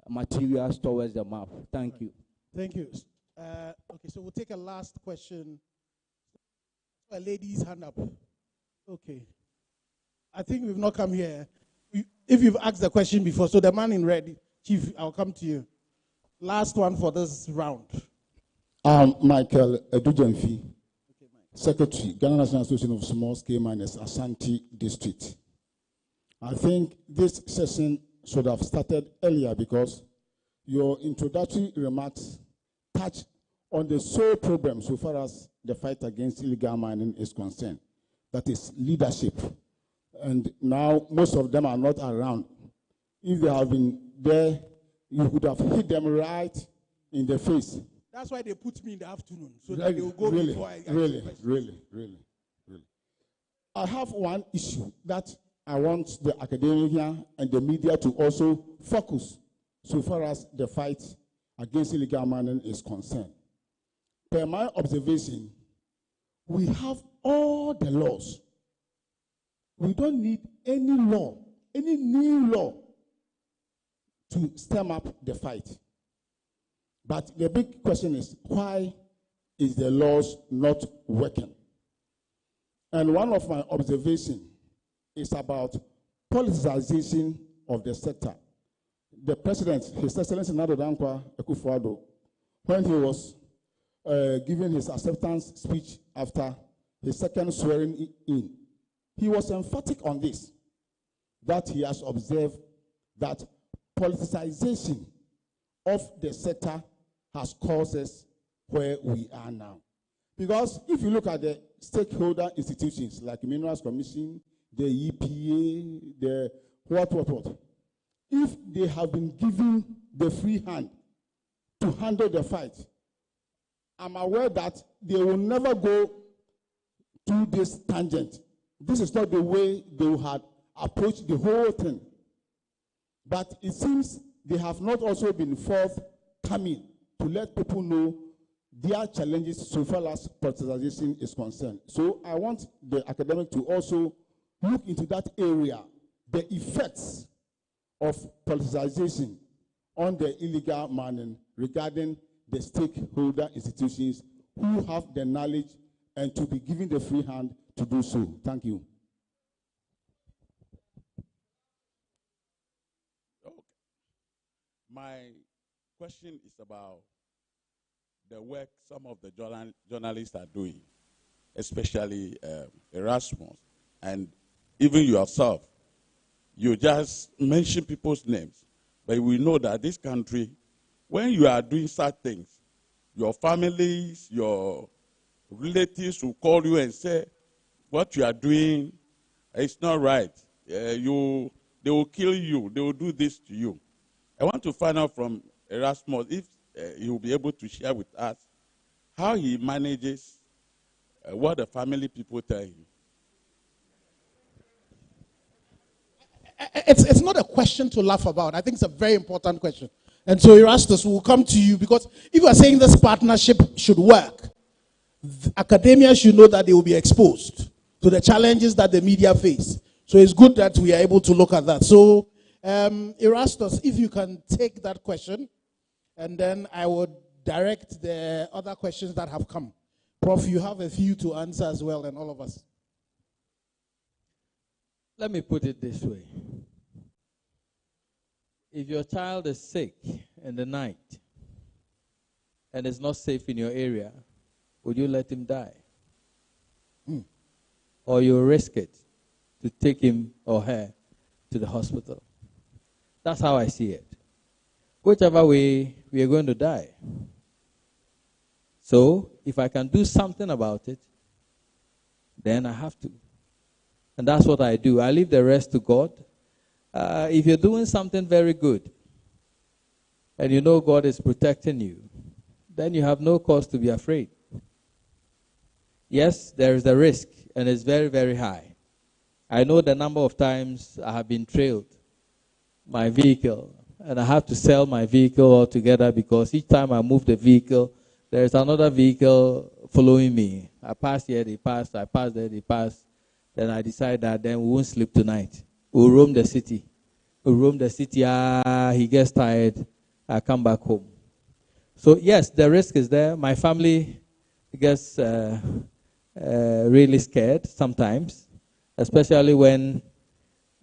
materials towards the map? Thank you. Thank you. Okay, so we'll take a last question. A lady's hand up. Okay. I think we've not come here. If you've asked the question before, so the man in red, Chief, I'll come to you. Last one for this round. Michael Edujemfi, Secretary, Ghana National Association of Small Scale Miners, Ashanti District. I think this session should have started earlier because your introductory remarks touch on the sole problem so far as the fight against illegal mining is concerned. That is leadership. And now most of them are not around. If they have been there, you could have hit them right in the face. That's why they put me in the afternoon, so that they will go really, before I really. I have one issue that I want the academia and the media to also focus so far as the fight against illegal mining is concerned. Per my observation, we have all the laws. We don't need any law, any new law to stem up the fight. But the big question is, why is the laws not working. And one of my observations is about politicization of the sector. The president, His Excellency Nado Dankwa Akufo-Addo, when he was giving his acceptance speech after his second swearing in, he was emphatic on this, that he has observed that politicization of the sector has caused us where we are now. Because if you look at the stakeholder institutions like Minerals Commission, the EPA, the what, if they have been given the free hand to handle the fight, I'm aware that they will never go to this tangent. This is not the way they will have approached the whole thing. But it seems they have not also been forthcoming to let people know their challenges so far as politicization is concerned. So I want the academic to also look into that area, the effects of politicization on the illegal mining regarding the stakeholder institutions who have the knowledge and to be given the free hand to do so. Thank you. Okay. My question is about the work some of the journalists are doing, especially Erasmus, and even yourself. You just mention people's names, but we know that this country, when you are doing such things, your families, your relatives will call you and say, what you are doing is not right. They will kill you. They will do this to you. I want to find out from Erasmus if he will be able to share with us how he manages what the family people tell him. It's not a question to laugh about. I think it's a very important question. And so Erastus will come to you, because if you are saying this partnership should work, academia should know that they will be exposed to the challenges that the media face. So it's good that we are able to look at that. So Erastus, if you can take that question, and then I would direct the other questions that have come. Prof, you have a few to answer as well, and all of us. Let me put it this way. If your child is sick in the night and is not safe in your area, would you let him die? Or you risk it to take him or her to the hospital? That's how I see it. Whichever way, we are going to die. So, if I can do something about it, then I have to. And that's what I do. I leave the rest to God. If you're doing something very good, and you know God is protecting you, then you have no cause to be afraid. Yes, there is a risk, and it's very, very high. I know the number of times I have been trailed, my vehicle, and I have to sell my vehicle altogether because each time I move the vehicle, there is another vehicle following me. I pass here, they pass, I pass there, they pass. Then I decide that then we won't sleep tonight. We'll roam the city. He gets tired, I come back home. So yes, the risk is there. My family gets really scared sometimes, especially when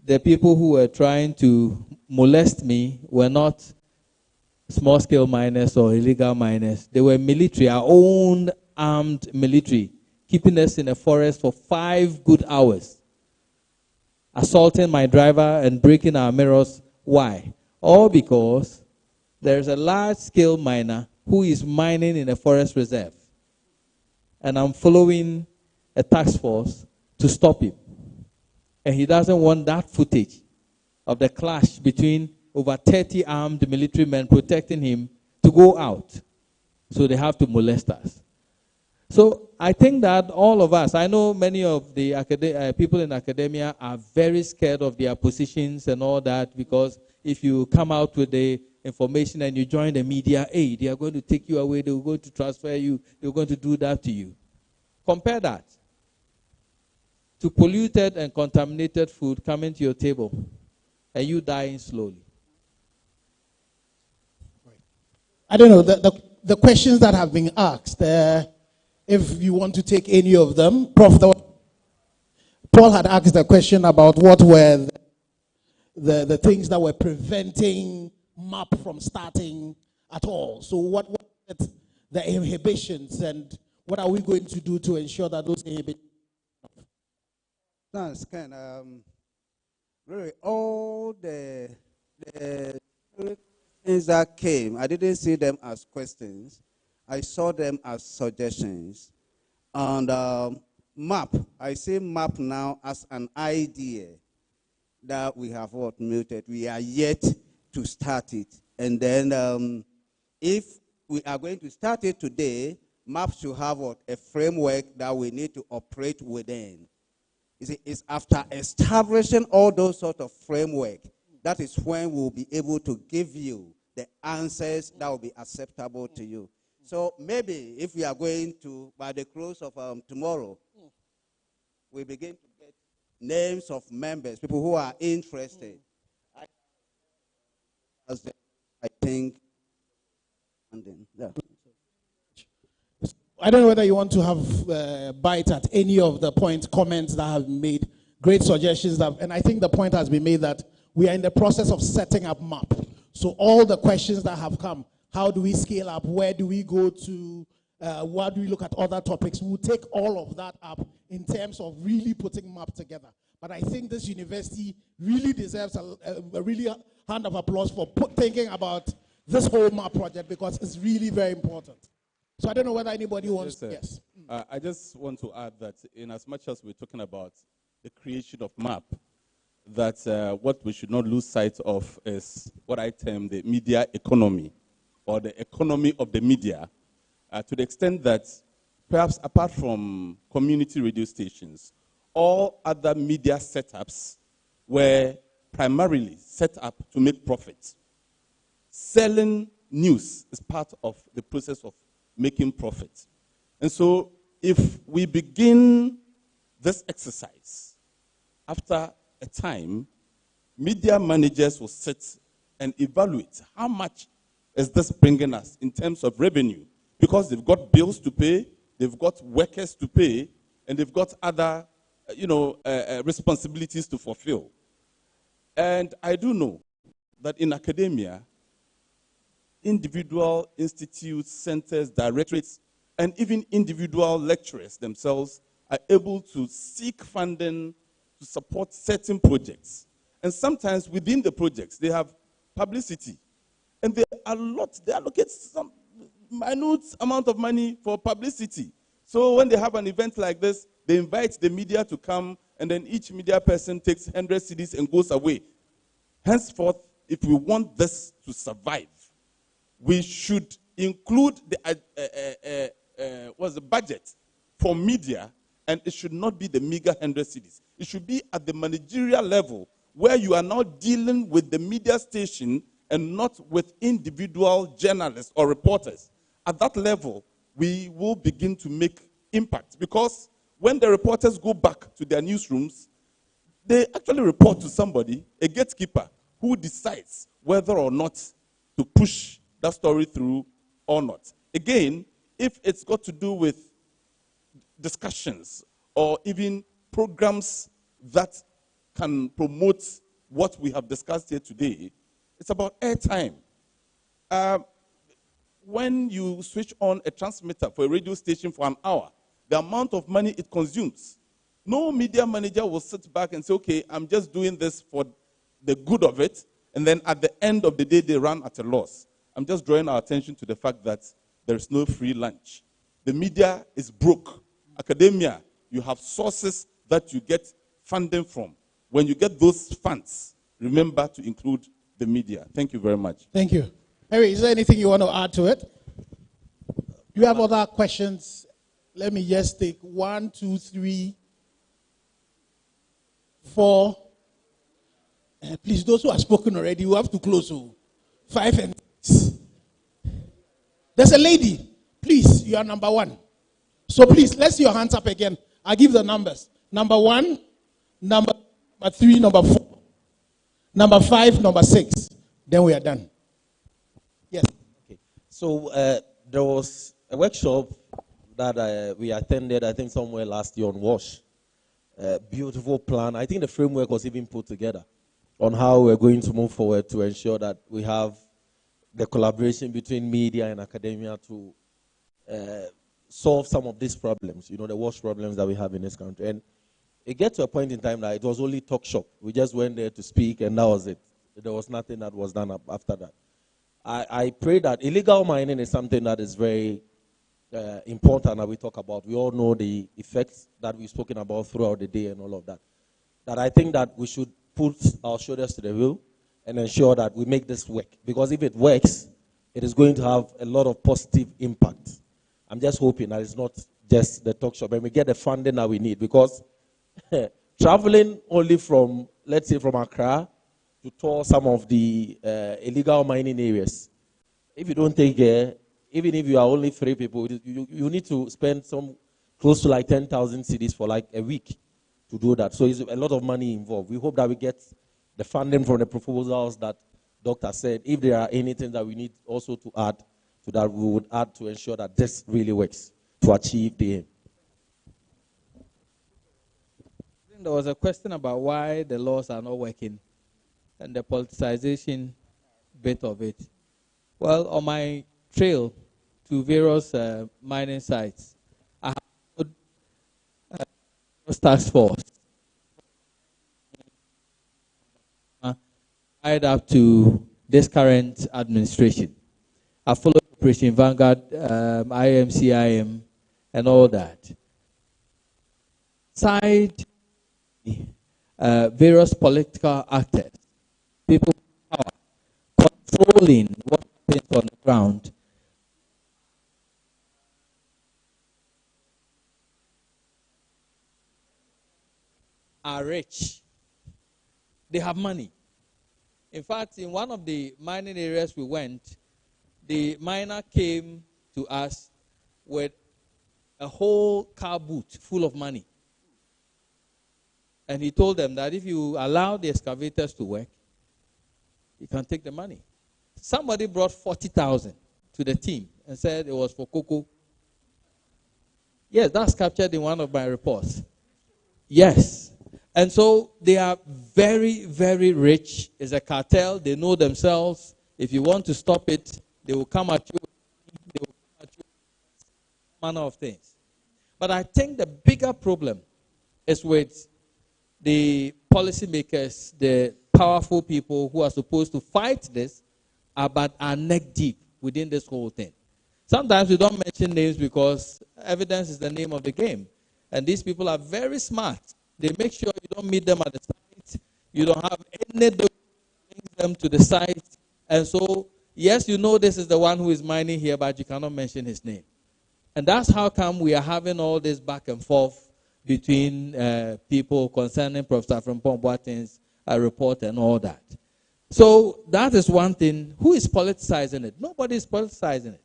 the people who were trying to molest me were not small-scale miners or illegal miners. They were military, our own armed military, keeping us in a forest for 5 good hours, assaulting my driver and breaking our mirrors. Why? All because there's a large-scale miner who is mining in a forest reserve. And I'm following a task force to stop him. And he doesn't want that footage of the clash between over 30 armed military men protecting him to go out. So they have to molest us. So I think that all of us, I know many of the people in academia are very scared of their positions and all that, because if you come out with the information and you join the media, hey, they are going to take you away, they are going to transfer you, they are going to do that to you. Compare that to polluted and contaminated food coming to your table and you dying slowly. I don't know, the questions that have been asked, if you want to take any of them. Paul had asked a question about what were the things that were preventing MAP from starting at all. So what the inhibitions, and what are we going to do to ensure that those inhibitions? Thanks, Ken. Really, all the things that came, I didn't see them as questions. I saw them as suggestions. And MAP, I see MAP now as an idea that we have muted. We are yet to start it. And then if we are going to start it today, MAP should have a framework that we need to operate within. You see, it's after establishing all those sort of framework, that is when we'll be able to give you the answers that will be acceptable to you. So maybe if we are going to, by the close of tomorrow, we begin to get names of members, people who are interested. I think. Yeah. I don't know whether you want to have a bite at any of the comments that have been made. Great suggestions, and I think the point has been made that we are in the process of setting up MAP. So all the questions that have come, how do we scale up? Where do we go to? Where do we look at other topics? We'll take all of that up in terms of really putting MAP together. But I think this university really deserves a really hand of applause for thinking about this whole MAP project, because it's really very important. So I don't know whether anybody wants to. Yes. I just want to add that in as much as we're talking about the creation of MAP, that what we should not lose sight of is what I term the media economy, or the economy of the media, to the extent that perhaps apart from community radio stations, all other media setups were primarily set up to make profit. Selling news is part of the process of making profit. And so if we begin this exercise, after a time, media managers will sit and evaluate how much is this bringing us in terms of revenue, because they've got bills to pay, they've got workers to pay, and they've got other responsibilities to fulfill. And I do know that in academia, individual institutes, centers, directorates, and even individual lecturers themselves are able to seek funding to support certain projects. And sometimes within the projects, they have publicity. And they allocate some minute amount of money for publicity. So when they have an event like this, they invite the media to come, and then each media person takes 100 cedis and goes away. Henceforth, if we want this to survive, we should include the budget for media, and it should not be the meager 100 cedis. It should be at the managerial level, where you are now dealing with the media station and not with individual journalists or reporters. At that level, we will begin to make impact, because when the reporters go back to their newsrooms, they actually report to somebody, a gatekeeper, who decides whether or not to push that story through or not. Again, if it's got to do with discussions or even programs that can promote what we have discussed here today, it's about airtime. When you switch on a transmitter for a radio station for an hour, the amount of money it consumes, no media manager will sit back and say, okay, I'm just doing this for the good of it, and then at the end of the day, they run at a loss. I'm just drawing our attention to the fact that there is no free lunch. The media is broke. Academia, you have sources that you get funding from. When you get those funds, remember to include the media. Thank you very much. Thank you. Harry, is there anything you want to add to it? Do you have other questions? Let me just take 1, 2, 3, 4. Please, those who have spoken already, you have to close. 5 and 6. There's a lady. Please, you are number 1. So please, let's see your hands up again. I'll give the numbers. Number 1, number 3, number 4, number 5, number 6. Then we are done. Yes. Okay. So there was a workshop that we attended, I think somewhere last year on WASH. Beautiful plan. I think the framework was even put together on how we're going to move forward to ensure that we have the collaboration between media and academia to solve some of these problems, the WASH problems that we have in this country. And it gets to a point in time that it was only talk shop. We just went there to speak, and that was it. There was nothing that was done after that. I pray that illegal mining is something that is very important that we talk about. We all know the effects that we've spoken about throughout the day and all of that. That I think that we should put our shoulders to the wheel and ensure that we make this work. Because if it works, it is going to have a lot of positive impact. I'm just hoping that it's not just the talk shop and we get the funding that we need. Because traveling only from, let's say, from Accra to tour some of the illegal mining areas, if you don't take care, even if you are only 3 people, you need to spend close to like 10,000 cedis for like a week to do that. So it's a lot of money involved. We hope that we get the funding from the proposals that Doctor said. If there are anything that we need also to add to that, we would add to ensure that this really works to achieve the aim. There was a question about why the laws are not working and the politicization bit of it. Well, on my trail to various mining sites, I have a task force right up to this current administration. I followed Operation Vanguard, IMCIM, and all that. Side various political actors, people with power, controlling what happens on the ground. Are rich. They have money. In fact, in one of the mining areas we went, the miner came to us with a whole car boot full of money. And he told them that if you allow the excavators to work, you can take the money. Somebody brought 40,000 to the team and said it was for cocoa. Yes, that's captured in one of my reports. Yes. And so they are very, very rich. It's a cartel. They know themselves. If you want to stop it, they will come at you. They will come at you. Manner of things. But I think the bigger problem is with the policymakers, the powerful people who are supposed to fight this, but are neck deep within this whole thing. Sometimes we don't mention names because evidence is the name of the game. And these people are very smart. They make sure you don't meet them at the site. You don't have any link them to the site. And so, yes, you know this is the one who is mining here, but you cannot mention his name. And that's how come we are having all this back and forth between people concerning Professor Frimpong Boateng's report and all that. So that is one thing. Who is politicizing it? Nobody is politicizing it.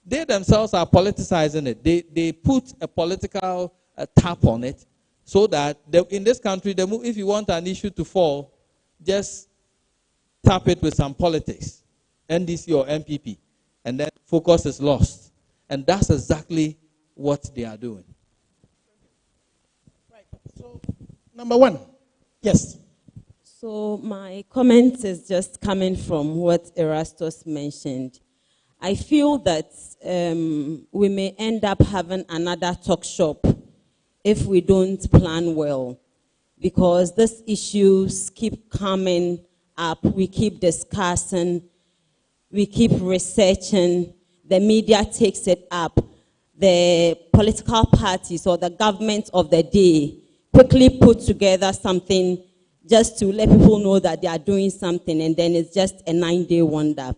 They themselves are politicizing it. They put a political tap on it so that in this country, if you want an issue to fall, just tap it with some politics, NDC or MPP, and then focus is lost. And that's exactly what they are doing. Right. So, number one. Yes. So my comment is just coming from what Erastus mentioned. I feel that we may end up having another talk shop if we don't plan well, because these issues keep coming up, we keep discussing, we keep researching, the media takes it up, the political parties or the government of the day quickly put together something just to let people know that they are doing something, and then it's just a 9-day wonder.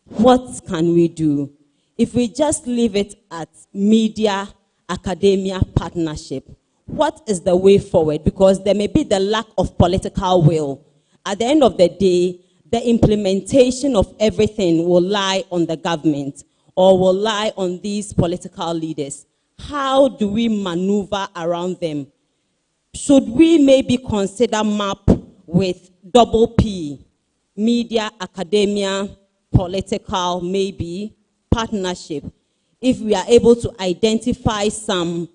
What can we do? If we just leave it at media, academia partnership, what is the way forward? Because there may be the lack of political will. At the end of the day, the implementation of everything will lie on the government or will lie on these political leaders. How do we maneuver around them? Should we maybe consider MAP with double P, media, academia, political, maybe, partnership? if we are able to identify some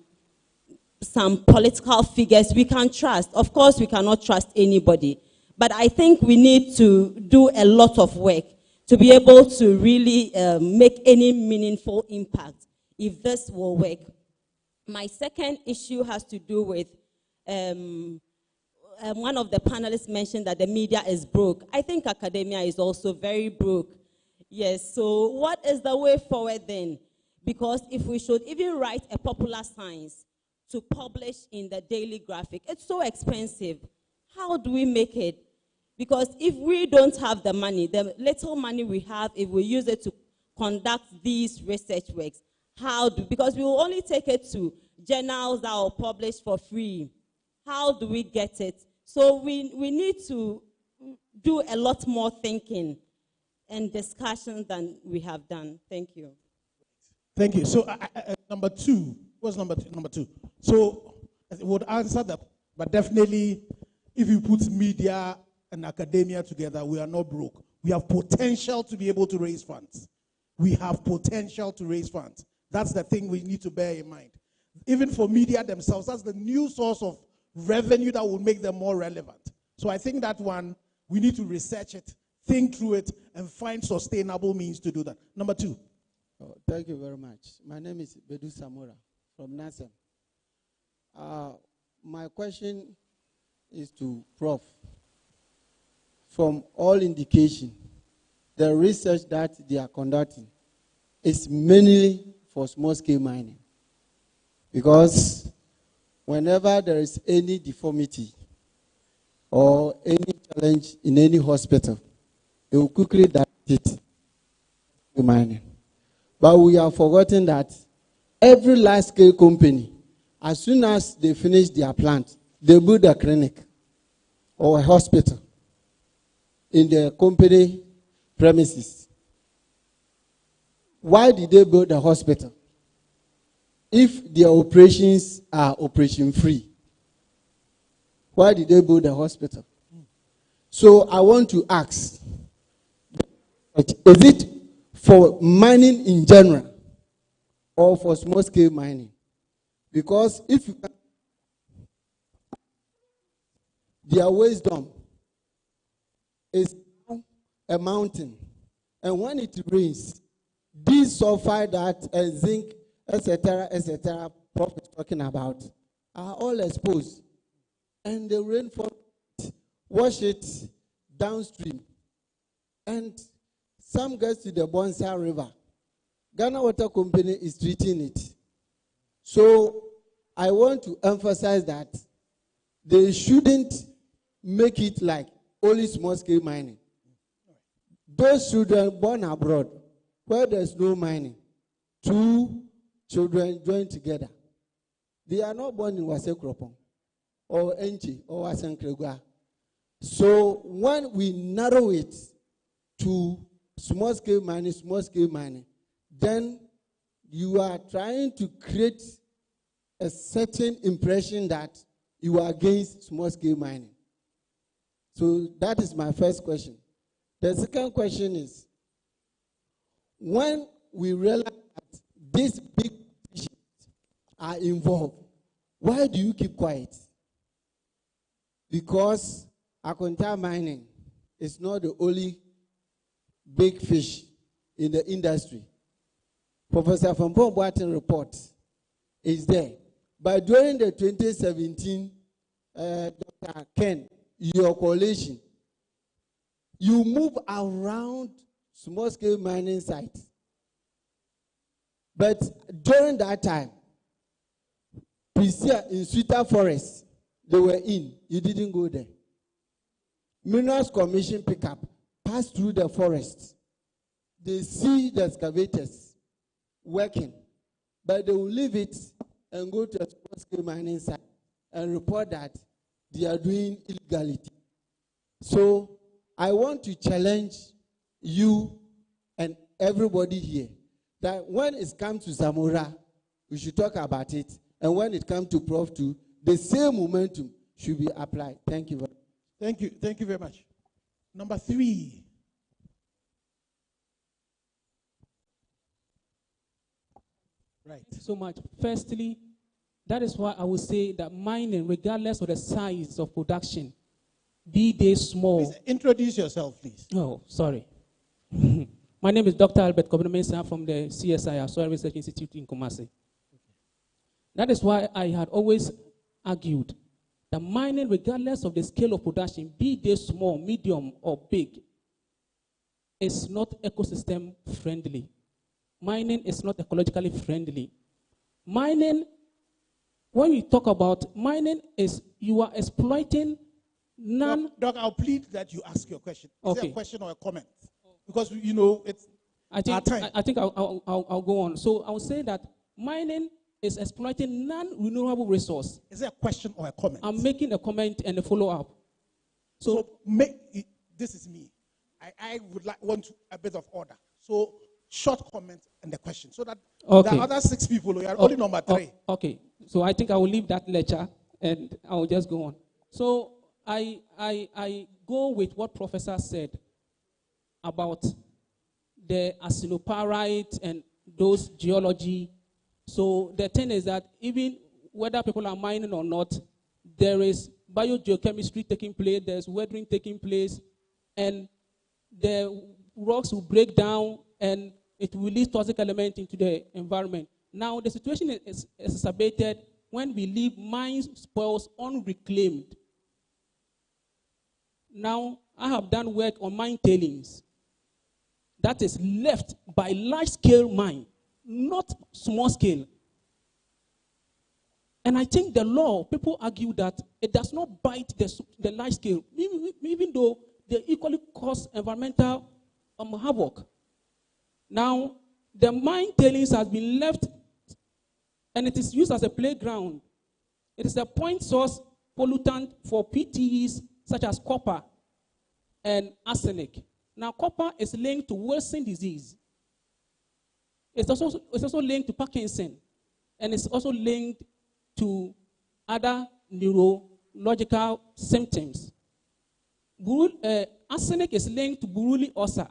political figures we can trust. Of course, we cannot trust anybody, but I think we need to do a lot of work to be able to really make any meaningful impact if this will work. My second issue has to do with one of the panelists mentioned that the media is broke. I think academia is also very broke. Yes, so what is the way forward then? Because if we should even write a popular science to publish in the Daily Graphic, it's so expensive. How do we make it? Because if we don't have the money, the little money we have, if we use it to conduct these research works, because we will only take it to journals that are published for free. How do we get it? So we need to do a lot more thinking and discussion than we have done. Thank you. Thank you. So number two, what's number two? Number two. So it would answer that, but definitely if you put media and academia together, we are not broke. We have potential to be able to raise funds. We have potential to raise funds. That's the thing we need to bear in mind. Even for media themselves, that's the new source of revenue that will make them more relevant. So I think that one, we need to research it, think through it, and find sustainable means to do that. Number two. Oh, thank you very much. My name is Bedu Samura from NASEM. My question is to Prof. From all indication, the research that they are conducting is mainly for small-scale mining. Because whenever there is any deformity or any challenge in any hospital, they will quickly direct it to mining. But we have forgotten that every large-scale company, as soon as they finish their plant, they build a clinic or a hospital in the company premises. Why did they build a hospital if their operations are operation-free? Why did they build a hospital? So I want to ask, is it for mining in general or for small-scale mining? Because if you their wisdom is a mountain, and when it rains, this sulfide, that zinc, etc., Prof is talking about, are all exposed, and the rainfall wash it downstream, and some gets to the Bonsa River. Ghana Water Company is treating it. So I want to emphasize that they shouldn't make it like only small-scale mining. Those children born abroad, where there's no mining, two children join together. They are not born in Wasekropong or Enchi or Wasenkregwa. So when we narrow it to small-scale mining, then you are trying to create a certain impression that you are against small-scale mining. So that is my first question. The second question is, when we realize that these big issues are involved, why do you keep quiet? Because Akonta mining is not the only big fish in the industry. Professor Fampong Boateng report is there. But during the 2017 Dr. Ken, your coalition, you move around small-scale mining sites. But during that time, Prisia in Sweeter Forest, they were in. You didn't go there. Minerals Commission pickup passed through the forest. They see the excavators working, but they will leave it and go to a small-scale mining site and report that they are doing illegality. So I want to challenge you and everybody here that when it comes to Zamora, we should talk about it. And when it comes to Prof 2, the same momentum should be applied. Thank you very much. Thank you. Thank you very much. Number three. Right. So much. Firstly, that is why I would say that mining, regardless of the size of production, be they small. Please introduce yourself, please. Oh, sorry. My name is Dr. Albert Kobina from the CSI, Soil Research Institute in Kumasi. That is why I had always argued that mining, regardless of the scale of production, be they small, medium, or big, is not ecosystem friendly. Mining is not ecologically friendly. Mining, when we talk about mining, is you are exploiting Doc, I'll plead that you ask your question. Is Okay. there a question or a comment? Because, you know, it's I think, our time. I think I'll go on. So I would say that mining is exploiting non-renewable resource. Is there a question or a comment? I'm making a comment and a follow-up. So this is me. I would want a bit of order. So short comment and the question. So that Okay. the other 6 people, we are only number 3. Okay. So I think I will leave that lecture and I will just go on. So I go with what Professor said about the arsenopyrite and those geology. So the thing is that even whether people are mining or not, there is biogeochemistry taking place, there's weathering taking place, and the rocks will break down and it will release toxic elements into the environment. Now, the situation is exacerbated when we leave mine spoils unreclaimed. Now, I have done work on mine tailings that is left by large-scale mine, not small-scale. And I think the law, people argue that it does not bite the large-scale, even though they equally cause environmental havoc. Now, the mine tailings has been left, and it is used as a playground. It is a point source pollutant for PTEs such as copper and arsenic. Now, copper is linked to Wilson disease. It's also linked to Parkinson, and it's also linked to other neurological symptoms. Arsenic is linked to Buruli ulcer.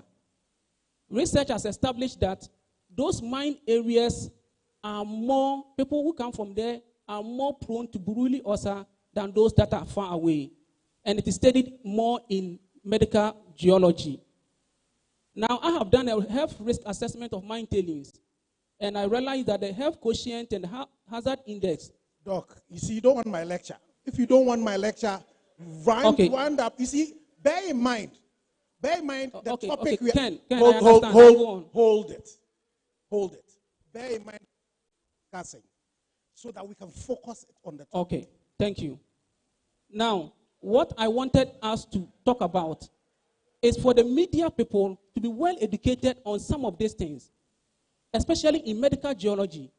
Research has established that those mine areas are more, people who come from there are more prone to Buruli ulcer than those that are far away. And it is studied more in medical geology. Now, I have done a health risk assessment of mine tailings, and I realized that the health quotient and hazard index. Doc, you see, you don't want my lecture. If you don't want my lecture, round up. You see, bear in mind the topic we Ken, hold it. Bear in mind discussing so that we can focus on the topic. Okay, thank you. Now, what I wanted us to talk about is for the media people to be well educated on some of these things, especially in medical geology,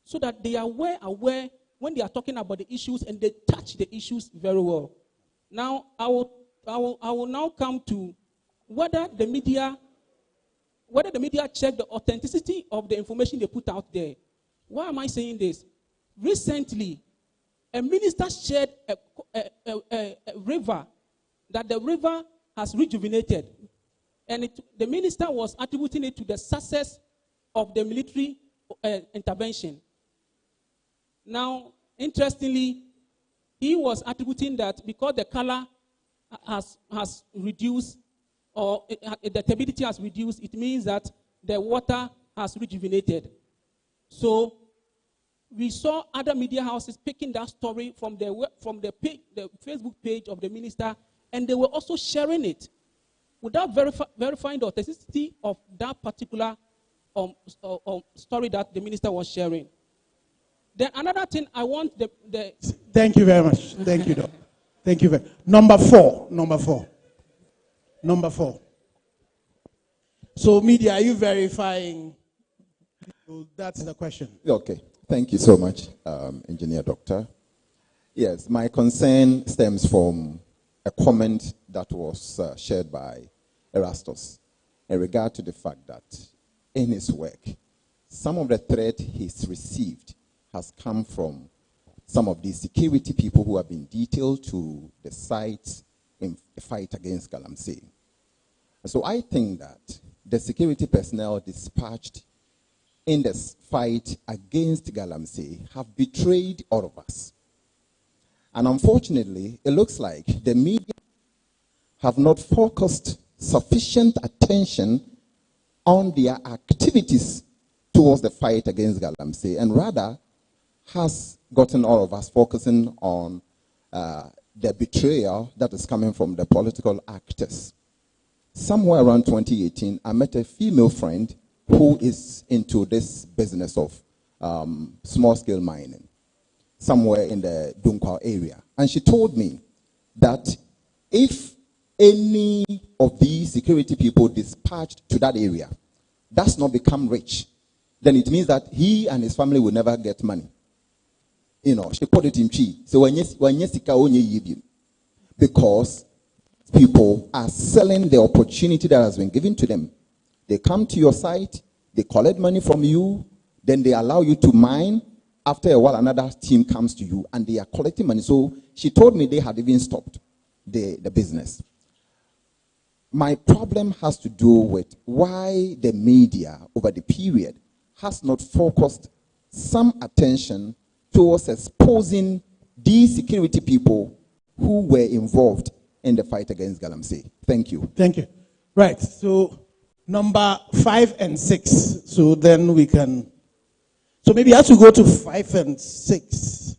so that they are aware when they are talking about the issues and they touch the issues very well. Now, I will now come to whether the media check the authenticity of the information they put out there. Why am I saying this? Recently, a minister shared a river, that the river has rejuvenated. And the minister was attributing it to the success of the military intervention. Now, interestingly, he was attributing that because the color has reduced, or the turbidity has reduced, it means that the water has rejuvenated. So we saw other media houses picking that story from the Facebook page of the minister, and they were also sharing it without verifying the authenticity of that particular story that the minister was sharing. Then another thing I want the Thank you very much. Thank you, Doc. Thank you very much. Number four. So, media, are you verifying? That's the question. Okay. Thank you so much, Engineer Doctor. Yes, my concern stems from a comment that was shared by Erastus in regard to the fact that in his work, some of the threat he's received has come from some of the security people who have been detailed to the sites in the fight against Galamsey. So I think that the security personnel dispatched in this fight against Galamsey have betrayed all of us. And unfortunately, it looks like the media have not focused sufficient attention on their activities towards the fight against Galamsey, and rather has gotten all of us focusing on the betrayal that is coming from the political actors. Somewhere around 2018, I met a female friend who is into this business of small-scale mining, somewhere in the Dunkwa area. And she told me that if any of these security people dispatched to that area does not become rich, then it means that he and his family will never get money. You know, she put it in chi. So because people are selling the opportunity that has been given to them. They come to your site, they collect money from you, then they allow you to mine. After a while, another team comes to you and they are collecting money. So she told me they had even stopped the business. My problem has to do with why the media over the period has not focused some attention towards exposing these security people who were involved in the fight against Galamsey. Thank you. Thank you. Right. So number 5 and 6. So then we can. So maybe as we go to 5 and 6.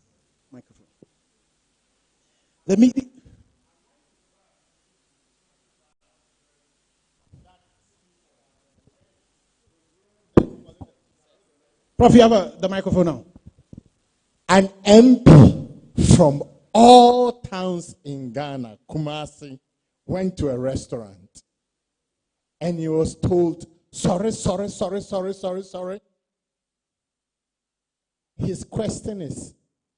Microphone. Let me. Prof, you have the microphone now. An MP from all towns in Ghana, Kumasi, went to a restaurant and he was told, sorry. His question is,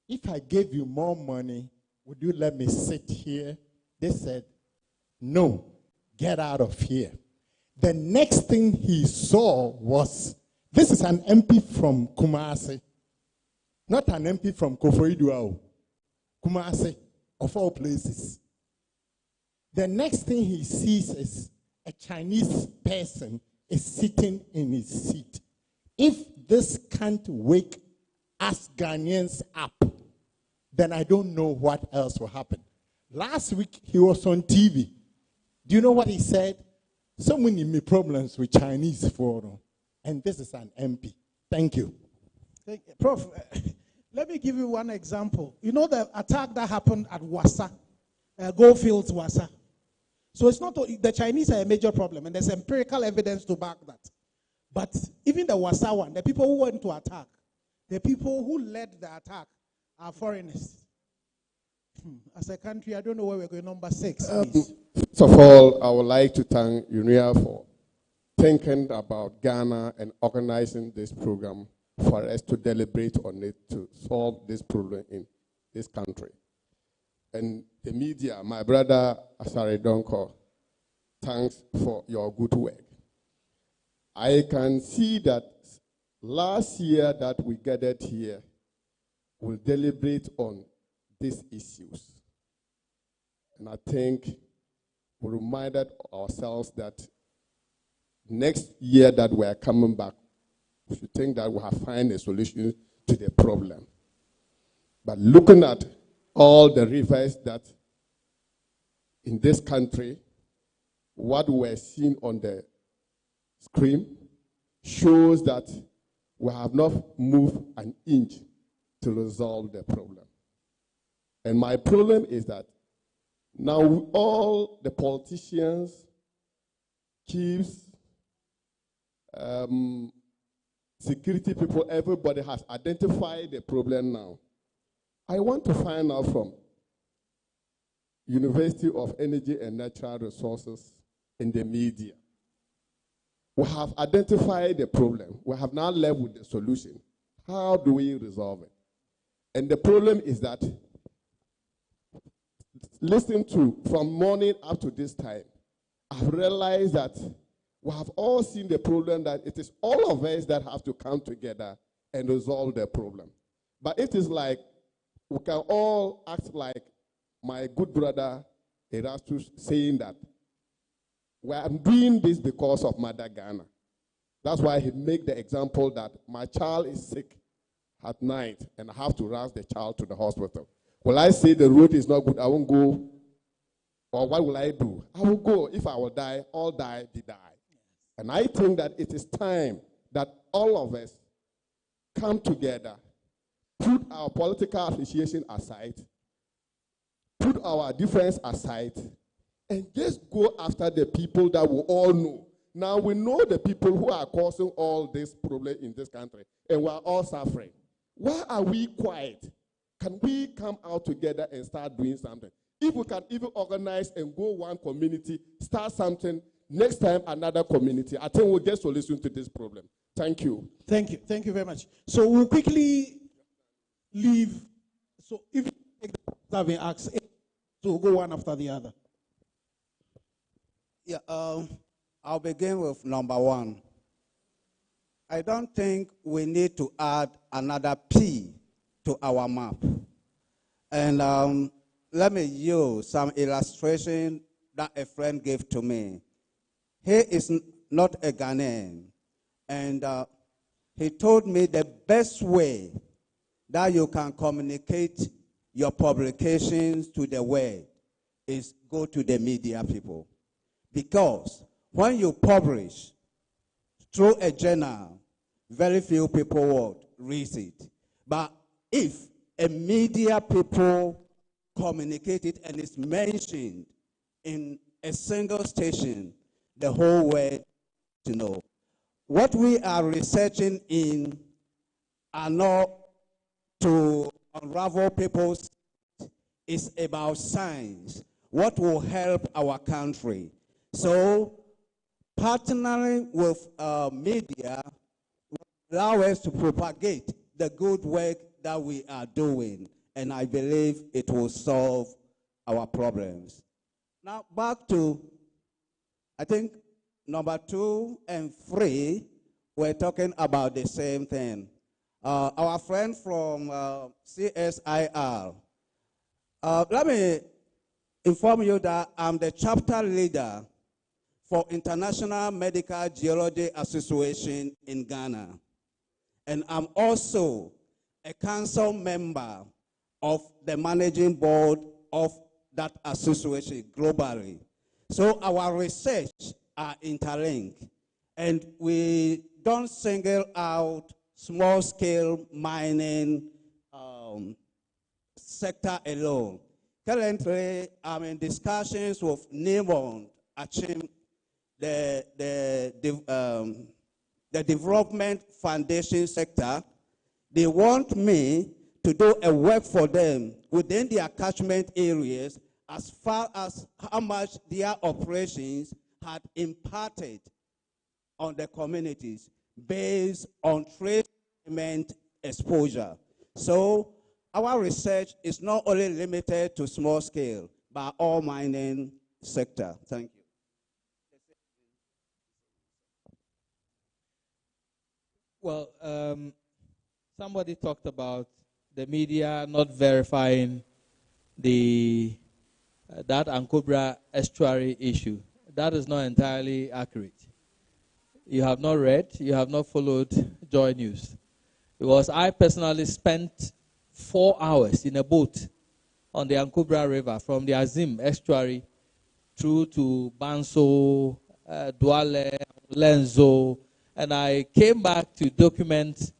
if I gave you more money, would you let me sit here? They said, no, get out of here. The next thing he saw was, this is an MP from Kumasi, not an MP from Kofoiduao, Kumasi, of all places. The next thing he sees is a Chinese person is sitting in his seat. If this can't wake us Ghanaians up, then I don't know what else will happen. Last week, he was on TV. Do you know what he said? Someone in me problems with Chinese forum, and this is an MP. Thank you. Prof, let me give you one example. You know the attack that happened at Wassa, Goldfields Wassa. So it's not, the Chinese are a major problem, and there's empirical evidence to back that. But even the Wassa one, the people who went to attack, the people who led the attack are foreigners. As a country, I don't know where we're going. Number 6, please. First of all, I would like to thank UNIA for thinking about Ghana and organizing this program for us to deliberate on it to solve this problem in this country. And the media, my brother Asare Donko, thanks for your good work. I can see that last year that we gathered here, we'll deliberate on these issues. And I think we reminded ourselves that next year that we are coming back, we should think that we have found a solution to the problem. But looking at all the rivers that in this country, what we're seeing on the screen shows that we have not moved an inch to resolve the problem. And my problem is that now all the politicians, chiefs, security people, everybody has identified the problem now. I want to find out from University of Energy and Natural Resources in the media. We have identified the problem. We have now left with the solution. How do we resolve it? And the problem is that, listen to, from morning up to this time, I've realized that we have all seen the problem, that it is all of us that have to come together and resolve the problem. But it is like we can all act like my good brother Erastus saying that, well, I'm doing this because of Mother Ghana. That's why he made the example that my child is sick at night and I have to rush the child to the hospital. Will I say the road is not good? I won't go. Or what will I do? I will go. If I will die, all die, they die. And I think that it is time that all of us come together, put our political affiliation aside, put our difference aside, and just go after the people that we all know. Now we know the people who are causing all this problem in this country, and we are all suffering. Why are we quiet? Can we come out together and start doing something? If we can even organize and go one community, start something, next time another community, I think we'll get solution to this problem. Thank you. Thank you. Thank you very much. So we'll quickly leave. So if you take the having asked, so we'll go one after the other. Yeah, I'll begin with number one. I don't think we need to add another P to our map. And let me use some illustration that a friend gave to me. He is not a Ghanaian. And he told me the best way that you can communicate your publications to the world is go to the media people. Because when you publish through a journal, very few people will read it. But if a media people communicate it and it's mentioned in a single station, the whole world to know. What we are researching in are not to unravel people's, it's about science. What will help our country? So partnering with media will allow us to propagate the good work that we are doing, and I believe it will solve our problems. Now back to, I think, number 2 and 3, we're talking about the same thing. Our friend from CSIR, let me inform you that I'm the chapter leader for International Medical Geology Association in Ghana. And I'm also a council member of the managing board of that association globally. So our research are interlinked, and we don't single out small-scale mining sector alone. Currently, I'm in discussions with Newmont, Achim, the development foundation sector. They want me to do a work for them within their catchment areas as far as how much their operations had impacted on the communities based on trade payment exposure. So our research is not only limited to small scale, but all mining sector. Thank you. Well, somebody talked about the media not verifying the that Ankobra estuary issue. That is not entirely accurate. You have not read, you have not followed Joy News. Because I personally spent 4 hours in a boat on the Ankobra River from the Azim estuary through to Banso, Douale, Lenzo, and I came back to document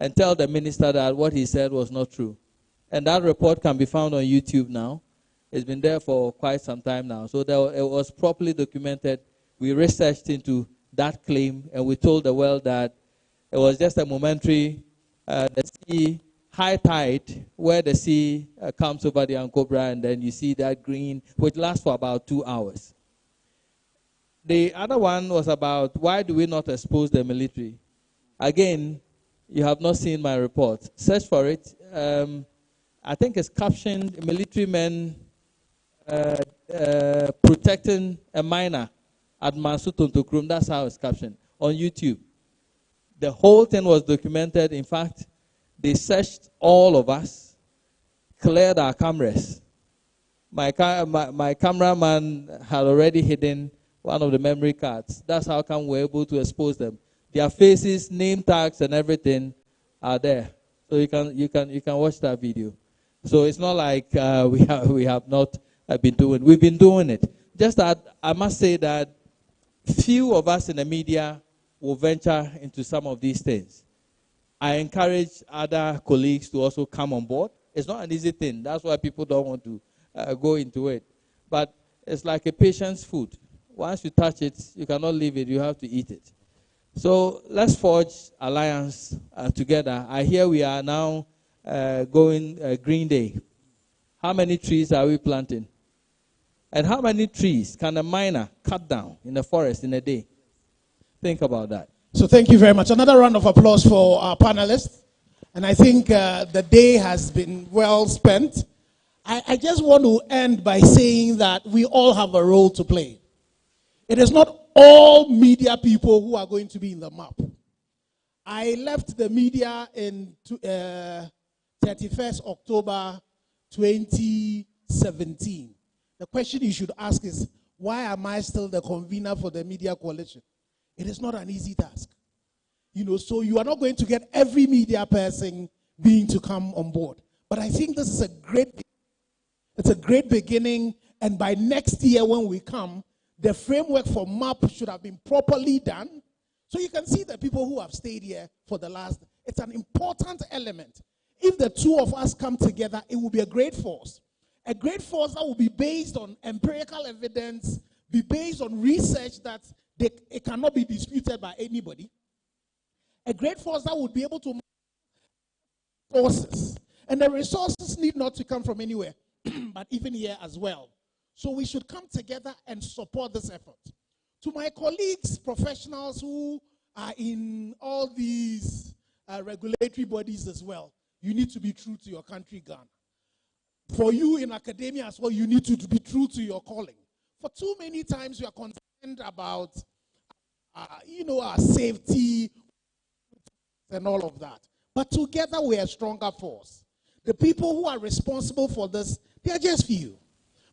and tell the minister that what he said was not true. And that report can be found on YouTube now. It's been there for quite some time now. So it was properly documented. We researched into that claim, and we told the world that it was just a momentary, the sea, high tide, where the sea comes over the Ankobra, and then you see that green, which lasts for about 2 hours. The other one was about why do we not expose the military? Again, you have not seen my report. Search for it. I think it's captioned military men protecting a miner at Mansu Tontokrum. That's how it's captioned on YouTube. The whole thing was documented. In fact, they searched all of us, cleared our cameras. My cameraman had already hidden one of the memory cards. That's how come we're able to expose them. Their faces, name tags, and everything are there. So you can watch that video. So it's not like we have not been doing. We've been doing it. Just that I must say that few of us in the media will venture into some of these things. I encourage other colleagues to also come on board. It's not an easy thing. That's why people don't want to go into it. But it's like a patient's food. Once you touch it, you cannot leave it. You have to eat it. So let's forge alliance together. I hear we are now going Green Day. How many trees are we planting? And how many trees can a miner cut down in the forest in a day? Think about that. So thank you very much. Another round of applause for our panelists. And I think the day has been well spent. I just want to end by saying that we all have a role to play. It is not all media people who are going to be in the map. I left the media in 31st October 2017. The question you should ask is, why am I still the convener for the media coalition? It is not an easy task. So you are not going to get every media person being to come on board. But I think this is a great beginning. And by next year when we come, the framework for MAP should have been properly done. So you can see the people who have stayed here for the last, it's an important element. If the two of us come together, it will be a great force. A great force that will be based on empirical evidence, be based on research that it cannot be disputed by anybody. A great force that would be able to resources. And the resources need not to come from anywhere, but even here as well. So we should come together and support this effort. To my colleagues, professionals who are in all these regulatory bodies as well, you need to be true to your country, Ghana. For you in academia as well, you need to be true to your calling. For too many times, we are concerned about, our safety and all of that. But together, we are a stronger force. The people who are responsible for this, they are just few.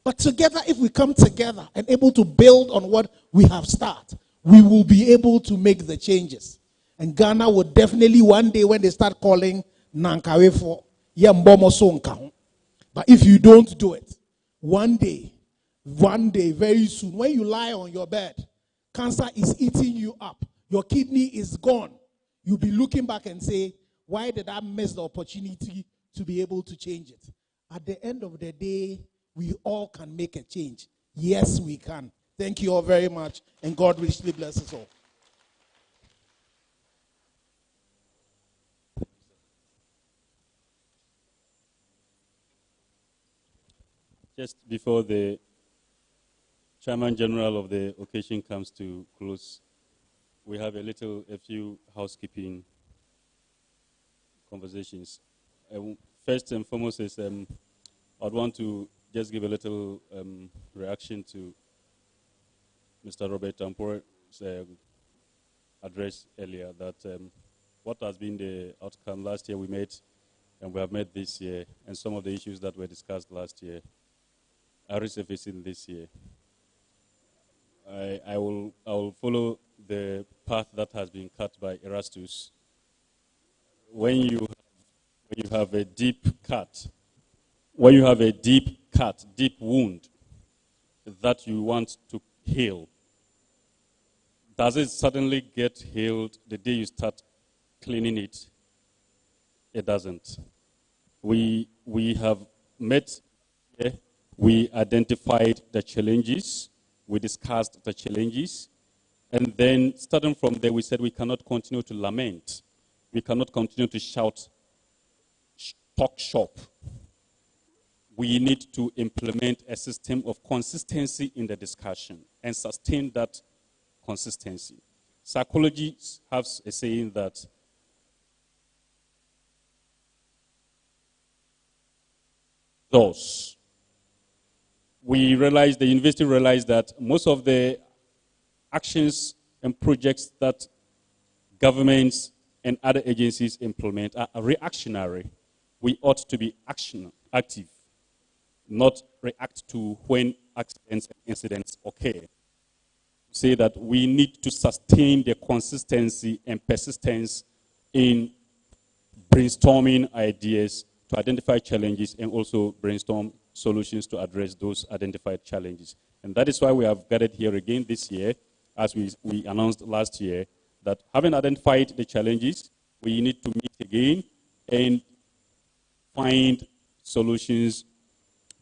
But together, if we come together and able to build on what we have started, we will be able to make the changes. And Ghana will definitely one day, when they start calling Nankawe for Yambomo Sonka. But if you don't do it, one day, very soon, when you lie on your bed, cancer is eating you up. Your kidney is gone. You'll be looking back and say, why did I miss the opportunity to be able to change it? At the end of the day, we all can make a change. Yes, we can. Thank you all very much, and God richly bless us all. Just before the Chairman General of the occasion comes to close, we have a few housekeeping conversations. First and foremost is I'd want to just give a little reaction to Mr. Robert Tampore's address earlier, that what has been the outcome last year we met and we have met this year, and some of the issues that were discussed last year are resurfacing this year. I will follow the path that has been cut by Erastus. When you have a deep cut, deep wound that you want to heal, does it suddenly get healed the day you start cleaning it? It doesn't. We have met here. We identified the challenges, we discussed the challenges, and then starting from there, we said we cannot continue to lament. We cannot continue to shout, talk shop. We need to implement a system of consistency in the discussion and sustain that consistency. Psychologists have a saying that the university realized that most of the actions and projects that governments and other agencies implement are reactionary. We ought to be active, not react to when accidents and incidents occur. say that we need to sustain the consistency and persistence in brainstorming ideas to identify challenges and also brainstorm solutions to address those identified challenges. And that is why we have gathered here again this year, as we announced last year, that having identified the challenges, we need to meet again and find solutions,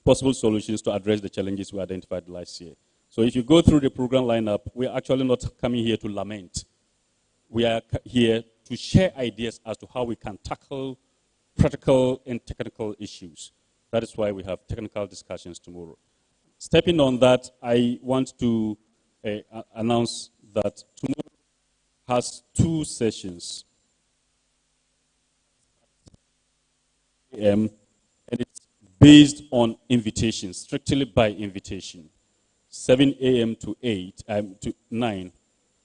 possible solutions to address the challenges we identified last year. So if you go through the program lineup, we're actually not coming here to lament. We are here to share ideas as to how we can tackle practical and technical issues. That is why we have technical discussions tomorrow. Stepping on that, I want to announce that tomorrow has 2 sessions. And it's based on invitation, strictly by invitation. 7 a.m. to 9.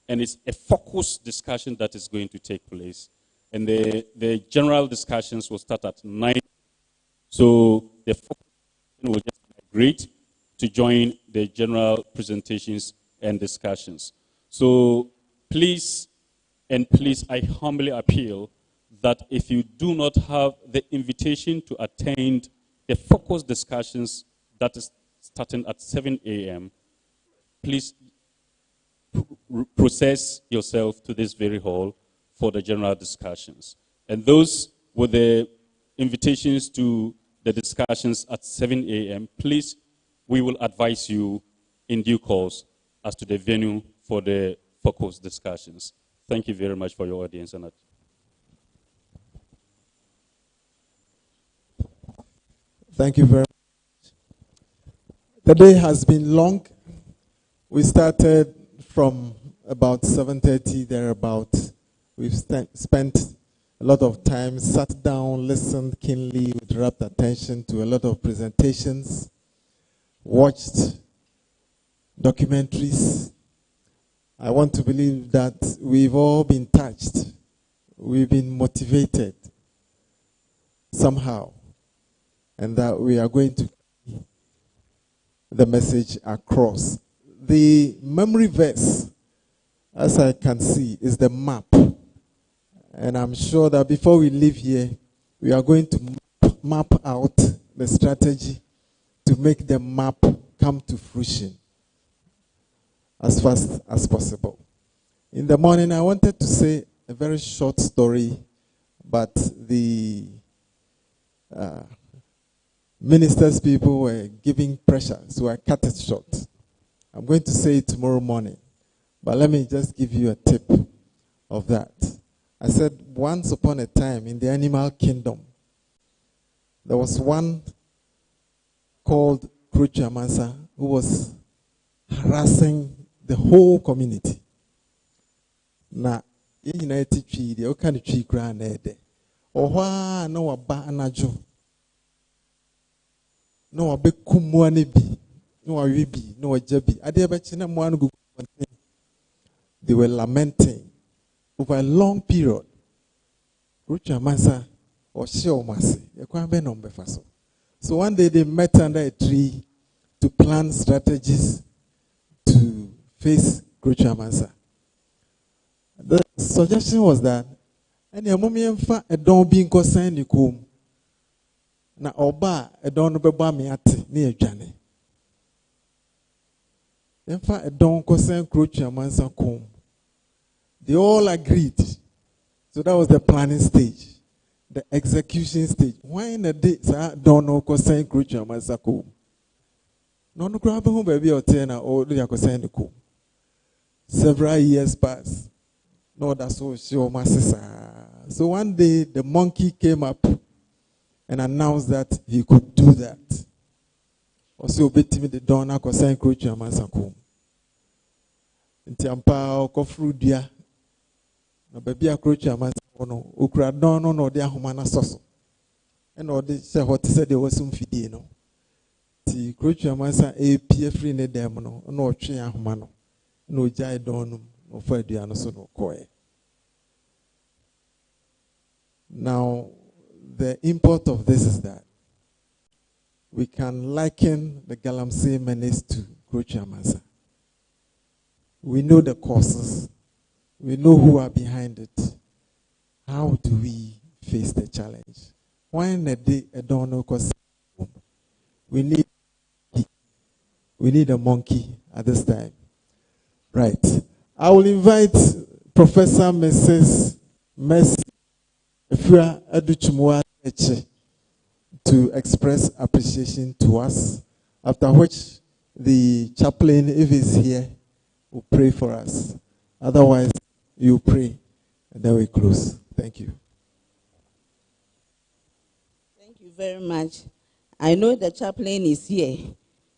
And it's a focused discussion that is going to take place. And the general discussions will start at 9. So the focus will just migrate to join the general presentations and discussions. So please, I humbly appeal that if you do not have the invitation to attend the focused discussions that is starting at 7 a.m., please process yourself to this very hall for the general discussions. And those with the invitations to the discussions at 7 a.m., please, we will advise you in due course as to the venue for the focused discussions. Thank you very much for your audience. Thank you very much. The day has been long. We started from about 7:30 thereabout. We've spent a lot of time, sat down, listened keenly with rapt attention to a lot of presentations, watched documentaries. I want to believe that we've all been touched. We've been motivated somehow, and that we are going to carry the message across. The memory verse, as I can see, is the map. And I'm sure that before we leave here, we are going to map out the strategy to make the map come to fruition as fast as possible. In the morning, I wanted to say a very short story, but the ministers' people were giving pressure, so I cut it short. I'm going to say it tomorrow morning, but let me just give you a tip of that. I said, once upon a time in the animal kingdom, there was one called Kruchu Amansa who was harassing the whole community. Na United Tree, the kind of tree grand there. Oha no aba anajo. No abe kumwane bi. No awibi. No ajabi. Ade abachina mwanu gu. They were lamenting over a long period. Kruchu Amansa or Shiomasi. So one day they met under a tree to plan strategies to face Kruchu Amansa. The suggestion was that any moment a don being concerned you come na oba a don beba me ate near Jane. In fact, a don concern Kruchu Amansa come. They all agreed. So that was the planning stage, the execution stage. Why in a day, sir, don't know concern Kruchu Amansa come? No, no, grab home baby or ten or the concern come. Several years passed. No, that's all sure, my sister. So one day the monkey came up and announced that he could do that. Also, bit me the donor concern Kruchu Amansa come. Ntiampa okofru dia na baby Kruchu Amansa no okura don no de ahoma na soso e na ode se hot se de wasum fidie no ti Kruchu Amansa e pie free ne dem no na otwe ahoma no na ojai don no no fa dua no so no koe. Now the import of this is that we can liken the Galamsey menace to Kruchu Amansa. We know the causes. We know who are behind it. How do we face the challenge? When a day a donor cause we need a monkey at this time. Right. I will invite Professor Mrs. Mercy Efua Aduchumwa to express appreciation to us, after which the chaplain, if he's here, will pray for us. Otherwise, you pray, and then we close. Thank you. Thank you very much. I know the chaplain is here,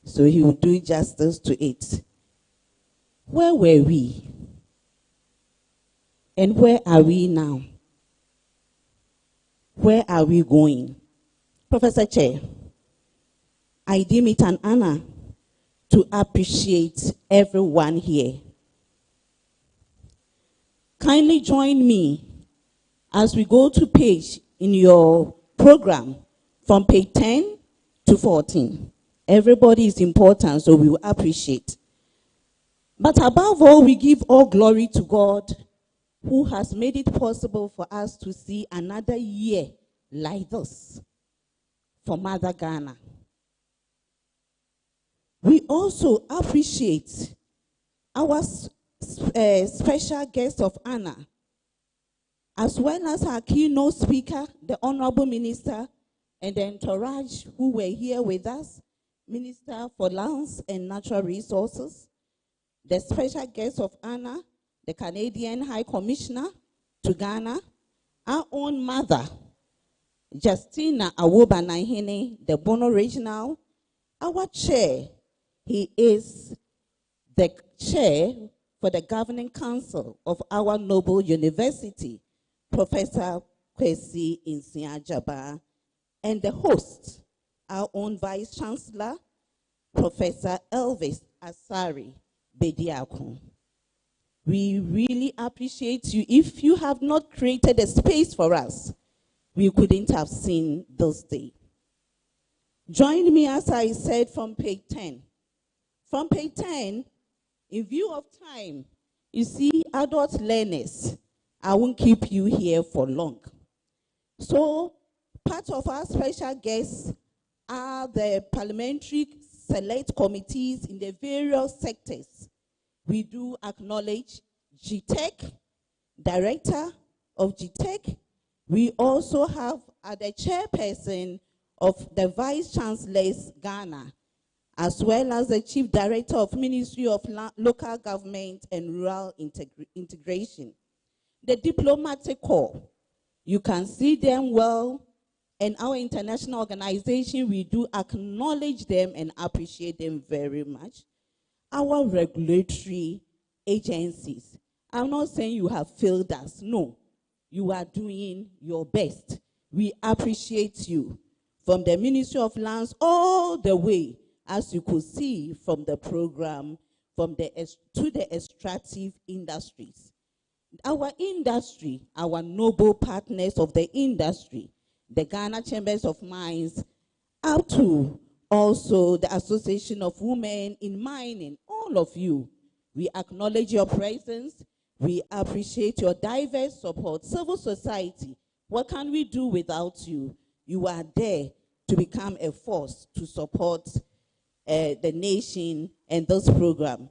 so he will do justice to it. Where were we? And where are we now? Where are we going? Professor Chair, I deem it an honor to appreciate everyone here. Kindly join me as we go to page in your program from page 10 to 14. Everybody is important, so we will appreciate. But above all, we give all glory to God who has made it possible for us to see another year like this for Mother Ghana. We also appreciate our special guest of honor, as well as our keynote speaker, the Honorable Minister, and the entourage who were here with us, Minister for Lands and Natural Resources, the special guest of honor, the Canadian High Commissioner to Ghana, our own mother, Justina Awoba Naihene, the Bono Regional, our chair. He is the chair for the governing council of our noble university, Professor Kwesi Nsiajaba, and the host, our own Vice Chancellor, Professor Elvis Asari Bediako. We really appreciate you. If you have not created a space for us, we couldn't have seen this day. Join me, as I said, from page 10. From page 10, in view of time, you see adult learners. I won't keep you here for long. So part of our special guests are the parliamentary select committees in the various sectors. We do acknowledge GTEC, Director of GTEC. We also have the chairperson of the Vice Chancellor's Ghana, as well as the Chief Director of Ministry of Local Government and Rural Integration. The diplomatic corps, you can see them well, and our international organization, we do acknowledge them and appreciate them very much. Our regulatory agencies, I'm not saying you have failed us, no. You are doing your best. We appreciate you. From the Ministry of Lands all the way, as you could see from the program, to the extractive industries. Our industry, our noble partners of the industry, the Ghana Chambers of Mines, up to also the Association of Women in Mining, all of you, we acknowledge your presence. We appreciate your diverse support. Civil society, what can we do without you? You are there to become a force to support the nation and this program.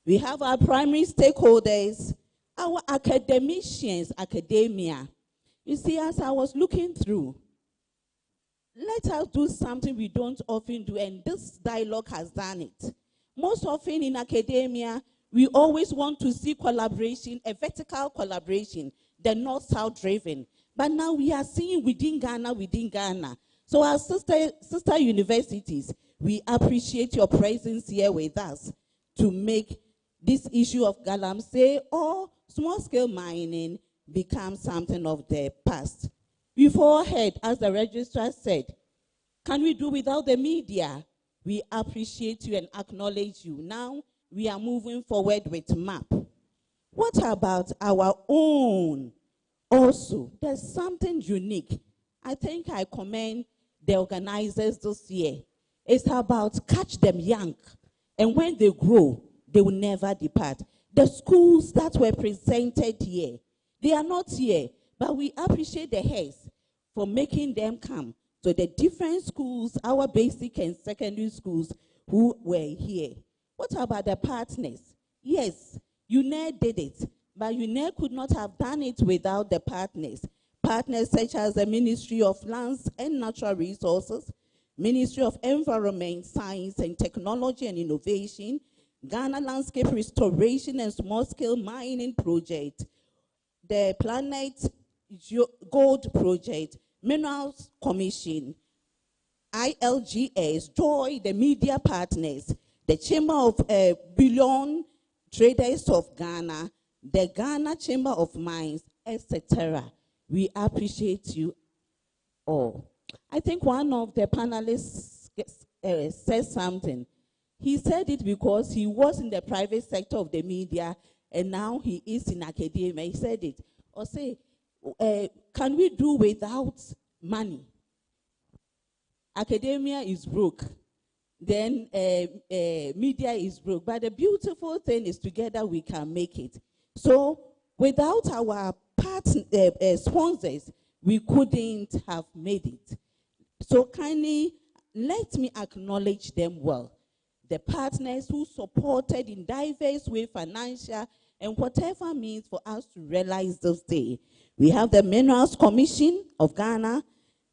We have our primary stakeholders, our academicians, academia. You see, as I was looking through, let us do something we don't often do, and this dialogue has done it. Most often in academia, we always want to see collaboration, a vertical collaboration, the north-south driven. But now we are seeing within Ghana. So our sister universities, we appreciate your presence here with us to make this issue of galamsey or small-scale mining become something of the past. We've all heard, as the registrar said, can we do without the media? We appreciate you and acknowledge you. Now, we are moving forward with MAP. What about our own? Also, there's something unique. I think I commend the organizers this year. It's about catch them young. And when they grow, they will never depart. The schools that were presented here, they are not here, but we appreciate the heads for making them come. So the different schools, our basic and secondary schools who were here. What about the partners? Yes, UNED did it, but UNED could not have done it without the partners. Partners such as the Ministry of Lands and Natural Resources, Ministry of Environment, Science and Technology and Innovation, Ghana Landscape Restoration and Small-Scale Mining Project, the Planet Gold Project, Minerals Commission, ILGS, Joy, the media partners, the Chamber of Bullion Traders of Ghana, the Ghana Chamber of Mines, etc. We appreciate you all. I think one of the panelists said something. He said it because he was in the private sector of the media and now he is in academia. He said it. Or say, can we do without money? Academia is broke. Then media is broke. But the beautiful thing is together we can make it. So without our sponsors, we couldn't have made it. So kindly, let me acknowledge them well. The partners who supported in diverse ways, financial and whatever means for us to realize this day. We have the Minerals Commission of Ghana,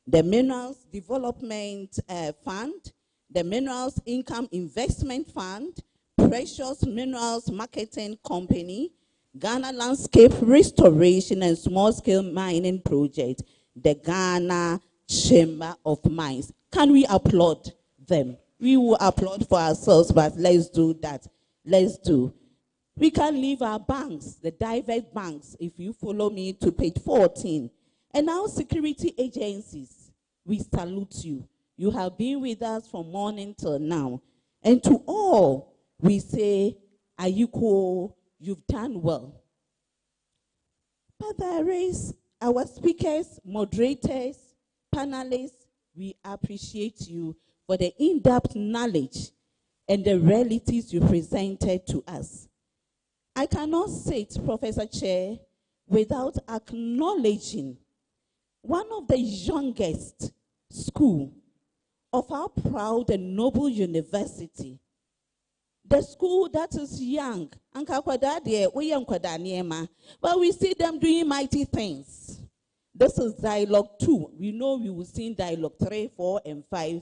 the Minerals Development Fund, the Minerals Income Investment Fund, Precious Minerals Marketing Company, Ghana Landscape Restoration and Small-Scale Mining Project, the Ghana Chamber of Mines. Can we applaud them? We will applaud for ourselves, but let's do that. Let's do. We can leave our banks, the divert banks, if you follow me to page 14. And now security agencies, we salute you. You have been with us from morning till now. And to all, we say, Ayuko, you've done well. But there is our speakers, moderators, panelists, we appreciate you for the in-depth knowledge and the realities you presented to us. I cannot sit, Professor Chair, without acknowledging one of the youngest schools of our proud and noble university. The school that is young, but we see them doing mighty things. This is Dialogue 2. We know we will see Dialogue 3, 4, and 5,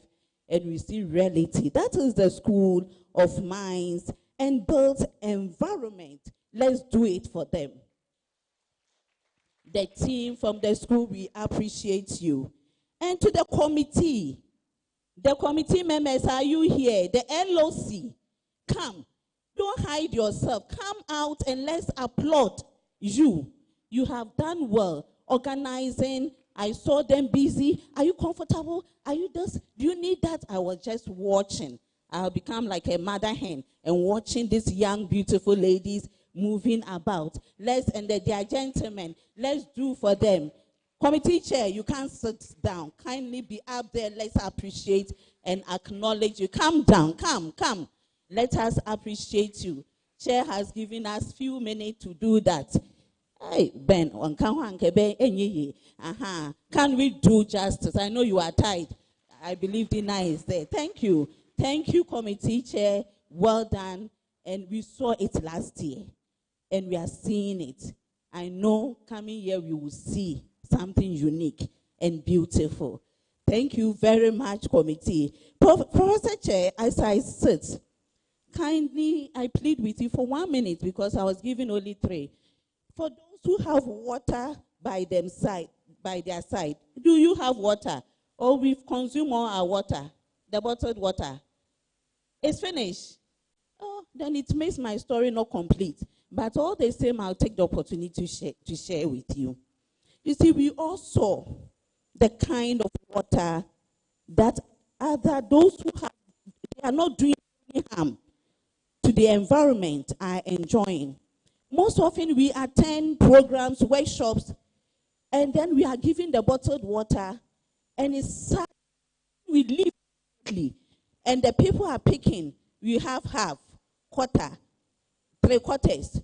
and we see reality. That is the School of Mines and Built Environment. Let's do it for them. The team from the school, we appreciate you. And to the committee members, are you here? The LOC, come. Don't hide yourself. Come out and let's applaud you. You have done well. Organizing, I saw them busy. Are you comfortable? Are you this? Do you need that? I was just watching. I'll become like a mother hen and watching these young, beautiful ladies moving about. Let's, and they are gentlemen, let's do for them. Committee chair, you can't sit down. Kindly be up there. Let's appreciate and acknowledge you. Come down, come. Let us appreciate you. Chair has given us few minutes to do that. Hey, Ben, can we do justice? I know you are tired. I believe Dina is there. Thank you. Thank you, committee chair. Well done. And we saw it last year. And we are seeing it. I know coming here we will see something unique and beautiful. Thank you very much, committee. Professor Chair, as I sit, kindly, I plead with you for 1 minute because I was given only 3. For those who have water by their side, do you have water? Or we've consumed all our water, the bottled water? It's finished. Oh, then it makes my story not complete. But all the same, I'll take the opportunity to share with you. You see, we all saw the kind of water that those who have, they are not doing any harm to the environment are enjoying. Most often we attend programs, workshops, and then we are given the bottled water, and it's sad. We leave quickly, and the people are picking. We have half, quarter, 3/4,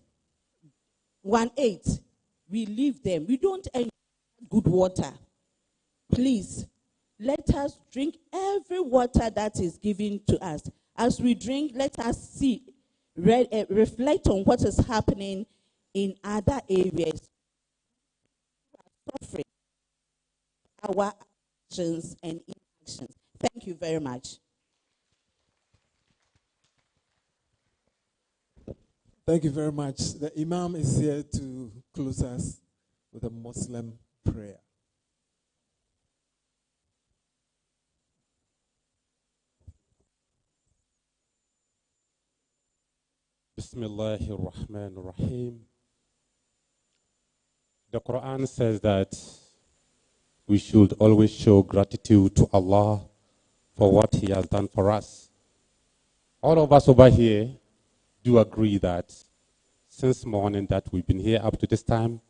1/8. We leave them. We don't enjoy good water. Please, let us drink every water that is given to us. As we drink, let us see, reflect on what is happening in other areas. Suffering our actions and inactions. Thank you very much. Thank you very much. The Imam is here to close us with a Muslim prayer. Bismillahir Rahmanir Rahim. The Quran says that we should always show gratitude to Allah for what He has done for us. All of us over here do agree that since morning that we've been here up to this time,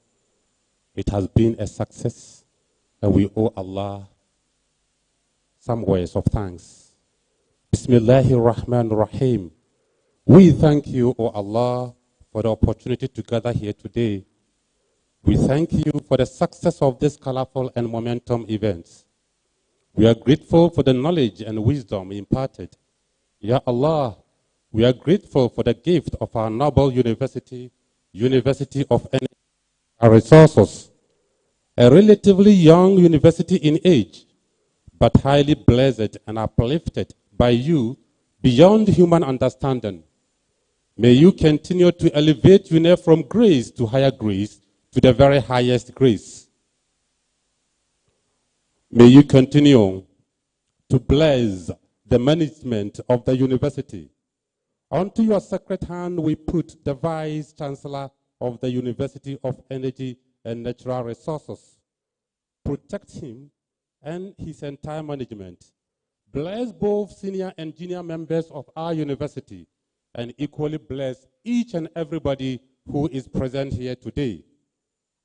it has been a success, and we owe Allah some words of thanks. Bismillahir Rahmanir Rahim. We thank you, O Allah, for the opportunity to gather here today. We thank you for the success of this colorful and momentum events. We are grateful for the knowledge and wisdom imparted. Ya Allah, we are grateful for the gift of our noble university, University of Energy and Resources, a relatively young university in age, but highly blessed and uplifted by you beyond human understanding. May you continue to elevate UNE from grace to higher grace, to the very highest grace. May you continue to bless the management of the university. Onto your sacred hand we put the Vice Chancellor of the University of Energy and Natural Resources. Protect him and his entire management. Bless both senior and junior members of our university, and equally bless each and everybody who is present here today.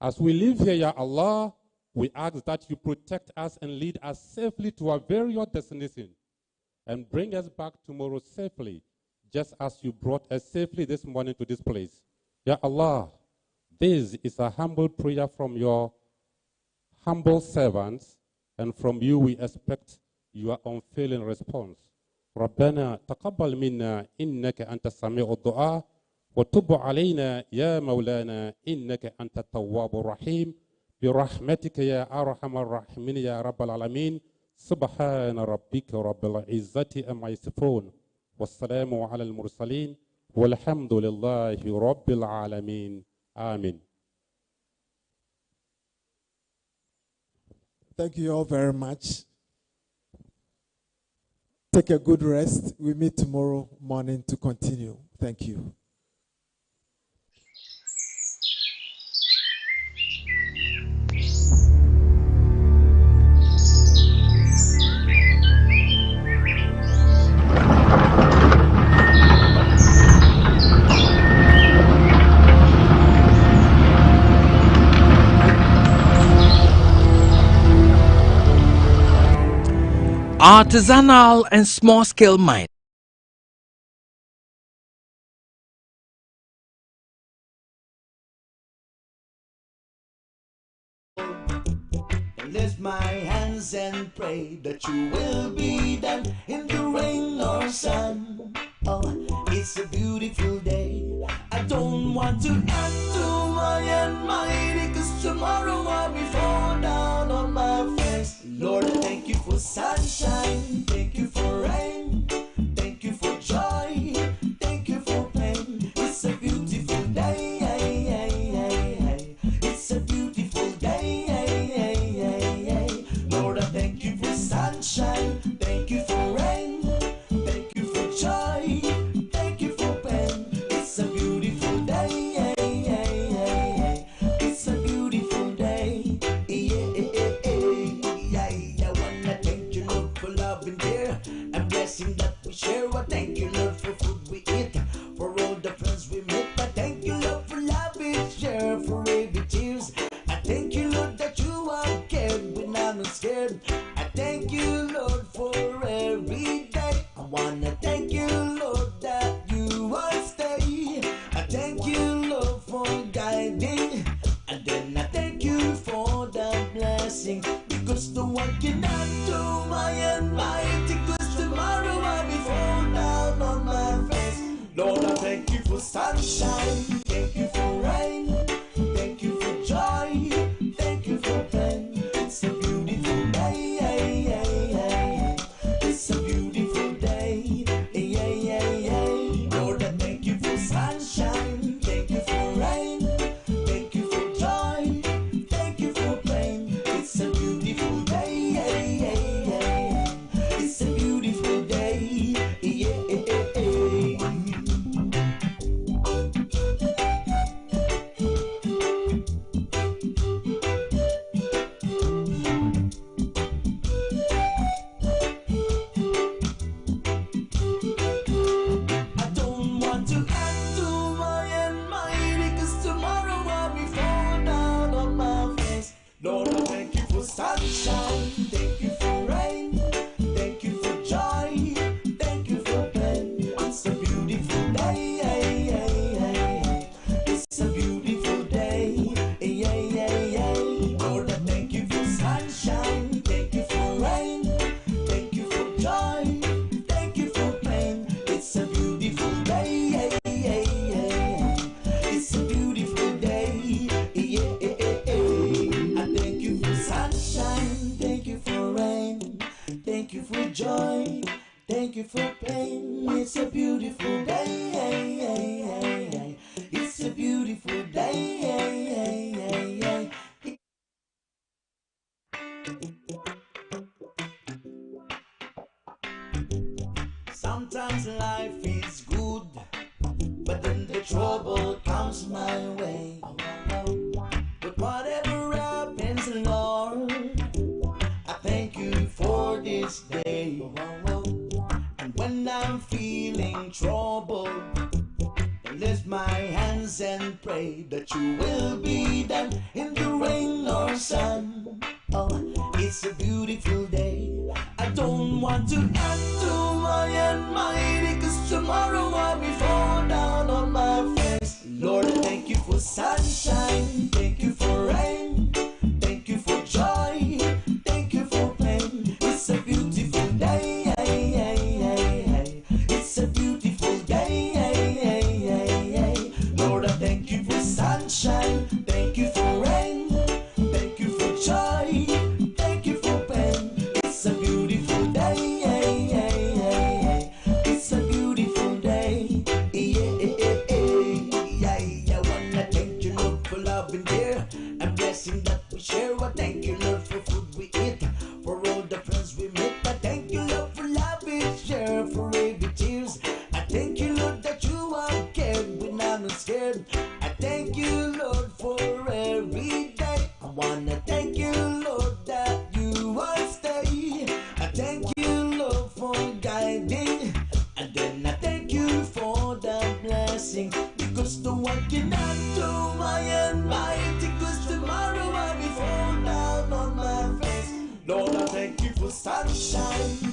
As we live here, Ya Allah, we ask that you protect us and lead us safely to our various destination, and bring us back tomorrow safely, just as you brought us safely this morning to this place. Ya Allah, this is a humble prayer from your humble servants, and from you we expect your unfailing response. ربنا تقبل منا إنك أنت السميع الدعاء وتب علينا يا مولانا إنك أنت التواب الرحيم برحمتك يا أرحم الراحمين يا رب العالمين سبحان ربك رب العزة أما يصفون والسلام على المرسلين والحمد لله رب العالمين آمين. Thank you all very much. Take a good rest. We meet tomorrow morning to continue. Thank you. Artisanal and small-scale mining. Lift my hands and pray that you will be there in the rain or sun. Oh, it's a beautiful day. I don't want to end tomorrow and mighty, cause tomorrow I'll be fall down on my face. Lord, thank you for sunshine. Thank you for rain. Thank you for joy. Thank you for pain. It's a beautiful day. It's a beautiful day. Lord, I thank you for sunshine. Thank you for rain. Thank you for joy. Thank you for pain. It's a beautiful day. It's a beautiful day. I wanna thank you, Lord, for love and care and blessing that we share. I thank you, Lord, for food we eat, for all the friends we meet. I thank you, Lord, for love we share, for every tears. I thank you, Lord, that you are cared when I'm not scared. I thank you, Lord, for every day. I wanna thank you, Lord, that you will stay. I thank blessing, because the one cannot do my and mighty, because tomorrow I'll be fall down on my face. Lord, I thank you for sunshine, thank you for rain, thank you for joy, thank you for pain. It's a beautiful day, it's a beautiful day, Lord, I thank you for sunshine, thank you for rain, thank you for joy, thank you for pain. It's a beautiful day, it's a beautiful day, I don't want to add to my and mine, because tomorrow I'll be fall down on my face. Lord, I thank you for sunshine, thank you for rain, thank you for joy, thank you for pain. It's a beautiful day, it's a beautiful day, Lord, I thank you for sunshine, thank you for rain, thank you for joy, thank you for pain. It's a beautiful day, it's a beautiful day, I thank you for sunshine, thank you for rain, thank you for joy, thank you for pain. It's a beautiful day, it's a beautiful day. Sometimes life is good, but then the trouble comes my way. But whatever happens, Lord, I thank you for this day. And when I'm feeling trouble, I lift my hands and pray that you will be there in the rain or sun. Oh, it's a beautiful day. I don't want to add to my and mine, because tomorrow I'll be fall down on my face. Lord, thank you for sunshine, thank you for rain, thank you for joy, thank you for pain. It's a beautiful day, it's a beautiful day, Lord, I thank you for sunshine, thank you for rain, thank you for joy, thank you for pain. It's a beautiful day, it's a beautiful day, I wanna thank you, Lord, for love and care and blessing that we share. I thank you, Lord, for food we eat, for all the friends we meet. I thank you, Lord, for love we share, for every tears. I thank you, Lord, that you are cared when I'm not scared. I thank you, Lord, for every day. I wanna thank you, Lord, that you will stay. I thank you, Lord, for guiding, and then I thank you for the blessing, because the one cannot do my and mighty, because tomorrow I'll be fall down on my face. Lord, I thank you for sunshine,